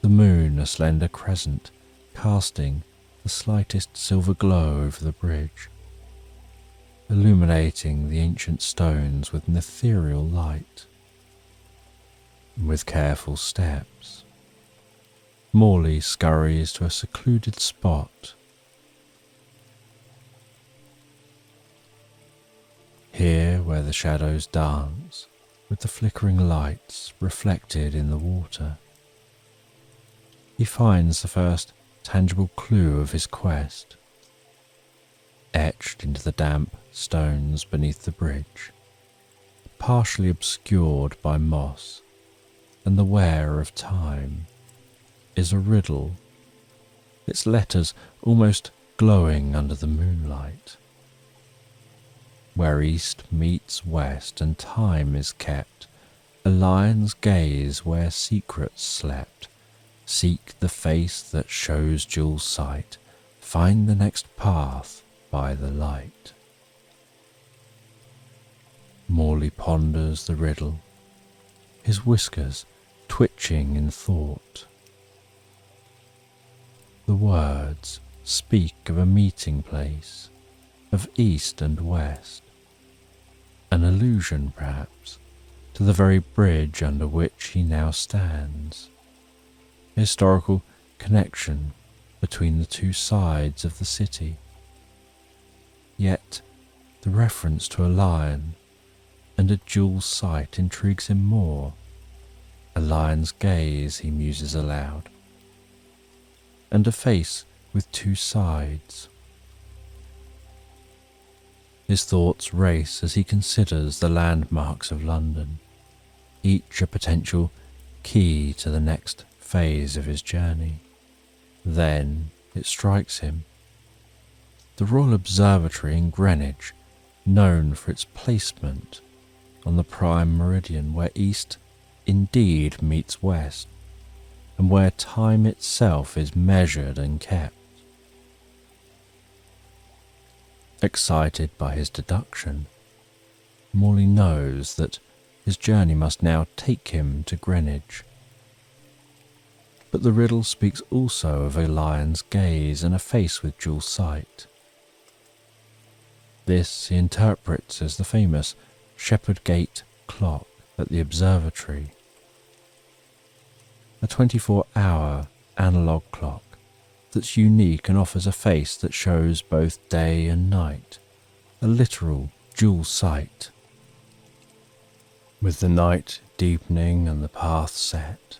The moon, a slender crescent, casting the slightest silver glow over the bridge, illuminating the ancient stones with an ethereal light. With careful steps, Morley scurries to a secluded spot. Here, where the shadows dance with the flickering lights reflected in the water, he finds the first tangible clue of his quest. Etched into the damp stones beneath the bridge, partially obscured by moss, and the wear of time is a riddle, its letters almost glowing under the moonlight. Where east meets west and time is kept, a lion's gaze where secrets slept. Seek the face that shows dual sight, find the next path by the light. Morley ponders the riddle, his whiskers twitching in thought. The words speak of a meeting place, of east and west, an allusion perhaps to the very bridge under which he now stands, a historical connection between the two sides of the city. Yet the reference to a lion and a dual sight intrigues him more. A lion's gaze, he muses aloud, and a face with two sides. His thoughts race as he considers the landmarks of London, each a potential key to the next phase of his journey. Then it strikes him. The Royal Observatory in Greenwich, known for its placement on the prime meridian where east indeed meets west, and where time itself is measured and kept. Excited by his deduction, Morley knows that his journey must now take him to Greenwich. But the riddle speaks also of a lion's gaze and a face with dual sight. This he interprets as the famous Shepherd Gate clock at the observatory, a 24-hour analogue clock that's unique and offers a face that shows both day and night, a literal dual sight. With the night deepening and the path set,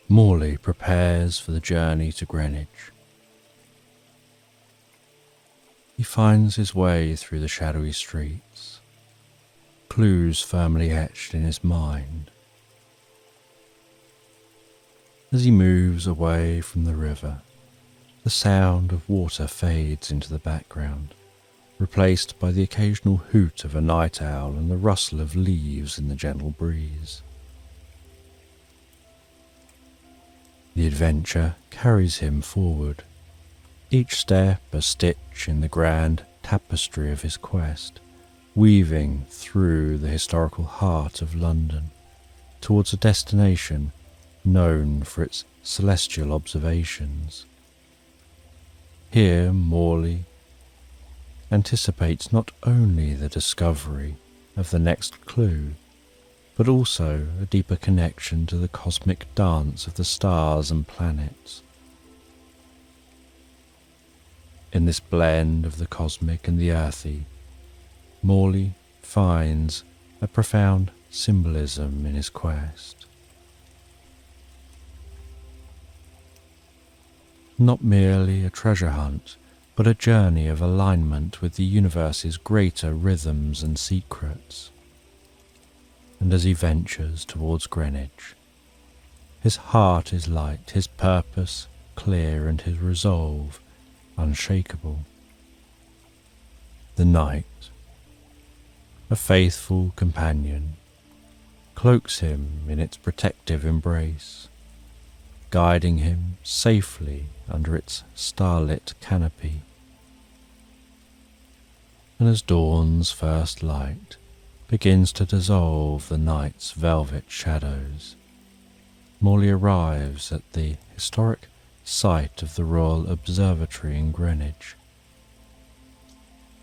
Morley prepares for the journey to Greenwich. He finds his way through the shadowy streets, clues firmly etched in his mind. As he moves away from the river, the sound of water fades into the background, replaced by the occasional hoot of a night owl and the rustle of leaves in the gentle breeze. The adventure carries him forward, each step a stitch in the grand tapestry of his quest, weaving through the historical heart of London towards a destination known for its celestial observations. Here Morley anticipates not only the discovery of the next clue, but also a deeper connection to the cosmic dance of the stars and planets. In this blend of the cosmic and the earthy, Morley finds a profound symbolism in his quest. Not merely a treasure hunt, but a journey of alignment with the universe's greater rhythms and secrets. And as he ventures towards Greenwich, his heart is light, his purpose clear, and his resolve unshakable. The night, a faithful companion, cloaks him in its protective embrace, guiding him safely under its starlit canopy. And as dawn's first light begins to dissolve the night's velvet shadows, Morley arrives at the historic site of the Royal Observatory in Greenwich,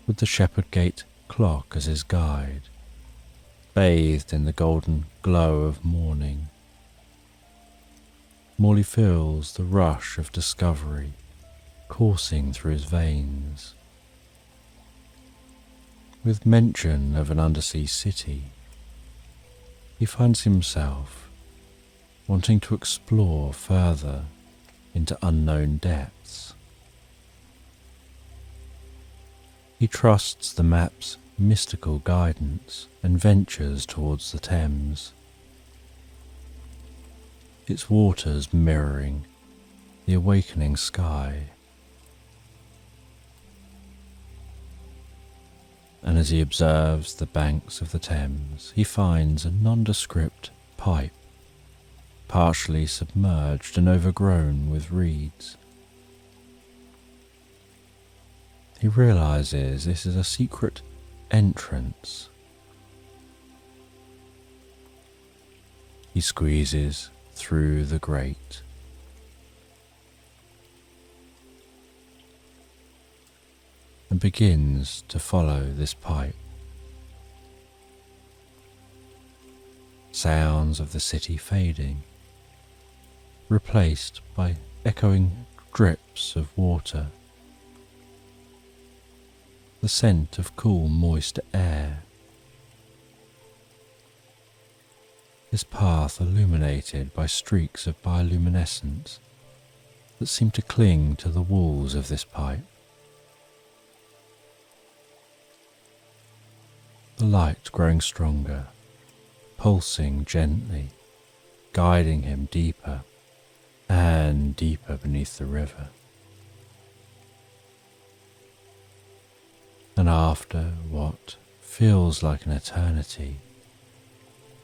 with the Shepherd Gate clock as his guide, bathed in the golden glow of morning. Morley feels the rush of discovery coursing through his veins. With mention of an undersea city, he finds himself wanting to explore further into unknown depths. He trusts the map's mystical guidance and ventures towards the Thames. its waters mirroring the awakening sky. And as he observes the banks of the Thames, he finds a nondescript pipe, partially submerged and overgrown with reeds. He realizes this is a secret entrance. He squeezes through the grate. And begins to follow this pipe. Sounds of the city fading, replaced by echoing drips of water. The scent of cool, moist air. His path illuminated by streaks of bioluminescence that seem to cling to the walls of this pipe. The light growing stronger, pulsing gently, guiding him deeper and deeper beneath the river. And after what feels like an eternity,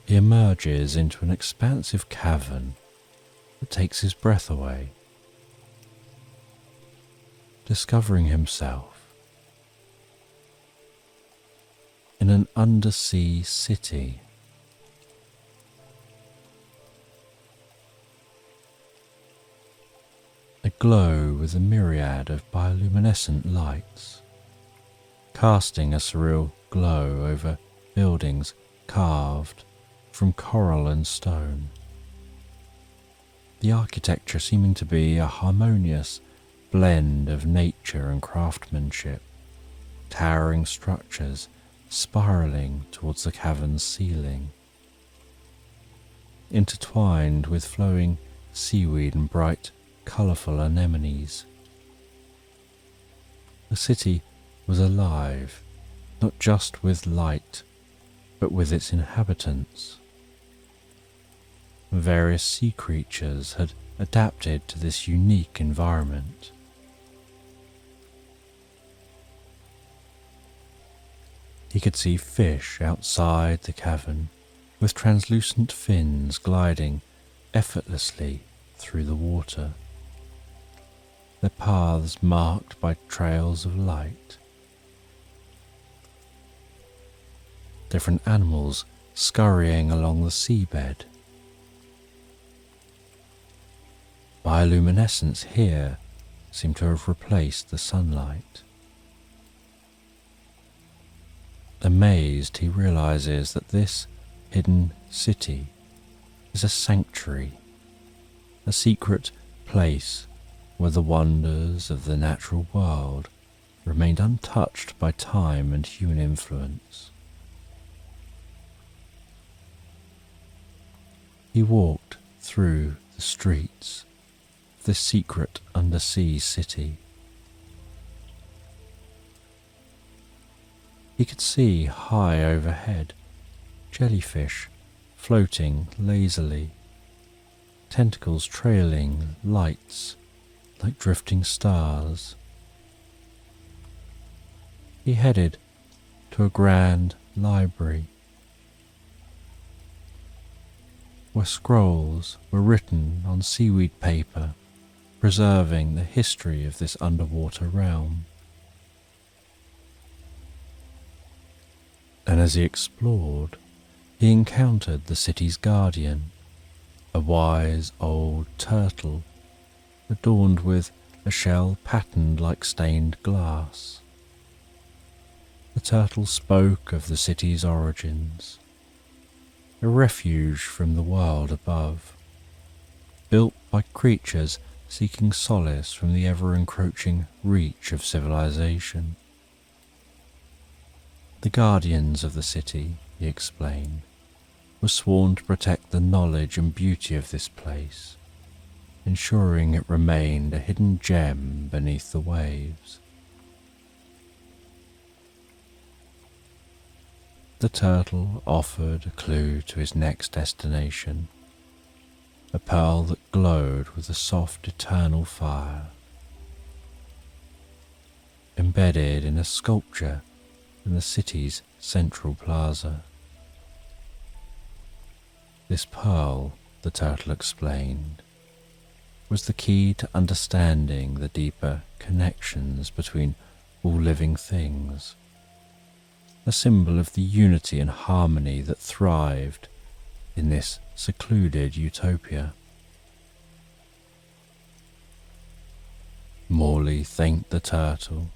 he emerges into an expansive cavern that takes his breath away, discovering himself in an undersea city. Aglow with a myriad of bioluminescent lights, casting a surreal glow over buildings carved from coral and stone. The architecture seeming to be a harmonious blend of nature and craftsmanship, towering structures spiraling towards the cavern's ceiling, intertwined with flowing seaweed and bright, colourful anemones. The city was alive, not just with light, but with its inhabitants. Various sea creatures had adapted to this unique environment. He could see fish outside the cavern, with translucent fins gliding effortlessly through the water, their paths marked by trails of light. Different animals scurrying along the seabed. Bioluminescence here seemed to have replaced the sunlight. Amazed, he realizes that this hidden city is a sanctuary, a secret place where the wonders of the natural world remained untouched by time and human influence. He walked through the streets of this secret undersea city. He could see high overhead jellyfish floating lazily, tentacles trailing lights like drifting stars. He headed to a grand library where scrolls were written on seaweed paper, preserving the history of this underwater realm. And as he explored, he encountered the city's guardian, a wise old turtle adorned with a shell patterned like stained glass. The turtle spoke of the city's origins, a refuge from the world above, built by creatures seeking solace from the ever-encroaching reach of civilization. The guardians of the city, he explained, were sworn to protect the knowledge and beauty of this place, ensuring it remained a hidden gem beneath the waves. The turtle offered a clue to his next destination, a pearl that glowed with a soft eternal fire, embedded in a sculpture in the city's central plaza. This pearl, the turtle explained, was the key to understanding the deeper connections between all living things, a symbol of the unity and harmony that thrived in this secluded utopia. Morley thanked the turtle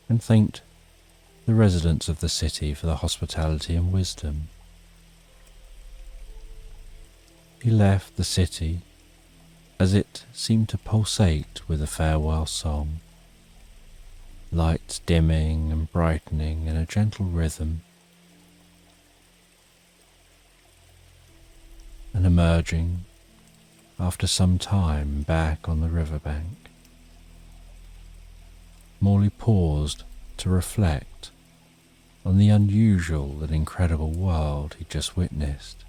and thanked the residents of the city for their hospitality and wisdom. He left the city as it seemed to pulsate with a farewell song, lights dimming and brightening in a gentle rhythm, and emerging after some time back on the riverbank. Morley paused to reflect on the unusual and incredible world he just witnessed.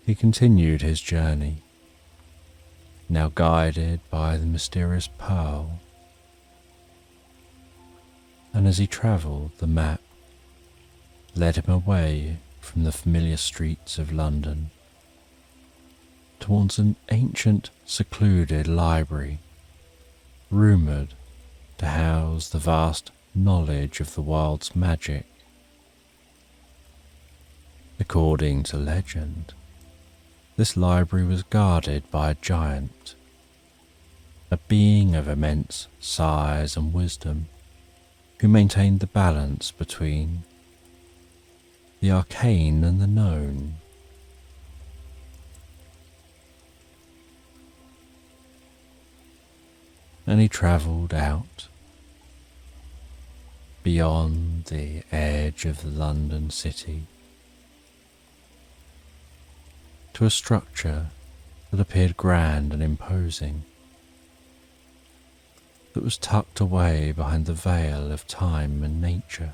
He continued his journey, now guided by the mysterious pearl, and as he travelled, the map led him away from the familiar streets of London towards an ancient, secluded library, rumoured to house the vast knowledge of the world's magic. According to legend, this library was guarded by a giant, a being of immense size and wisdom, who maintained the balance between the arcane and the known. And he travelled out beyond the edge of the London city to a structure that appeared grand and imposing, that was tucked away behind the veil of time and nature,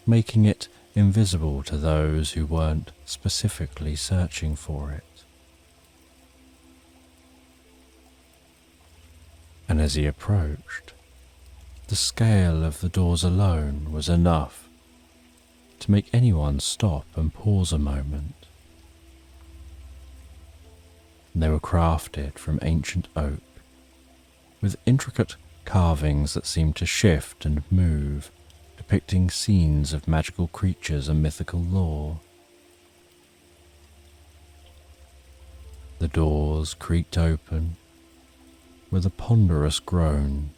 making it invisible to those who weren't specifically searching for it. And as he approached, the scale of the doors alone was enough to make anyone stop and pause a moment. They were crafted from ancient oak, with intricate carvings that seemed to shift and move, depicting scenes of magical creatures and mythical lore. The doors creaked open with a ponderous groan,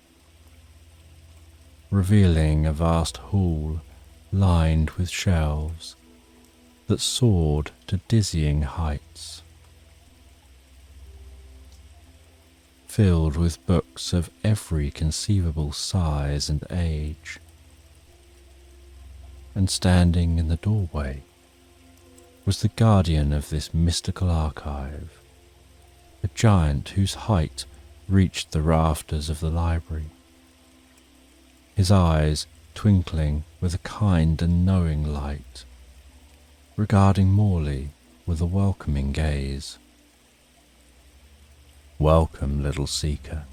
revealing a vast hall lined with shelves that soared to dizzying heights, filled with books of every conceivable size and age. And standing in the doorway was the guardian of this mystical archive, a giant whose height reached the rafters of the library, his eyes twinkling with a kind and knowing light, regarding Morley with a welcoming gaze. "Welcome, little seeker,"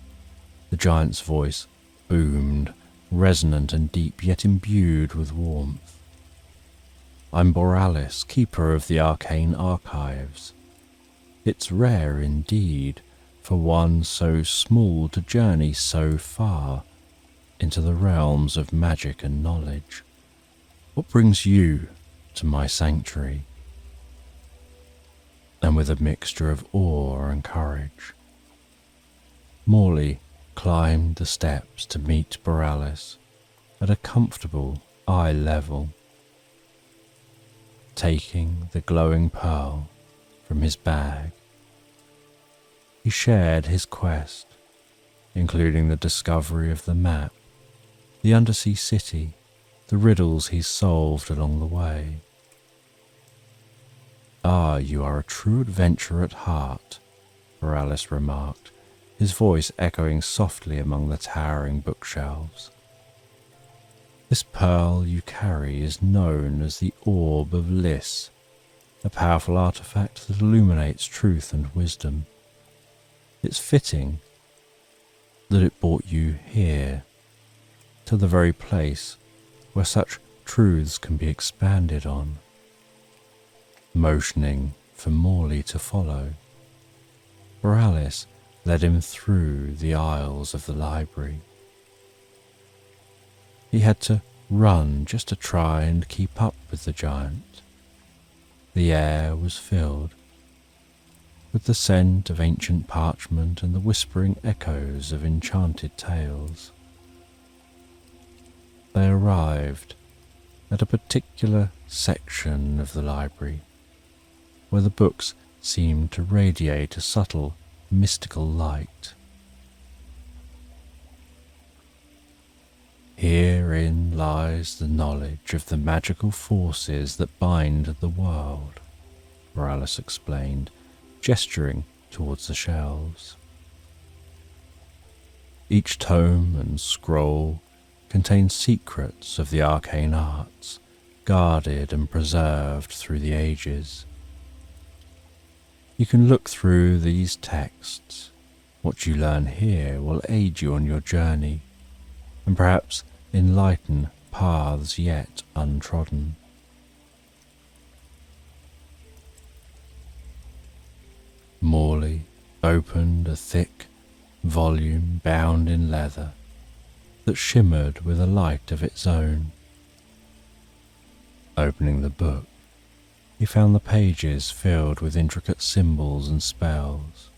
the giant's voice boomed, resonant and deep, yet imbued with warmth. "I'm Borealis, keeper of the arcane archives. It's rare indeed for one so small to journey so far into the realms of magic and knowledge. What brings you to my sanctuary?" And with a mixture of awe and courage, Morley climbed the steps to meet Borealis at a comfortable eye level. Taking the glowing pearl from his bag, he shared his quest, including the discovery of the map, the undersea city, the riddles he solved along the way. "Ah, you are a true adventurer at heart," Borealis remarked, his voice echoing softly among the towering bookshelves. This pearl you carry is known as the Orb of Liss, a powerful artifact that illuminates truth and wisdom. It's fitting that it brought you here, to the very place where such truths can be expanded on. Motioning for Morley to follow, Borealis led him through the aisles of the library. He had to run just to try and keep up with the giant. The air was filled with the scent of ancient parchment and the whispering echoes of enchanted tales. They arrived at a particular section of the library where the books seemed to radiate a subtle, mystical light. Herein lies the knowledge of the magical forces that bind the world, Borealis explained, gesturing towards the shelves. Each tome and scroll contains secrets of the arcane arts, guarded and preserved through the ages. You can look through these texts. What you learn here will aid you on your journey, and perhaps enlighten paths yet untrodden. Morley opened a thick volume bound in leather that shimmered with a light of its own. Opening the book, he found the pages filled with intricate symbols and spells,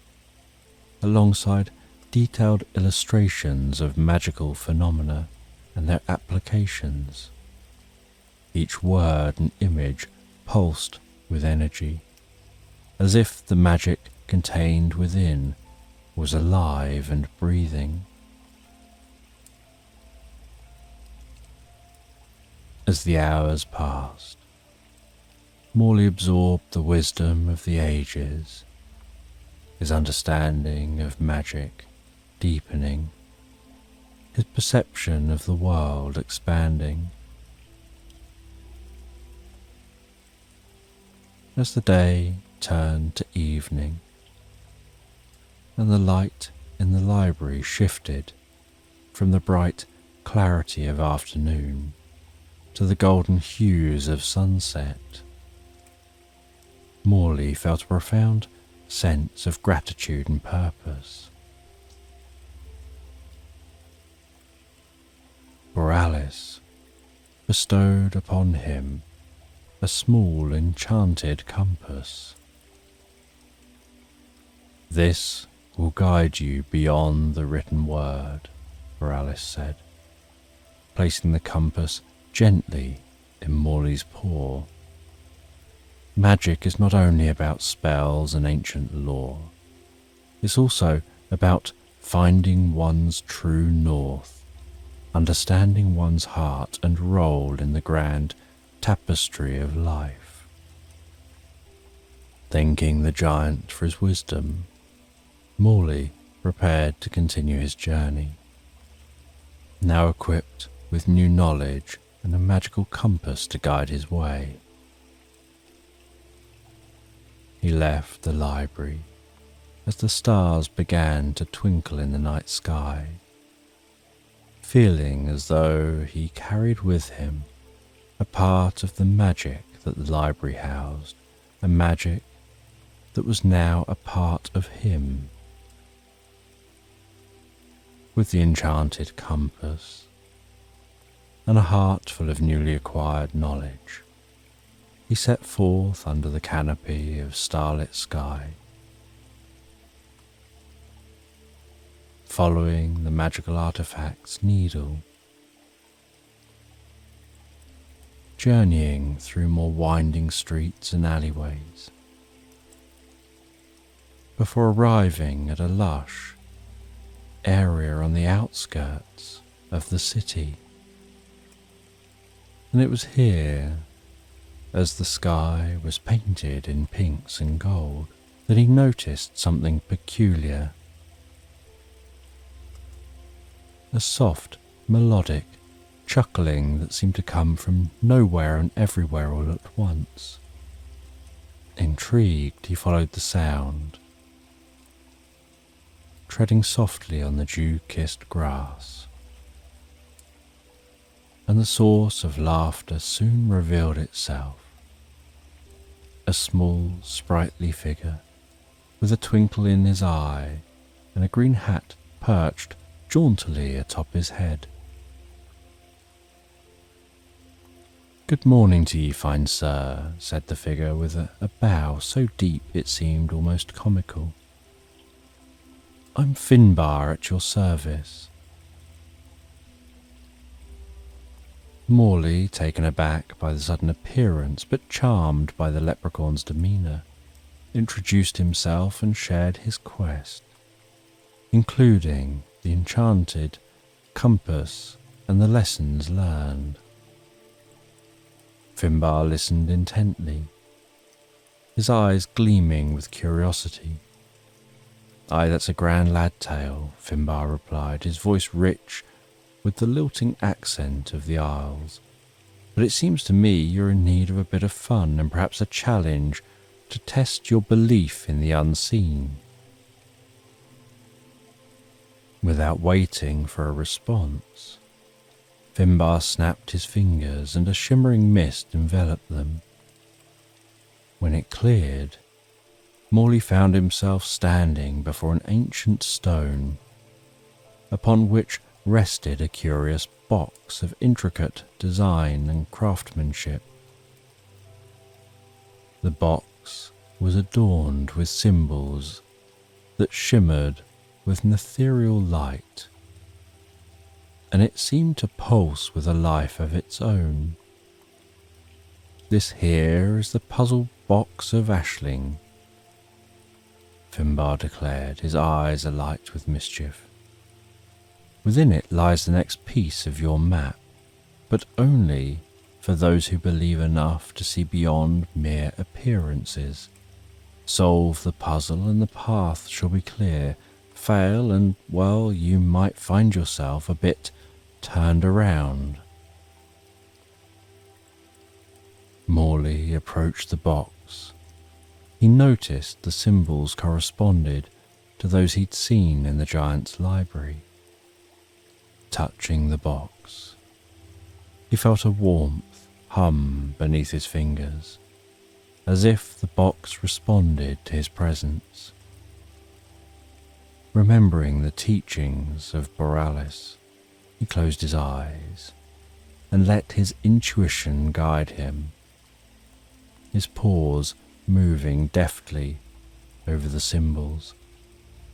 alongside detailed illustrations of magical phenomena and their applications. Each word and image pulsed with energy, as if the magic contained within was alive and breathing. As the hours passed, Morley absorbed the wisdom of the ages, his understanding of magic deepening, his perception of the world expanding. As the day turned to evening, and the light in the library shifted from the bright clarity of afternoon to the golden hues of sunset, Morley felt a profound sense of gratitude and purpose. Borealis bestowed upon him a small enchanted compass. "This will guide you beyond the written word," Borealis said, placing the compass gently in Morley's paw. "Magic is not only about spells and ancient lore. It's also about finding one's true north, understanding one's heart and role in the grand tapestry of life." Thanking the giant for his wisdom, Morley prepared to continue his journey, now equipped with new knowledge and a magical compass to guide his way. He left the library as the stars began to twinkle in the night sky, feeling as though he carried with him a part of the magic that the library housed, a magic that was now a part of him. With the enchanted compass and a heart full of newly acquired knowledge, he set forth under the canopy of starlit sky, following the magical artifact's needle, journeying through more winding streets and alleyways, before arriving at a lush area on the outskirts of the city. And it was here, as the sky was painted in pinks and gold, that he noticed something peculiar. A soft, melodic chuckling that seemed to come from nowhere and everywhere all at once. Intrigued, he followed the sound, treading softly on the dew-kissed grass. And the source of laughter soon revealed itself. A small, sprightly figure, with a twinkle in his eye and a green hat perched jauntily atop his head. "Good morning to ye, fine sir," said the figure with a bow so deep it seemed almost comical. "I'm Finbar at your service." Morley, taken aback by the sudden appearance but charmed by the leprechaun's demeanour, introduced himself and shared his quest, including the enchanted compass and the lessons learned. Finbar listened intently, his eyes gleaming with curiosity. "Aye, that's a grand lad tale," Finbar replied, his voice rich with the lilting accent of the Isles. "But it seems to me you're in need of a bit of fun and perhaps a challenge to test your belief in the unseen." Without waiting for a response, Finbar snapped his fingers and a shimmering mist enveloped them. When it cleared, Morley found himself standing before an ancient stone, upon which rested a curious box of intricate design and craftsmanship. The box was adorned with symbols that shimmered with an ethereal light, and it seemed to pulse with a life of its own. "This here is the puzzle box of Ashling," Finbar declared, his eyes alight with mischief. "Within it lies the next piece of your map, but only for those who believe enough to see beyond mere appearances. Solve the puzzle and the path shall be clear. Fail and, well, you might find yourself a bit turned around." Morley approached the box. He noticed the symbols corresponded to those he'd seen in the giant's library. Touching the box, he felt a warmth hum beneath his fingers, as if the box responded to his presence. Remembering the teachings of Borealis, he closed his eyes and let his intuition guide him, his paws moving deftly over the symbols,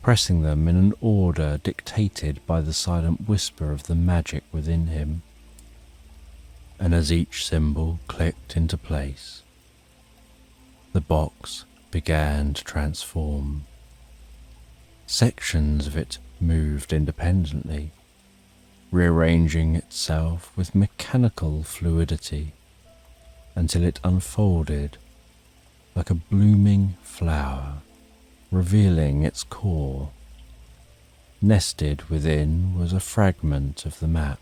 pressing them in an order dictated by the silent whisper of the magic within him. And as each symbol clicked into place, the box began to transform. Sections of it moved independently, rearranging itself with mechanical fluidity until it unfolded like a blooming flower, revealing its core. Nested within was a fragment of the map,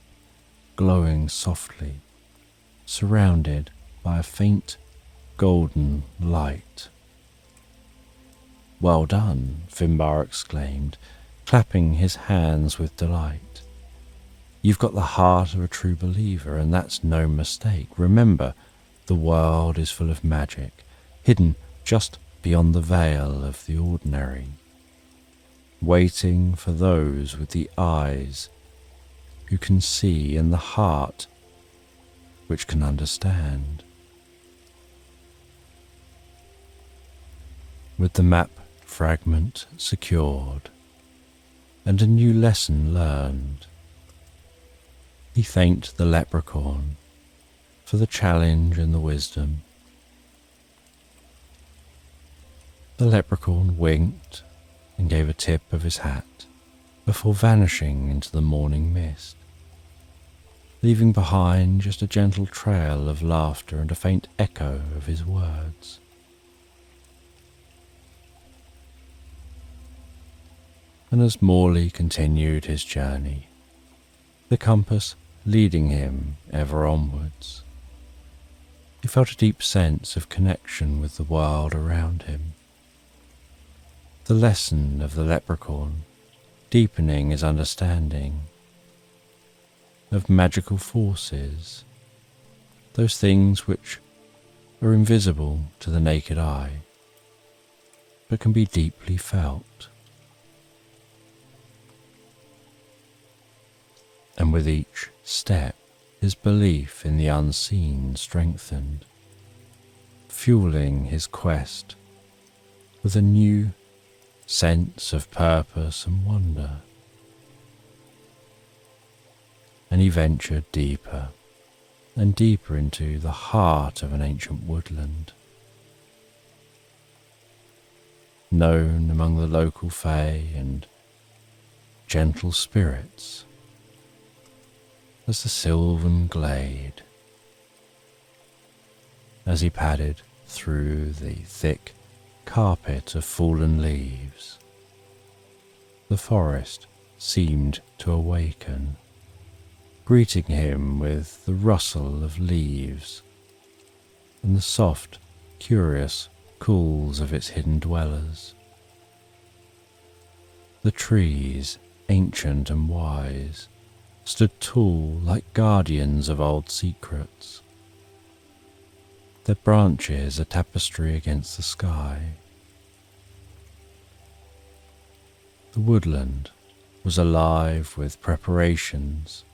glowing softly, surrounded by a faint golden light. "Well done," Finbar exclaimed, clapping his hands with delight. "You've got the heart of a true believer, and that's no mistake. Remember, the world is full of magic, hidden just beyond the veil of the ordinary, waiting for those with the eyes who can see and the heart which can understand." With the map fragment secured and a new lesson learned, he thanked the leprechaun for the challenge and the wisdom. The leprechaun winked and gave a tip of his hat before vanishing into the morning mist, leaving behind just a gentle trail of laughter and a faint echo of his words. And as Morley continued his journey, the compass leading him ever onwards. He felt a deep sense of connection with the world around him. The lesson of the leprechaun deepening his understanding of magical forces, those things which are invisible to the naked eye, but can be deeply felt. And with each step, his belief in the unseen strengthened, fueling his quest with a new sense of purpose and wonder. And he ventured deeper and deeper into the heart of an ancient woodland, known among the local fae and gentle spirits as the Sylvan Glade. As he padded through the thick carpet of fallen leaves, the forest seemed to awaken, greeting him with the rustle of leaves and the soft, curious calls of its hidden dwellers. The trees, ancient and wise, stood tall like guardians of old secrets, their branches a tapestry against the sky. The woodland was alive with preparations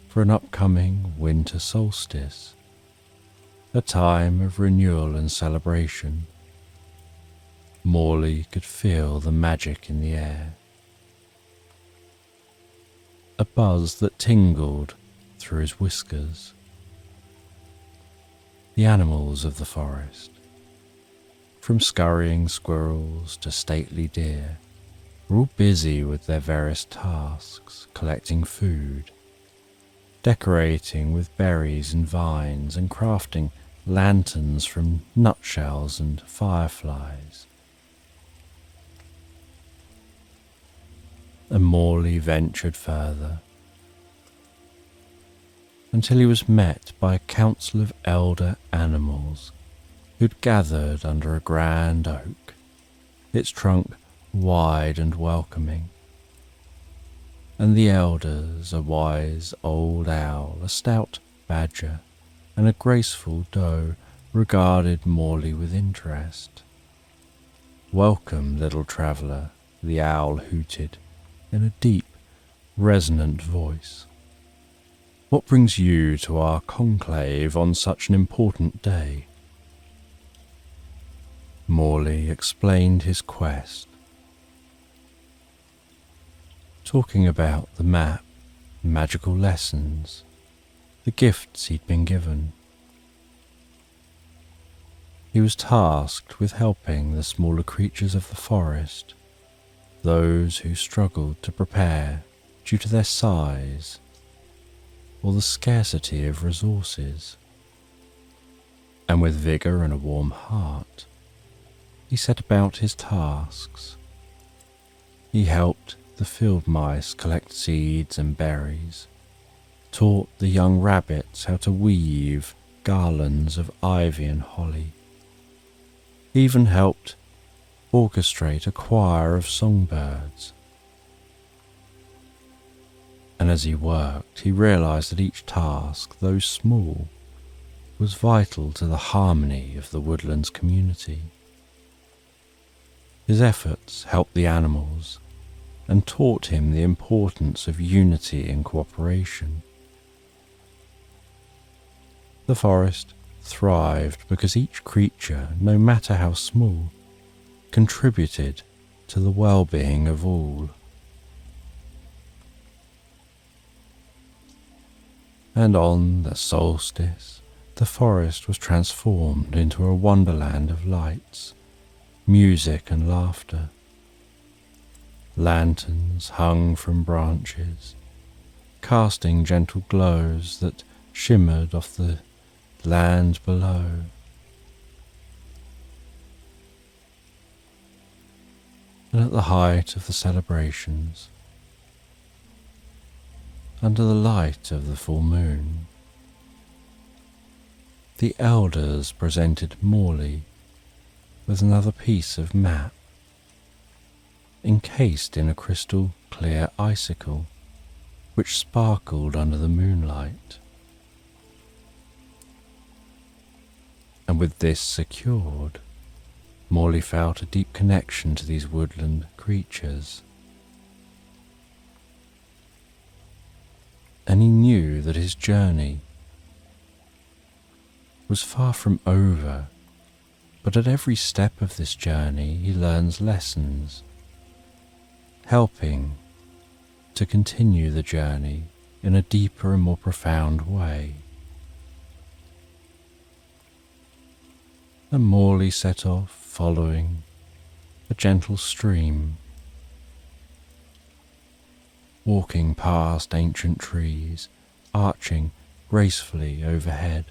for an upcoming winter solstice, a time of renewal and celebration. Morley could feel the magic in the air, a buzz that tingled through his whiskers. The animals of the forest, from scurrying squirrels to stately deer, were all busy with their various tasks, collecting food, decorating with berries and vines, and crafting lanterns from nutshells and fireflies. And Morley ventured further, until he was met by a council of elder animals who'd gathered under a grand oak, its trunk wide and welcoming. And the elders, a wise old owl, a stout badger, and a graceful doe, regarded Morley with interest. "Welcome, little traveller," the owl hooted in a deep, resonant voice. "What brings you to our conclave on such an important day?" Morley explained his quest, talking about the map, magical lessons, the gifts he'd been given. He was tasked with helping the smaller creatures of the forest, those who struggled to prepare due to their size or the scarcity of resources. And with vigour and a warm heart, he set about his tasks. He helped the field mice collect seeds and berries, taught the young rabbits how to weave garlands of ivy and holly. He even helped orchestrate a choir of songbirds. And as he worked, he realized that each task, though small, was vital to the harmony of the woodlands community. His efforts helped the animals and taught him the importance of unity and cooperation. The forest thrived because each creature, no matter how small, contributed to the well-being of all. And on the solstice, the forest was transformed into a wonderland of lights, music and laughter. Lanterns hung from branches, casting gentle glows that shimmered off the land below. And at the height of the celebrations, under the light of the full moon. The elders presented Morley with another piece of map, encased in a crystal clear icicle which sparkled under the moonlight. And with this secured, Morley felt a deep connection to these woodland creatures. And he knew that his journey was far from over, but at every step of this journey he learns lessons, helping to continue the journey in a deeper and more profound way. And Morley set off following a gentle stream, walking past ancient trees, arching gracefully overhead.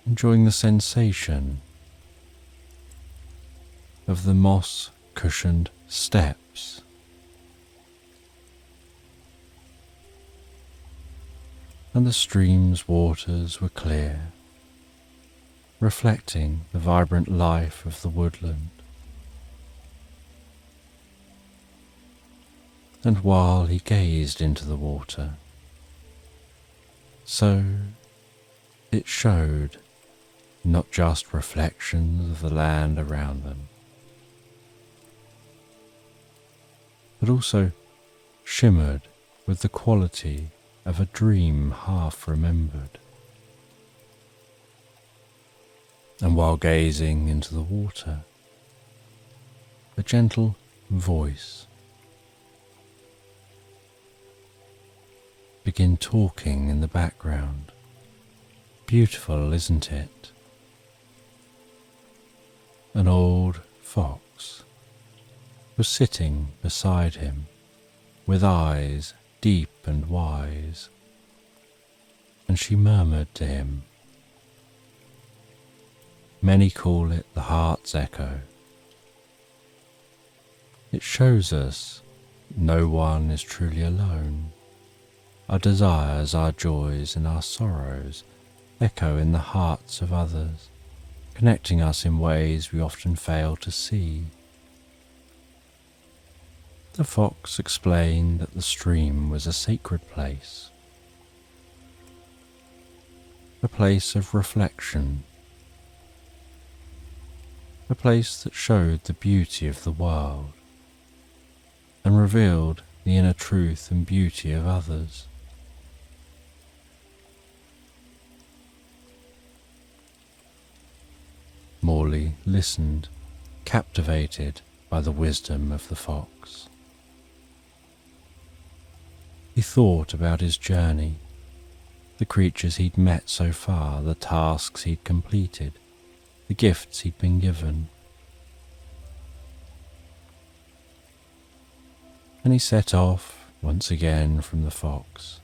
Enjoying the sensation of the moss-cushioned steps, and the stream's waters were clear, reflecting the vibrant life of the woodland. And while he gazed into the water, so it showed not just reflections of the land around them, but also shimmered with the quality of a dream half remembered. And while gazing into the water, a gentle voice began talking in the background. Beautiful, isn't it? An old fox was sitting beside him with eyes deep and wise, and she murmured to him, "Many call it the heart's echo. It shows us no one is truly alone. Our desires, our joys, and our sorrows echo in the hearts of others, connecting us in ways we often fail to see." The fox explained that the stream was a sacred place, a place of reflection, a place that showed the beauty of the world and revealed the inner truth and beauty of others. Morley listened, captivated by the wisdom of the fox. He thought about his journey, the creatures he'd met so far, the tasks he'd completed, the gifts he'd been given. And he set off once again from the fox,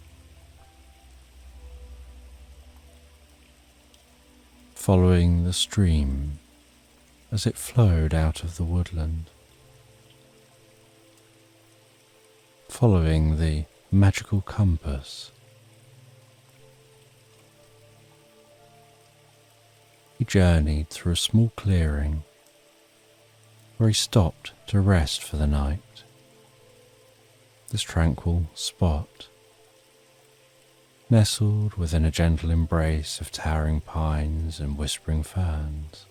following the stream as it flowed out of the woodland, following the magical compass. He journeyed through a small clearing where he stopped to rest for the night. This tranquil spot, nestled within a gentle embrace of towering pines and whispering ferns,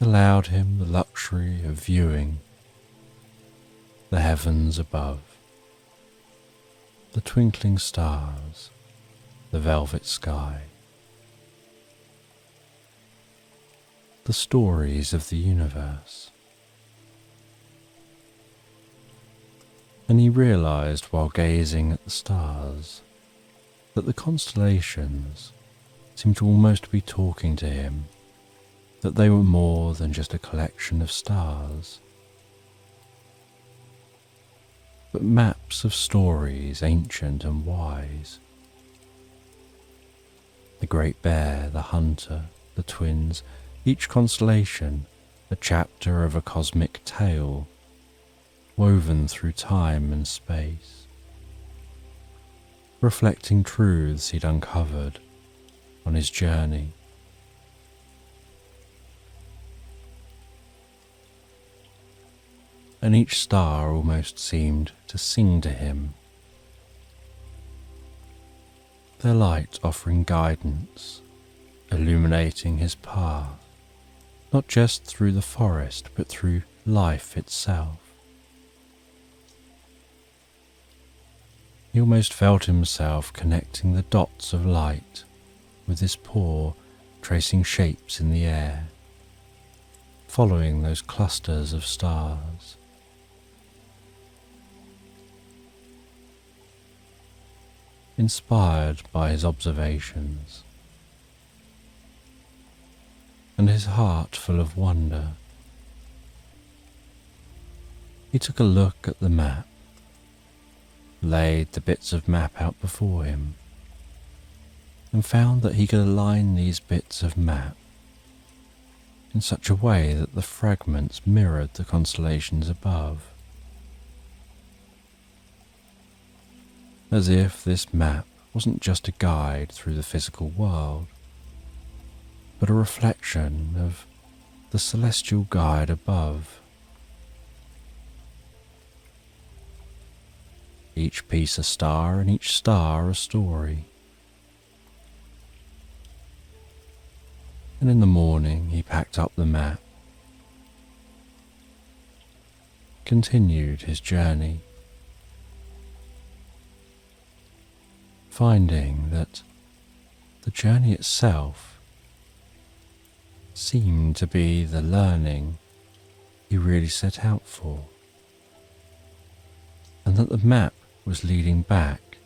allowed him the luxury of viewing the heavens above, the twinkling stars, the velvet sky, the stories of the universe. And he realized while gazing at the stars that the constellations seemed to almost be talking to him, that they were more than just a collection of stars, but maps of stories ancient and wise. The Great Bear, the Hunter, the Twins, each constellation a chapter of a cosmic tale woven through time and space, reflecting truths he'd uncovered on his journey. And each star almost seemed to sing to him, their light offering guidance, illuminating his path, not just through the forest, but through life itself. He almost felt himself connecting the dots of light with his paw, tracing shapes in the air, following those clusters of stars. Inspired by his observations, and his heart full of wonder, he took a look at the map, laid the bits of map out before him, and found that he could align these bits of map in such a way that the fragments mirrored the constellations above, as if this map wasn't just a guide through the physical world, but a reflection of the celestial guide above. Each piece a star, and each star a story. And in the morning he packed up the map, continued his journey, finding that the journey itself seemed to be the learning he really set out for, and that the map was leading back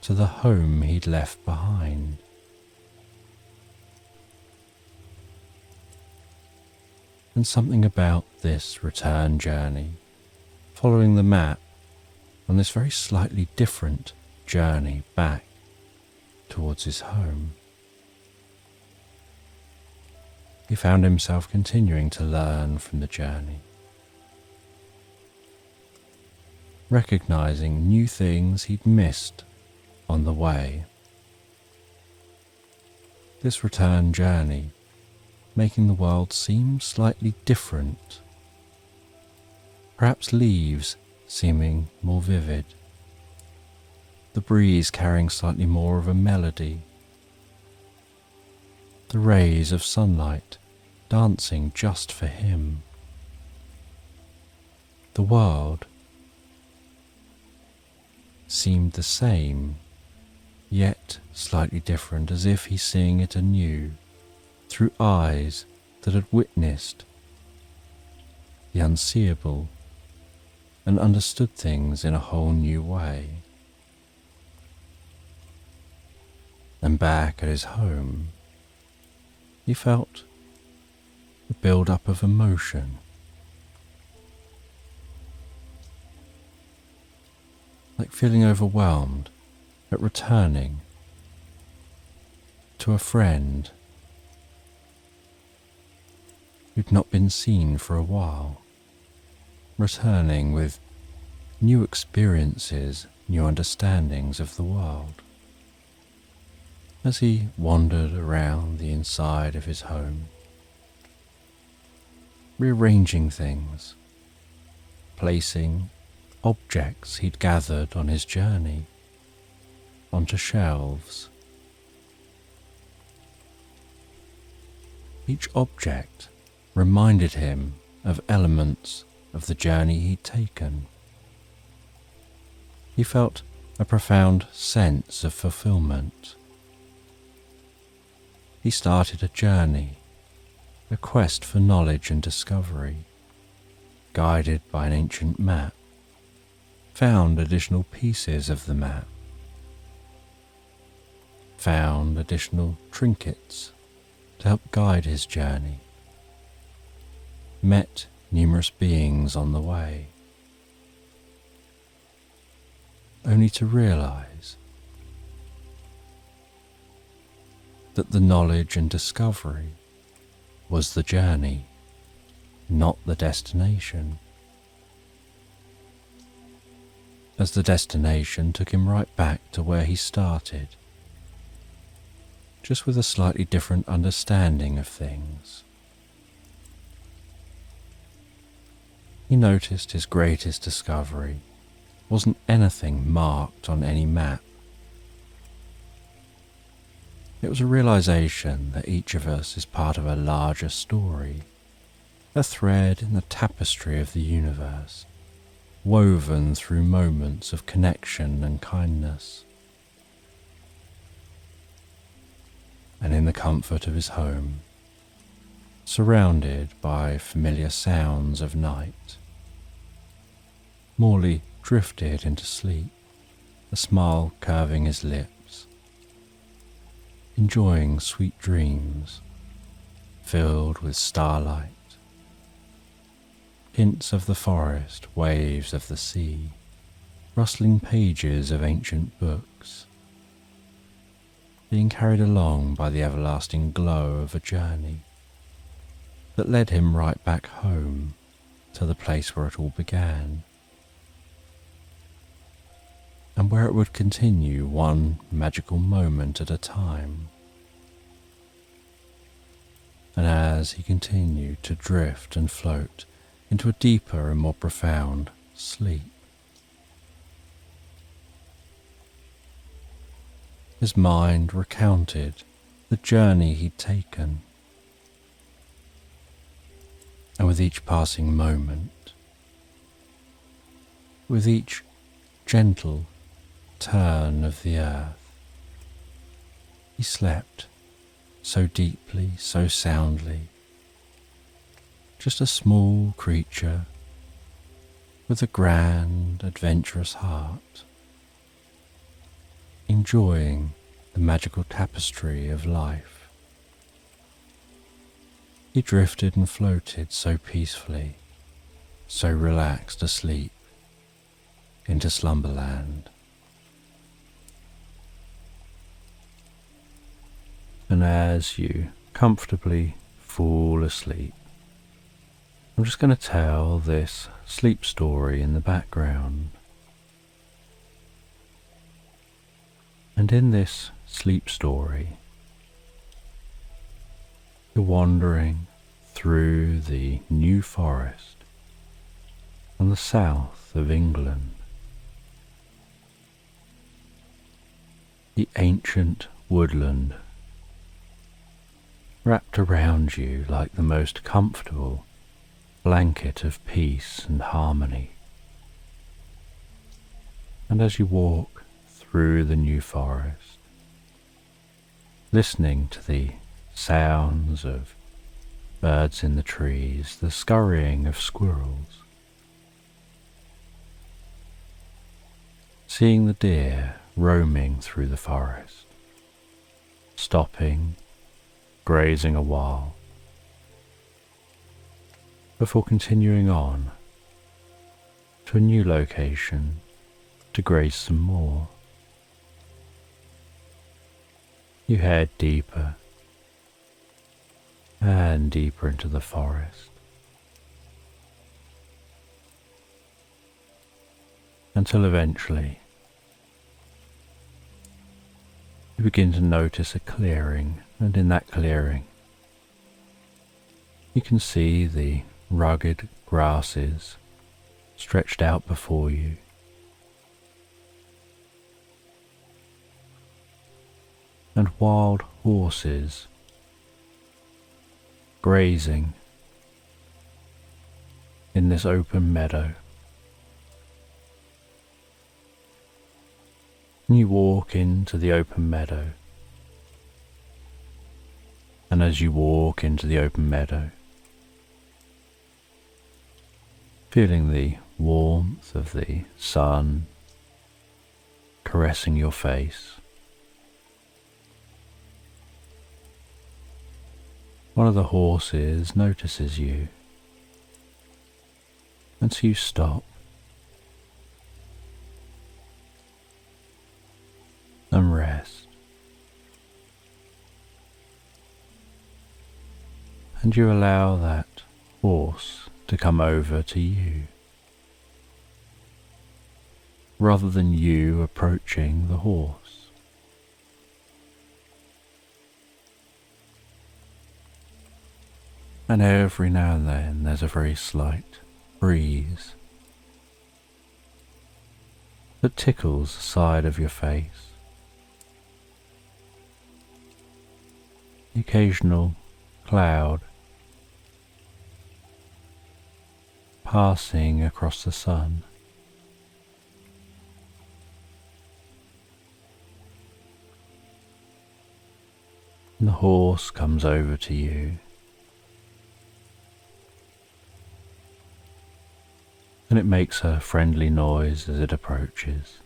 to the home he'd left behind. And something about this return journey, following the map on this very slightly different journey back towards his home, he found himself continuing to learn from the journey, recognizing new things he'd missed on the way. This return journey making the world seem slightly different, perhaps leaves seeming more vivid, the breeze carrying slightly more of a melody, the rays of sunlight dancing just for him. The world seemed the same, yet slightly different, as if he's seeing it anew through eyes that had witnessed the unseeable and understood things in a whole new way. And back at his home, he felt the build-up of emotion, like feeling overwhelmed at returning to a friend who'd not been seen for a while, returning with new experiences, new understandings of the world. As he wandered around the inside of his home, rearranging things, placing objects he'd gathered on his journey onto shelves. Each object reminded him of elements of the journey he'd taken. He felt a profound sense of fulfillment. He started a journey, a quest for knowledge and discovery, guided by an ancient map, found additional pieces of the map, found additional trinkets to help guide his journey, met numerous beings on the way, only to realize that the knowledge and discovery was the journey, not the destination, as the destination took him right back to where he started, just with a slightly different understanding of things. He noticed his greatest discovery wasn't anything marked on any map. It was a realization that each of us is part of a larger story, a thread in the tapestry of the universe, woven through moments of connection and kindness. And in the comfort of his home, surrounded by familiar sounds of night, Morley drifted into sleep, a smile curving his lips, enjoying sweet dreams filled with starlight, hints of the forest, waves of the sea, rustling pages of ancient books, being carried along by the everlasting glow of a journey that led him right back home to the place where it all began, and where it would continue one magical moment at a time. And as he continued to drift and float into a deeper and more profound sleep, his mind recounted the journey he'd taken, and with each passing moment, with each gentle turn of the earth, he slept so deeply, so soundly, just a small creature with a grand, adventurous heart, enjoying the magical tapestry of life. He drifted and floated so peacefully, so relaxed asleep, into slumberland. And as you comfortably fall asleep, I'm just going to tell this sleep story in the background. And in this sleep story, you're wandering through the New Forest on the south of England. The ancient woodland wrapped around you like the most comfortable blanket of peace and harmony. And as you walk through the New Forest, listening to the sounds of birds in the trees, the scurrying of squirrels, seeing the deer roaming through the forest, stopping, grazing a while, before continuing on to a new location to graze some more. You head deeper and deeper into the forest, until eventually you begin to notice a clearing, and in that clearing you can see the rugged grasses stretched out before you, and wild horses grazing in this open meadow. You walk into the open meadow, and as you walk into the open meadow, feeling the warmth of the sun caressing your face, one of the horses notices you, and so you stop and rest. and you allow that horse to come over to you, rather than you approaching the horse. And every now and then there's a very slight breeze that tickles the side of your face. The occasional cloud passing across the sun. And the horse comes over to you, and it makes a friendly noise as it approaches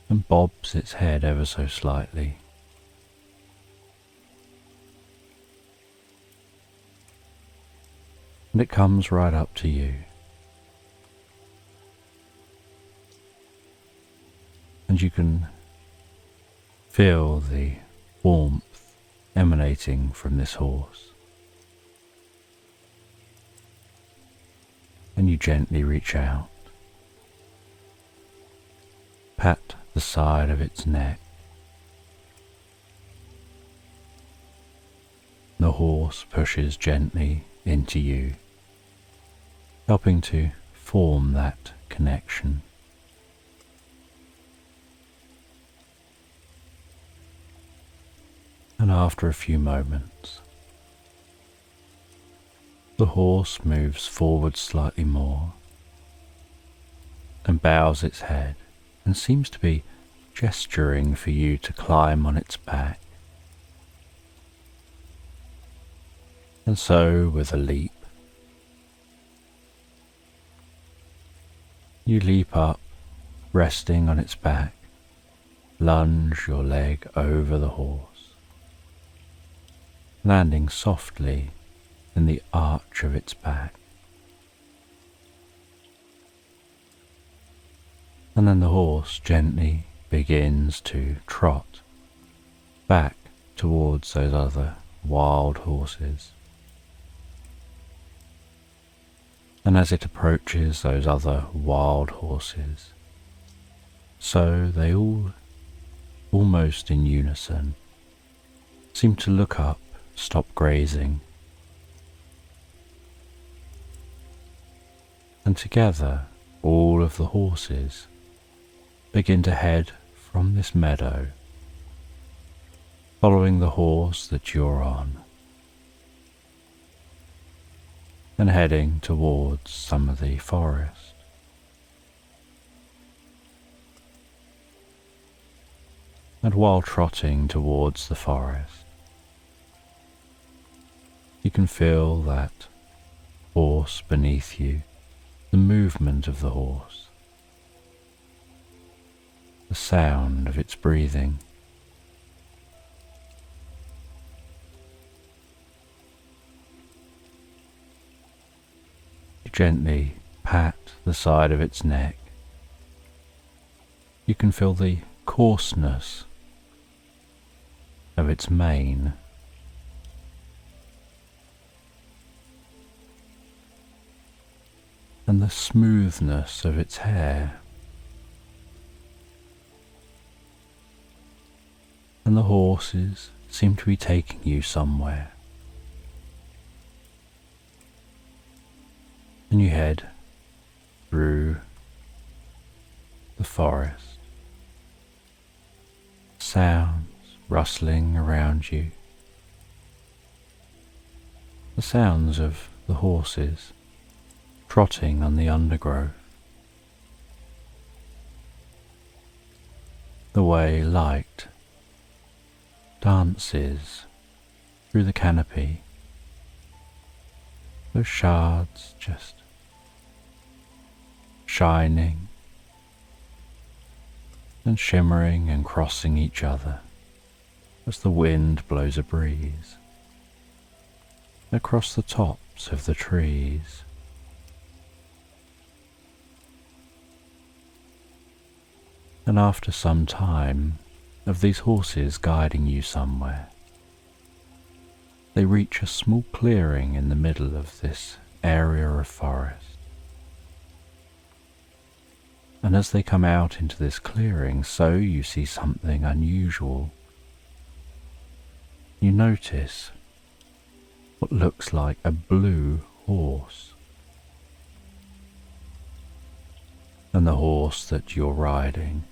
and bobs its head ever so slightly. And it comes right up to you. And you can feel the warmth emanating from this horse. And you gently reach out, pat the side of its neck. The horse pushes gently into you, helping to form that connection. And after a few moments, the horse moves forward slightly more and bows its head and seems to be gesturing for you to climb on its back. And so, with a leap, you leap up, resting on its back, lunge your leg over the horse, landing softly in the arch of its back. And then the horse gently begins to trot back towards those other wild horses. And as it approaches those other wild horses, so they all, almost in unison, seem to look up, stop grazing, and together all of the horses begin to head from this meadow, following the horse that you're on, and heading towards some of the forest. And while trotting towards the forest, you can feel that horse beneath you, the movement of the horse, the sound of its breathing. You gently pat the side of its neck. You can feel the coarseness of its mane, and the smoothness of its hair, and the horses seem to be taking you somewhere. And you head through the forest, sounds rustling around you, the sounds of the horses trotting on the undergrowth, the way light dances through the canopy, those shards just shining and shimmering and crossing each other as the wind blows a breeze across the tops of the trees. And after some time of these horses guiding you somewhere, They reach a small clearing in the middle of this area of forest. And as they come out into this clearing, so you see something unusual. You notice what looks like a blue horse. And the horse that you're riding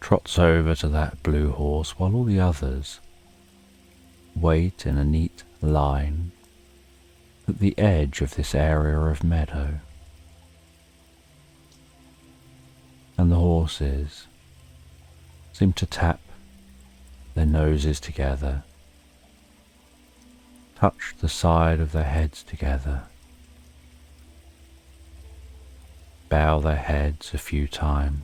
trots over to that blue horse while all the others wait in a neat line at the edge of this area of meadow. And the horses seem to tap their noses together, touch the side of their heads together, bow their heads a few times,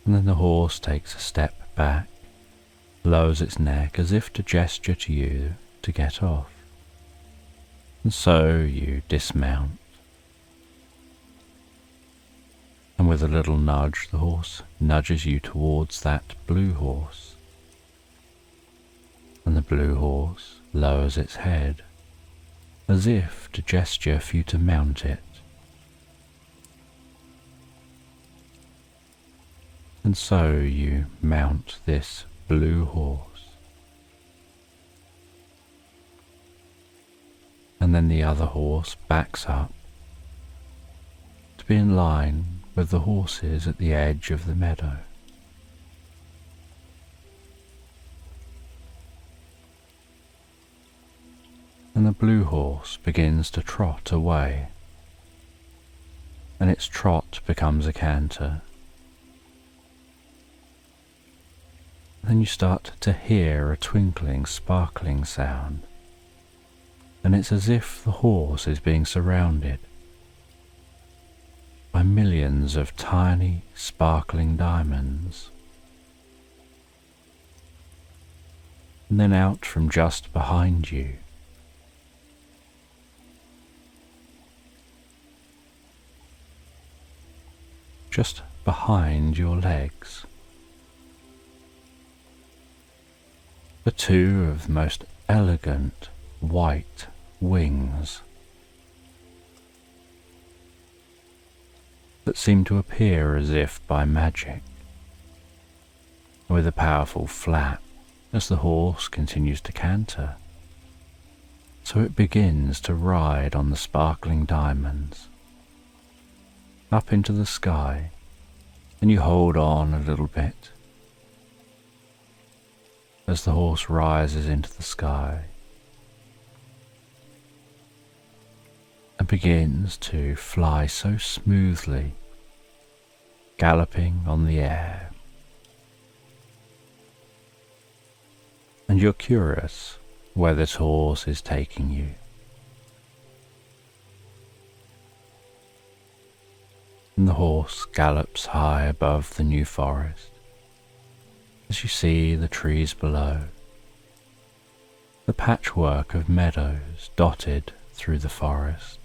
and then the horse takes a step back, lowers its neck as if to gesture to you to get off, and so you dismount. And with a little nudge, the horse nudges you towards that blue horse. And the blue horse lowers its head, as if to gesture for you to mount it. And so you mount this blue horse. And then the other horse backs up to be in line with the horses at the edge of the meadow. And the blue horse begins to trot away, and its trot becomes a canter. Then you start to hear a twinkling, sparkling sound, and it's as if the horse is being surrounded by millions of tiny, sparkling diamonds. And then out from just behind you, just behind your legs, are two of the most elegant white wings that seem to appear as if by magic, with a powerful flap as the horse continues to canter. So it begins to ride on the sparkling diamonds up into the sky, and you hold on a little bit as the horse rises into the sky and begins to fly so smoothly, galloping on the air. And you're curious where this horse is taking you. And the horse gallops high above the new forest as you see the trees below, the patchwork of meadows dotted through the forest.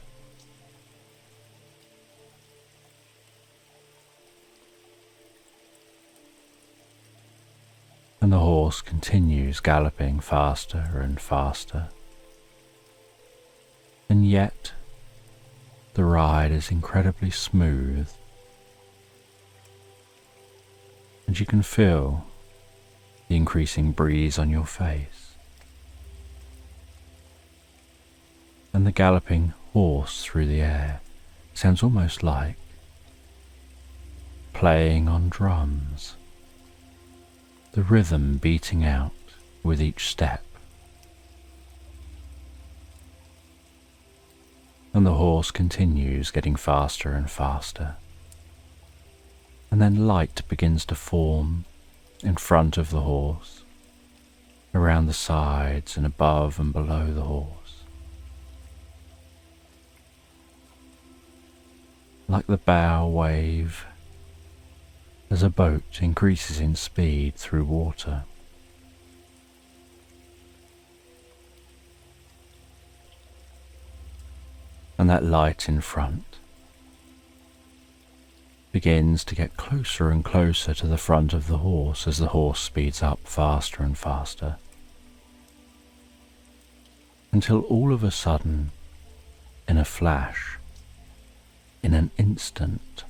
And the horse continues galloping faster and faster, and yet the ride is incredibly smooth, and you can feel the increasing breeze on your face, and the galloping horse through the air sounds almost like playing on drums, the rhythm beating out with each step. And the horse continues getting faster and faster, and then light begins to form in front of the horse, around the sides and above and below the horse, like the bow wave as a boat increases in speed through water. And that light in front begins to get closer and closer to the front of the horse as the horse speeds up faster and faster, until all of a sudden, in a flash, in an instant,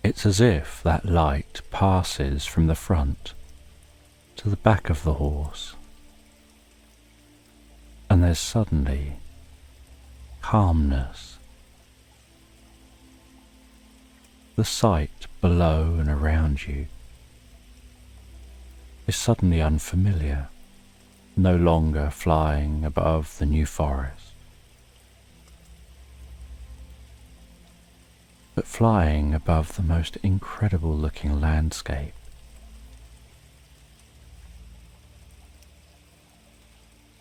it's as if that light passes from the front to the back of the horse, and there's suddenly calmness. The sight below and around you is suddenly unfamiliar, no longer flying above the new forest, but flying above the most incredible looking landscape.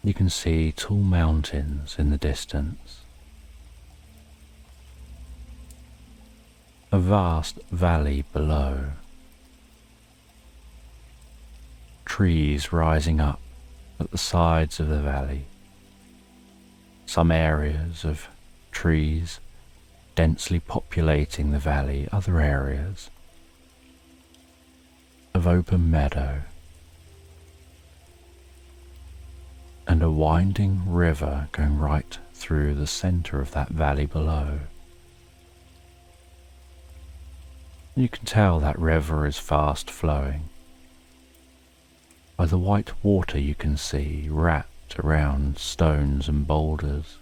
You can see tall mountains in the distance, a vast valley below, trees rising up at the sides of the valley, some areas of trees densely populating the valley, other areas of open meadow, and a winding river going right through the center of that valley below. You can tell that river is fast flowing by the white water you can see wrapped around stones and boulders.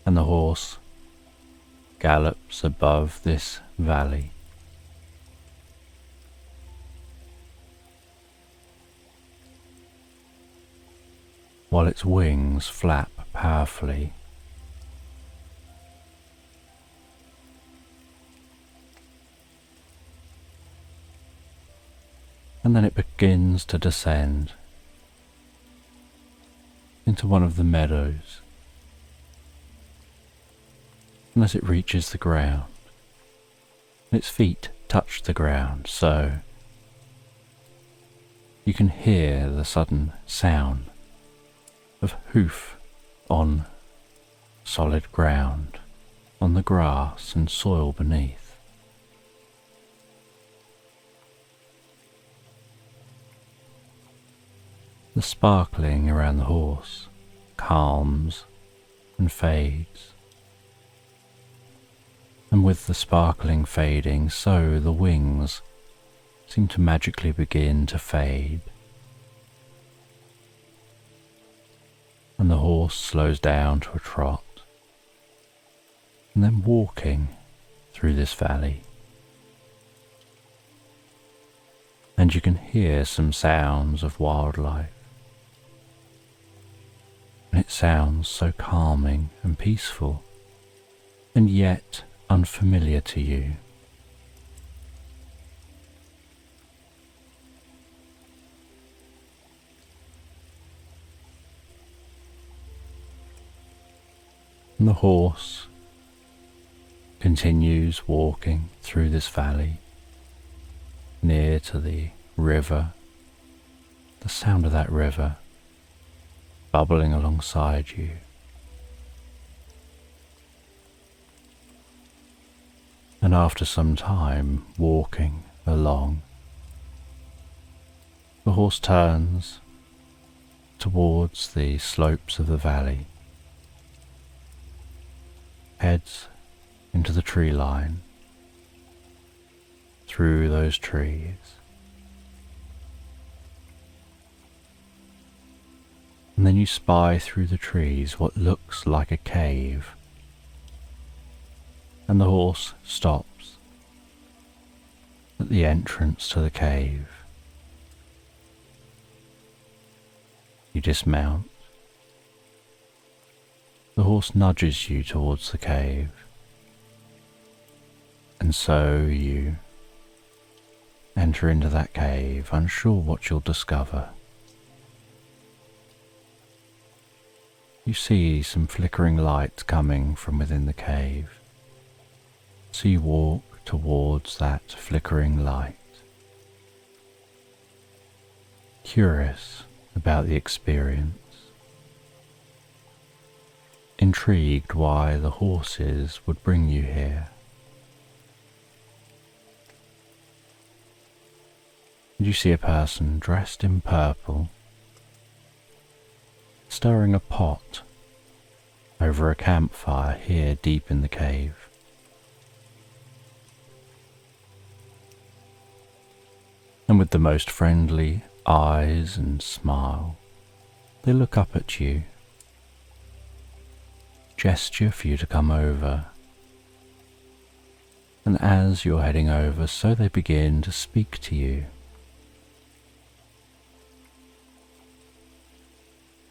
And the horse gallops above this valley, while its wings flap powerfully. And then it begins to descend into one of the meadows. And as it reaches the ground, its feet touch the ground, so you can hear the sudden sound of hoof on solid ground, on the grass and soil beneath. The sparkling around the horse calms and fades, and with the sparkling fading, so the wings seem to magically begin to fade, and the horse slows down to a trot, and then walking through this valley. And you can hear some sounds of wildlife, and it sounds so calming and peaceful, and yet unfamiliar to you. And the horse continues walking through this valley, near to the river, the sound of that river bubbling alongside you. And after some time walking along, the horse turns towards the slopes of the valley, heads into the tree line, through those trees, and then you spy through the trees what looks like a cave, and the horse stops at the entrance to the cave. You dismount. The horse nudges you towards the cave, and so you enter into that cave, unsure what you'll discover. You see some flickering light coming from within the cave, so you walk towards that flickering light, curious about the experience. intrigued why the horses would bring you here. And you see a person dressed in purple, stirring a pot over a campfire here deep in the cave. And with the most friendly eyes and smile, they look up at you, gesture for you to come over, and as you're heading over, so they begin to speak to you.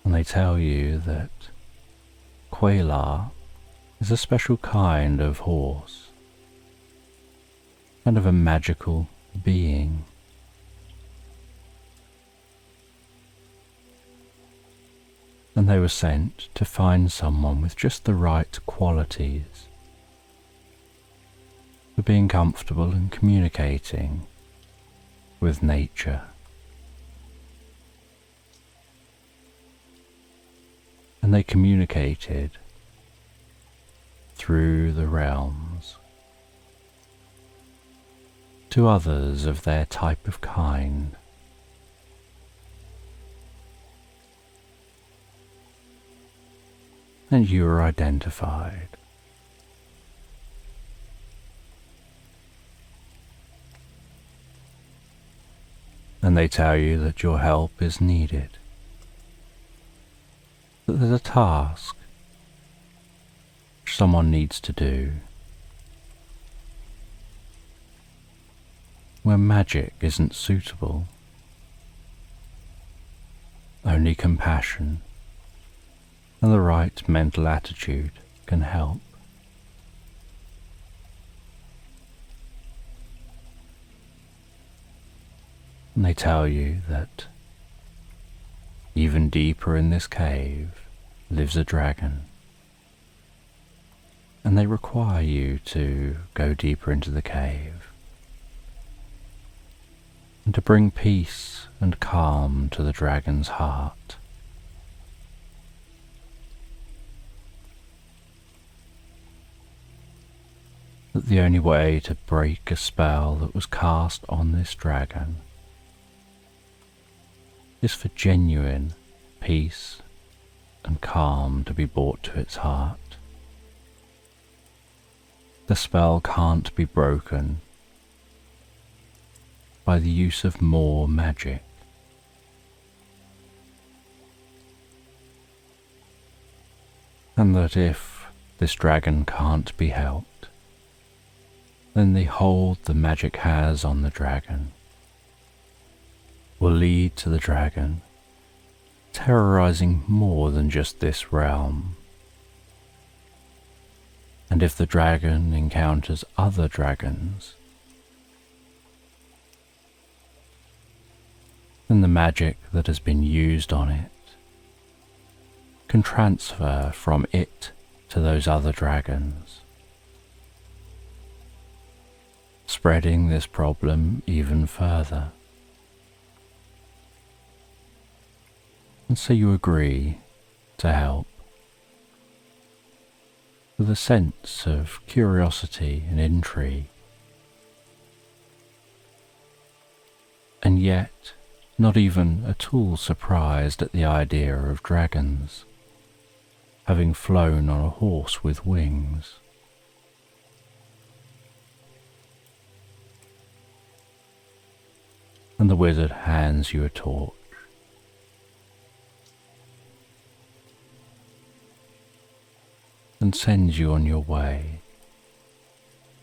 And they tell you that Quaylar is a special kind of horse, kind of a magical being. And they were sent to find someone with just the right qualities for being comfortable and communicating with nature. And they communicated through the realms to others of their type of kind. And you are identified. And they tell you that your help is needed, that there's a task which someone needs to do, where magic isn't suitable, only compassion and the right mental attitude can help. And they tell you that even deeper in this cave lives a dragon, and they require you to go deeper into the cave and to bring peace and calm to the dragon's heart. That the only way to break a spell that was cast on this dragon is for genuine peace and calm to be brought to its heart. The spell can't be broken by the use of more magic. And that if this dragon can't be helped, then the hold the magic has on the dragon will lead to the dragon terrorizing more than just this realm. And if the dragon encounters other dragons, then the magic that has been used on it can transfer from it to those other dragons, spreading this problem even further. And so you agree to help with a sense of curiosity and intrigue, and yet not even at all surprised at the idea of dragons having flown on a horse with wings. And the wizard hands you a torch. And sends you on your way,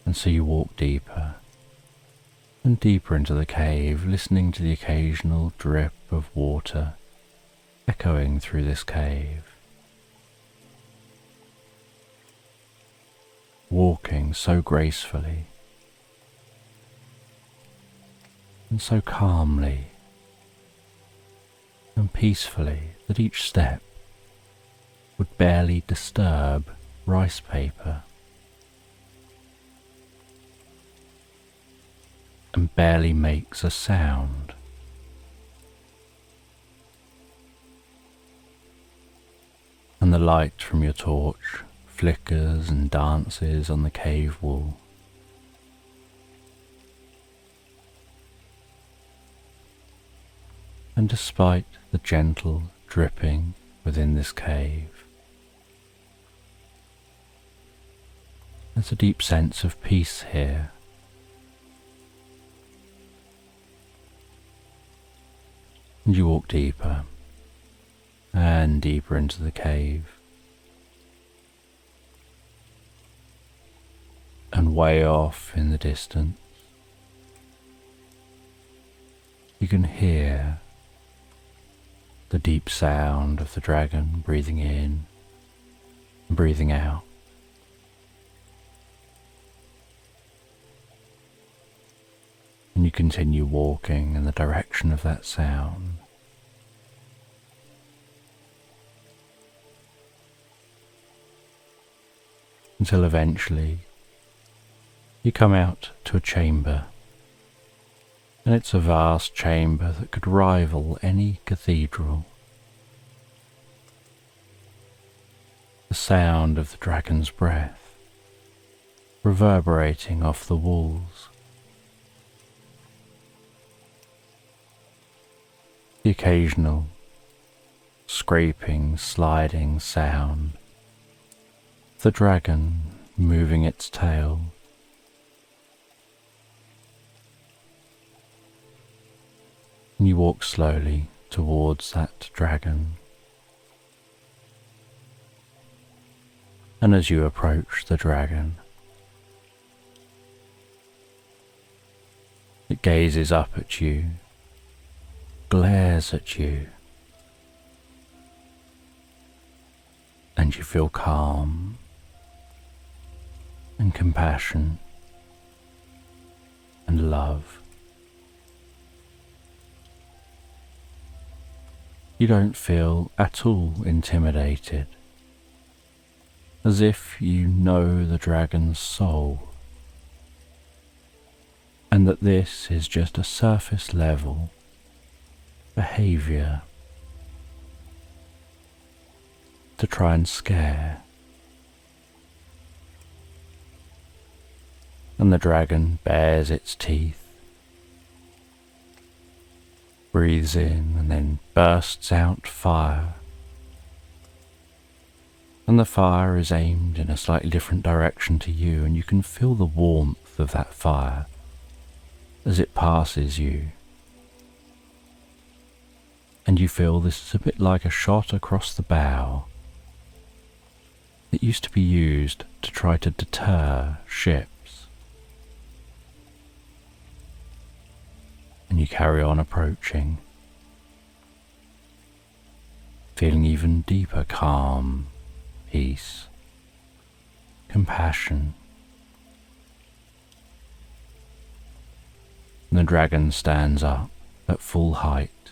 and so you walk deeper and deeper into the cave, listening to the occasional drip of water echoing through this cave, walking so gracefully and so calmly and peacefully that each step would barely disturb rice paper and barely makes a sound. And and the light from your torch flickers and dances on the cave wall. And despite the gentle dripping within this cave, there's a deep sense of peace here. And you walk deeper and deeper into the cave, and way off in the distance you can hear the deep sound of the dragon breathing in and breathing out. And you continue walking in the direction of that sound. Until eventually you come out to a chamber, and it's a vast chamber that could rival any cathedral. The sound of the dragon's breath reverberating off the walls. The occasional scraping, sliding sound, the dragon moving its tail. And you walk slowly towards that dragon. And as you approach the dragon, it gazes up at you, glares at you, and you feel calm and compassion and love. You don't feel at all intimidated, as if you know the dragon's soul, and that this is just a surface level behavior to try and scare. And the dragon bares its teeth, breathes in and then bursts out fire. And the fire is aimed in a slightly different direction to you, and you can feel the warmth of that fire as it passes you. And you feel this is a bit like a shot across the bow that used to be used to try to deter ships. And you carry on approaching, feeling even deeper calm, peace, compassion. And the dragon stands up at full height,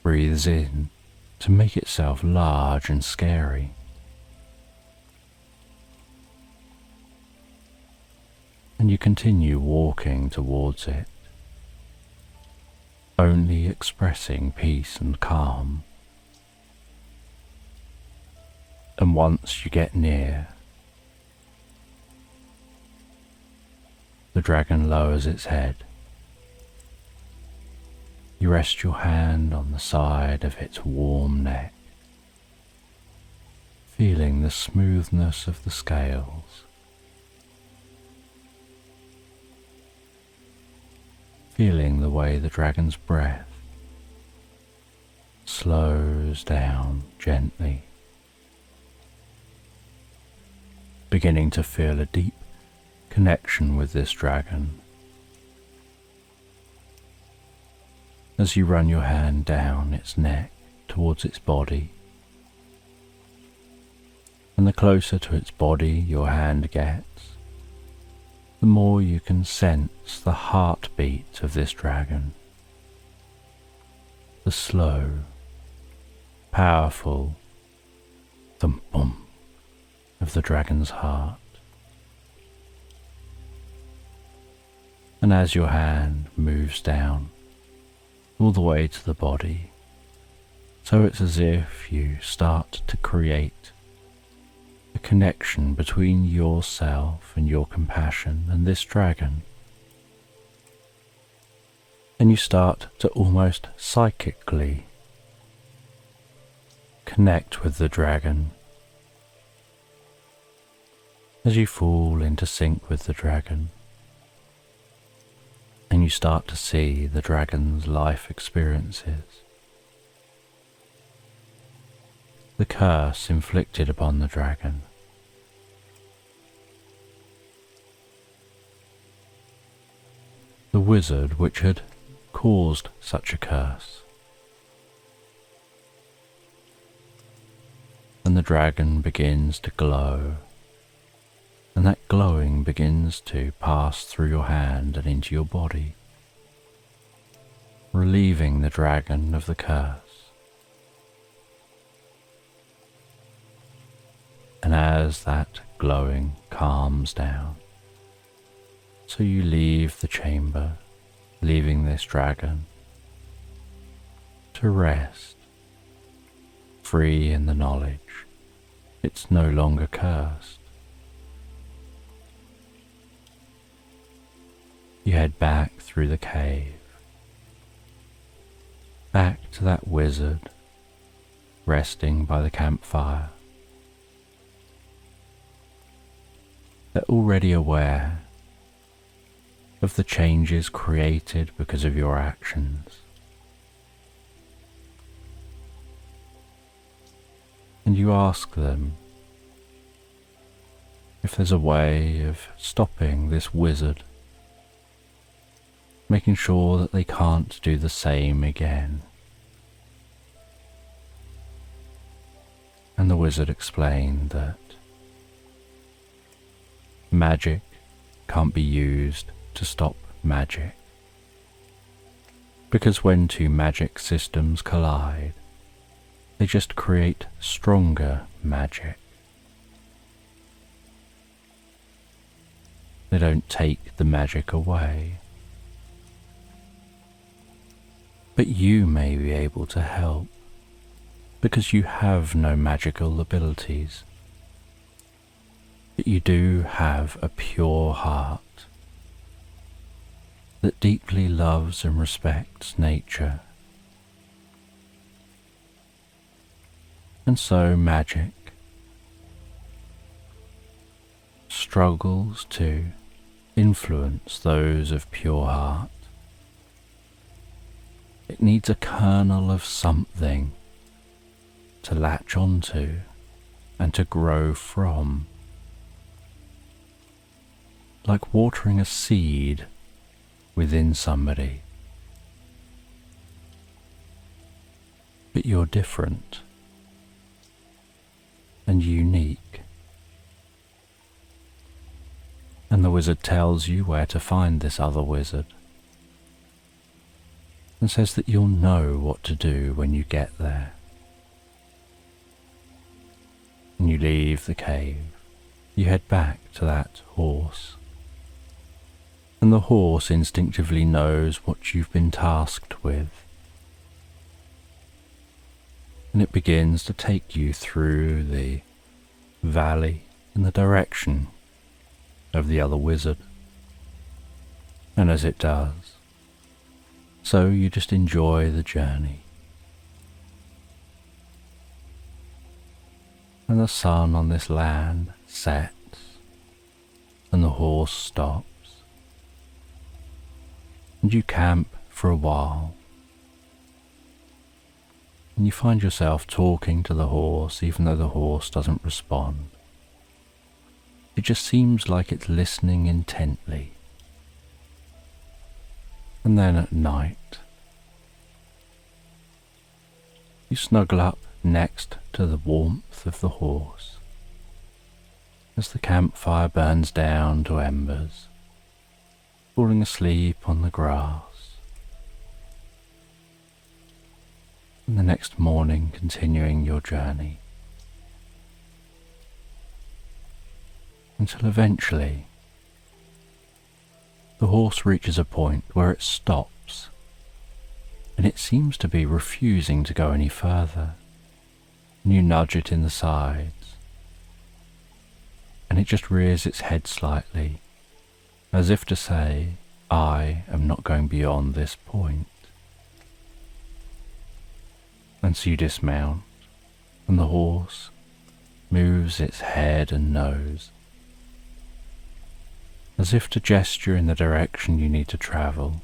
breathes in to make itself large and scary. And you continue walking towards it, only expressing peace and calm. And once you get near, the dragon lowers its head. You rest your hand on the side of its warm neck, feeling the smoothness of the scales, feeling the way the dragon's breath slows down gently, beginning to feel a deep connection with this dragon. As you run your hand down its neck towards its body, and the closer to its body your hand gets, the more you can sense the heartbeat of this dragon, the slow, powerful thump-bump of the dragon's heart. And as your hand moves down all the way to the body, So it's as if you start to create a connection between yourself and your compassion and this dragon. And you start to almost psychically connect with the dragon as you fall into sync with the dragon, and you start to see the dragon's life experiences, the curse inflicted upon the dragon, the wizard which had caused such a curse. And the dragon begins to glow, and that glowing begins to pass through your hand and into your body, relieving the dragon of the curse. And as that glowing calms down, so you leave the chamber, leaving this dragon to rest, free in the knowledge it's no longer cursed. You head back through the cave, back to that wizard resting by the campfire. They're already aware of the changes created because of your actions. And you ask them if there's a way of stopping this wizard, making sure that they can't do the same again. And the wizard explained that magic can't be used to stop magic, because when two magic systems collide, they just create stronger magic. They don't take the magic away. But you may be able to help, because you have no magical abilities. But you do have a pure heart that deeply loves and respects nature. And so magic struggles to influence those of pure heart. It needs a kernel of something to latch onto and to grow from, like watering a seed within somebody. But you're different and unique. And the wizard tells you where to find this other wizard, and says that you'll know what to do when you get there. And you leave the cave, you head back to that horse, and the horse instinctively knows what you've been tasked with, and it begins to take you through the valley in the direction of the other wizard. And as it does, so you just enjoy the journey. And the sun on this land sets, and the horse stops, and you camp for a while, and you find yourself talking to the horse even though the horse doesn't respond. It just seems like it's listening intently. And then at night, you snuggle up next to the warmth of the horse as the campfire burns down to embers, falling asleep on the grass. And the next morning, continuing your journey, until eventually the horse reaches a point where it stops, and it seems to be refusing to go any further. And you nudge it in the sides, and it just rears its head slightly, as if to say, I am not going beyond this point. And so you dismount, and the horse moves its head and nose, as if to gesture in the direction you need to travel.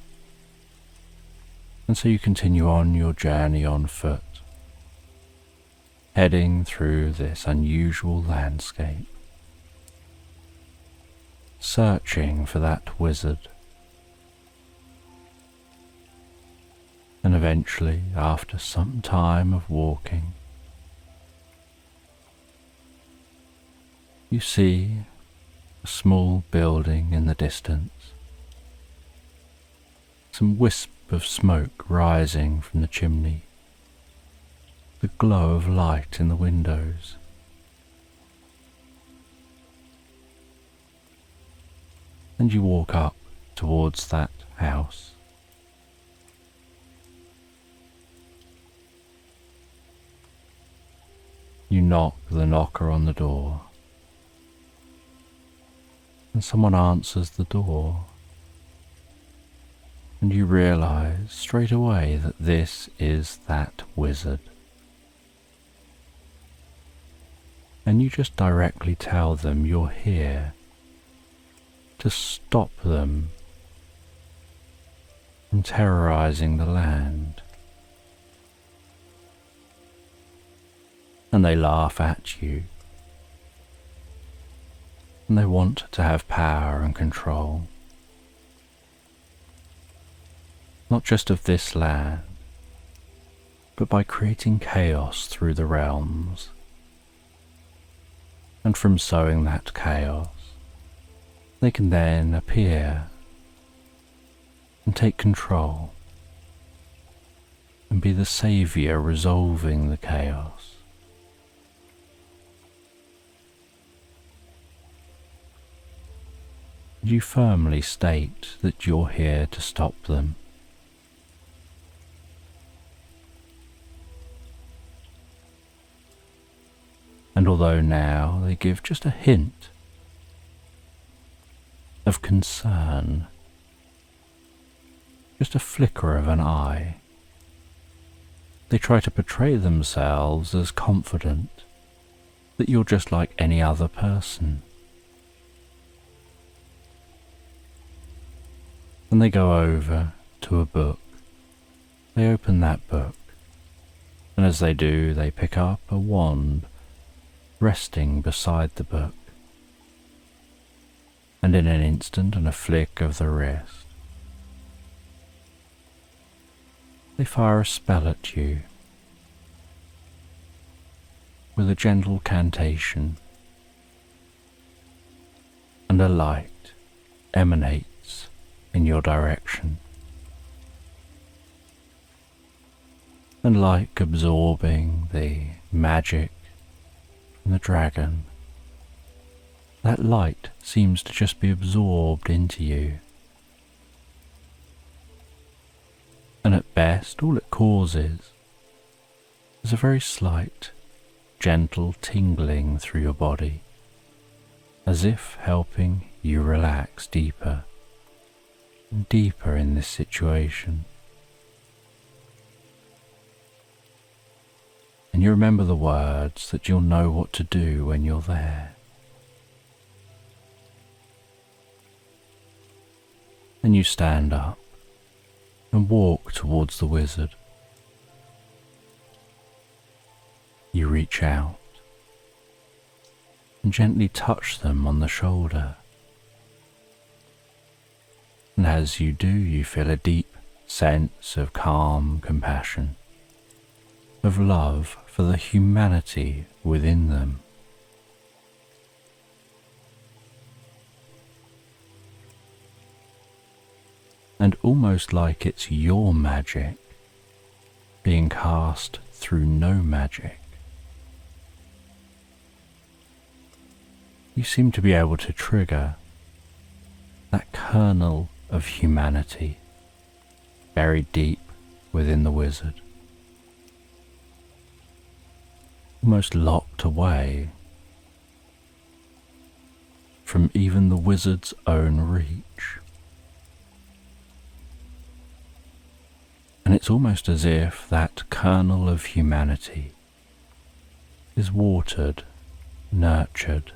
And so you continue on your journey on foot, heading through this unusual landscape, searching for that wizard. And eventually, after some time of walking, you see a small building in the distance, some wisp of smoke rising from the chimney, the glow of light in the windows. And you walk up towards that house. You knock the knocker on the door, and someone answers the door, and you realize straight away that this is that wizard. And you just directly tell them you're here to stop them from terrorizing the land. And they laugh at you, and they want to have power and control, not just of this land, but by creating chaos through the realms. And from sowing that chaos, they can then appear and take control and be the saviour resolving the chaos. You firmly state that you're here to stop them. And although now they give just a hint of concern, just a flicker of an eye, they try to portray themselves as confident that you're just like any other person. And they go over to a book. They open that book, and as they do, they pick up a wand resting beside the book. And in an instant and a flick of the wrist, they fire a spell at you with a gentle cantation, and a light emanates in your direction. And like absorbing the magic from the dragon, that light seems to just be absorbed into you. And at best, all it causes is a very slight, gentle tingling through your body, as if helping you relax deeper and deeper in this situation. And you remember the words that you'll know what to do when you're there. And you stand up and walk towards the wizard. You reach out and gently touch them on the shoulder. And as you do, you feel a deep sense of calm compassion, of love for the humanity within them. And almost like it's your magic being cast through no magic, you seem to be able to trigger that kernel of humanity buried deep within the wizard, almost locked away from even the wizard's own reach. And it's almost as if that kernel of humanity is watered, nurtured,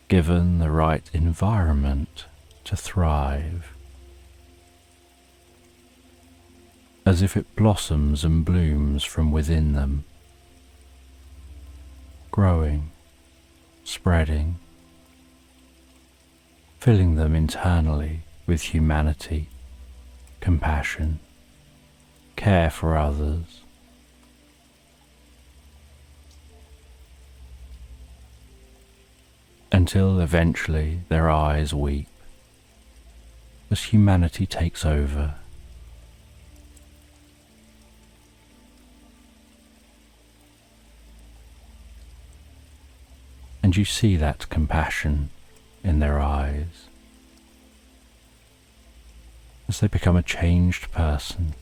given the right environment to thrive, as if it blossoms and blooms from within them, growing, spreading, filling them internally with humanity, compassion, care for others. Until eventually their eyes weep as humanity takes over. And you see that compassion in their eyes as they become a changed person.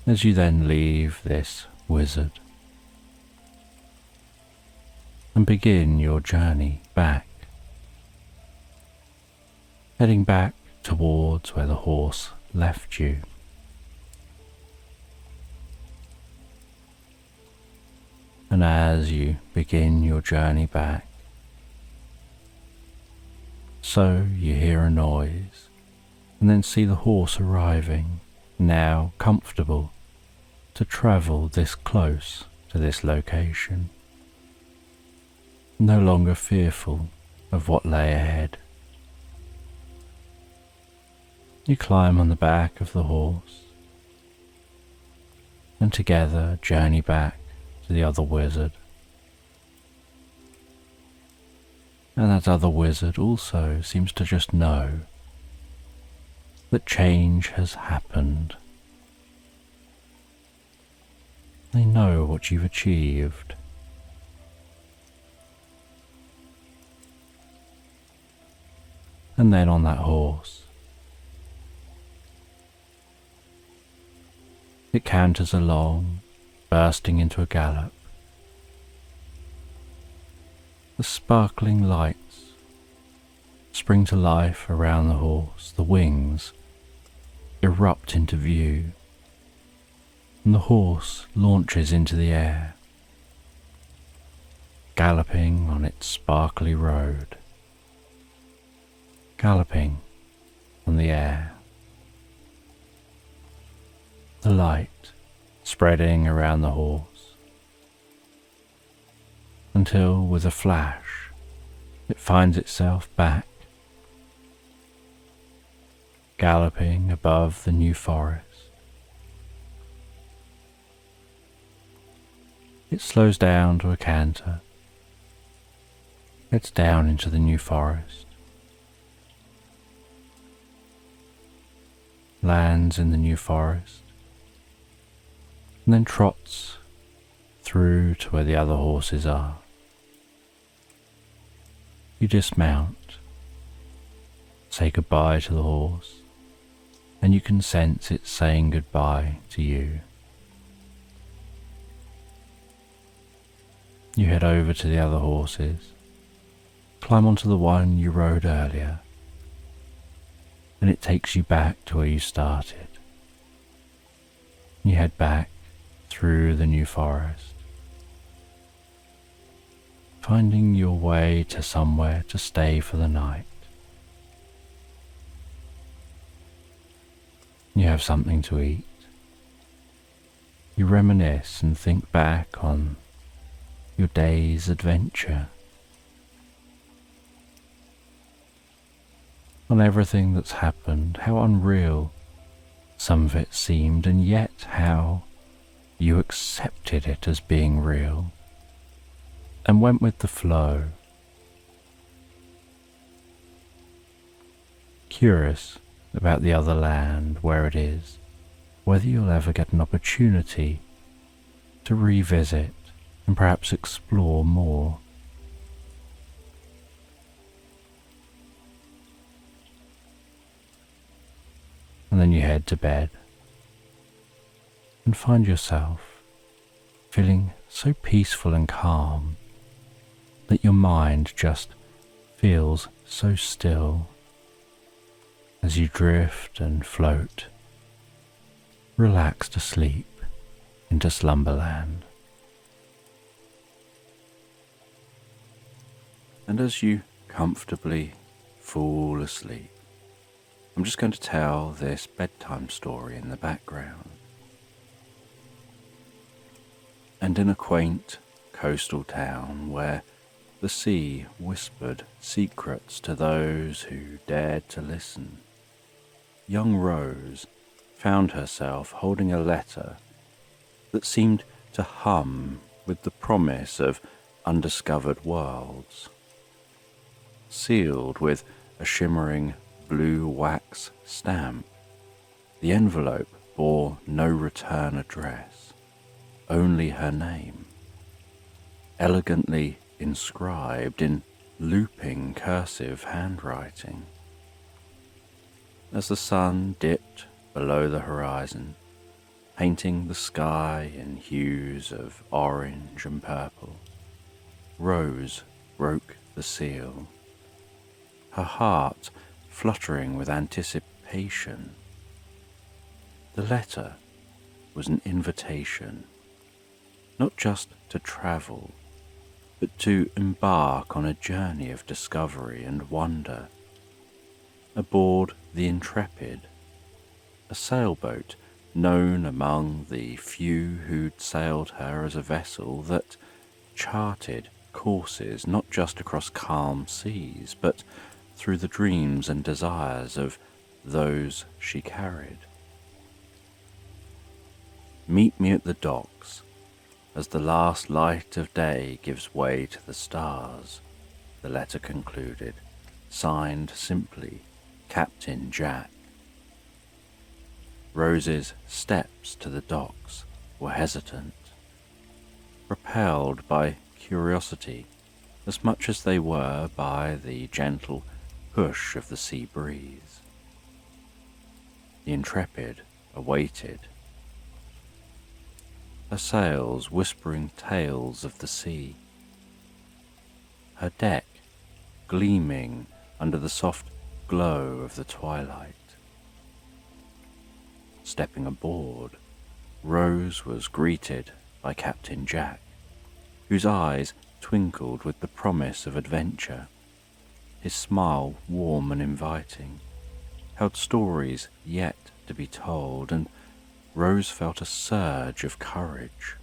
As you then leave this wizard and begin your journey back, heading back towards where the horse left you. And as you begin your journey back, so you hear a noise and then see the horse arriving, now comfortable to travel this close to this location, no longer fearful of what lay ahead. You climb on the back of the horse and together journey back to the other wizard. And that other wizard also seems to just know that change has happened. They know what you've achieved. And then on that horse, it canters along, bursting into a gallop. The sparkling lights spring to life around the horse, the wings erupt into view, and the horse launches into the air, galloping on its sparkly road, galloping on the air. The light spreading around the horse, until with a flash it finds itself back, galloping above the new forest. It slows down to a canter, heads down into the new forest, lands in the new forest, and then trots through to where the other horses are. You dismount, say goodbye to the horse, and you can sense it saying goodbye to you. You head over to the other horses, climb onto the one you rode earlier, and it takes you back to where you started. You head back through the new forest, finding your way to somewhere to stay for the night. You have something to eat. You reminisce and think back on your day's adventure, on everything that's happened, how unreal some of it seemed, and yet how you accepted it as being real and went with the flow. Curious about the other land, where it is, whether you'll ever get an opportunity to revisit and perhaps explore more. And then you head to bed and find yourself feeling so peaceful and calm that your mind just feels so still as you drift and float, relaxed asleep into slumberland. And as you comfortably fall asleep, I'm just going to tell this bedtime story in the background. And in a quaint coastal town where the sea whispered secrets to those who dared to listen, young Rose found herself holding a letter that seemed to hum with the promise of undiscovered worlds. Sealed with a shimmering blue wax stamp, the envelope bore no return address, only her name, elegantly inscribed in looping cursive handwriting. As the sun dipped below the horizon, painting the sky in hues of orange and purple, Rose broke the seal, her heart fluttering with anticipation. The letter was an invitation, not just to travel, but to embark on a journey of discovery and wonder. Aboard the Intrepid, a sailboat known among the few who'd sailed her as a vessel that charted courses not just across calm seas, but through the dreams and desires of those she carried. Meet me at the docks as the last light of day gives way to the stars, the letter concluded, signed simply Captain Jack. Rose's steps to the docks were hesitant, propelled by curiosity as much as they were by the gentle push of the sea breeze. The Intrepid awaited, her sails whispering tales of the sea, her deck gleaming under the soft glow of the twilight. Stepping aboard, Rose was greeted by Captain Jack, whose eyes twinkled with the promise of adventure. His smile, warm and inviting, held stories yet to be told, and Rose felt a surge of courage.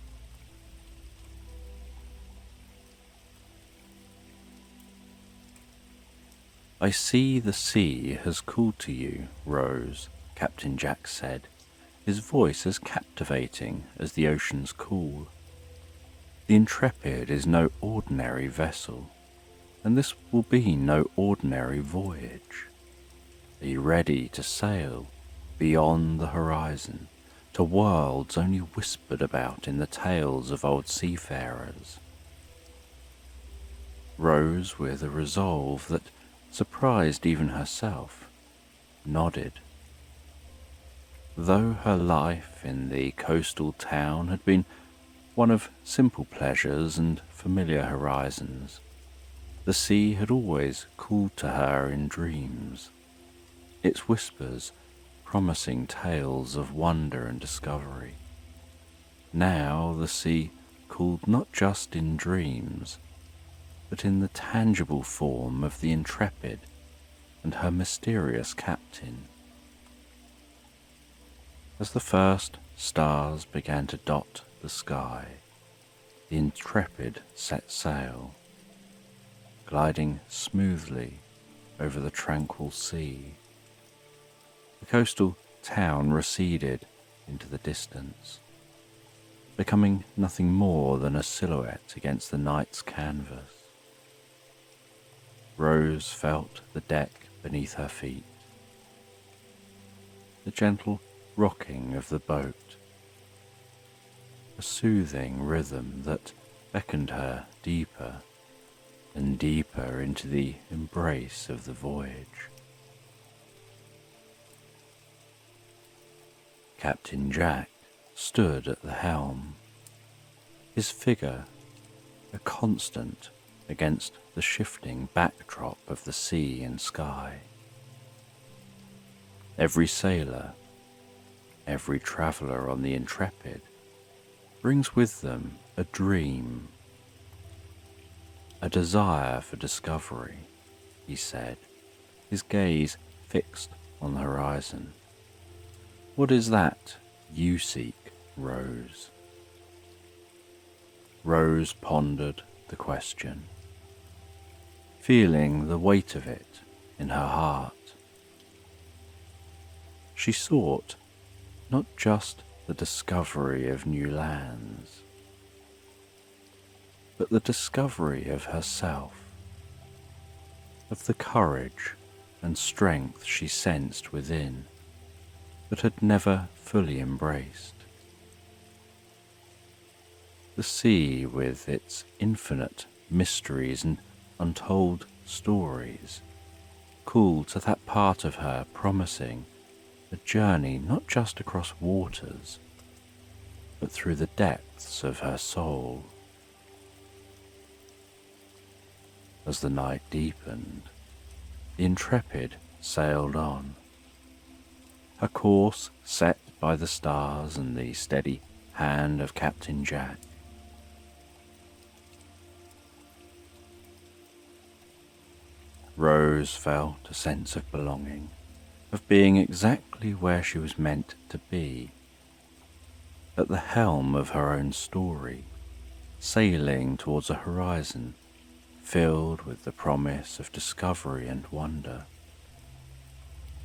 I see the sea has called to you, Rose, Captain Jack said, his voice as captivating as the ocean's call. The Intrepid is no ordinary vessel, and this will be no ordinary voyage. Are you ready to sail beyond the horizon, to worlds only whispered about in the tales of old seafarers? Rose, with a resolve that surprised even herself, nodded. Though her life in the coastal town had been one of simple pleasures and familiar horizons, the sea had always called to her in dreams, its whispers promising tales of wonder and discovery. Now the sea called not just in dreams, but in the tangible form of the Intrepid and her mysterious captain. As the first stars began to dot the sky, the Intrepid set sail, gliding smoothly over the tranquil sea. The coastal town receded into the distance, becoming nothing more than a silhouette against the night's canvas. Rose felt the deck beneath her feet, the gentle rocking of the boat, a soothing rhythm that beckoned her deeper and deeper into the embrace of the voyage. Captain Jack stood at the helm, his figure a constant against the shifting backdrop of the sea and sky. Every sailor, every traveller on the Intrepid brings with them a dream, a desire for discovery, he said, his gaze fixed on the horizon. What is that you seek, Rose? Rose pondered the question, feeling the weight of it in her heart. She sought not just the discovery of new lands, but the discovery of herself, of the courage and strength she sensed within, but had never fully embraced. The sea, with its infinite mysteries and untold stories, called to that part of her, promising a journey not just across waters, but through the depths of her soul. As the night deepened, the Intrepid sailed on, her course set by the stars and the steady hand of Captain Jack. Rose felt a sense of belonging, of being exactly where she was meant to be, at the helm of her own story, sailing towards a horizon filled with the promise of discovery and wonder.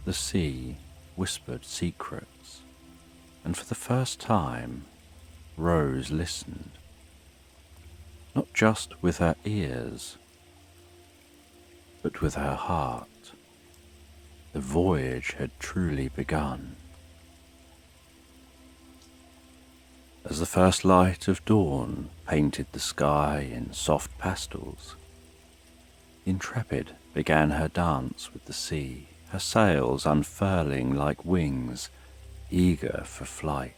The sea whispered secrets, and for the first time Rose listened, not just with her ears, but with her heart. The voyage had truly begun. As the first light of dawn painted the sky in soft pastels, the Intrepid began her dance with the sea, her sails unfurling like wings, eager for flight.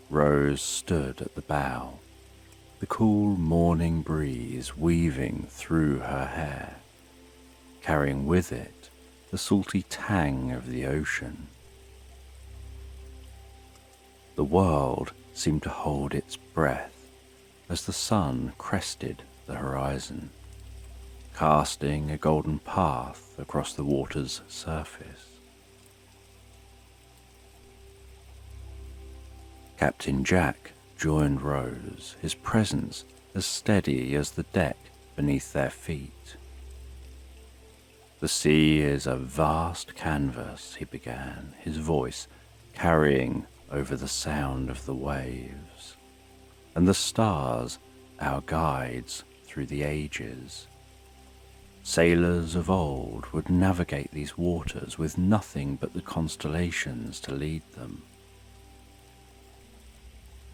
Rose stood at the bow, the cool morning breeze weaving through her hair, carrying with it the salty tang of the ocean. The world seemed to hold its breath as the sun crested the horizon, casting a golden path across the water's surface. Captain Jack joined Rose, his presence as steady as the deck beneath their feet. The sea is a vast canvas, he began, his voice carrying over the sound of the waves, and the stars our guides through the ages. Sailors of old would navigate these waters with nothing but the constellations to lead them.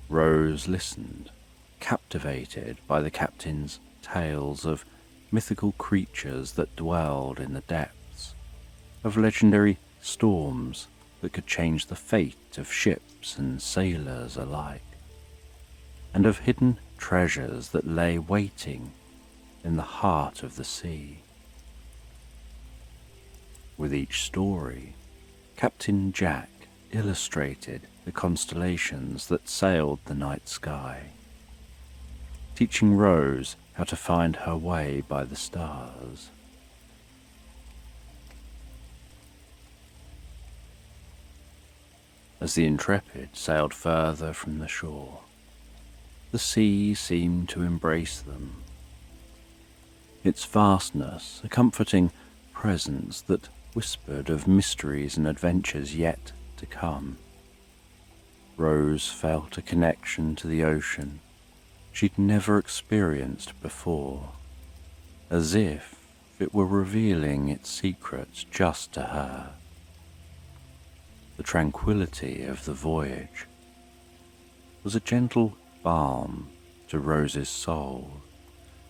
Rose listened, captivated by the captain's tales of mythical creatures that dwelled in the depths, of legendary storms that could change the fate of ships and sailors alike, and of hidden treasures that lay waiting in the heart of the sea. With each story, Captain Jack illustrated the constellations that sailed the night sky, teaching Rose how to find her way by the stars. As the Intrepid sailed further from the shore, the sea seemed to embrace them, its vastness a comforting presence that whispered of mysteries and adventures yet to come. Rose felt a connection to the ocean she'd never experienced before, as if it were revealing its secrets just to her. The tranquility of the voyage was a gentle balm to Rose's soul,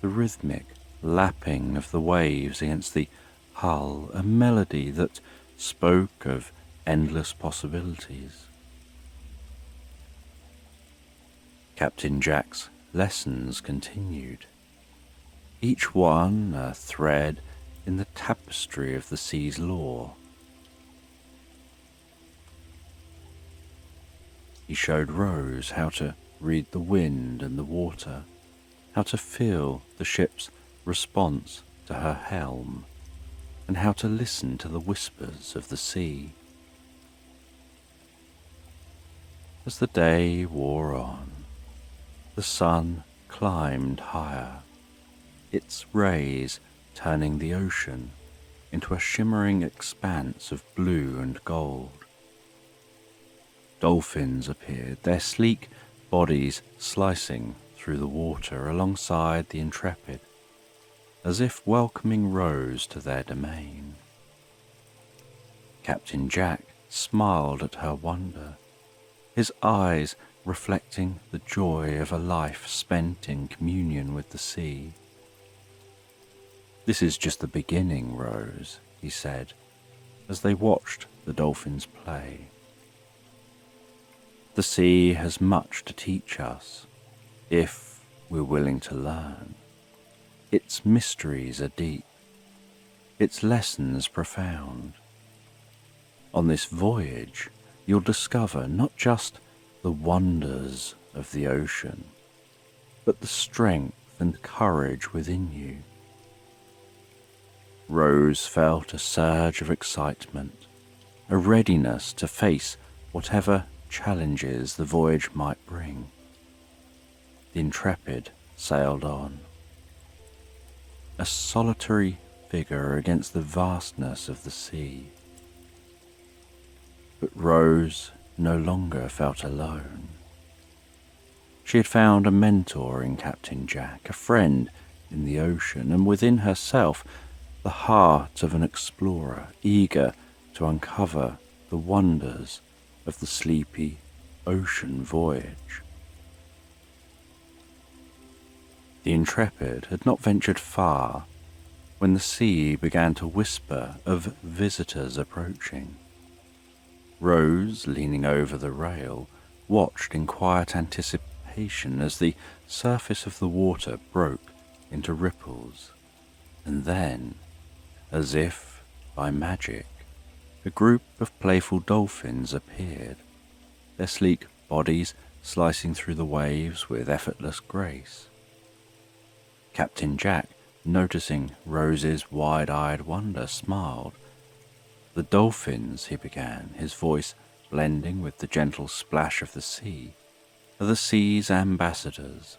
the rhythmic lapping of the waves against the hull, a melody that spoke of endless possibilities. Captain Jack's lessons continued, each one a thread in the tapestry of the sea's lore. He showed Rose how to read the wind and the water, how to feel the ship's response to her helm, and how to listen to the whispers of the sea. As the day wore on, the sun climbed higher, its rays turning the ocean into a shimmering expanse of blue and gold. Dolphins appeared, their sleek bodies slicing through the water alongside the Intrepid, as if welcoming Rose to their domain. Captain Jack smiled at her wonder, his eyes reflecting the joy of a life spent in communion with the sea. "This is just the beginning, Rose," he said, as they watched the dolphins play. "The sea has much to teach us, if we're willing to learn. Its mysteries are deep, its lessons profound. On this voyage, you'll discover not just the wonders of the ocean, but the strength and courage within you." Rose felt a surge of excitement, a readiness to face whatever challenges the voyage might bring. The Intrepid sailed on, a solitary figure against the vastness of the sea. But Rose no longer felt alone. She had found a mentor in Captain Jack, a friend in the ocean, and within herself the heart of an explorer eager to uncover the wonders of the sleepy ocean voyage. The Intrepid had not ventured far when the sea began to whisper of visitors approaching. Rose, leaning over the rail, watched in quiet anticipation as the surface of the water broke into ripples, and then, as if by magic, a group of playful dolphins appeared, their sleek bodies slicing through the waves with effortless grace. Captain Jack, noticing Rose's wide-eyed wonder, smiled. "The dolphins," he began, his voice blending with the gentle splash of the sea, "are the sea's ambassadors.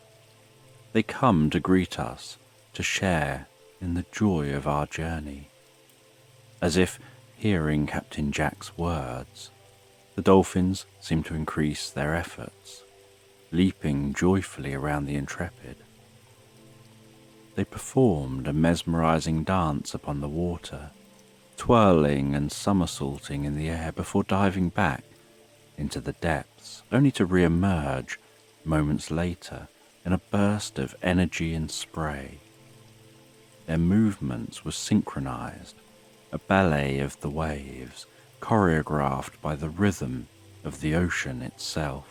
They come to greet us, to share in the joy of our journey." As if hearing Captain Jack's words, the dolphins seemed to increase their efforts, leaping joyfully around the Intrepid. They performed a mesmerizing dance upon the water, twirling and somersaulting in the air before diving back into the depths, only to re-emerge moments later in a burst of energy and spray. Their movements were synchronized, a ballet of the waves, choreographed by the rhythm of the ocean itself.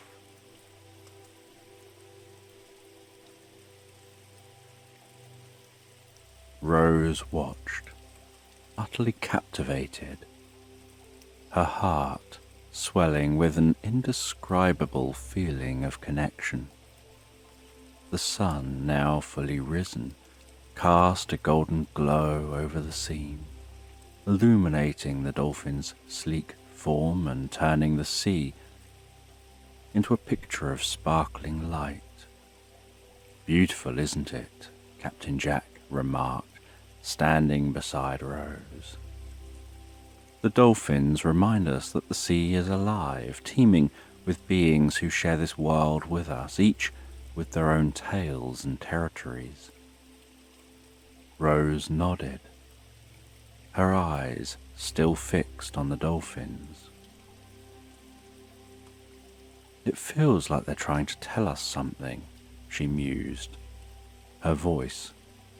Rose watched, utterly captivated, her heart swelling with an indescribable feeling of connection. The sun, now fully risen, cast a golden glow over the scene, illuminating the dolphin's sleek form and turning the sea into a picture of sparkling light. "Beautiful, isn't it?" Captain Jack remarked, standing beside Rose. "The dolphins remind us that the sea is alive, teeming with beings who share this world with us, each with their own tales and territories." Rose nodded, her eyes still fixed on the dolphins. "It feels like they're trying to tell us something," she mused, her voice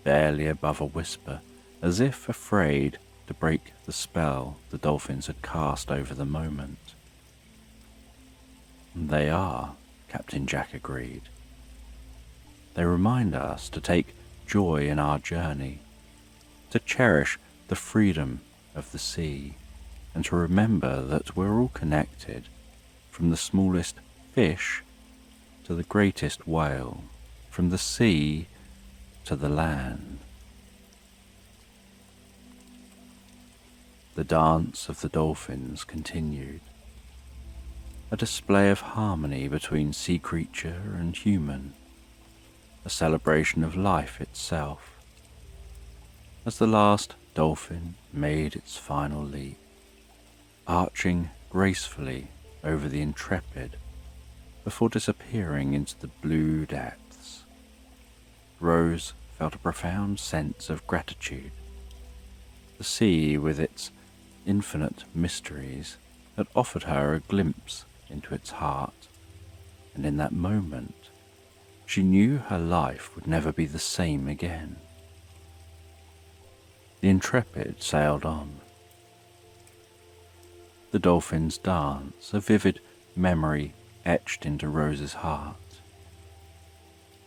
barely above a whisper, as if afraid to break the spell the dolphins had cast over the moment. They are, Captain Jack agreed. They remind us to take joy in our journey, to cherish the freedom of the sea, and to remember that we're all connected, from the smallest fish to the greatest whale, from the sea to the land. The dance of the dolphins continued, a display of harmony between sea creature and human, a celebration of life itself. As the last dolphin made its final leap, arching gracefully over the Intrepid before disappearing into the blue depths, Rose felt a profound sense of gratitude. The sea, with its infinite mysteries, had offered her a glimpse into its heart, and in that moment she knew her life would never be the same again. The Intrepid sailed on. The dolphins' dance, a vivid memory etched into Rose's heart.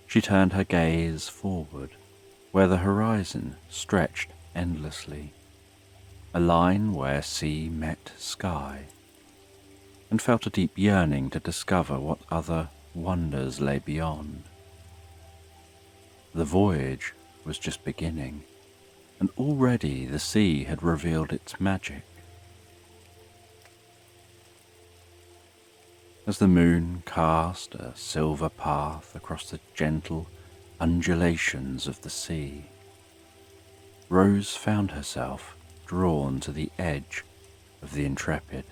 She turned her gaze forward, where the horizon stretched endlessly, a line where sea met sky, and felt a deep yearning to discover what other wonders lay beyond. The voyage was just beginning, and already the sea had revealed its magic. As the moon cast a silver path across the gentle undulations of the sea, Rose found herself drawn to the edge of the Intrepid,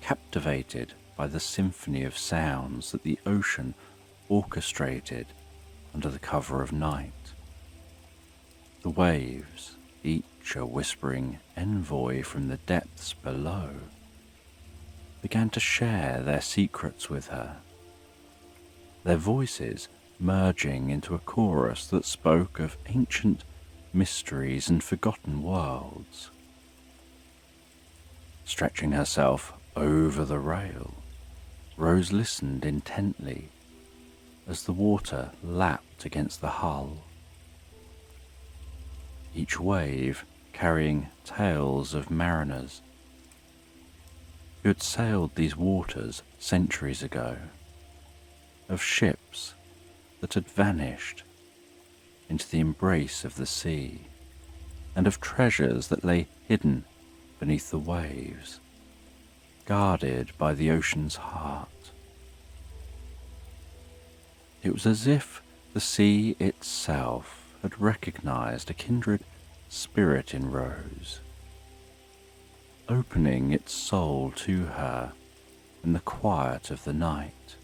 captivated by the symphony of sounds that the ocean orchestrated under the cover of night. The waves, each a whispering envoy from the depths below, began to share their secrets with her, their voices merging into a chorus that spoke of ancient mysteries and forgotten worlds. Stretching herself over the rail, Rose listened intently as the water lapped against the hull, each wave carrying tales of mariners who had sailed these waters centuries ago, of ships that had vanished into the embrace of the sea, and of treasures that lay hidden beneath the waves, guarded by the ocean's heart. It was as if the sea itself had recognized a kindred spirit in Rose, opening its soul to her in the quiet of the night.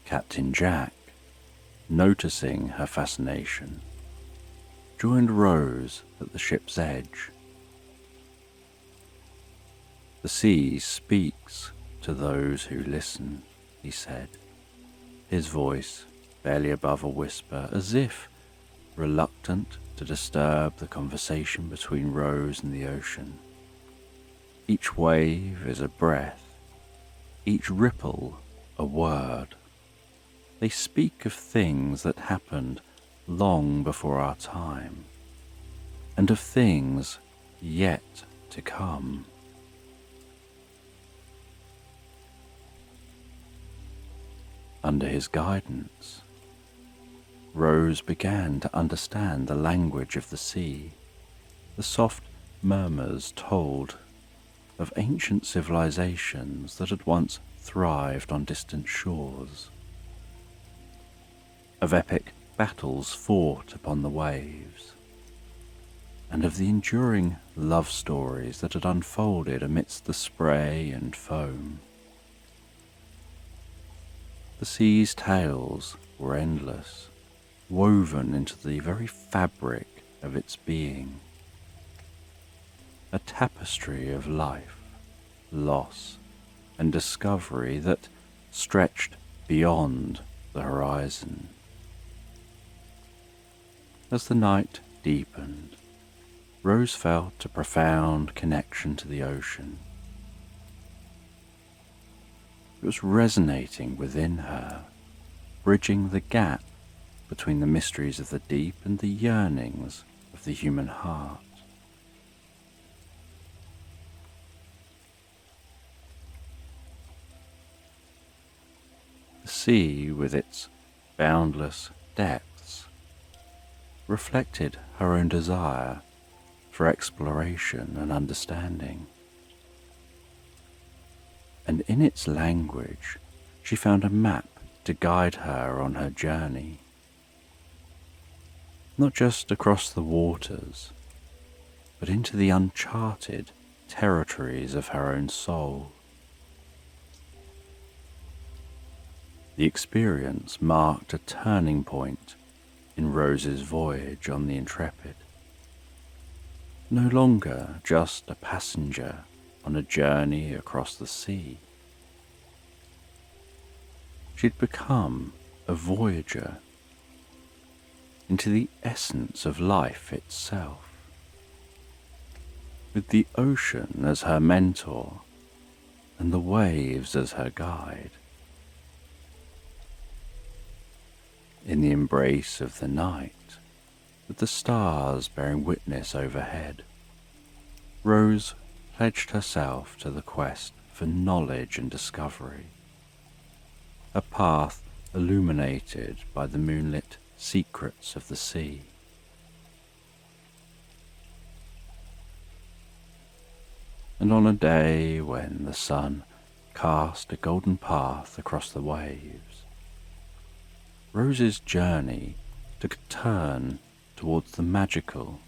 Captain Jack, noticing her fascination, joined Rose at the ship's edge. "The sea speaks to those who listen," he said, his voice barely above a whisper, as if reluctant to disturb the conversation between Rose and the ocean. "Each wave is a breath, each ripple a word. They speak of things that happened long before our time, and of things yet to come." Under his guidance, Rose began to understand the language of the sea. The soft murmurs told of ancient civilizations that had once thrived on distant shores, of epic battles fought upon the waves, and of the enduring love stories that had unfolded amidst the spray and foam. The sea's tales were endless, woven into the very fabric of its being, a tapestry of life, loss, and discovery that stretched beyond the horizon. As the night deepened, Rose felt a profound connection to the ocean. It was resonating within her, bridging the gap between the mysteries of the deep and the yearnings of the human heart. The sea, with its boundless depths, reflected her own desire for exploration and understanding. And in its language, she found a map to guide her on her journey, not just across the waters, but into the uncharted territories of her own soul. The experience marked a turning point in Rose's voyage on the Intrepid. No longer just a passenger on a journey across the sea. She'd become a voyager into the essence of life itself, with the ocean as her mentor and the waves as her guide. In the embrace of the night, with the stars bearing witness overhead, Rose pledged herself to the quest for knowledge and discovery, a path illuminated by the moonlit secrets of the sea. And on a day when the sun cast a golden path across the waves, Rose's journey took a turn towards the magical,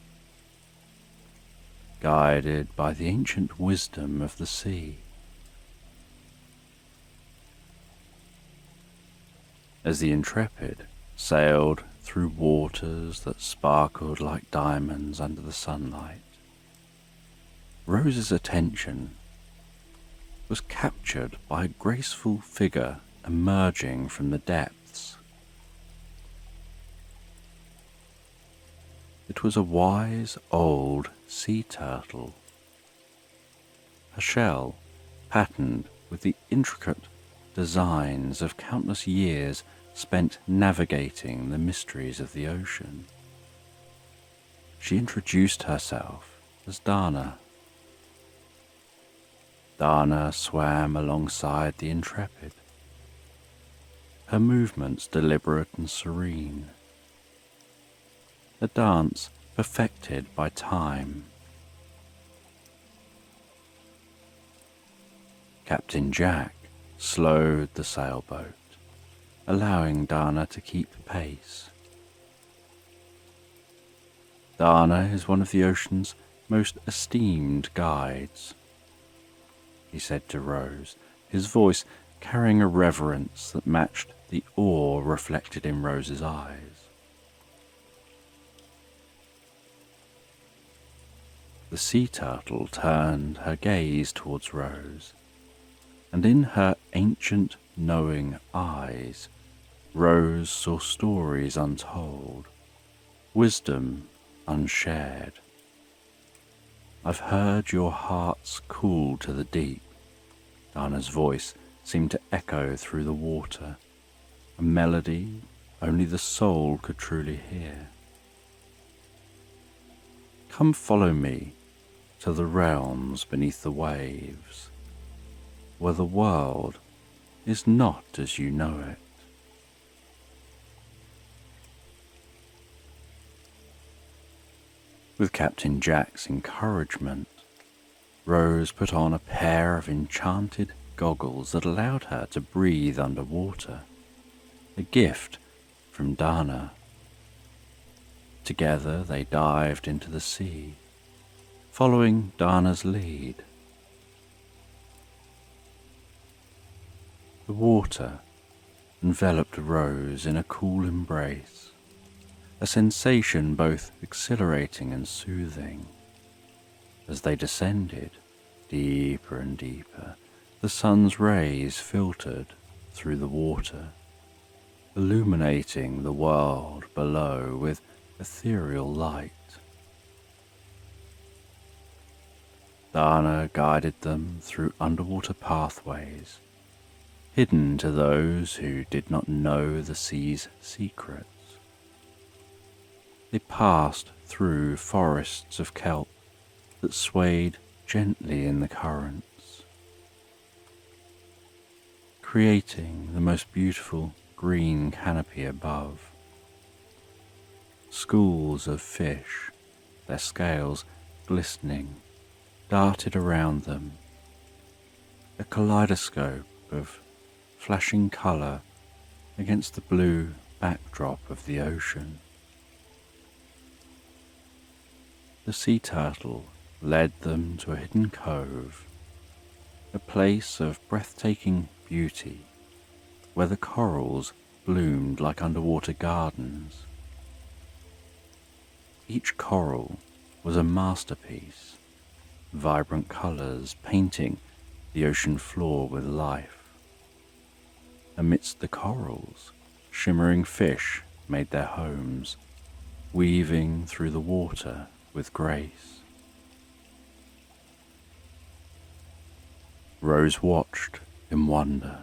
guided by the ancient wisdom of the sea. As the Intrepid sailed through waters that sparkled like diamonds under the sunlight, Rose's attention was captured by a graceful figure emerging from the depths. It was a wise old sea turtle, her shell patterned with the intricate designs of countless years spent navigating the mysteries of the ocean. She introduced herself as Dana. Dana swam alongside the Intrepid, her movements deliberate and serene, a dance perfected by time. Captain Jack slowed the sailboat, allowing Dana to keep pace. Dana is one of the ocean's most esteemed guides, he said to Rose, his voice carrying a reverence that matched the awe reflected in Rose's eyes. The sea turtle turned her gaze towards Rose, and in her ancient knowing eyes, Rose saw stories untold, wisdom unshared. I've heard your heart's call to the deep. Dana's voice seemed to echo through the water, a melody only the soul could truly hear. Come follow me to the realms beneath the waves, where the world is not as you know it. With Captain Jack's encouragement, Rose put on a pair of enchanted goggles that allowed her to breathe underwater, a gift from Dana. Together they dived into the sea, following Dana's lead. The water enveloped Rose in a cool embrace, a sensation both exhilarating and soothing. As they descended deeper and deeper, The sun's rays filtered through the water, illuminating the world below with ethereal light. Dana guided them through underwater pathways, hidden to those who did not know the sea's secrets. They passed through forests of kelp that swayed gently in the currents, creating the most beautiful green canopy above. Schools of fish, their scales glistening, darted around them, a kaleidoscope of flashing colour against the blue backdrop of the ocean. The sea turtle led them to a hidden cove, a place of breathtaking beauty where the corals bloomed like underwater gardens. Each coral was a masterpiece, vibrant colours painting the ocean floor with life. Amidst the corals, shimmering fish made their homes, weaving through the water with grace. Rose watched in wonder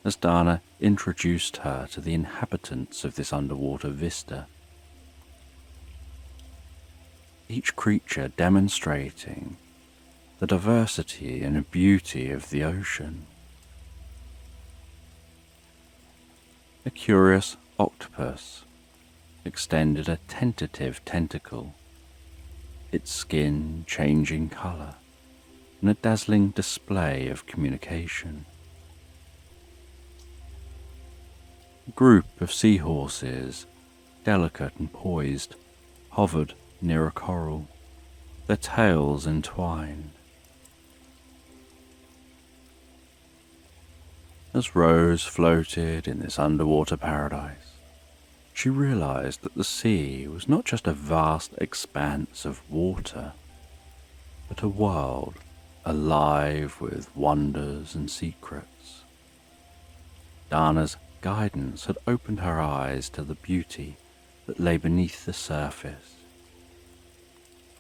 as Dana introduced her to the inhabitants of this underwater vista, each creature demonstrating the diversity and beauty of the ocean. A curious octopus extended a tentative tentacle, its skin changing colour in a dazzling display of communication. A group of seahorses, delicate and poised, hovered near a coral, their tails entwined. As Rose floated in this underwater paradise, she realized that the sea was not just a vast expanse of water, but a world alive with wonders and secrets. Dana's guidance had opened her eyes to the beauty that lay beneath the surface,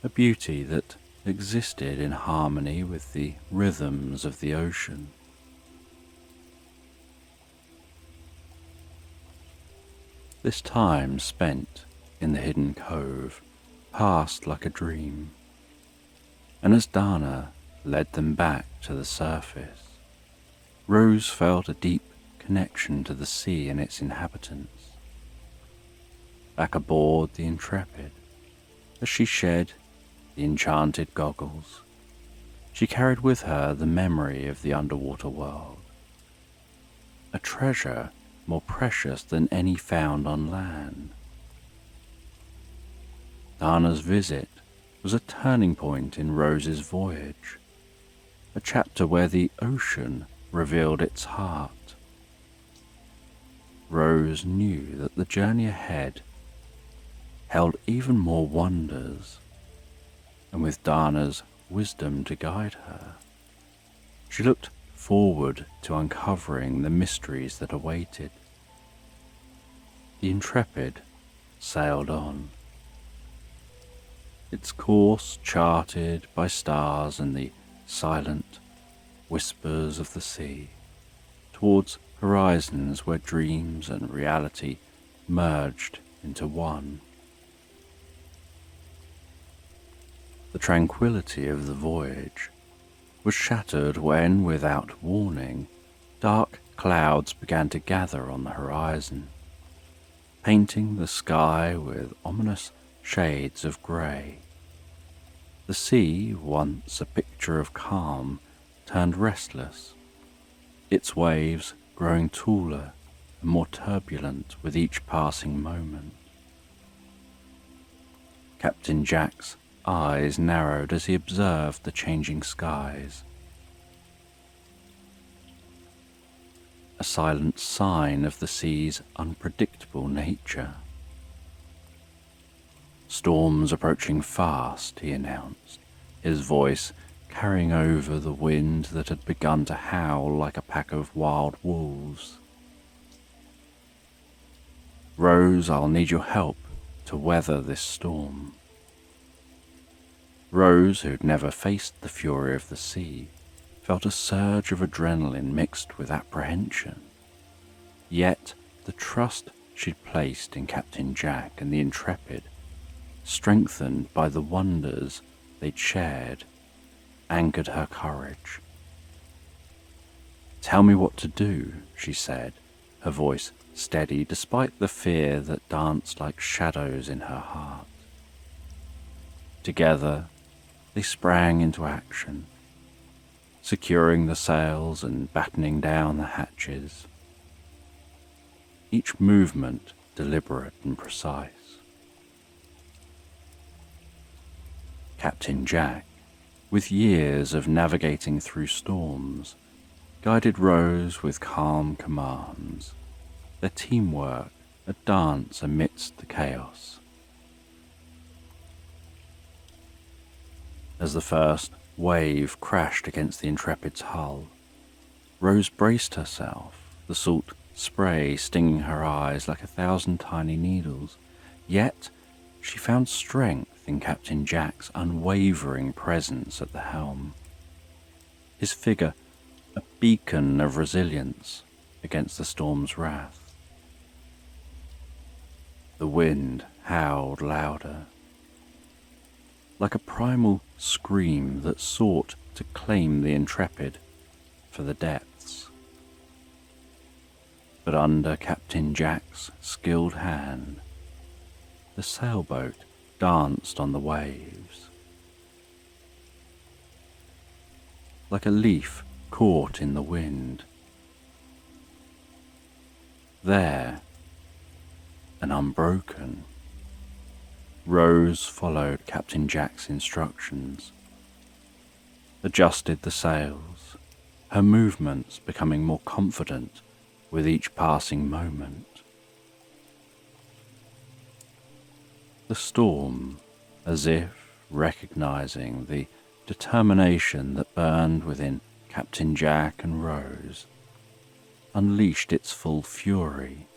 a beauty that existed in harmony with the rhythms of the ocean. This time spent in the hidden cove passed like a dream, and as Dana led them back to the surface, Rose felt a deep connection to the sea and its inhabitants. Back aboard the Intrepid, as she shed the enchanted goggles, she carried with her the memory of the underwater world, a treasure more precious than any found on land. Dana's visit was a turning point in Rose's voyage, a chapter where the ocean revealed its heart. Rose knew that the journey ahead held even more wonders, and with Dana's wisdom to guide her, she looked forward to uncovering the mysteries that awaited. The Intrepid sailed on, its course charted by stars and the silent whispers of the sea, towards horizons where dreams and reality merged into one. The tranquility of the voyage was shattered when, without warning, dark clouds began to gather on the horizon, painting the sky with ominous shades of grey. The sea, once a picture of calm, turned restless, its waves growing taller and more turbulent with each passing moment. Captain Jack's eyes narrowed as he observed the changing skies, a silent sign of the sea's unpredictable nature. "Storms approaching fast," he announced, his voice carrying over the wind that had begun to howl like a pack of wild wolves. "Rose, I'll need your help to weather this storm." Rose, who'd never faced the fury of the sea, felt a surge of adrenaline mixed with apprehension. Yet the trust she'd placed in Captain Jack and the Intrepid, strengthened by the wonders they'd shared, anchored her courage. "Tell me what to do," she said, her voice steady despite the fear that danced like shadows in her heart. Together, they sprang into action, securing the sails and battening down the hatches, each movement deliberate and precise. Captain Jack, with years of navigating through storms, guided Rose with calm commands, their teamwork a dance amidst the chaos. As the first wave crashed against the Intrepid's hull, Rose braced herself, the salt spray stinging her eyes like 1,000 tiny needles. Yet she found strength in Captain Jack's unwavering presence at the helm, his figure a beacon of resilience against the storm's wrath. The wind howled louder, like a primal scream that sought to claim the Intrepid for the depths. But under Captain Jack's skilled hand, the sailboat danced on the waves. Like a leaf caught in the wind. There, and unbroken, Rose followed Captain Jack's instructions, adjusted the sails, her movements becoming more confident with each passing moment. The storm, as if recognizing the determination that burned within Captain Jack and Rose, unleashed its full fury.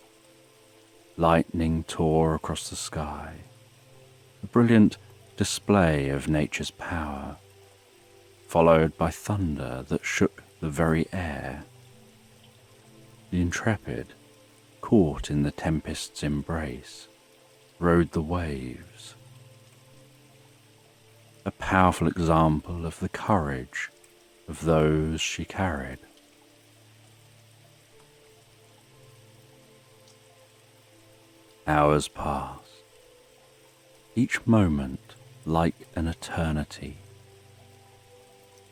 Lightning tore across the sky, a brilliant display of nature's power, followed by thunder that shook the very air. The Intrepid, caught in the tempest's embrace, rode the waves, a powerful example of the courage of those she carried. Hours passed, each moment like an eternity,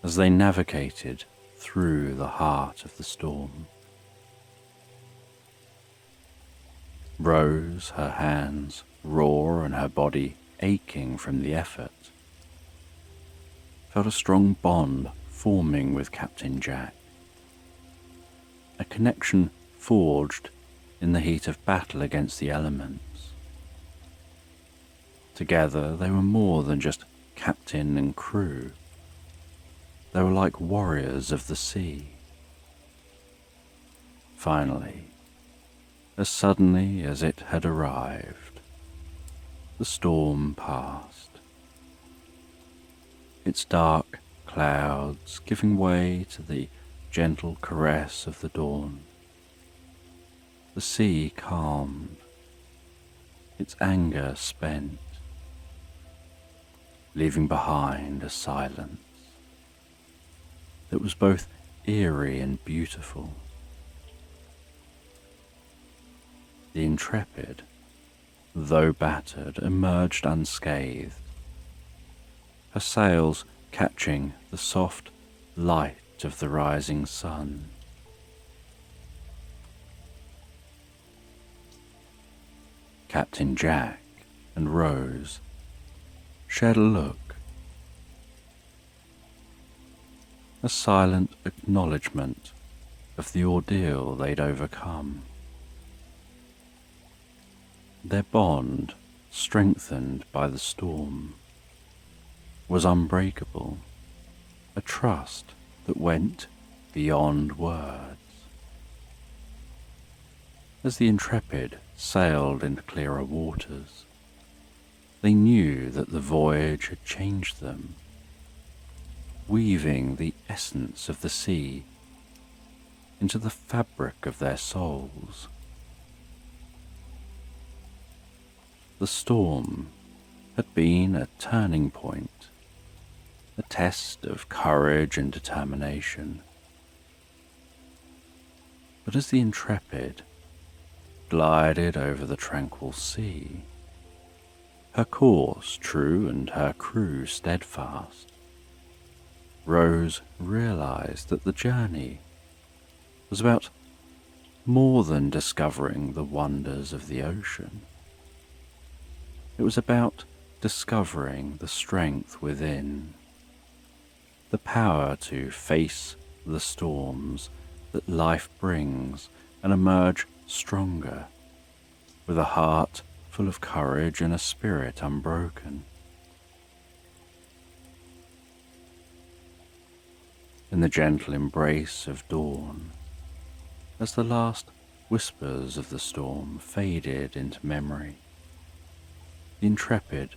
as they navigated through the heart of the storm. Rose, her hands raw and her body aching from the effort, felt a strong bond forming with Captain Jack, a connection forged in the heat of battle against the elements. Together they were more than just captain and crew. They were like warriors of the sea. Finally, as suddenly as it had arrived, the storm passed, its dark clouds giving way to the gentle caress of the dawn. The sea calmed, its anger spent, leaving behind a silence that was both eerie and beautiful. The Intrepid, though battered, emerged unscathed, her sails catching the soft light of the rising sun. Captain Jack and Rose shared a look, a silent acknowledgement of the ordeal they'd overcome. Their bond, strengthened by the storm, was unbreakable. a trust that went beyond words. As the Intrepid sailed into clearer waters, they knew that the voyage had changed them, weaving the essence of the sea into the fabric of their souls. The storm had been a turning point, a test of courage and determination. But as the Intrepid glided over the tranquil sea, her course true and her crew steadfast, Rose realized that the journey was about more than discovering the wonders of the ocean. It was about discovering the strength within, the power to face the storms that life brings and emerge stronger, with a heart full of courage and a spirit unbroken. In the gentle embrace of dawn, as the last whispers of the storm faded into memory, the Intrepid,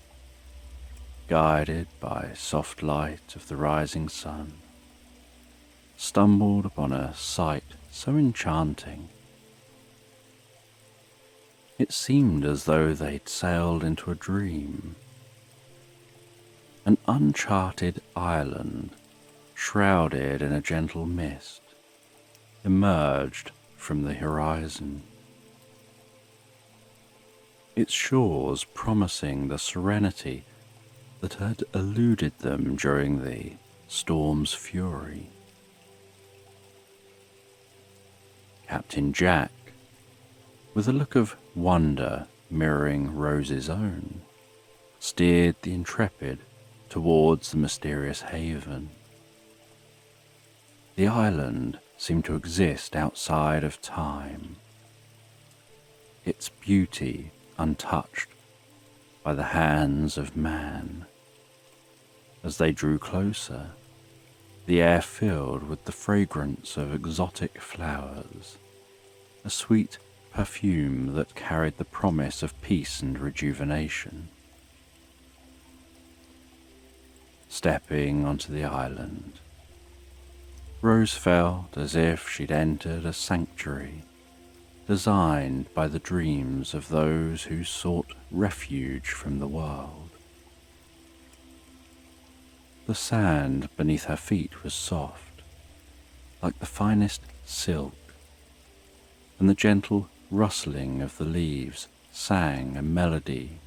guided by soft light of the rising sun, stumbled upon a sight so enchanting. It seemed as though they'd sailed into a dream. An uncharted island, shrouded in a gentle mist, emerged from the horizon, its shores promising the serenity that had eluded them during the storm's fury. Captain Jack, with a look of wonder mirroring Rose's own, steered the Intrepid towards the mysterious haven. The island seemed to exist outside of time, its beauty untouched by the hands of man. As they drew closer, the air filled with the fragrance of exotic flowers, a sweet perfume that carried the promise of peace and rejuvenation. Stepping onto the island, Rose felt as if she'd entered a sanctuary designed by the dreams of those who sought refuge from the world. The sand beneath her feet was soft, like the finest silk, and the gentle rustling of the leaves sang a melody.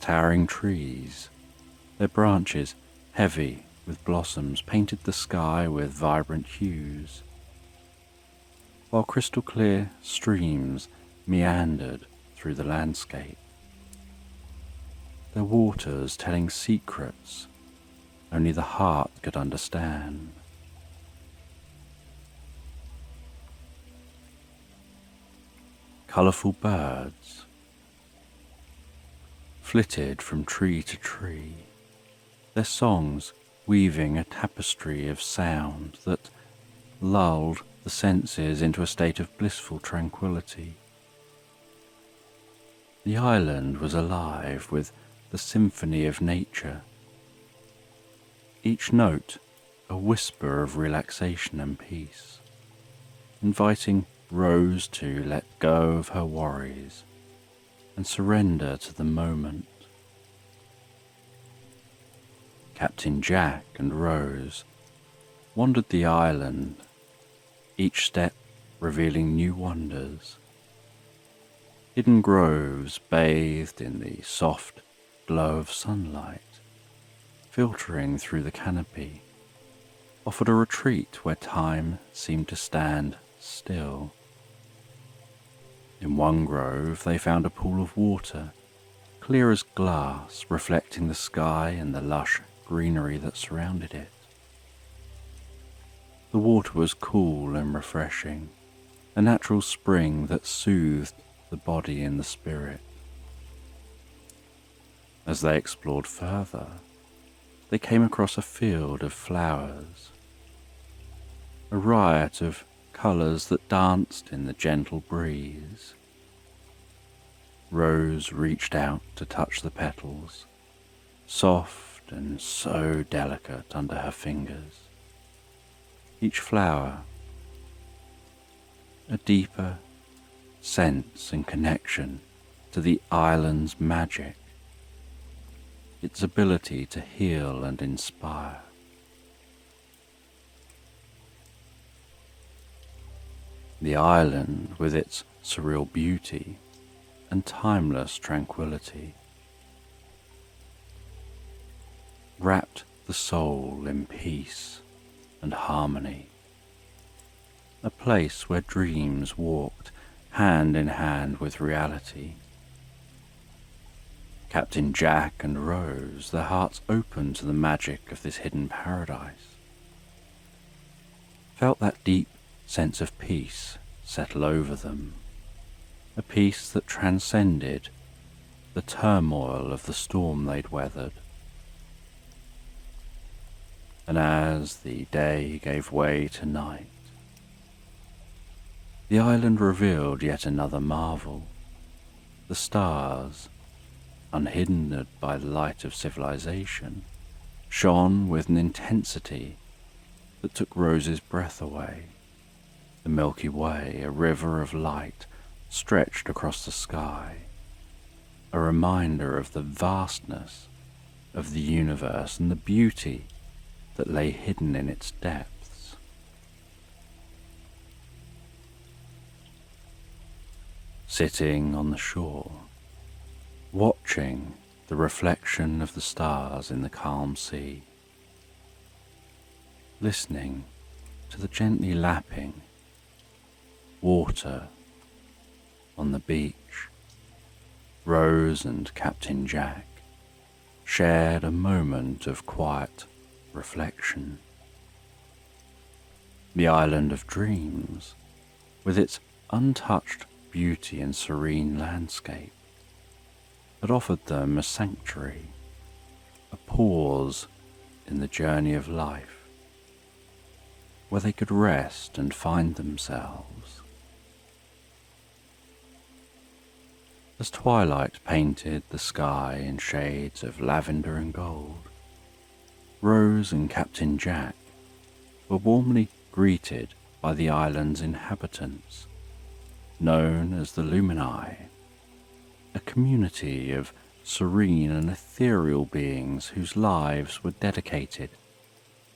Towering trees, their branches heavy with blossoms, painted the sky with vibrant hues, while crystal clear streams meandered through the landscape, their waters telling secrets only the heart could understand. Colourful birds flitted from tree to tree, their songs weaving a tapestry of sound that lulled the senses into a state of blissful tranquility. The island was alive with the symphony of nature, each note a whisper of relaxation and peace, inviting Rose to let go of her worries and surrender to the moment. Captain Jack and Rose wandered the island, each step revealing new wonders. Hidden groves bathed in the soft glow of sunlight, filtering through the canopy, offered a retreat where time seemed to stand still. In one grove they found a pool of water, clear as glass, reflecting the sky and the lush greenery that surrounded it. The water was cool and refreshing, a natural spring that soothed the body and the spirit. As they explored further, they came across a field of flowers, a riot of colours that danced in the gentle breeze. Rose reached out to touch the petals, soft and so delicate under her fingers. Each flower, a deeper sense and connection to the island's magic, its ability to heal and inspire. The island, with its surreal beauty and timeless tranquility, wrapped the soul in peace and harmony, a place where dreams walked hand in hand with reality. Captain Jack and Rose, their hearts open to the magic of this hidden paradise, felt that deep sense of peace settle over them, a peace that transcended the turmoil of the storm they'd weathered. And as the day gave way to night, the island revealed yet another marvel. The stars, unhindered by the light of civilization, shone with an intensity that took Rose's breath away. The Milky Way, a river of light, stretched across the sky, a reminder of the vastness of the universe and the beauty that lay hidden in its depths. Sitting on the shore, watching the reflection of the stars in the calm sea, listening to the gently lapping water on the beach, Rose and Captain Jack shared a moment of quiet reflection. The island of dreams, with its untouched beauty and serene landscape, had offered them a sanctuary, a pause in the journey of life, where they could rest and find themselves. As twilight painted the sky in shades of lavender and gold, Rose and Captain Jack were warmly greeted by the island's inhabitants, known as the Lumini, a community of serene and ethereal beings whose lives were dedicated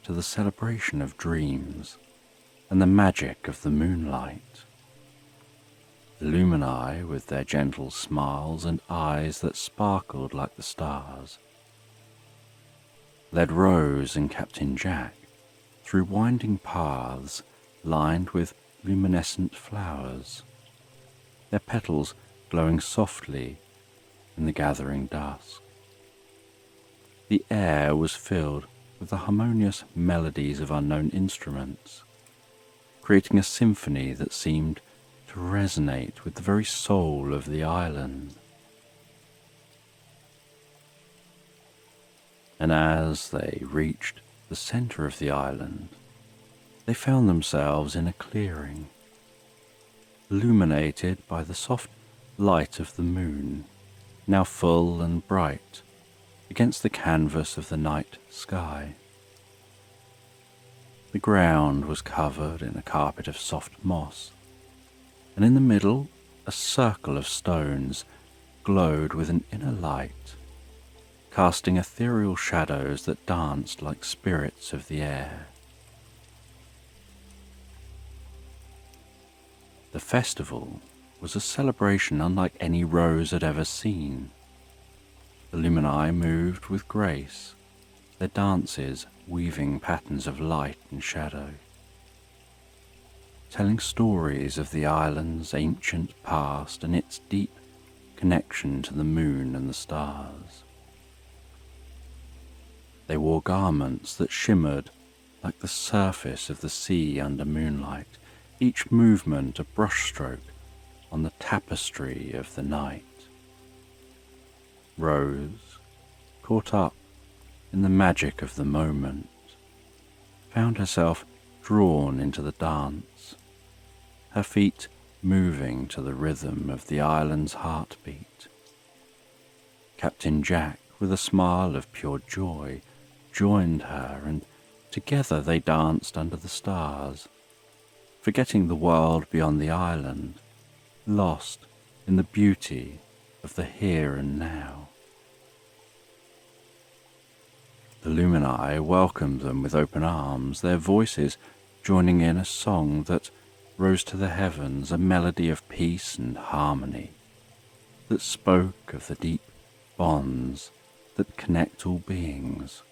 to the celebration of dreams and the magic of the moonlight. The Lumini, with their gentle smiles and eyes that sparkled like the stars, led Rose and Captain Jack through winding paths lined with luminescent flowers, their petals glowing softly in the gathering dusk. The air was filled with the harmonious melodies of unknown instruments, creating a symphony that seemed to resonate with the very soul of the island. And as they reached the center of the island, they found themselves in a clearing, illuminated by the soft light of the moon, now full and bright against the canvas of the night sky. The ground was covered in a carpet of soft moss, and in the middle a circle of stones glowed with an inner light, casting ethereal shadows that danced like spirits of the air. The festival was a celebration unlike any Rose had ever seen. The Lumini moved with grace, their dances weaving patterns of light and shadow, telling stories of the island's ancient past and its deep connection to the moon and the stars. They wore garments that shimmered like the surface of the sea under moonlight, each movement a brushstroke on the tapestry of the night. Rose, caught up in the magic of the moment, found herself drawn into the dance, her feet moving to the rhythm of the island's heartbeat. Captain Jack, with a smile of pure joy, joined her, and together they danced under the stars, forgetting the world beyond the island, lost in the beauty of the here and now. The Lumini welcomed them with open arms, their voices joining in a song that rose to the heavens, a melody of peace and harmony that spoke of the deep bonds that connect all beings.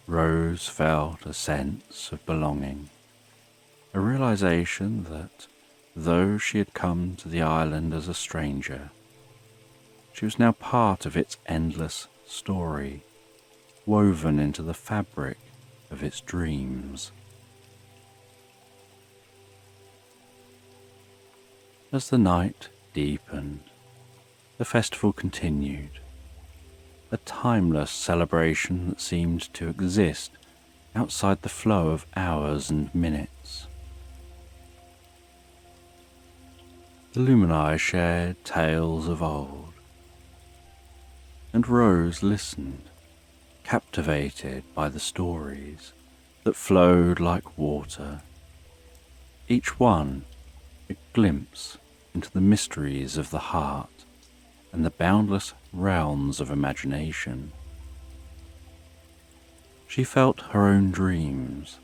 Rose felt a sense of belonging, a realization that though she had come to the island as a stranger, she was now part of its endless story, woven into the fabric of its dreams. As the night deepened, the festival continued, a timeless celebration that seemed to exist outside the flow of hours and minutes. The Lumini shared tales of old, and Rose listened, captivated by the stories that flowed like water, each one a glimpse into the mysteries of the heart and the boundless realms of imagination. She felt her own dreams,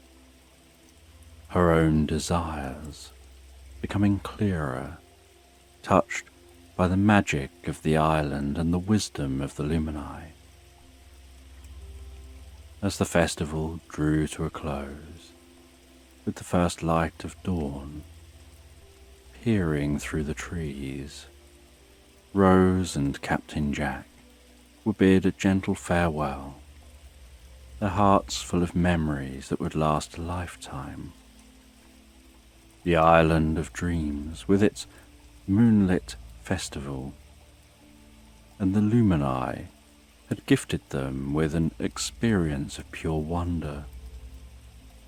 her own desires, becoming clearer, touched by the magic of the island and the wisdom of the Lumini. As the festival drew to a close, with the first light of dawn peering through the trees, Rose and Captain Jack were bid a gentle farewell, their hearts full of memories that would last a lifetime. The island of dreams, with its moonlit festival, and the Lumini had gifted them with an experience of pure wonder,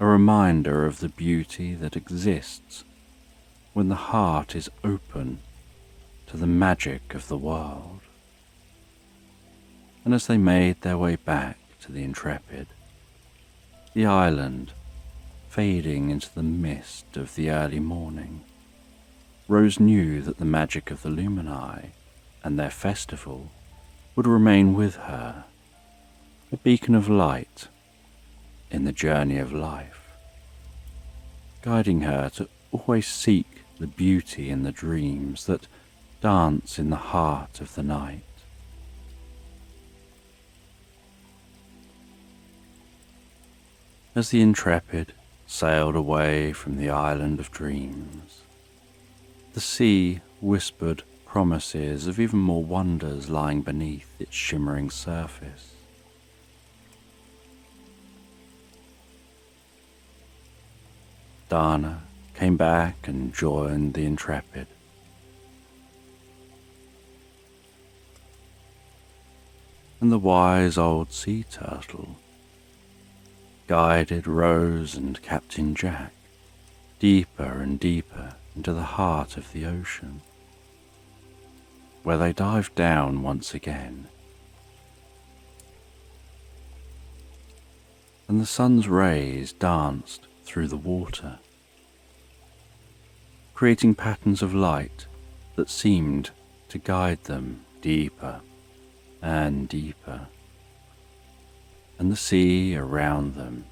a reminder of the beauty that exists when the heart is open to the magic of the world. And as they made their way back to the Intrepid, the island fading into the mist of the early morning, Rose knew that the magic of the Lumini and their festival would remain with her, a beacon of light in the journey of life, guiding her to always seek the beauty in the dreams that dance in the heart of the night. As the Intrepid sailed away from the island of dreams, the sea whispered promises of even more wonders lying beneath its shimmering surface. Dana came back and joined the Intrepid. And the wise old sea turtle guided Rose and Captain Jack deeper and deeper into the heart of the ocean, where they dived down once again, and the sun's rays danced through the water, creating patterns of light that seemed to guide them deeper and deeper, and the sea around them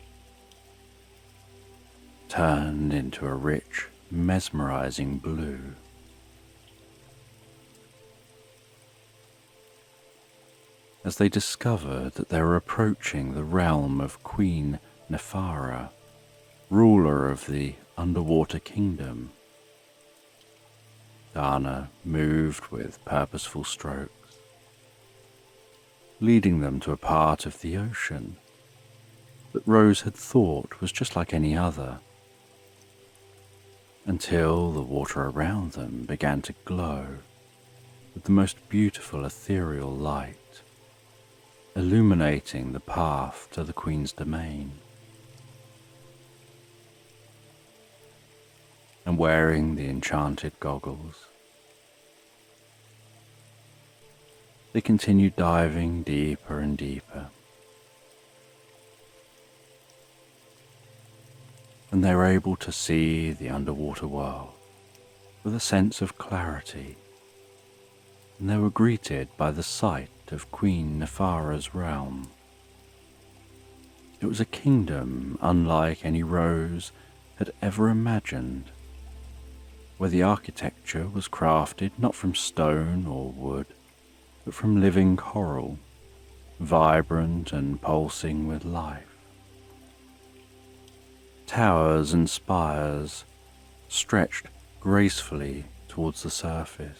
turned into a rich, mesmerizing blue. As they discovered that they were approaching the realm of Queen Nephara, ruler of the underwater kingdom, Dana moved with purposeful strokes, leading them to a part of the ocean that Rose had thought was just like any other, until the water around them began to glow with the most beautiful ethereal light. illuminating the path to the Queen's domain. And wearing the enchanted goggles, they continued diving deeper and deeper, and they were able to see the underwater world with a sense of clarity, and they were greeted by the sight of Queen Nefara's realm. It was a kingdom unlike any Rose had ever imagined, where the architecture was crafted not from stone or wood, but from living coral, vibrant and pulsing with life. Towers and spires stretched gracefully towards the surface,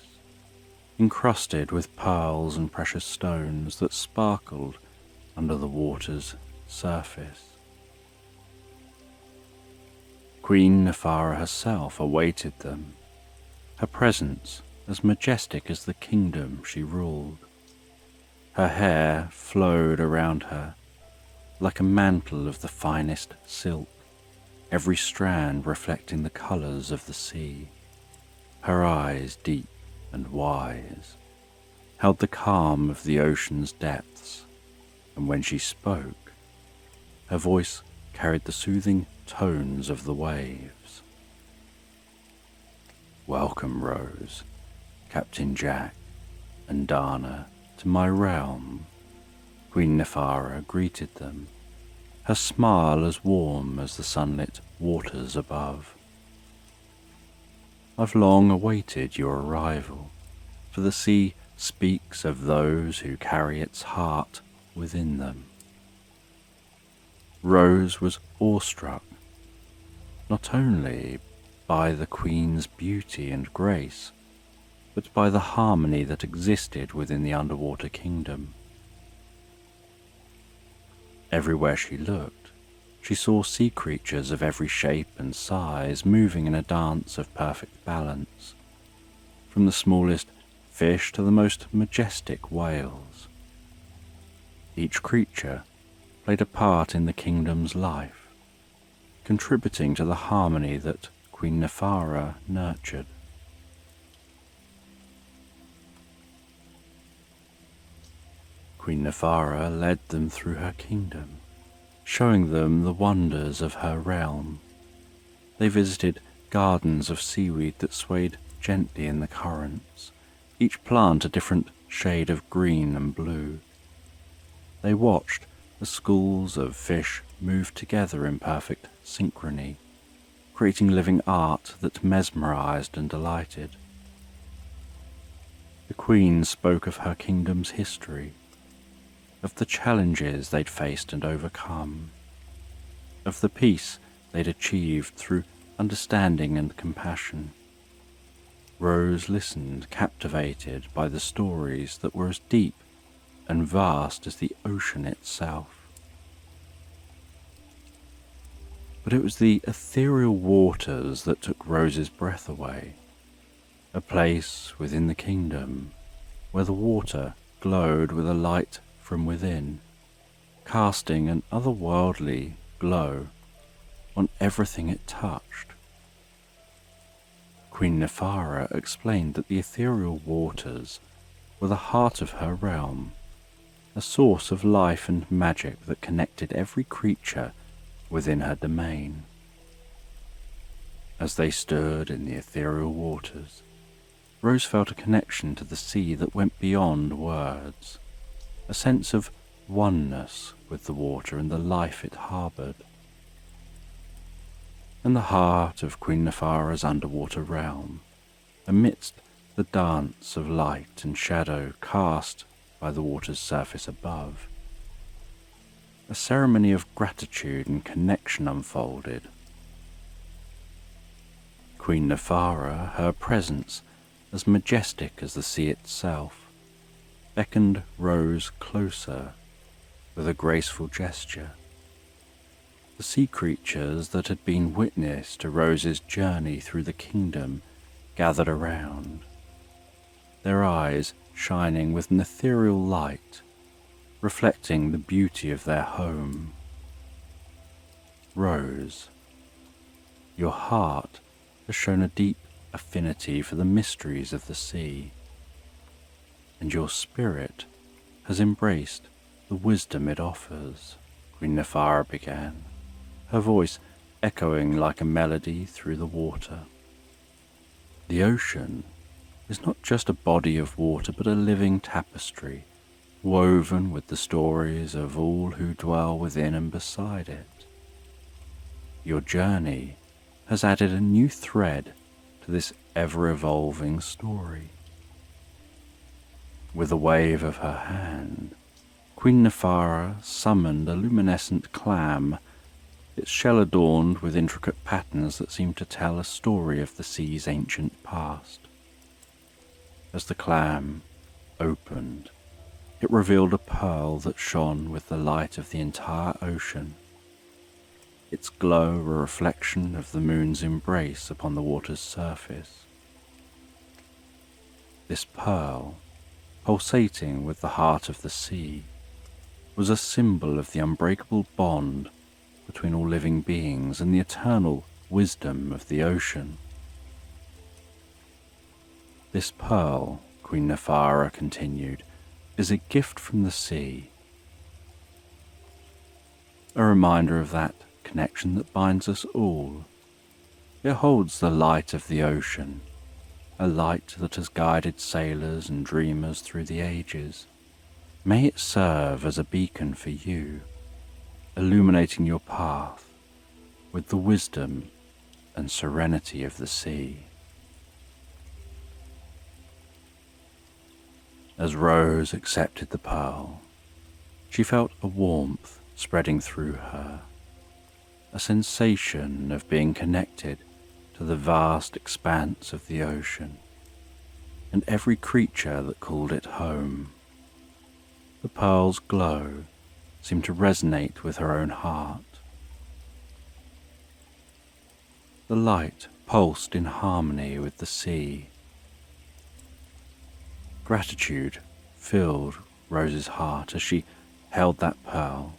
encrusted with pearls and precious stones that sparkled under the water's surface. Queen Nefara herself awaited them, her presence as majestic as the kingdom she ruled. Her hair flowed around her like a mantle of the finest silk, every strand reflecting the colours of the sea. Her eyes, deep and wise, held the calm of the ocean's depths, and when she spoke, her voice carried the soothing tones of the waves. "Welcome, Rose, Captain Jack, and Dana, to my realm," Queen Nefara greeted them, her smile as warm as the sunlit waters above. "I've long awaited your arrival, for the sea speaks of those who carry its heart within them." Rose was awestruck, not only by the Queen's beauty and grace, but by the harmony that existed within the underwater kingdom. Everywhere she looked, she saw sea creatures of every shape and size moving in a dance of perfect balance, from the smallest fish to the most majestic whales. Each creature played a part in the kingdom's life, contributing to the harmony that Queen Nefara nurtured. Queen Nefara led them through her kingdom, showing them the wonders of her realm. They visited gardens of seaweed that swayed gently in the currents, each plant a different shade of green and blue. They watched as schools of fish moved together in perfect synchrony, creating living art that mesmerized and delighted. The Queen spoke of her kingdom's history, of the challenges they'd faced and overcome, of the peace they'd achieved through understanding and compassion. Rose listened, captivated by the stories that were as deep and vast as the ocean itself. But it was the ethereal waters that took Rose's breath away, a place within the kingdom where the water glowed with a light from within, casting an otherworldly glow on everything it touched. Queen Nefara explained that the ethereal waters were the heart of her realm, a source of life and magic that connected every creature within her domain. As they stood in the ethereal waters, Rose felt a connection to the sea that went beyond words, a sense of oneness with the water and the life it harboured. In the heart of Queen Nefara's underwater realm, amidst the dance of light and shadow cast by the water's surface above, a ceremony of gratitude and connection unfolded. Queen Nefara, her presence as majestic as the sea itself, beckoned Rose closer with a graceful gesture. The sea creatures that had been witness to Rose's journey through the kingdom gathered around, their eyes shining with an ethereal light, reflecting the beauty of their home. Rose, your heart has shown a deep affinity for the mysteries of the sea, and your spirit has embraced the wisdom it offers, Queen Nephara began, her voice echoing like a melody through the water. The ocean is not just a body of water, but a living tapestry, woven with the stories of all who dwell within and beside it. Your journey has added a new thread to this ever-evolving story. With a wave of her hand, Queen Nephara summoned a luminescent clam, its shell adorned with intricate patterns that seemed to tell a story of the sea's ancient past. As the clam opened, it revealed a pearl that shone with the light of the entire ocean, its glow a reflection of the moon's embrace upon the water's surface. This pearl, pulsating with the heart of the sea, was a symbol of the unbreakable bond between all living beings and the eternal wisdom of the ocean. This pearl, Queen Nephara continued, is a gift from the sea, a reminder of that connection that binds us all. It holds the light of the ocean, a light that has guided sailors and dreamers through the ages. May it serve as a beacon for you, illuminating your path with the wisdom and serenity of the sea. As Rose accepted the pearl, she felt a warmth spreading through her, a sensation of being connected to the vast expanse of the ocean and every creature that called it home. The pearl's glow seemed to resonate with her own heart. The light pulsed in harmony with the sea. Gratitude filled Rose's heart as she held that pearl,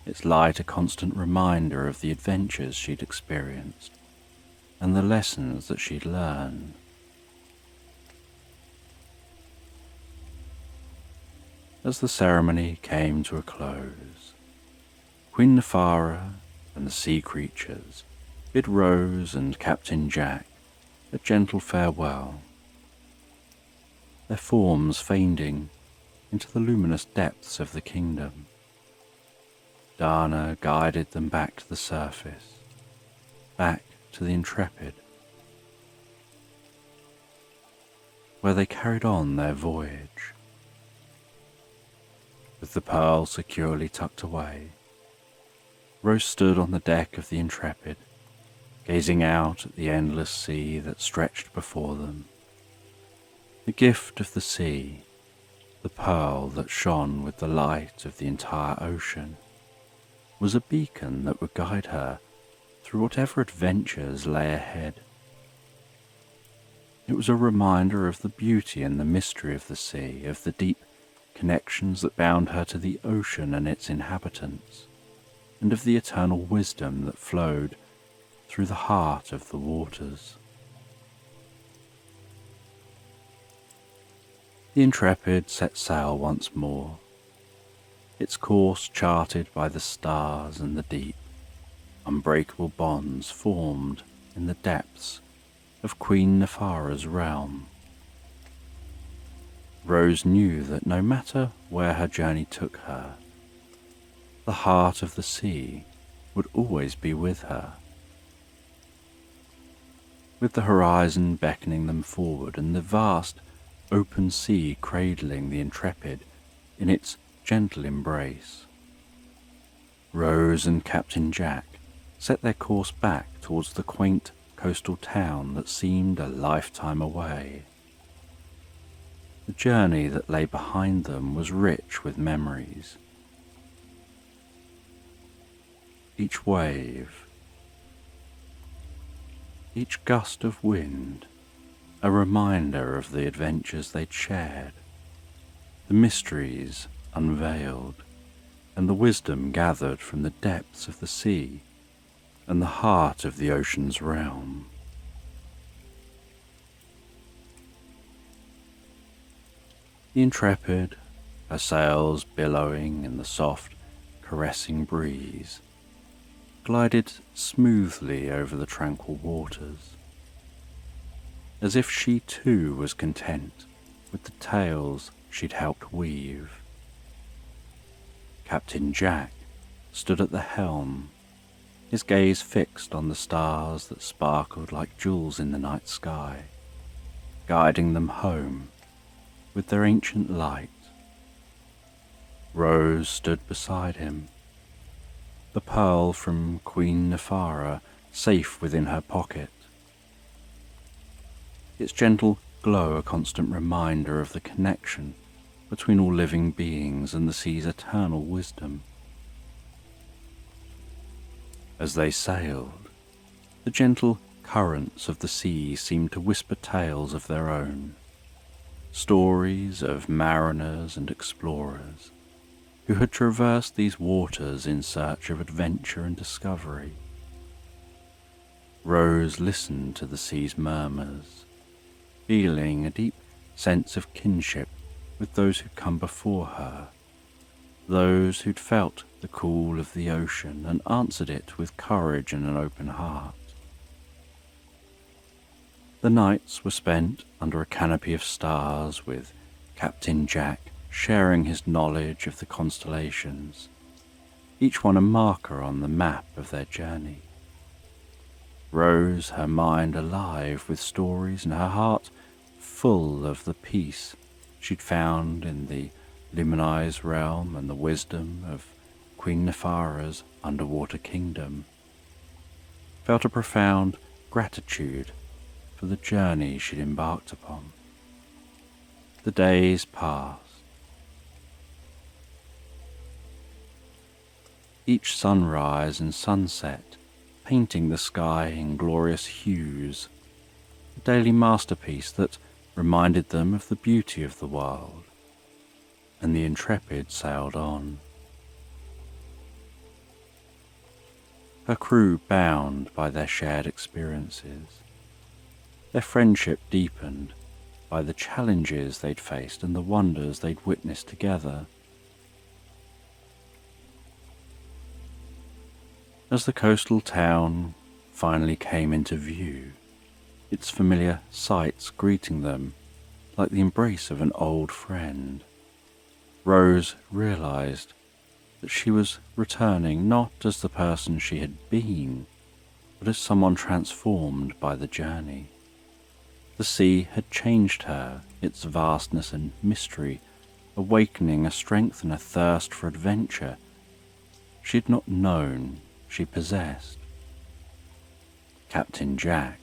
its light a constant reminder of the adventures she'd experienced and the lessons that she'd learned. As the ceremony came to a close, Queen Nephara and the sea creatures bid Rose and Captain Jack a gentle farewell, their forms fading into the luminous depths of the kingdom. Dana guided them back to the surface, back to the Intrepid, where they carried on their voyage. With the pearl securely tucked away, Rose stood on the deck of the Intrepid, gazing out at the endless sea that stretched before them. The gift of the sea, the pearl that shone with the light of the entire ocean, was a beacon that would guide her through whatever adventures lay ahead. It was a reminder of the beauty and the mystery of the sea, of the deep connections that bound her to the ocean and its inhabitants, and of the eternal wisdom that flowed through the heart of the waters. The Intrepid set sail once more, its course charted by the stars and the deep. Unbreakable bonds formed in the depths of Queen Nephara's realm. Rose knew that no matter where her journey took her, the heart of the sea would always be with her. With the horizon beckoning them forward and the vast open sea cradling the Intrepid in its gentle embrace, Rose and Captain Jack set their course back towards the quaint coastal town that seemed a lifetime away. The journey that lay behind them was rich with memories. Each wave, each gust of wind, a reminder of the adventures they'd shared, the mysteries unveiled, and the wisdom gathered from the depths of the sea and the heart of the ocean's realm. The Intrepid, her sails billowing in the soft, caressing breeze, glided smoothly over the tranquil waters, as if she too was content with the tales she'd helped weave. Captain Jack stood at the helm, his gaze fixed on the stars that sparkled like jewels in the night sky, guiding them home with their ancient light. Rose stood beside him, the pearl from Queen Nephara safe within her pocket, its gentle glow a constant reminder of the connection between all living beings and the sea's eternal wisdom. As they sailed, the gentle currents of the sea seemed to whisper tales of their own, stories of mariners and explorers who had traversed these waters in search of adventure and discovery. Rose listened to the sea's murmurs, feeling a deep sense of kinship with those who'd come before her, those who'd felt the call of the ocean and answered it with courage and an open heart. The nights were spent under a canopy of stars, with Captain Jack sharing his knowledge of the constellations, each one a marker on the map of their journey. Rose, her mind alive with stories and her heart full of the peace she'd found in the Luminized realm and the wisdom of Queen Nephara's underwater kingdom, felt a profound gratitude for the journey she'd embarked upon. The days passed. Each sunrise and sunset painting the sky in glorious hues, a daily masterpiece that reminded them of the beauty of the world. And the Intrepid sailed on, her crew bound by their shared experiences, their friendship deepened by the challenges they'd faced and the wonders they'd witnessed together. As the coastal town finally came into view, its familiar sights greeting them like the embrace of an old friend, Rose realized that she was returning not as the person she had been, but as someone transformed by the journey. The sea had changed her, its vastness and mystery awakening a strength and a thirst for adventure she had not known she possessed. Captain Jack,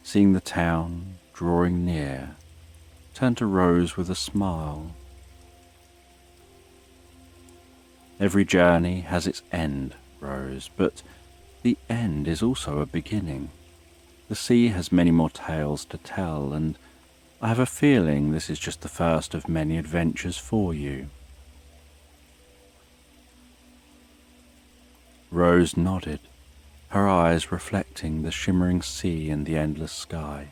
seeing the town drawing near, turned to Rose with a smile. Every journey has its end, Rose, but the end is also a beginning. The sea has many more tales to tell, and I have a feeling this is just the first of many adventures for you. Rose nodded, her eyes reflecting the shimmering sea and the endless sky.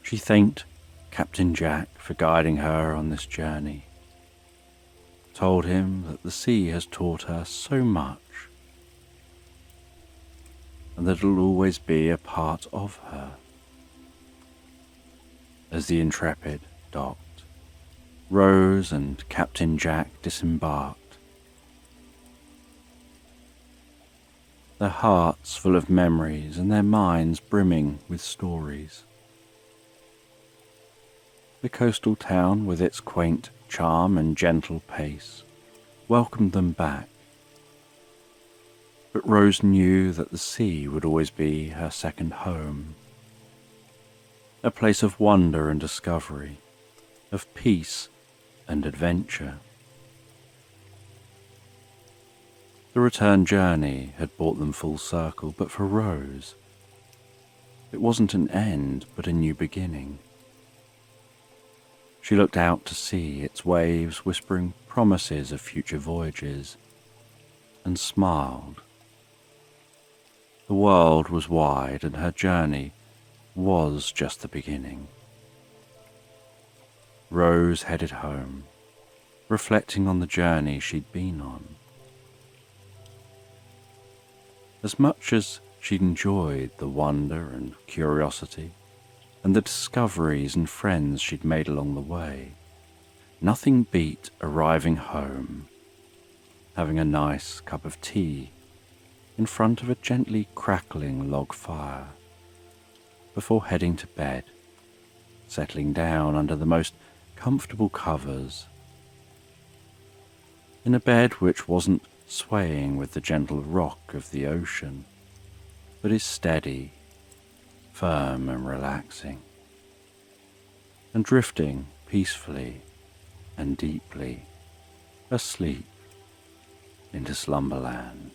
She thanked Captain Jack for guiding her on this journey, told him that the sea has taught her so much, and that it will always be a part of her. As the Intrepid docked, Rose and Captain Jack disembarked, their hearts full of memories and their minds brimming with stories. The coastal town, with its quaint charm and gentle pace, welcomed them back. But Rose knew that the sea would always be her second home, a place of wonder and discovery, of peace and adventure. The return journey had brought them full circle, but for Rose, it wasn't an end, but a new beginning. She looked out to sea, its waves whispering promises of future voyages, and smiled. The world was wide, and her journey was just the beginning. Rose headed home, reflecting on the journey she'd been on. As much as she'd enjoyed the wonder and curiosity, and the discoveries and friends she'd made along the way, nothing beat arriving home, having a nice cup of tea in front of a gently crackling log fire, before heading to bed, settling down under the most comfortable covers, in a bed which wasn't swaying with the gentle rock of the ocean, but is steady, firm and relaxing, and drifting peacefully and deeply asleep into slumberland.